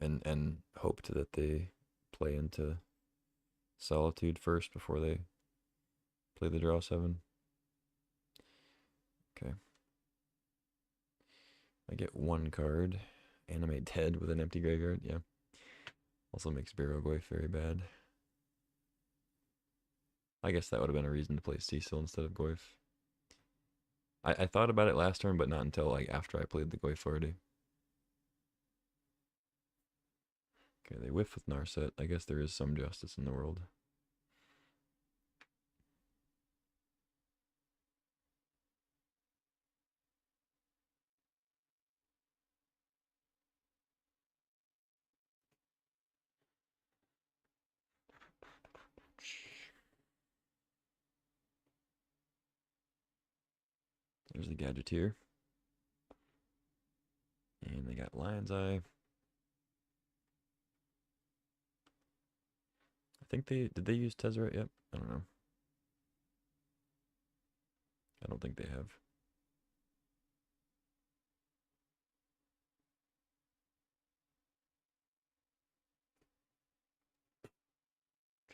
and hoped that they play into Solitude first before they play the draw 7. Okay. I get one card. Animate Dead with an empty graveyard. Yeah. Also makes Barrowgoyf very bad. I guess that would have been a reason to play Cecil instead of Goyf. I thought about it last turn, but not until like after I played the Goyf already. Okay, they whiff with Narset. I guess there is some justice in the world. There's the Gadgeteer. And they got Lion's Eye. I think did they use Tezzeret yet? I don't know. I don't think they have.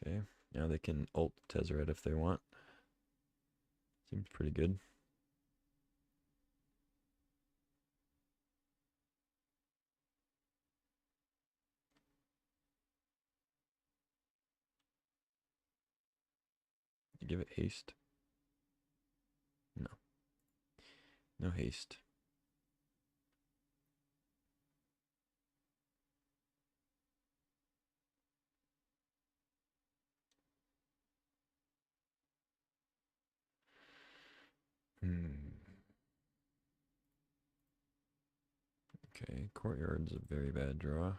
Okay, now they can ult Tezzeret if they want. Seems pretty good. You give it haste? No. No haste. Okay, Courtyard's a very bad draw.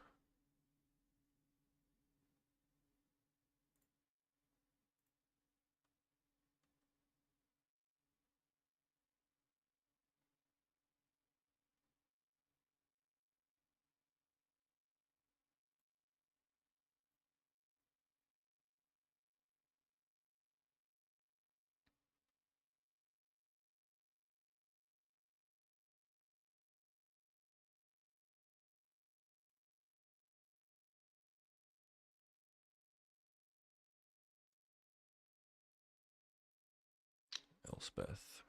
Elspeth.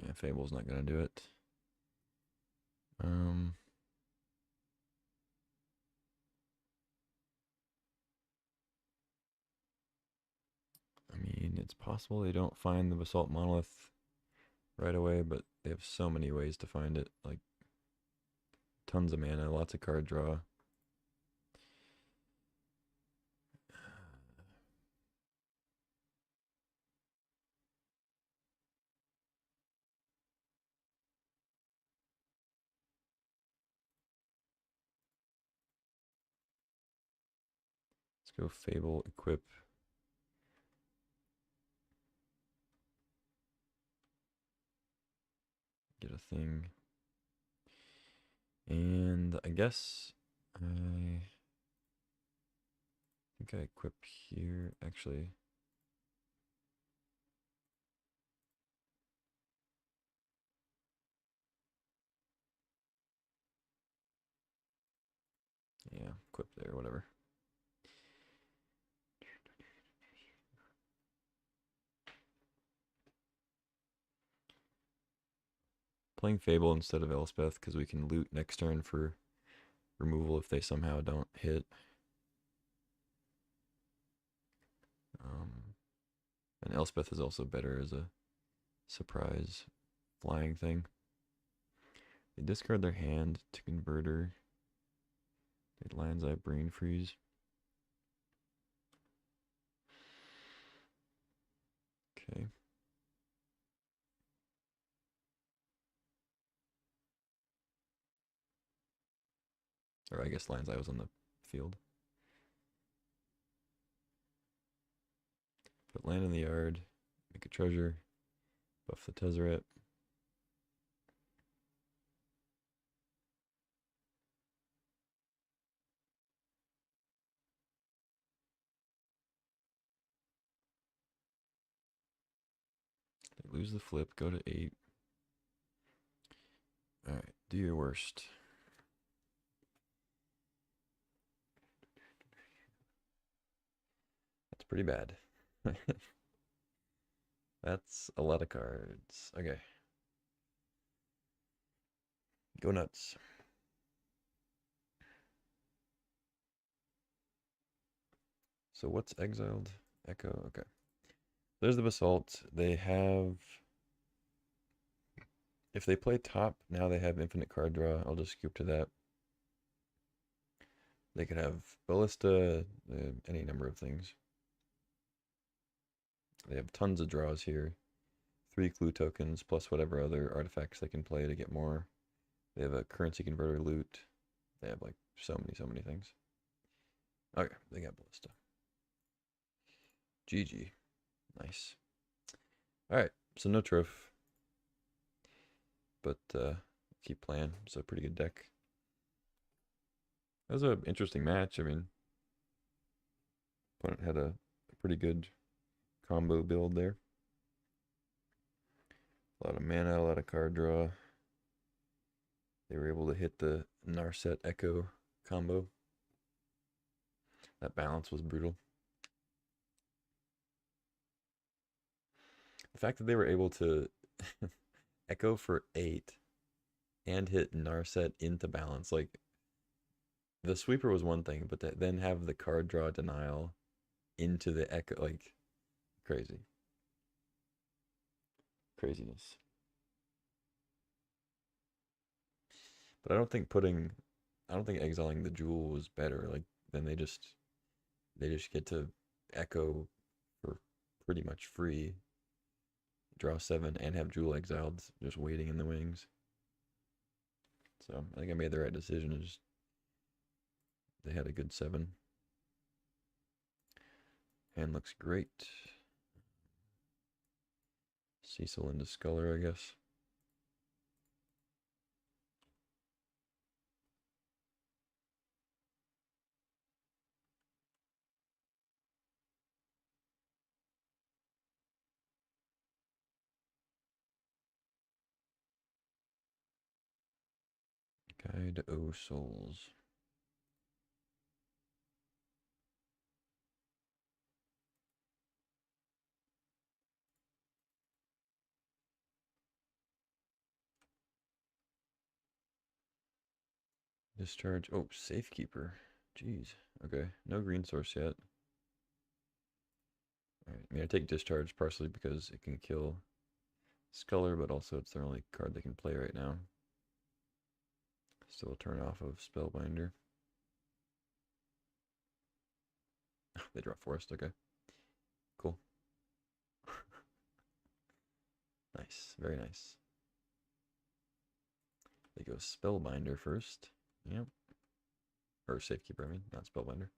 Yeah, Fable's not gonna do it. I mean, it's possible they don't find the Basalt Monolith right away, but they have so many ways to find it. Like, tons of mana, lots of card draw. Let's go Fable, equip. Get a thing. And I guess I think I equip here, actually. Yeah, equip there, whatever. playing Fable instead of Elspeth because we can loot next turn for removal if they somehow don't hit. And Elspeth is also better as a surprise flying thing. They discard their hand to converter. It lands I brain freeze. Okay. Or I guess lands I was on the field. Put land in the yard. Make a treasure. Buff the Tezzeret. They lose the flip. Go to 8. Alright, do your worst. That's pretty bad. That's a lot of cards. Okay. Go nuts. So what's exiled? Echo. Okay. There's the Basalt. They have... If they play top, now they have infinite card draw. I'll just scoop to that. They could have Ballista, any number of things. They have tons of draws here. 3 clue tokens plus whatever other artifacts they can play to get more. They have a currency converter loot. They have like so many things. Okay, they got Ballista. GG. Nice. Alright, so no troph. But keep playing. It's a pretty good deck. That was an interesting match. I mean, opponent had a pretty good combo build there. A lot of mana, a lot of card draw. They were able to hit the Narset Echo combo. That balance was brutal. The fact that they were able to Echo for 8 and hit Narset into balance, like the sweeper was one thing, but then have the card draw denial into the Echo, like crazy. Craziness. But I don't think exiling the jewel was better. Like then they just get to Echo for pretty much free. Draw 7 and have jewel exiled, just waiting in the wings. So I think I made the right decision. Just they had a good 7. Hand looks great. Cecil into Sculler, I guess. Guide O Souls. Discharge. Oh, Safekeeper. Jeez. Okay. No green source yet. Alright. I mean, I take Discharge partially because it can kill Sculler, but also it's their only card they can play right now. Still a turn off of Spellbinder. They draw Forest. Okay. Cool. Nice. Very nice. They go Spellbinder first. Yep. Or Safekeeper, I mean, not Spellbinder.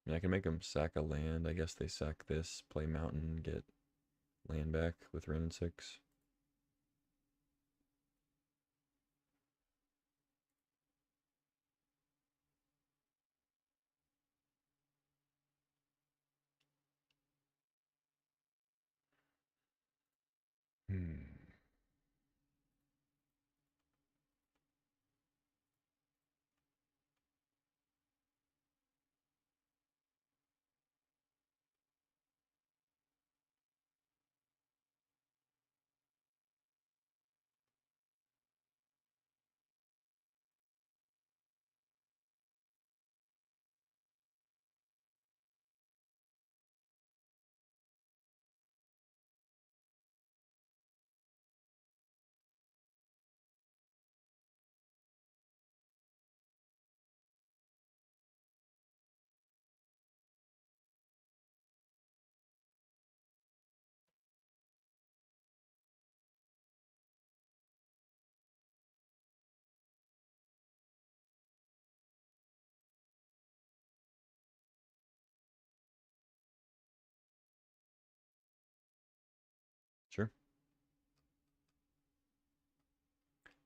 I mean, I can make them sack a land. I guess they sack this, play Mountain, get land back with Wrenn 6. Hmm.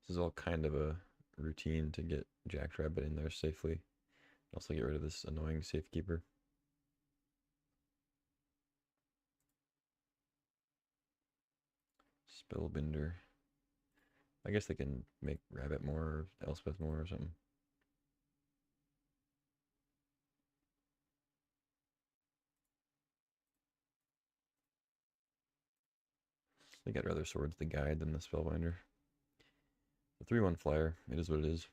This is all kind of a routine to get Jackrabbit in there safely. Also get rid of this annoying safekeeper. Spellbinder. I guess they can make Rabbit more or Elspeth more or something. I think I'd rather Swords the Guide than the Spellbinder. The 3/1 flyer, it is what it is.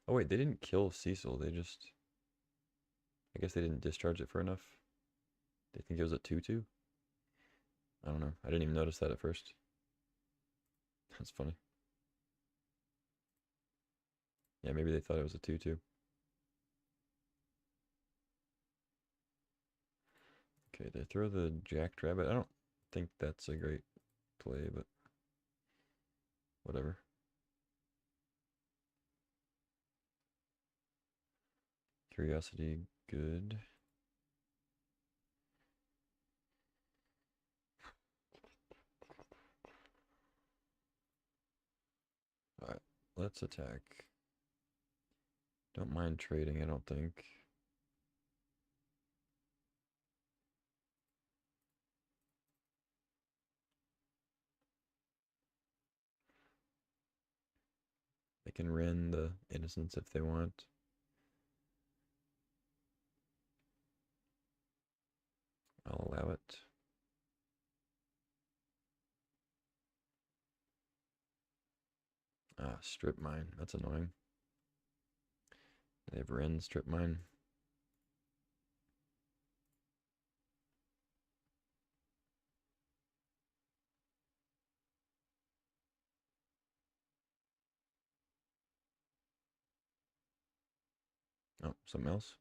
Oh wait, they didn't kill Cecil, they just... I guess they didn't discharge it for enough. They think it was a 2/2? I don't know, I didn't even notice that at first. That's funny. Yeah, maybe they thought it was a 2/2. Okay, they throw the Jackrabbit. I don't think that's a great play, but whatever. Curiosity, good. Alright, let's attack. Don't mind trading, I don't think. They can rend the innocence if they want. I'll allow it. Ah, strip mine. That's annoying. They have rend, strip mine. Oh, something else.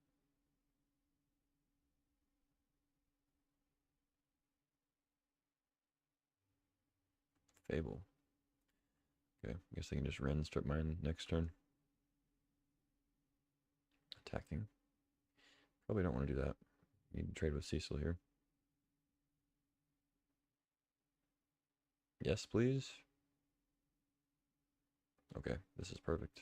Fable. Okay, I guess they can just rend, strip mine next turn. Attacking. Probably don't want to do that. Need to trade with Cecil here. Yes, please. Okay, this is perfect.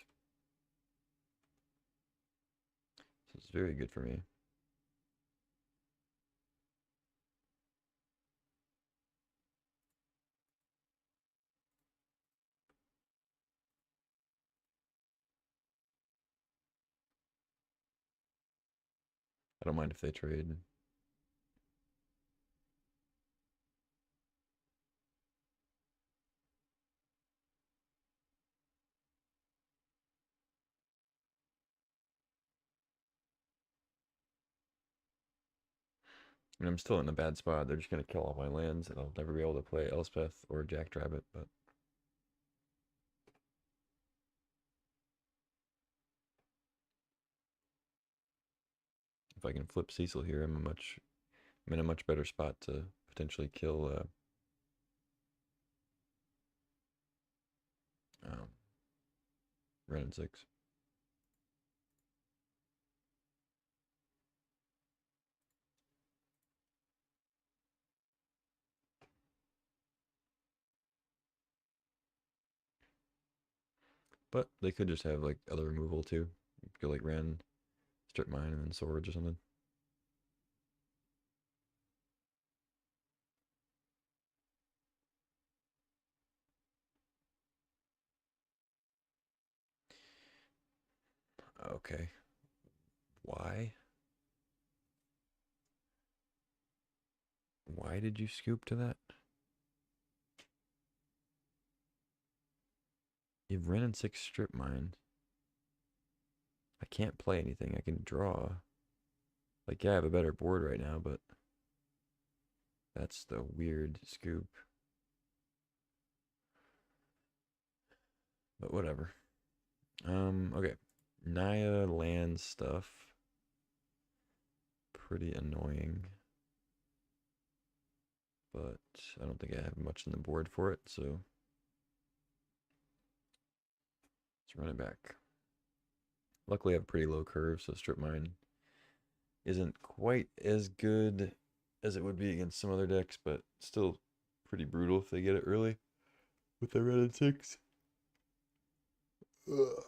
This is very good for me. I don't mind if they trade. I mean, I'm still in a bad spot. They're just going to kill all my lands, and I'll never be able to play Elspeth or Jackrabbit, but... If I can flip Cecil here, I'm in a much better spot to potentially kill um, Ren and 6. But they could just have like other removal too. Go like Ren, strip mine, and then swords or something. Okay. Why? Why did you scoop to that? You have Ren and 6 strip mine. I can't play anything. I can draw. Like, yeah, I have a better board right now, but that's the weird scoop. But whatever. Okay. Naya land stuff. Pretty annoying. But I don't think I have much on the board for it, so let's run it back. Luckily I have a pretty low curve, so strip mine isn't quite as good as it would be against some other decks, but still pretty brutal if they get it early with the red and 6. Ugh.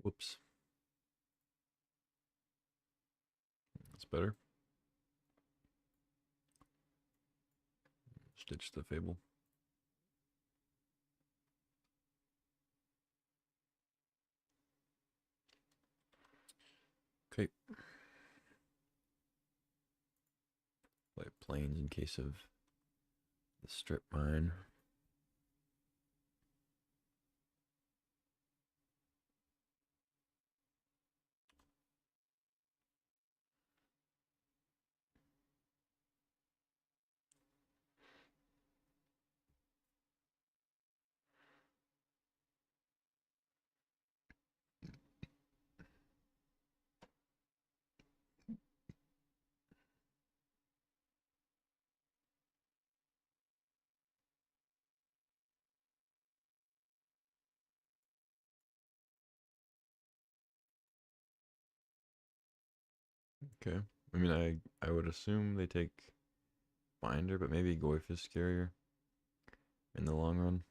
Whoops. That's better. Stitch the Fable. Okay. Play planes in case of the strip mine. Okay. I mean, I would assume they take Binder, but maybe Goyf is scarier in the long run.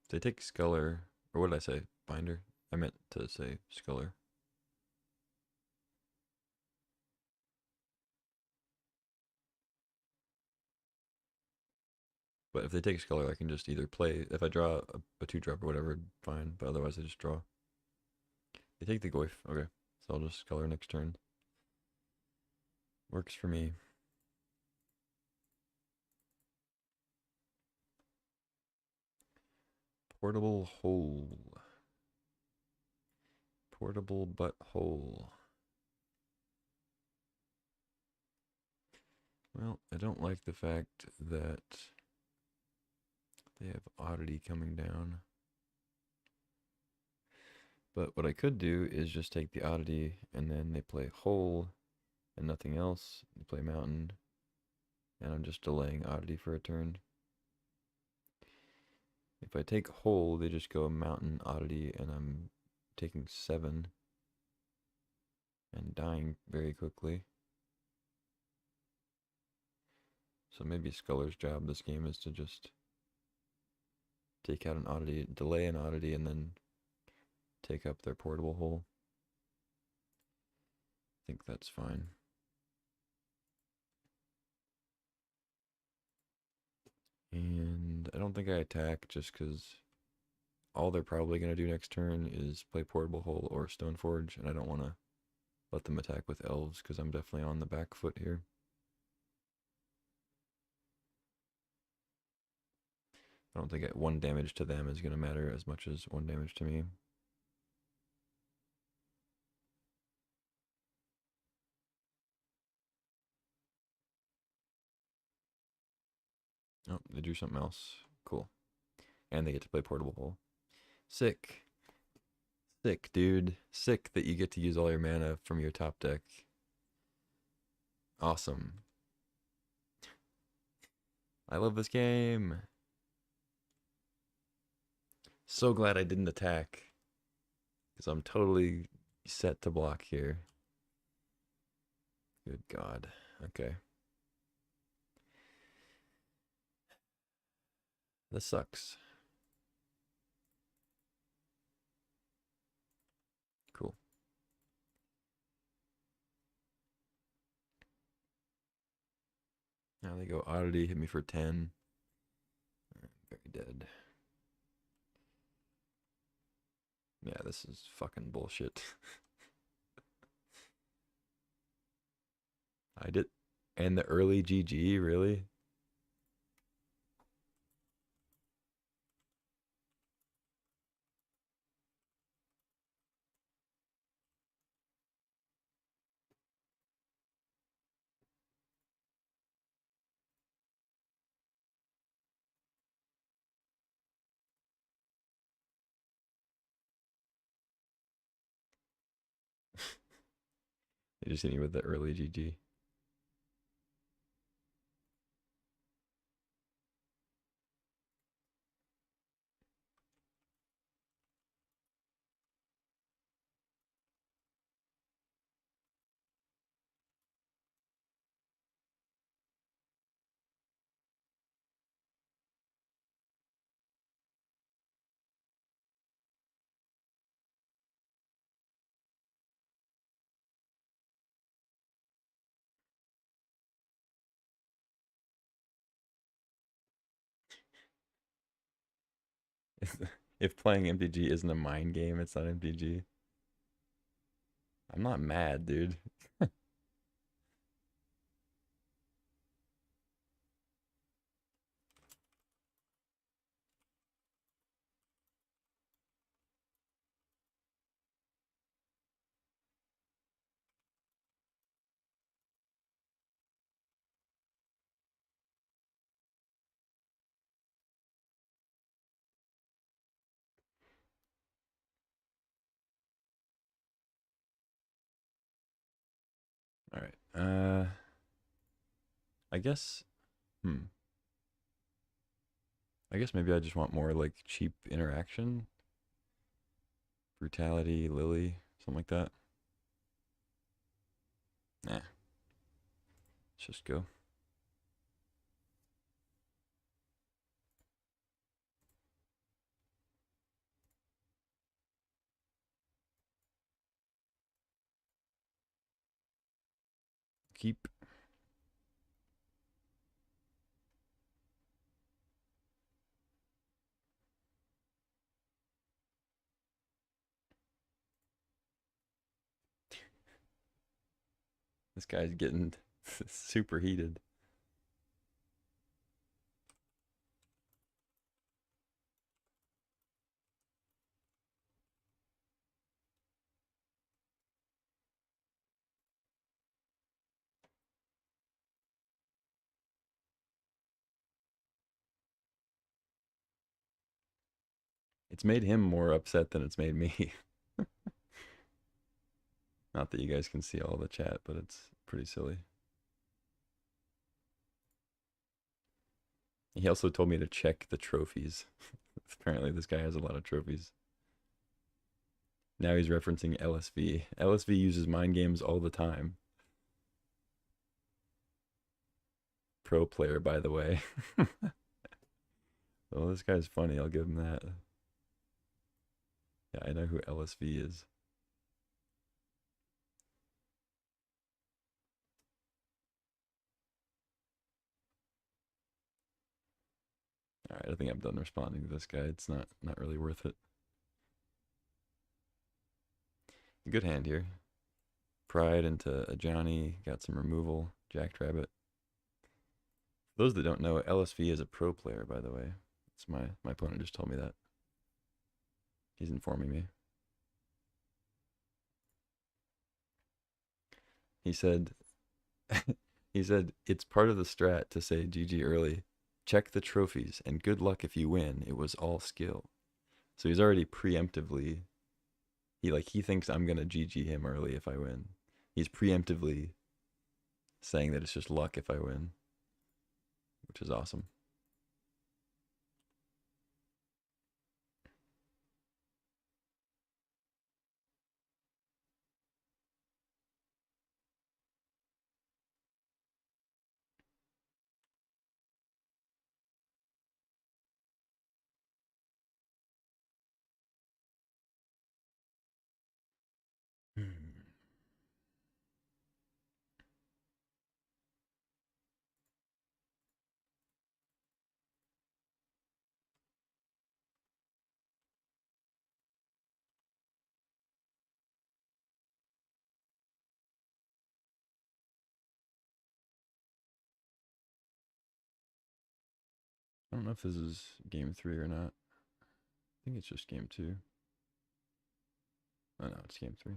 They take Sculler, or what did I say? Binder? I meant to say Sculler. But if they take Sculler, I can just either play, if I draw a 2-drop or whatever, fine, but otherwise I just draw. They take the Goyf, okay. So I'll just Sculler next turn. Works for me. Portable hole. Portable butthole. Well, I don't like the fact that they have Oddity coming down. But what I could do is just take the Oddity and then they play Hole and nothing else. They play Mountain. And I'm just delaying Oddity for a turn. If I take Hole, they just go Mountain, Oddity, and I'm taking 7 and dying very quickly. So maybe Sculler's job this game is to just take out an Oddity, delay an Oddity, and then take up their portable hole. I think that's fine. And I don't think I attack just because all they're probably going to do next turn is play Portable Hole or Stoneforge, and I don't want to let them attack with Elves because I'm definitely on the back foot here. I don't think 1 damage to them is going to matter as much as 1 damage to me. Oh, they drew something else. Cool. And they get to play Portable Hole. Sick. Sick, dude. Sick that you get to use all your mana from your top deck. Awesome. I love this game. So glad I didn't attack. Because I'm totally set to block here. Good God. Okay. This sucks. Cool. They go oddity, hit me for 10. Very dead. Yeah, this is fucking bullshit. I did. And the early GG, really? They just hit me with the early GG. If playing MTG isn't a mind game, it's not MTG. I'm not mad, dude. All right. I guess. Hmm. I guess maybe I just want more like cheap interaction. Brutality, Lily, something like that. Nah. Let's just go. Keep. This guy's getting super heated. It's made him more upset than it's made me. Not that you guys can see all the chat, but it's pretty silly. He also told me to check the trophies. Apparently, this guy has a lot of trophies. Now he's referencing LSV. LSV uses mind games all the time. Pro player, by the way. Well, this guy's funny. I'll give him that. Yeah, I know who LSV is. All right, I think I'm done responding to this guy. It's not really worth it. Good hand here. Pride into a Johnny. Got some removal. Jackrabbit. For those that don't know, LSV is a pro player, by the way. It's my opponent just told me that. He's informing me. He said he said it's part of the strat to say GG early. Check the trophies and good luck if you win. It was all skill. So he's already preemptively he thinks I'm gonna GG him early if I win. He's preemptively saying that it's just luck if I win, which is awesome. Hmm. I don't know if this is game 3 or not. I think it's just game 2. Oh no, it's game 3.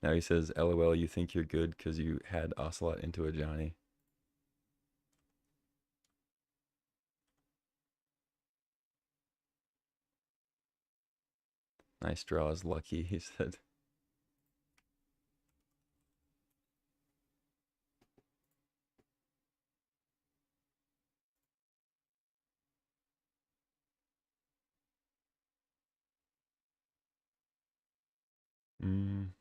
Now he says, LOL, you think you're good because you had Ocelot into a Johnny. Nice draws, lucky, he said. Mm,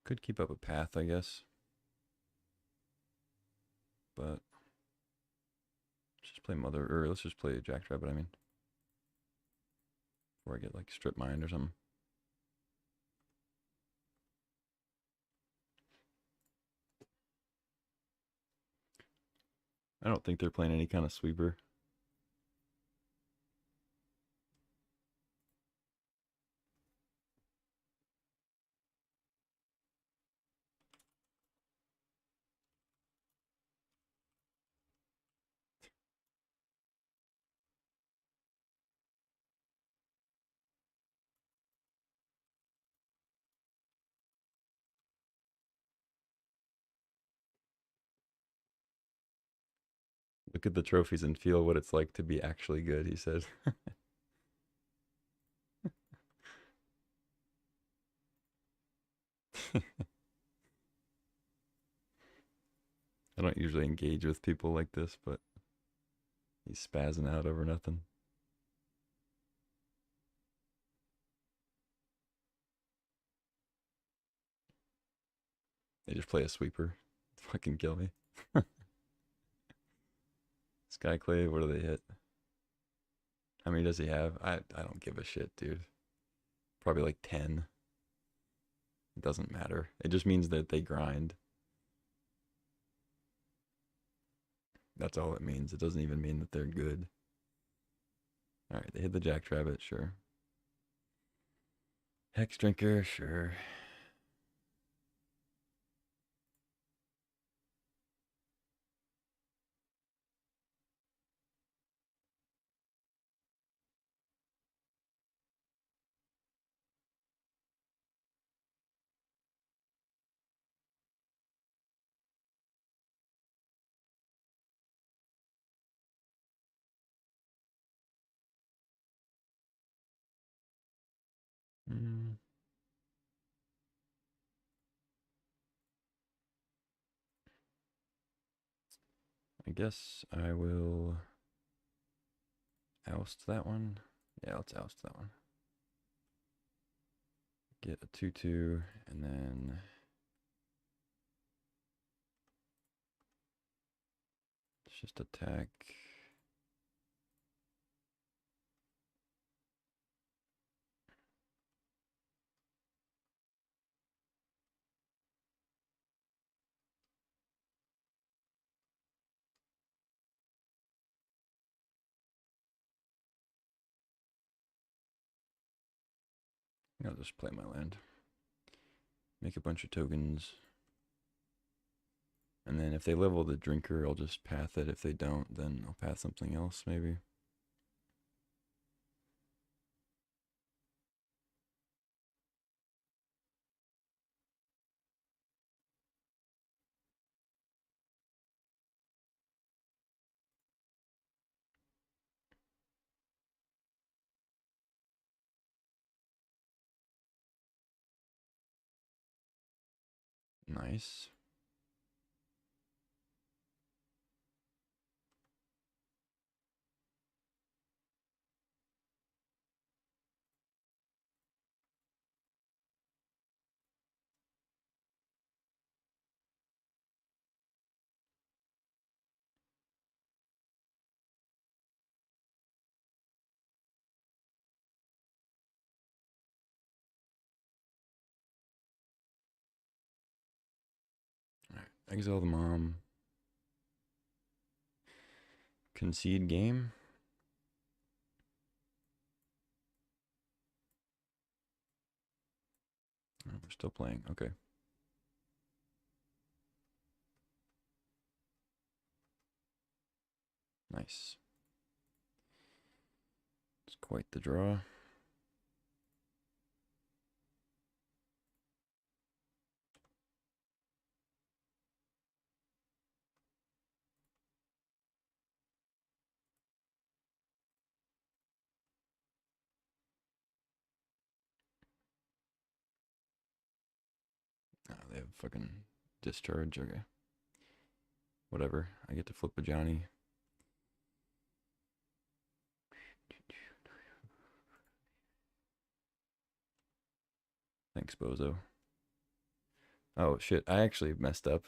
could keep up a path, I guess. But let's just play Mother, or let's just play Jackrabbit, I mean. Before I get like strip mined or something. I don't think they're playing any kind of sweeper. Look at the trophies and feel what it's like to be actually good, he said. I don't usually engage with people like this, but he's spazzing out over nothing. They just play a sweeper. Fucking kill me. Skyclave, what do they hit? How many does he have? I don't give a shit, dude. Probably like 10. It doesn't matter. It just means that they grind. That's all it means. It doesn't even mean that they're good. Alright, they hit the Jackrabbit, sure. Hex Drinker, sure. Mm, I guess I will oust that one. Yeah, let's oust that one. Get a 2/2 and then let's just attack. I'll just play my land. Make a bunch of tokens. And then if they level the drinker, I'll just path it. If they don't, then I'll path something else, maybe. Nice. Exile the mom. Concede game. Oh, we're still playing. Okay. Nice. It's quite the draw. Oh, they have fucking discharge. Okay. Whatever. I get to flip a Johnny. Thanks, Bozo. Oh shit! I actually messed up.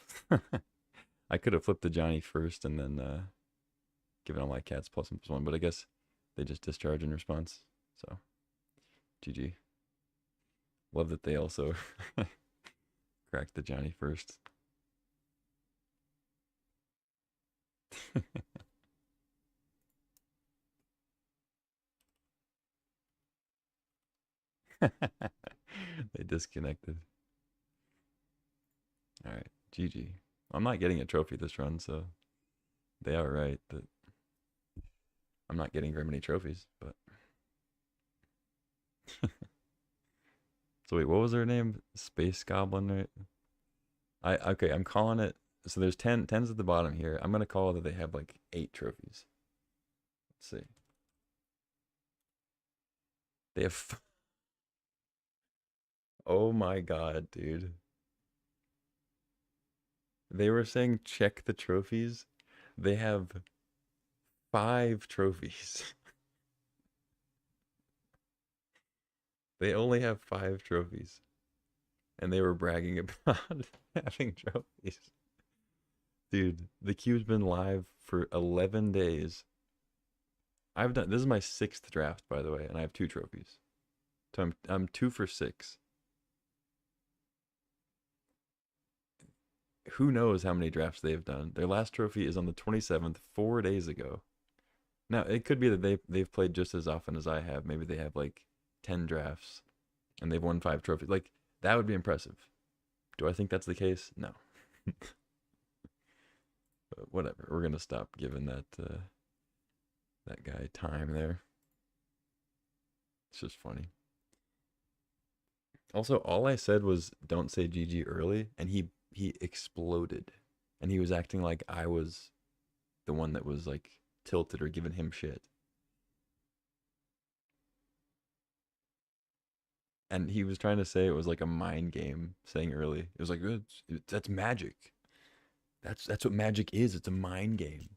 I could have flipped the Johnny first and then given all my cats +1/+1, but I guess they just discharge in response. So, GG. Love that they also cracked the Johnny first. They disconnected. All right, GG. I'm not getting a trophy this run, so they are right that I'm not getting very many trophies. But so wait, what was her name? Space Goblin, right? Okay, I'm calling it. So there's 10s at the bottom here. I'm gonna call that they have like 8 trophies. Let's see. They have. Oh my god, dude. They were saying check the trophies. They have 5 trophies. They only have 5 trophies. And they were bragging about having trophies. Dude, the queue's been live for 11 days. This is my 6th draft, by the way, and I have 2 trophies. So I'm 2 for 6. Who knows how many drafts they've done? Their last trophy is on the 27th, 4 days ago. Now, it could be that they've played just as often as I have. Maybe they have like 10 drafts and they've won 5 trophies. Like, that would be impressive. Do I think that's the case? No. But whatever. We're gonna stop giving that guy time there. It's just funny. Also, all I said was don't say GG early, and he exploded, and he was acting like I was the one that was like tilted or giving him shit. And he was trying to say it was like a mind game saying early. It was like that's magic. That's what magic is. It's a mind game.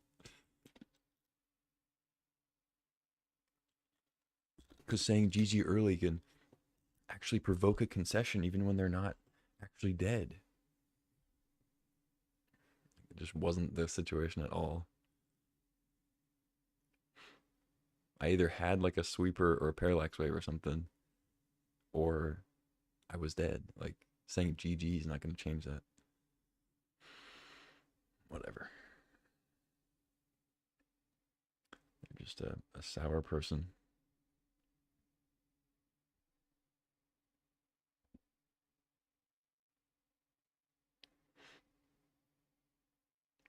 Because saying GG early can actually provoke a concession even when they're not actually dead. It just wasn't the situation at all. I either had like a sweeper or a parallax wave or something, or I was dead. Like saying GG is not going to change that. Whatever. You're just a sour person.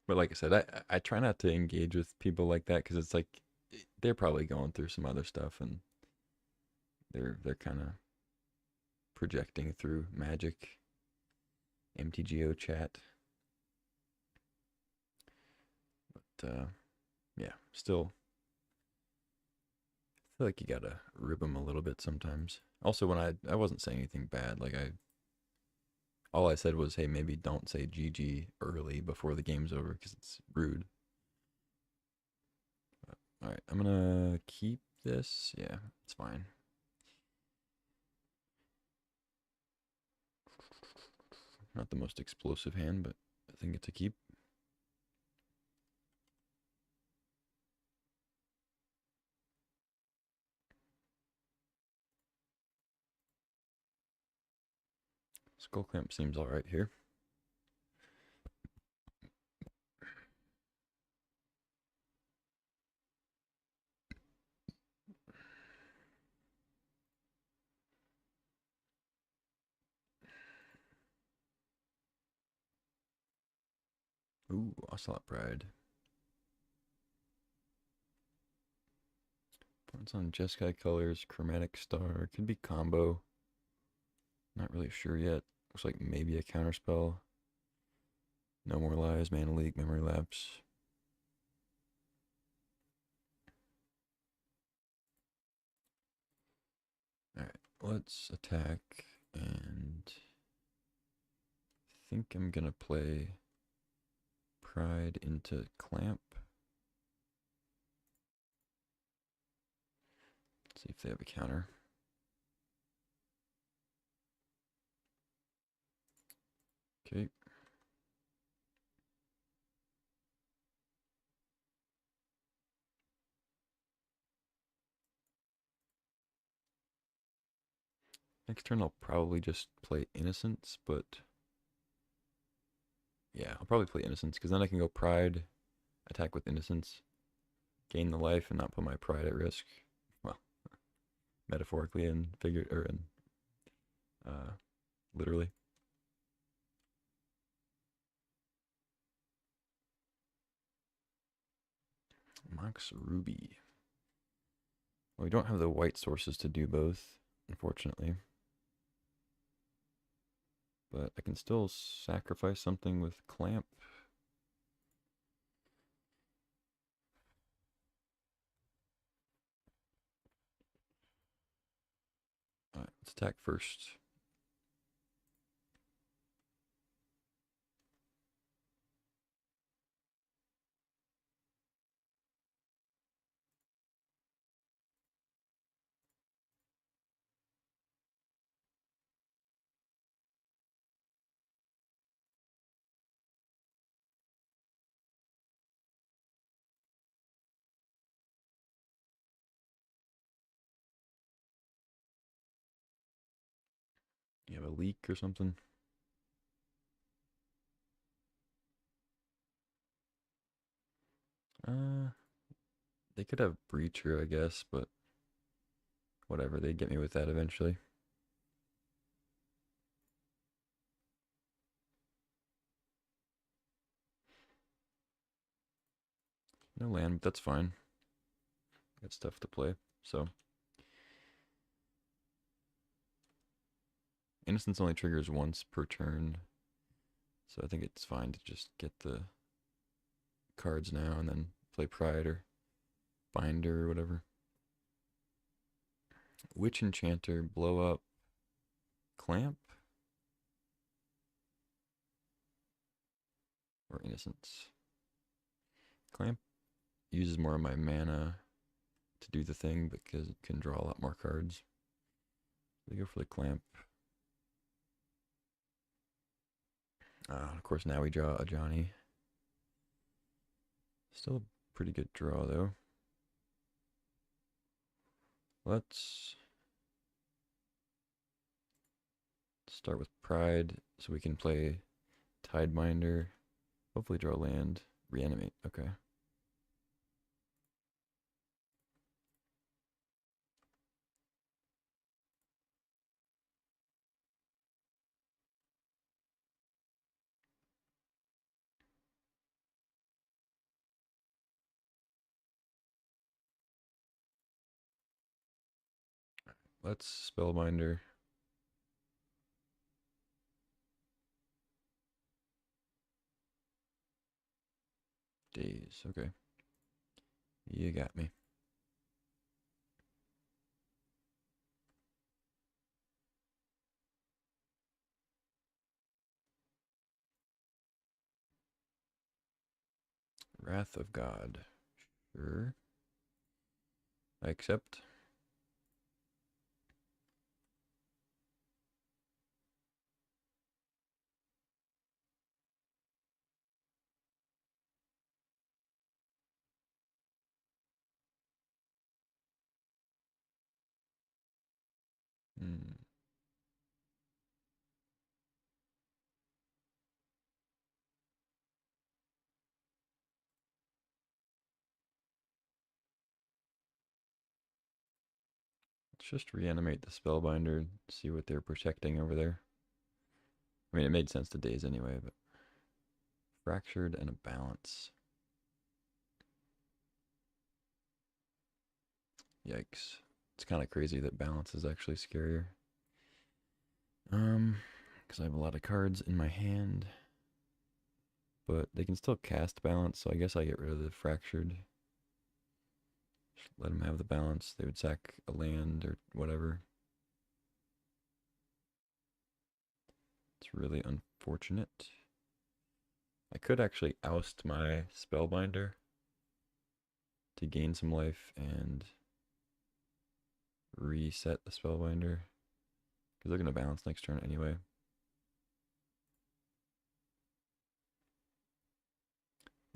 But like I said, I try not to engage with people like that because it's like they're probably going through some other stuff and they're kind of projecting through magic MTGO chat. But yeah, still feel like you gotta rib them a little bit sometimes. Also, when I wasn't saying anything bad, like all I said was, hey, maybe don't say GG early before the game's over because it's rude. But, all right, I'm gonna keep this. Yeah, it's fine. Not the most explosive hand, but I think it's a keep. Skull Clamp seems alright here. Ooh, Ocelot Pride. Points on Jeskai colors, Chromatic Star. Could be combo. Not really sure yet. Looks like maybe a counterspell. No More Lies, Mana Leak, Memory Lapse. Alright, let's attack, and I think I'm gonna play Pride into Clamp. Let's see if they have a counter. Okay. Next turn I'll probably just play Innocence, but yeah, I'll probably play Innocence because then I can go Pride, attack with Innocence, gain the life, and not put my Pride at risk. Well, metaphorically and figured, or in literally. Mox Ruby. Well, we don't have the white sources to do both, unfortunately. But I can still sacrifice something with Clamp. Alright, let's attack first. You have a leak or something? Uh, they could have Breacher, I guess, but whatever, they'd get me with that eventually. No land, but that's fine. Got stuff to play, so. Innocence only triggers once per turn, so I think it's fine to just get the cards now and then play Pride or Binder or whatever. Witch Enchanter, blow up, Clamp, or Innocence. Clamp uses more of my mana to do the thing because it can draw a lot more cards. They go for the Clamp. Of course, now we draw a Johnny. Still a pretty good draw, though. Let's start with Pride so we can play Tidebinder. Hopefully draw land. Reanimate. Okay. Let's Spellbinder. Days. Okay. You got me. Wrath of God. Sure. I accept. Hmm. Let's just reanimate the Spellbinder and see what they're protecting over there. I mean, it made sense to Days anyway, but Fractured and a balance. Yikes. It's kind of crazy that balance is actually scarier. Because I have a lot of cards in my hand. But they can still cast balance, so I guess I get rid of the fractured. Just let them have the balance. They would sack a land or whatever. It's really unfortunate. I could actually oust my Spellbinder to gain some life and reset the Spellbinder. Because they're going to balance next turn anyway.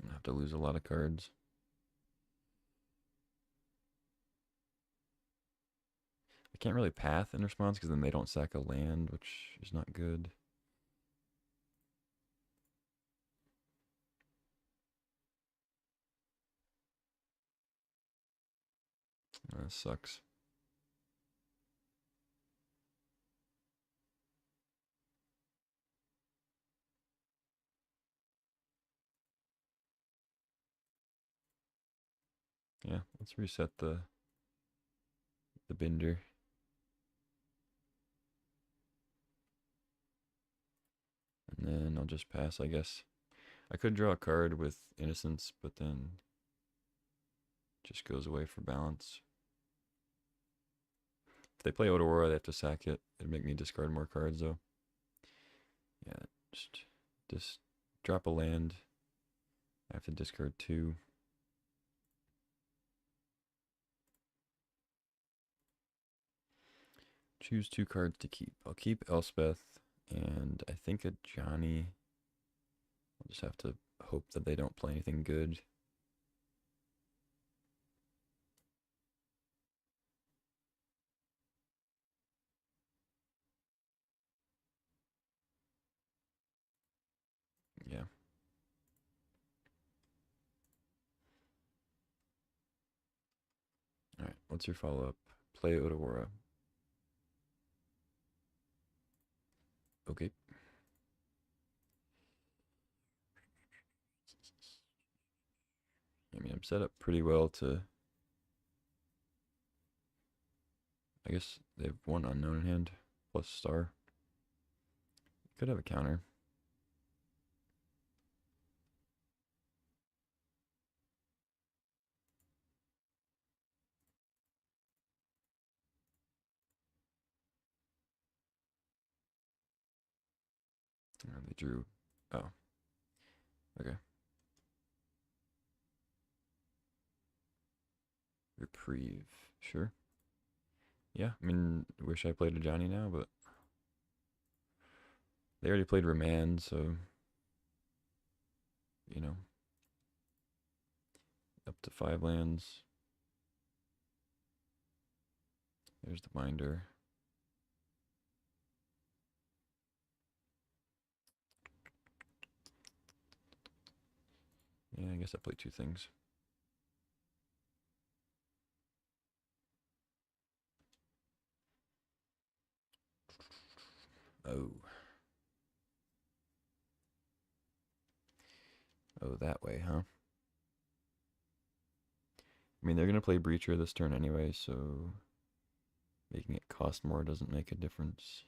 I'm going to have to lose a lot of cards. I can't really path in response because then they don't sack a land, which is not good. That sucks. Yeah, let's reset the binder. And then I'll just pass, I guess. I could draw a card with Innocence, but then just goes away for balance. If they play Odorora, they have to sack it. It'd make me discard more cards, though. Yeah, just drop a land. I have to discard 2. Choose 2 cards to keep. I'll keep Elspeth and I think a Johnny. I'll just have to hope that they don't play anything good. Yeah. Alright, what's your follow-up? Play Odorora. Okay. I mean, I'm set up pretty well to... I guess they have 1 unknown in hand, plus star. Could have a counter. Oh, they drew... Oh. Okay. Reprieve. Sure. Yeah, I mean, wish I played a Johnny now, but... They already played Remand, so... You know. Up to 5 lands. There's the binder. Yeah, I guess I played 2 things. Oh. Oh, that way, huh? I mean, they're going to play Breacher this turn anyway, so making it cost more doesn't make a difference.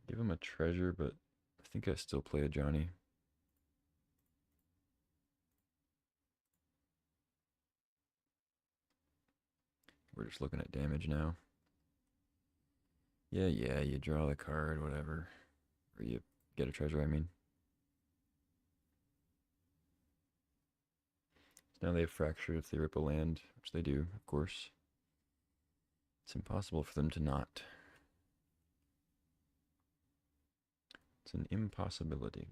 Give him a treasure, but I think I still play a Johnny. We're just looking at damage now. Yeah, you draw the card, whatever. Or you get a treasure, I mean. So now they have Fractured if they rip a land, which they do, of course. It's impossible for them to not. It's an impossibility.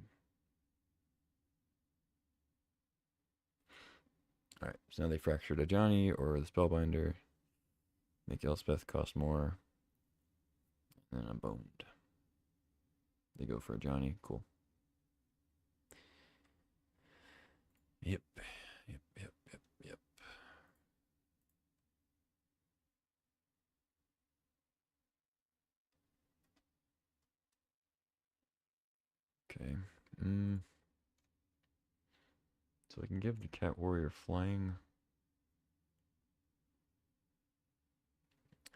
Alright, so now they Fractured a Johnny or the Spellbinder. Make Elspeth cost more. And then I'm boned. They go for a Johnny. Cool. Yep. Okay. So I can give the cat warrior flying.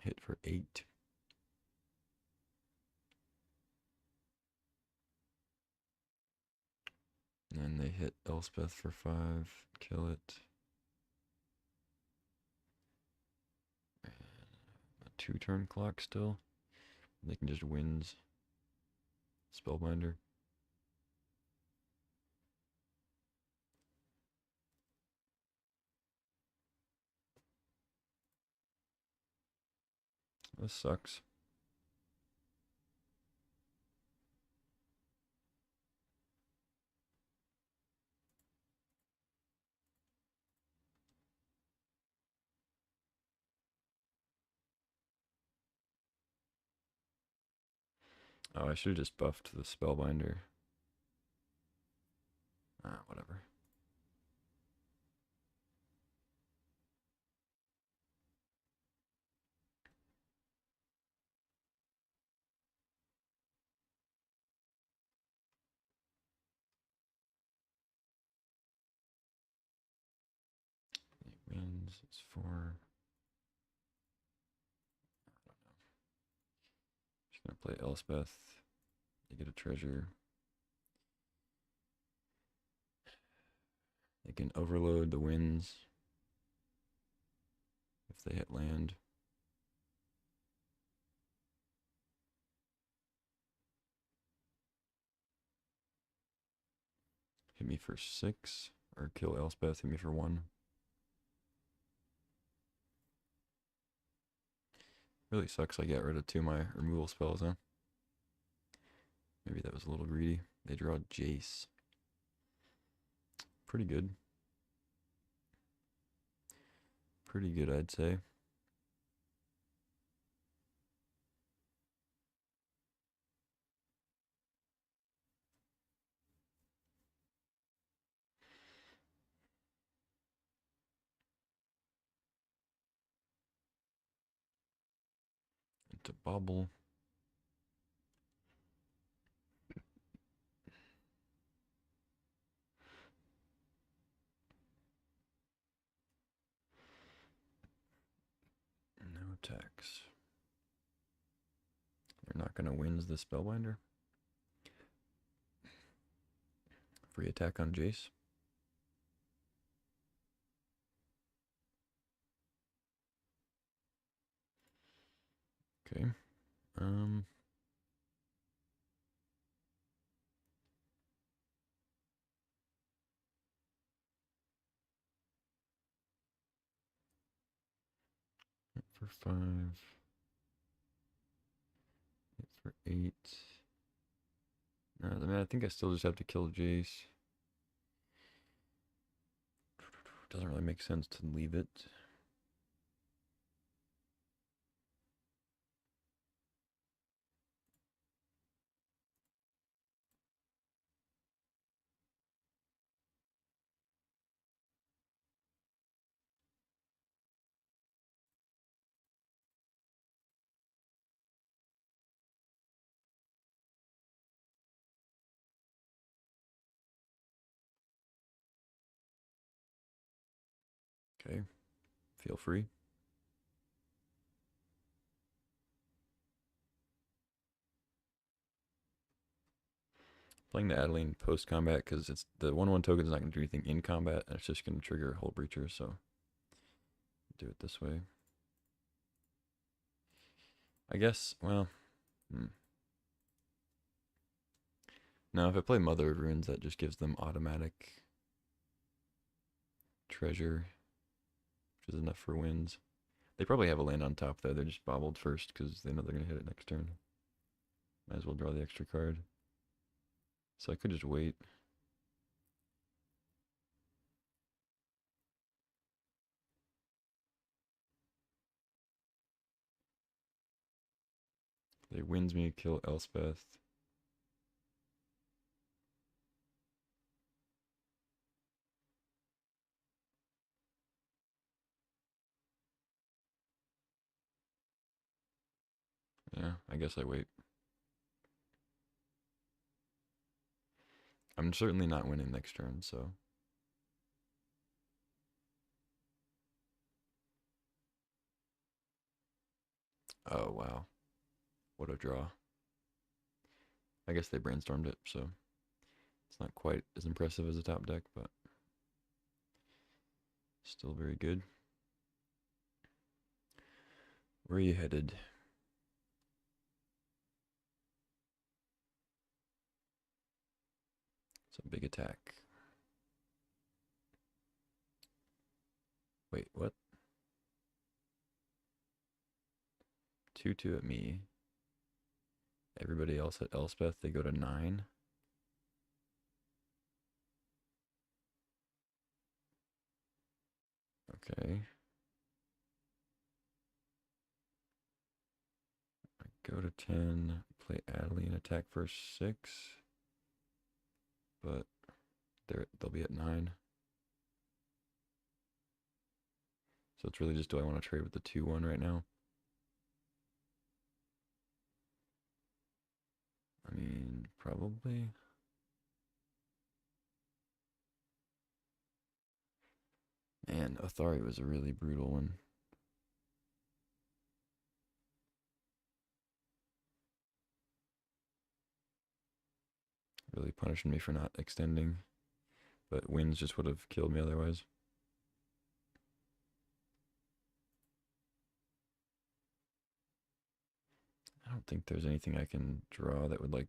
Hit for 8. And they hit Elspeth for 5. Kill it. And a 2-turn clock still. They can just wins. Spellbinder. This sucks. Oh, I should have just buffed the Spellbinder. Whatever. It wins. It's 4. Just gonna play Elspeth. They get a treasure. They can overload the winds if they hit land. Hit me for 6. Or kill Elspeth, hit me for 1. Really sucks I got rid of 2 of my removal spells, huh? Maybe that was a little greedy. They draw Jace. Pretty good. Pretty good, I'd say. Into Bobble. No attacks. They're not gonna wins the Spellbinder. Free attack on Jace. Okay. Hit for 5. Hit for 8. I mean, I think I still just have to kill Jace. Doesn't really make sense to leave it. Okay. Feel free. Playing the Adeline post combat because it's the 1/1 token is not going to do anything in combat, and it's just going to trigger Hull Breacher, so do it this way. I guess, well, now if I play Mother of Runes, that just gives them automatic treasure, which is enough for wins. They probably have a land on top though. They're just bobbled first because they know they're going to hit it next turn. Might as well draw the extra card. So I could just wait. They wins me, kill Elspeth. Yeah, I guess I wait. I'm certainly not winning next turn, so. Oh, wow. What a draw. I guess they brainstormed it, so it's not quite as impressive as a top deck, but still very good. Where are you headed? It's a big attack. Wait, what? 2-2 at me. Everybody else at Elspeth, they go to 9. Okay. I go to 10, play Adeline, attack for 6. But they'll be at 9. So it's really just, do I want to trade with the 2-1 right now? I mean, probably. Man, Athari was a really brutal one. Really punishing me for not extending. But wins just would have killed me otherwise. I don't think there's anything I can draw that would like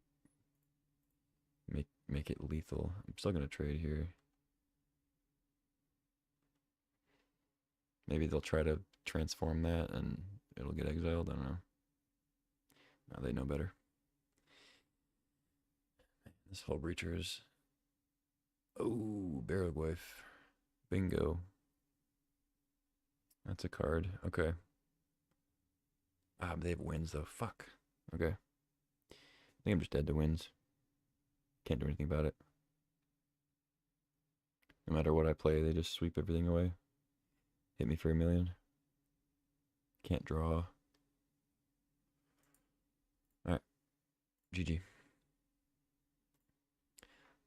make it lethal. I'm still gonna trade here. Maybe they'll try to transform that and it'll get exiled. I don't know. Now they know better. This whole breacher is. Oh, Barrel Wife. Bingo. That's a card. Okay. Ah, they have wins though. Fuck. Okay. I think I'm just dead to wins. Can't do anything about it. No matter what I play, they just sweep everything away. Hit me for 1,000,000. Can't draw. Alright. GG.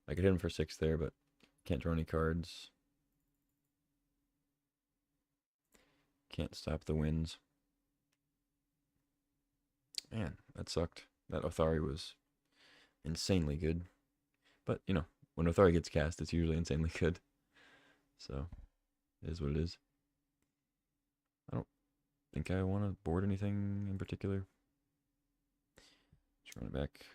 I could hit him for 6 there, but can't draw any cards. Can't stop the wins. Man, that sucked. That Othari was insanely good. But, you know, when Othari gets cast, it's usually insanely good. So, it is what it is. I don't think I want to board anything in particular. Just run it back.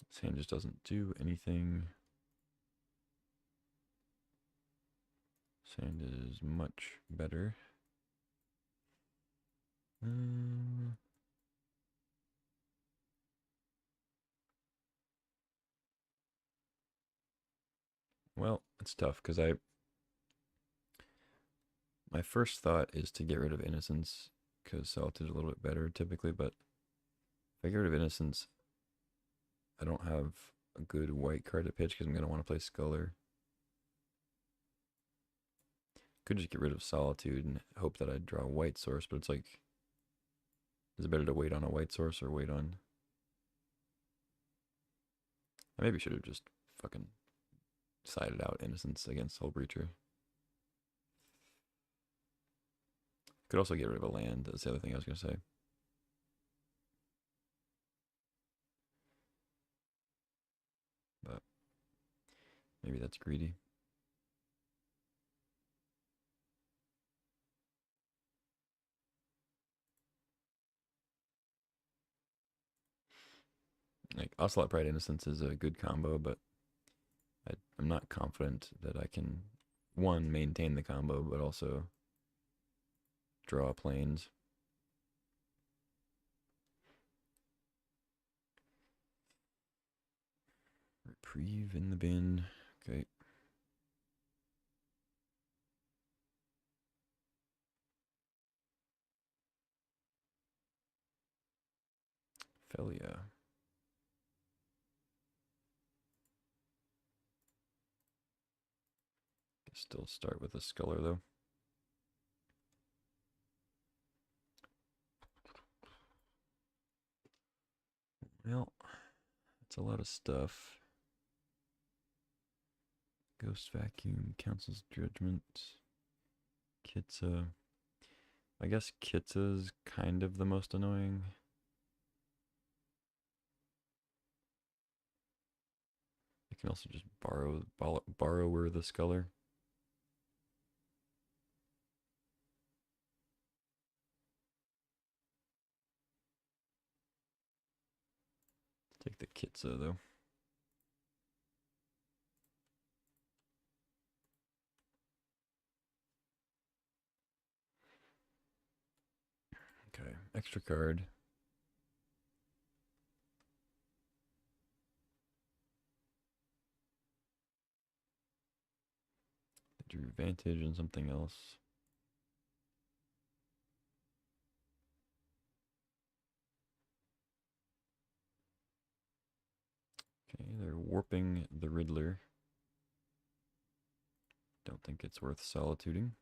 This hand just doesn't do anything. Sand is much better. Well, it's tough because my first thought is to get rid of Innocence because Solitude is a little bit better typically, but if I get rid of Innocence, I don't have a good white card to pitch because I'm going to want to play Sculler. Could just get rid of Solitude and hope that I draw a white source, but it's like, is it better to wait on a white source or wait on... I maybe should have just fucking sided out Innocence against Hull Breacher. Could also get rid of a land. That's the other thing I was going to say. But maybe that's greedy. Like, Ocelot Pride Innocence is a good combo, but I'm not confident that I can, one, maintain the combo, but also draw planes. Reprieve in the bin. Okay. Hell yeah. Still start with a Sculler though. Well, that's a lot of stuff. Ghost Vacuum, Council's Judgment, Kitsa. I guess Kitsa's kind of the most annoying. You can also just borrower the Sculler. Take the Kitsa though. Okay, extra card. Drew advantage and something else. Okay, they're warping the Riddler. Don't think it's worth solituding.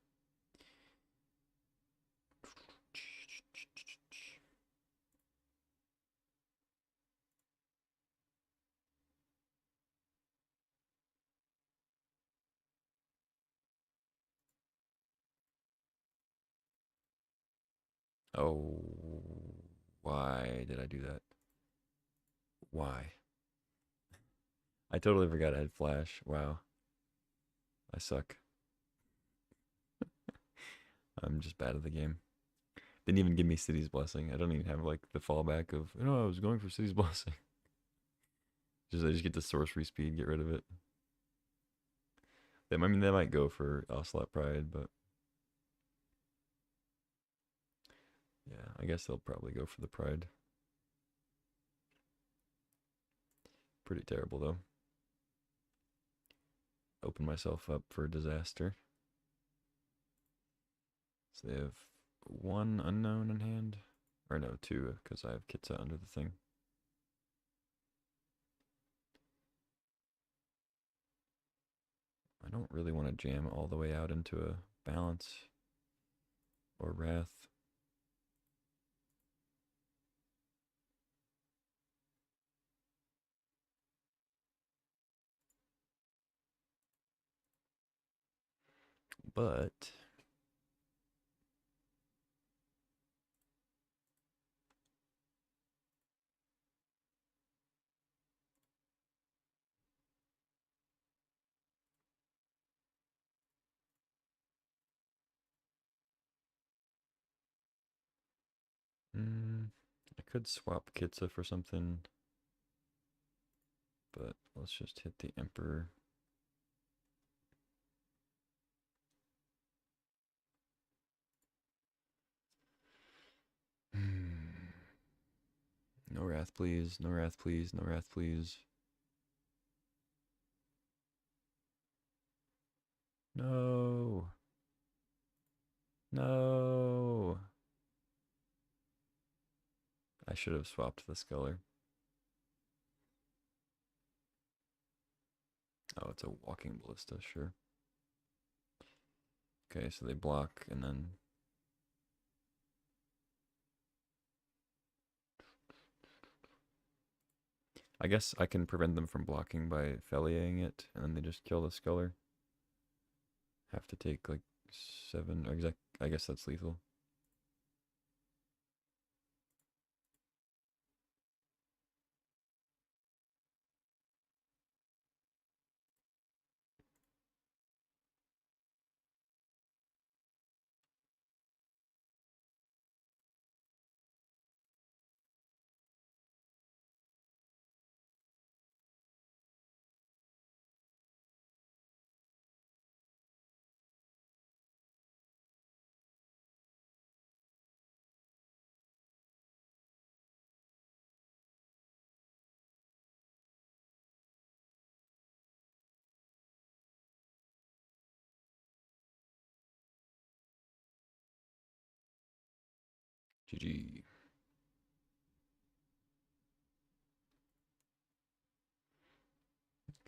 Oh, why did I do that? Why? I totally forgot I had Flash. Wow, I suck. I'm just bad at the game. Didn't even give me City's Blessing. I don't even have like the fallback of, I was going for City's Blessing. I just get the sorcery speed, get rid of it. I mean, they might go for Ocelot Pride, but yeah, I guess they'll probably go for the Pride. Pretty terrible though. Open myself up for disaster. So they have one unknown in hand. Or no, two, because I have Kitsa under the thing. I don't really want to jam all the way out into a balance or wrath. But I could swap Kitsa for something. But let's just hit the Emperor. No wrath, please. No wrath, please. No wrath, please. No. No. I should have swapped the Sculler. Oh, it's a walking ballista, sure. Okay, so they block and then. I guess I can prevent them from blocking by Feliaing it, and then they just kill the Sculler. Have to take like 7, or I guess that's lethal. GG.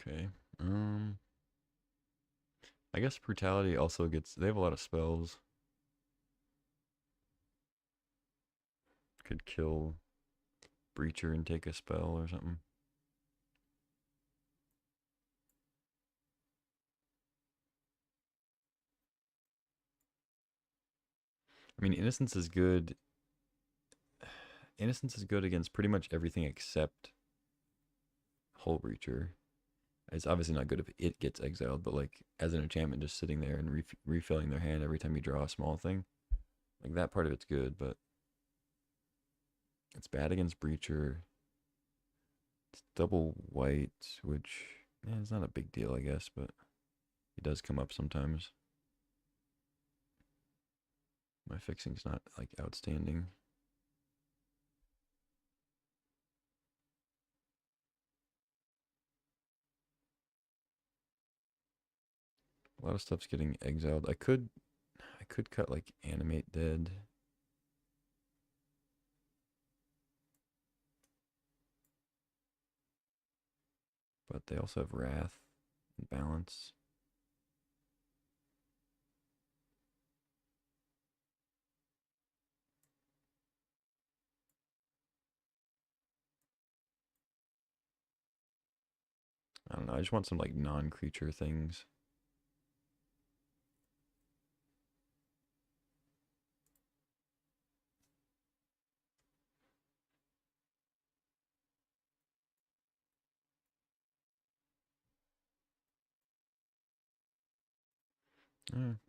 Okay. I guess brutality also gets. They have a lot of spells. Could kill breacher and take a spell or something. I mean, innocence is good. Innocence is good against pretty much everything except Hull Breacher. It's obviously not good if it gets exiled, but like as an enchantment, just sitting there and refilling their hand every time you draw a small thing, like that part of it's good, but it's bad against Breacher. It's double white, which is not a big deal, I guess, but it does come up sometimes. My fixing's not like outstanding. A lot of stuff's getting exiled. I could cut like animate dead. But they also have wrath and balance. I don't know. I just want some like non-creature things.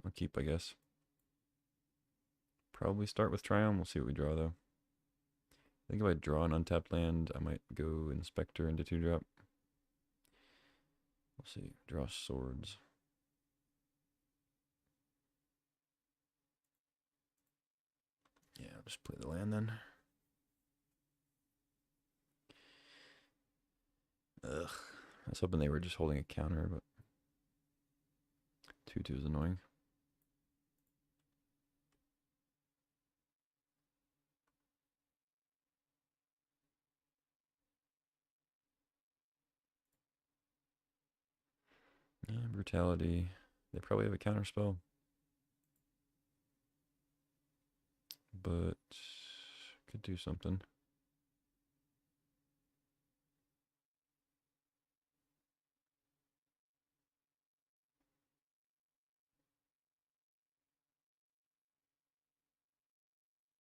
I'll keep, I guess. Probably start with Triumph. We'll see what we draw, though. I think if I draw an untapped land, I might go Inspector into 2-drop. We'll see. Draw swords. Yeah, I'll just play the land then. Ugh. I was hoping they were just holding a counter, but 2/2 is annoying. Yeah, brutality. They probably have a counter spell. But could do something.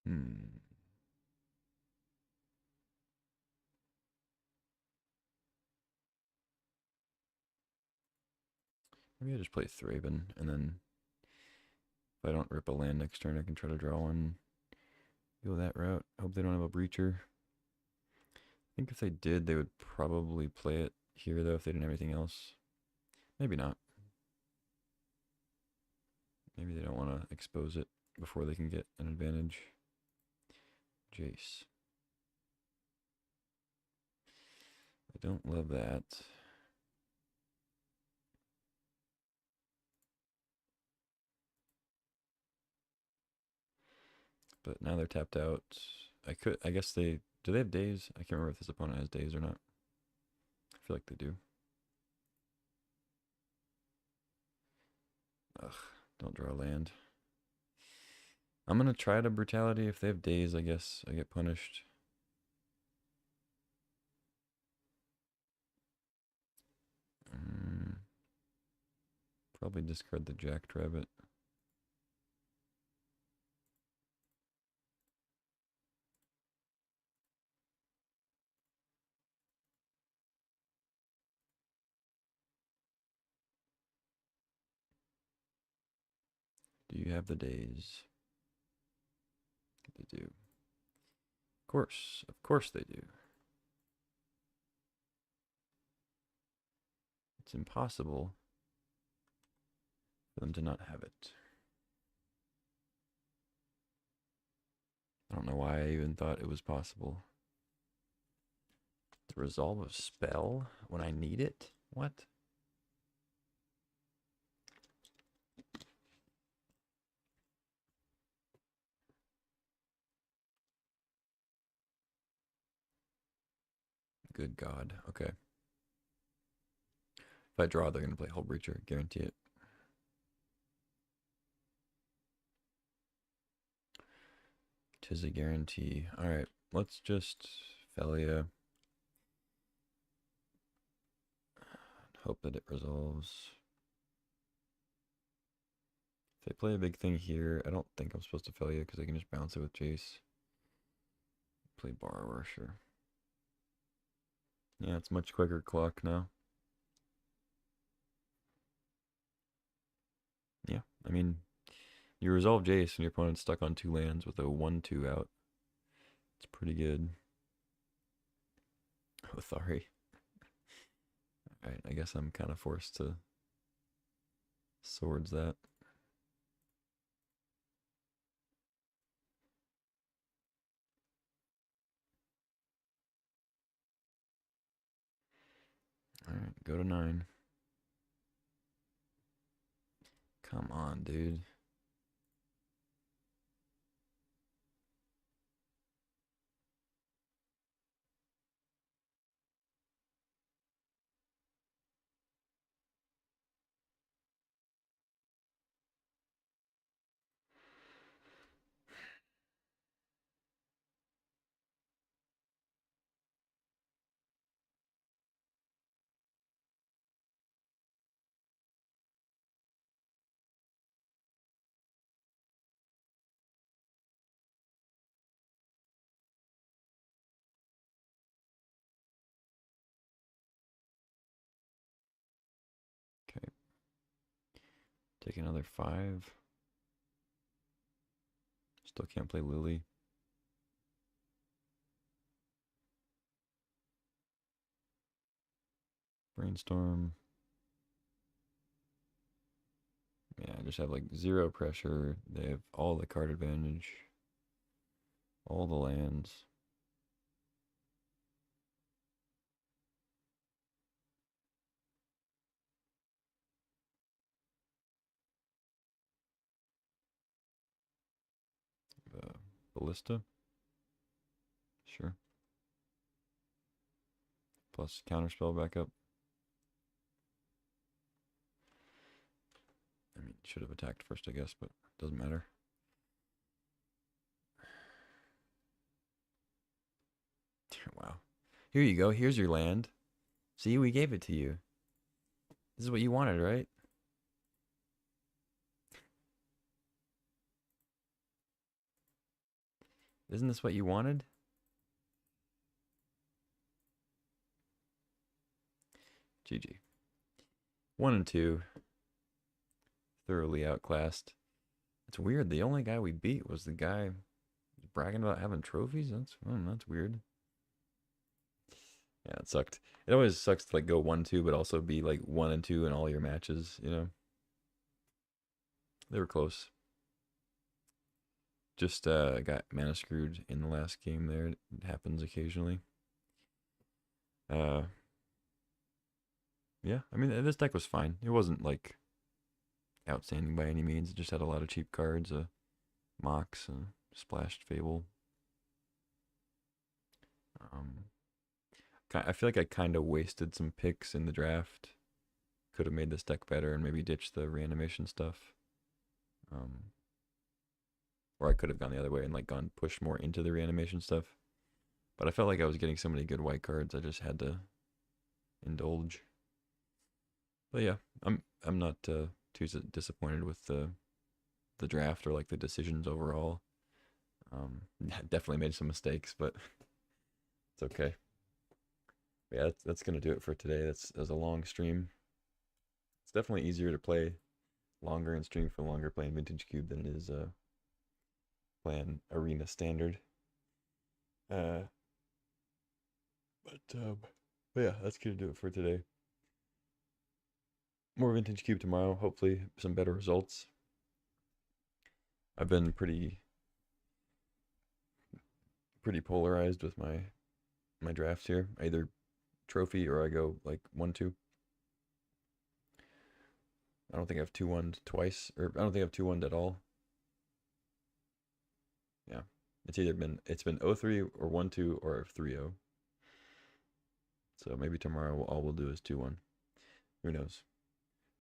Hmm. Maybe I just play Thraben, and then if I don't rip a land next turn, I can try to draw one. Go that route. Hope they don't have a Breacher. I think if they did, they would probably play it here, though, if they didn't have anything else. Maybe not. Maybe they don't want to expose it before they can get an advantage. Jace. I don't love that. But now they're tapped out. I guess do they have days? I can't remember if this opponent has days or not. I feel like they do. Ugh, don't draw land. I'm gonna try to brutality. If they have days, I guess I get punished. Probably discard the Jackrabbit. Do you have the days? They do. Of course they do. It's impossible for them to not have it. I don't know why I even thought it was possible. To resolve a spell when I need it? What? Good God. Okay. If I draw, they're going to play Hull Breacher. Guarantee it. Tis a guarantee. Alright, let's just Felia. Hope that it resolves. If they play a big thing here, I don't think I'm supposed to Felia because I can just bounce it with Jace. Play Borrower, sure. Yeah, it's much quicker clock now. Yeah, I mean, you resolve Jace and your opponent's stuck on 2 lands with a 1-2 out. It's pretty good. Othari. Alright, I guess I'm kind of forced to swords that. Alright, go to 9. Come on, dude. Okay. Take another 5. Still can't play Lily. Brainstorm. Yeah, I just have like 0 pressure. They have all the card advantage. All the lands. Ballista. Sure. Plus counterspell backup. I mean, should have attacked first, I guess, but doesn't matter. Wow. Here you go. Here's your land. See, we gave it to you. This is what you wanted, right? Isn't this what you wanted? GG. 1 and 2. Thoroughly outclassed. It's weird. The only guy we beat was the guy bragging about having trophies. That's weird. Yeah, it sucked. It always sucks to like go 1-2, but also be like 1 and 2 in all your matches. You know, they were close. Just got mana screwed in the last game. There, it happens occasionally. Yeah, I mean this deck was fine. It wasn't like outstanding by any means. It just had a lot of cheap cards, Mox, Splashed Fable. I feel like I kind of wasted some picks in the draft. Could have made this deck better and maybe ditched the reanimation stuff. Or I could have gone the other way and like gone pushed more into the reanimation stuff. But I felt like I was getting so many good white cards, I just had to indulge. But yeah, I'm not too disappointed with the draft or like the decisions overall. Definitely made some mistakes, but it's okay. But yeah, that's gonna do it for today. That's a long stream. It's definitely easier to play longer and stream for longer playing Vintage Cube than it is playing Arena Standard. But yeah, that's gonna do it for today. More Vintage Cube tomorrow. Hopefully, some better results. I've been pretty polarized with my drafts here. Either trophy or I go like 1-2. I don't think I've 2-1'd twice, or I don't think I've 2-1'd at all. Yeah, it's been 0-3 or 1-2 or 3-0. So maybe tomorrow all we'll do is 2-1. Who knows?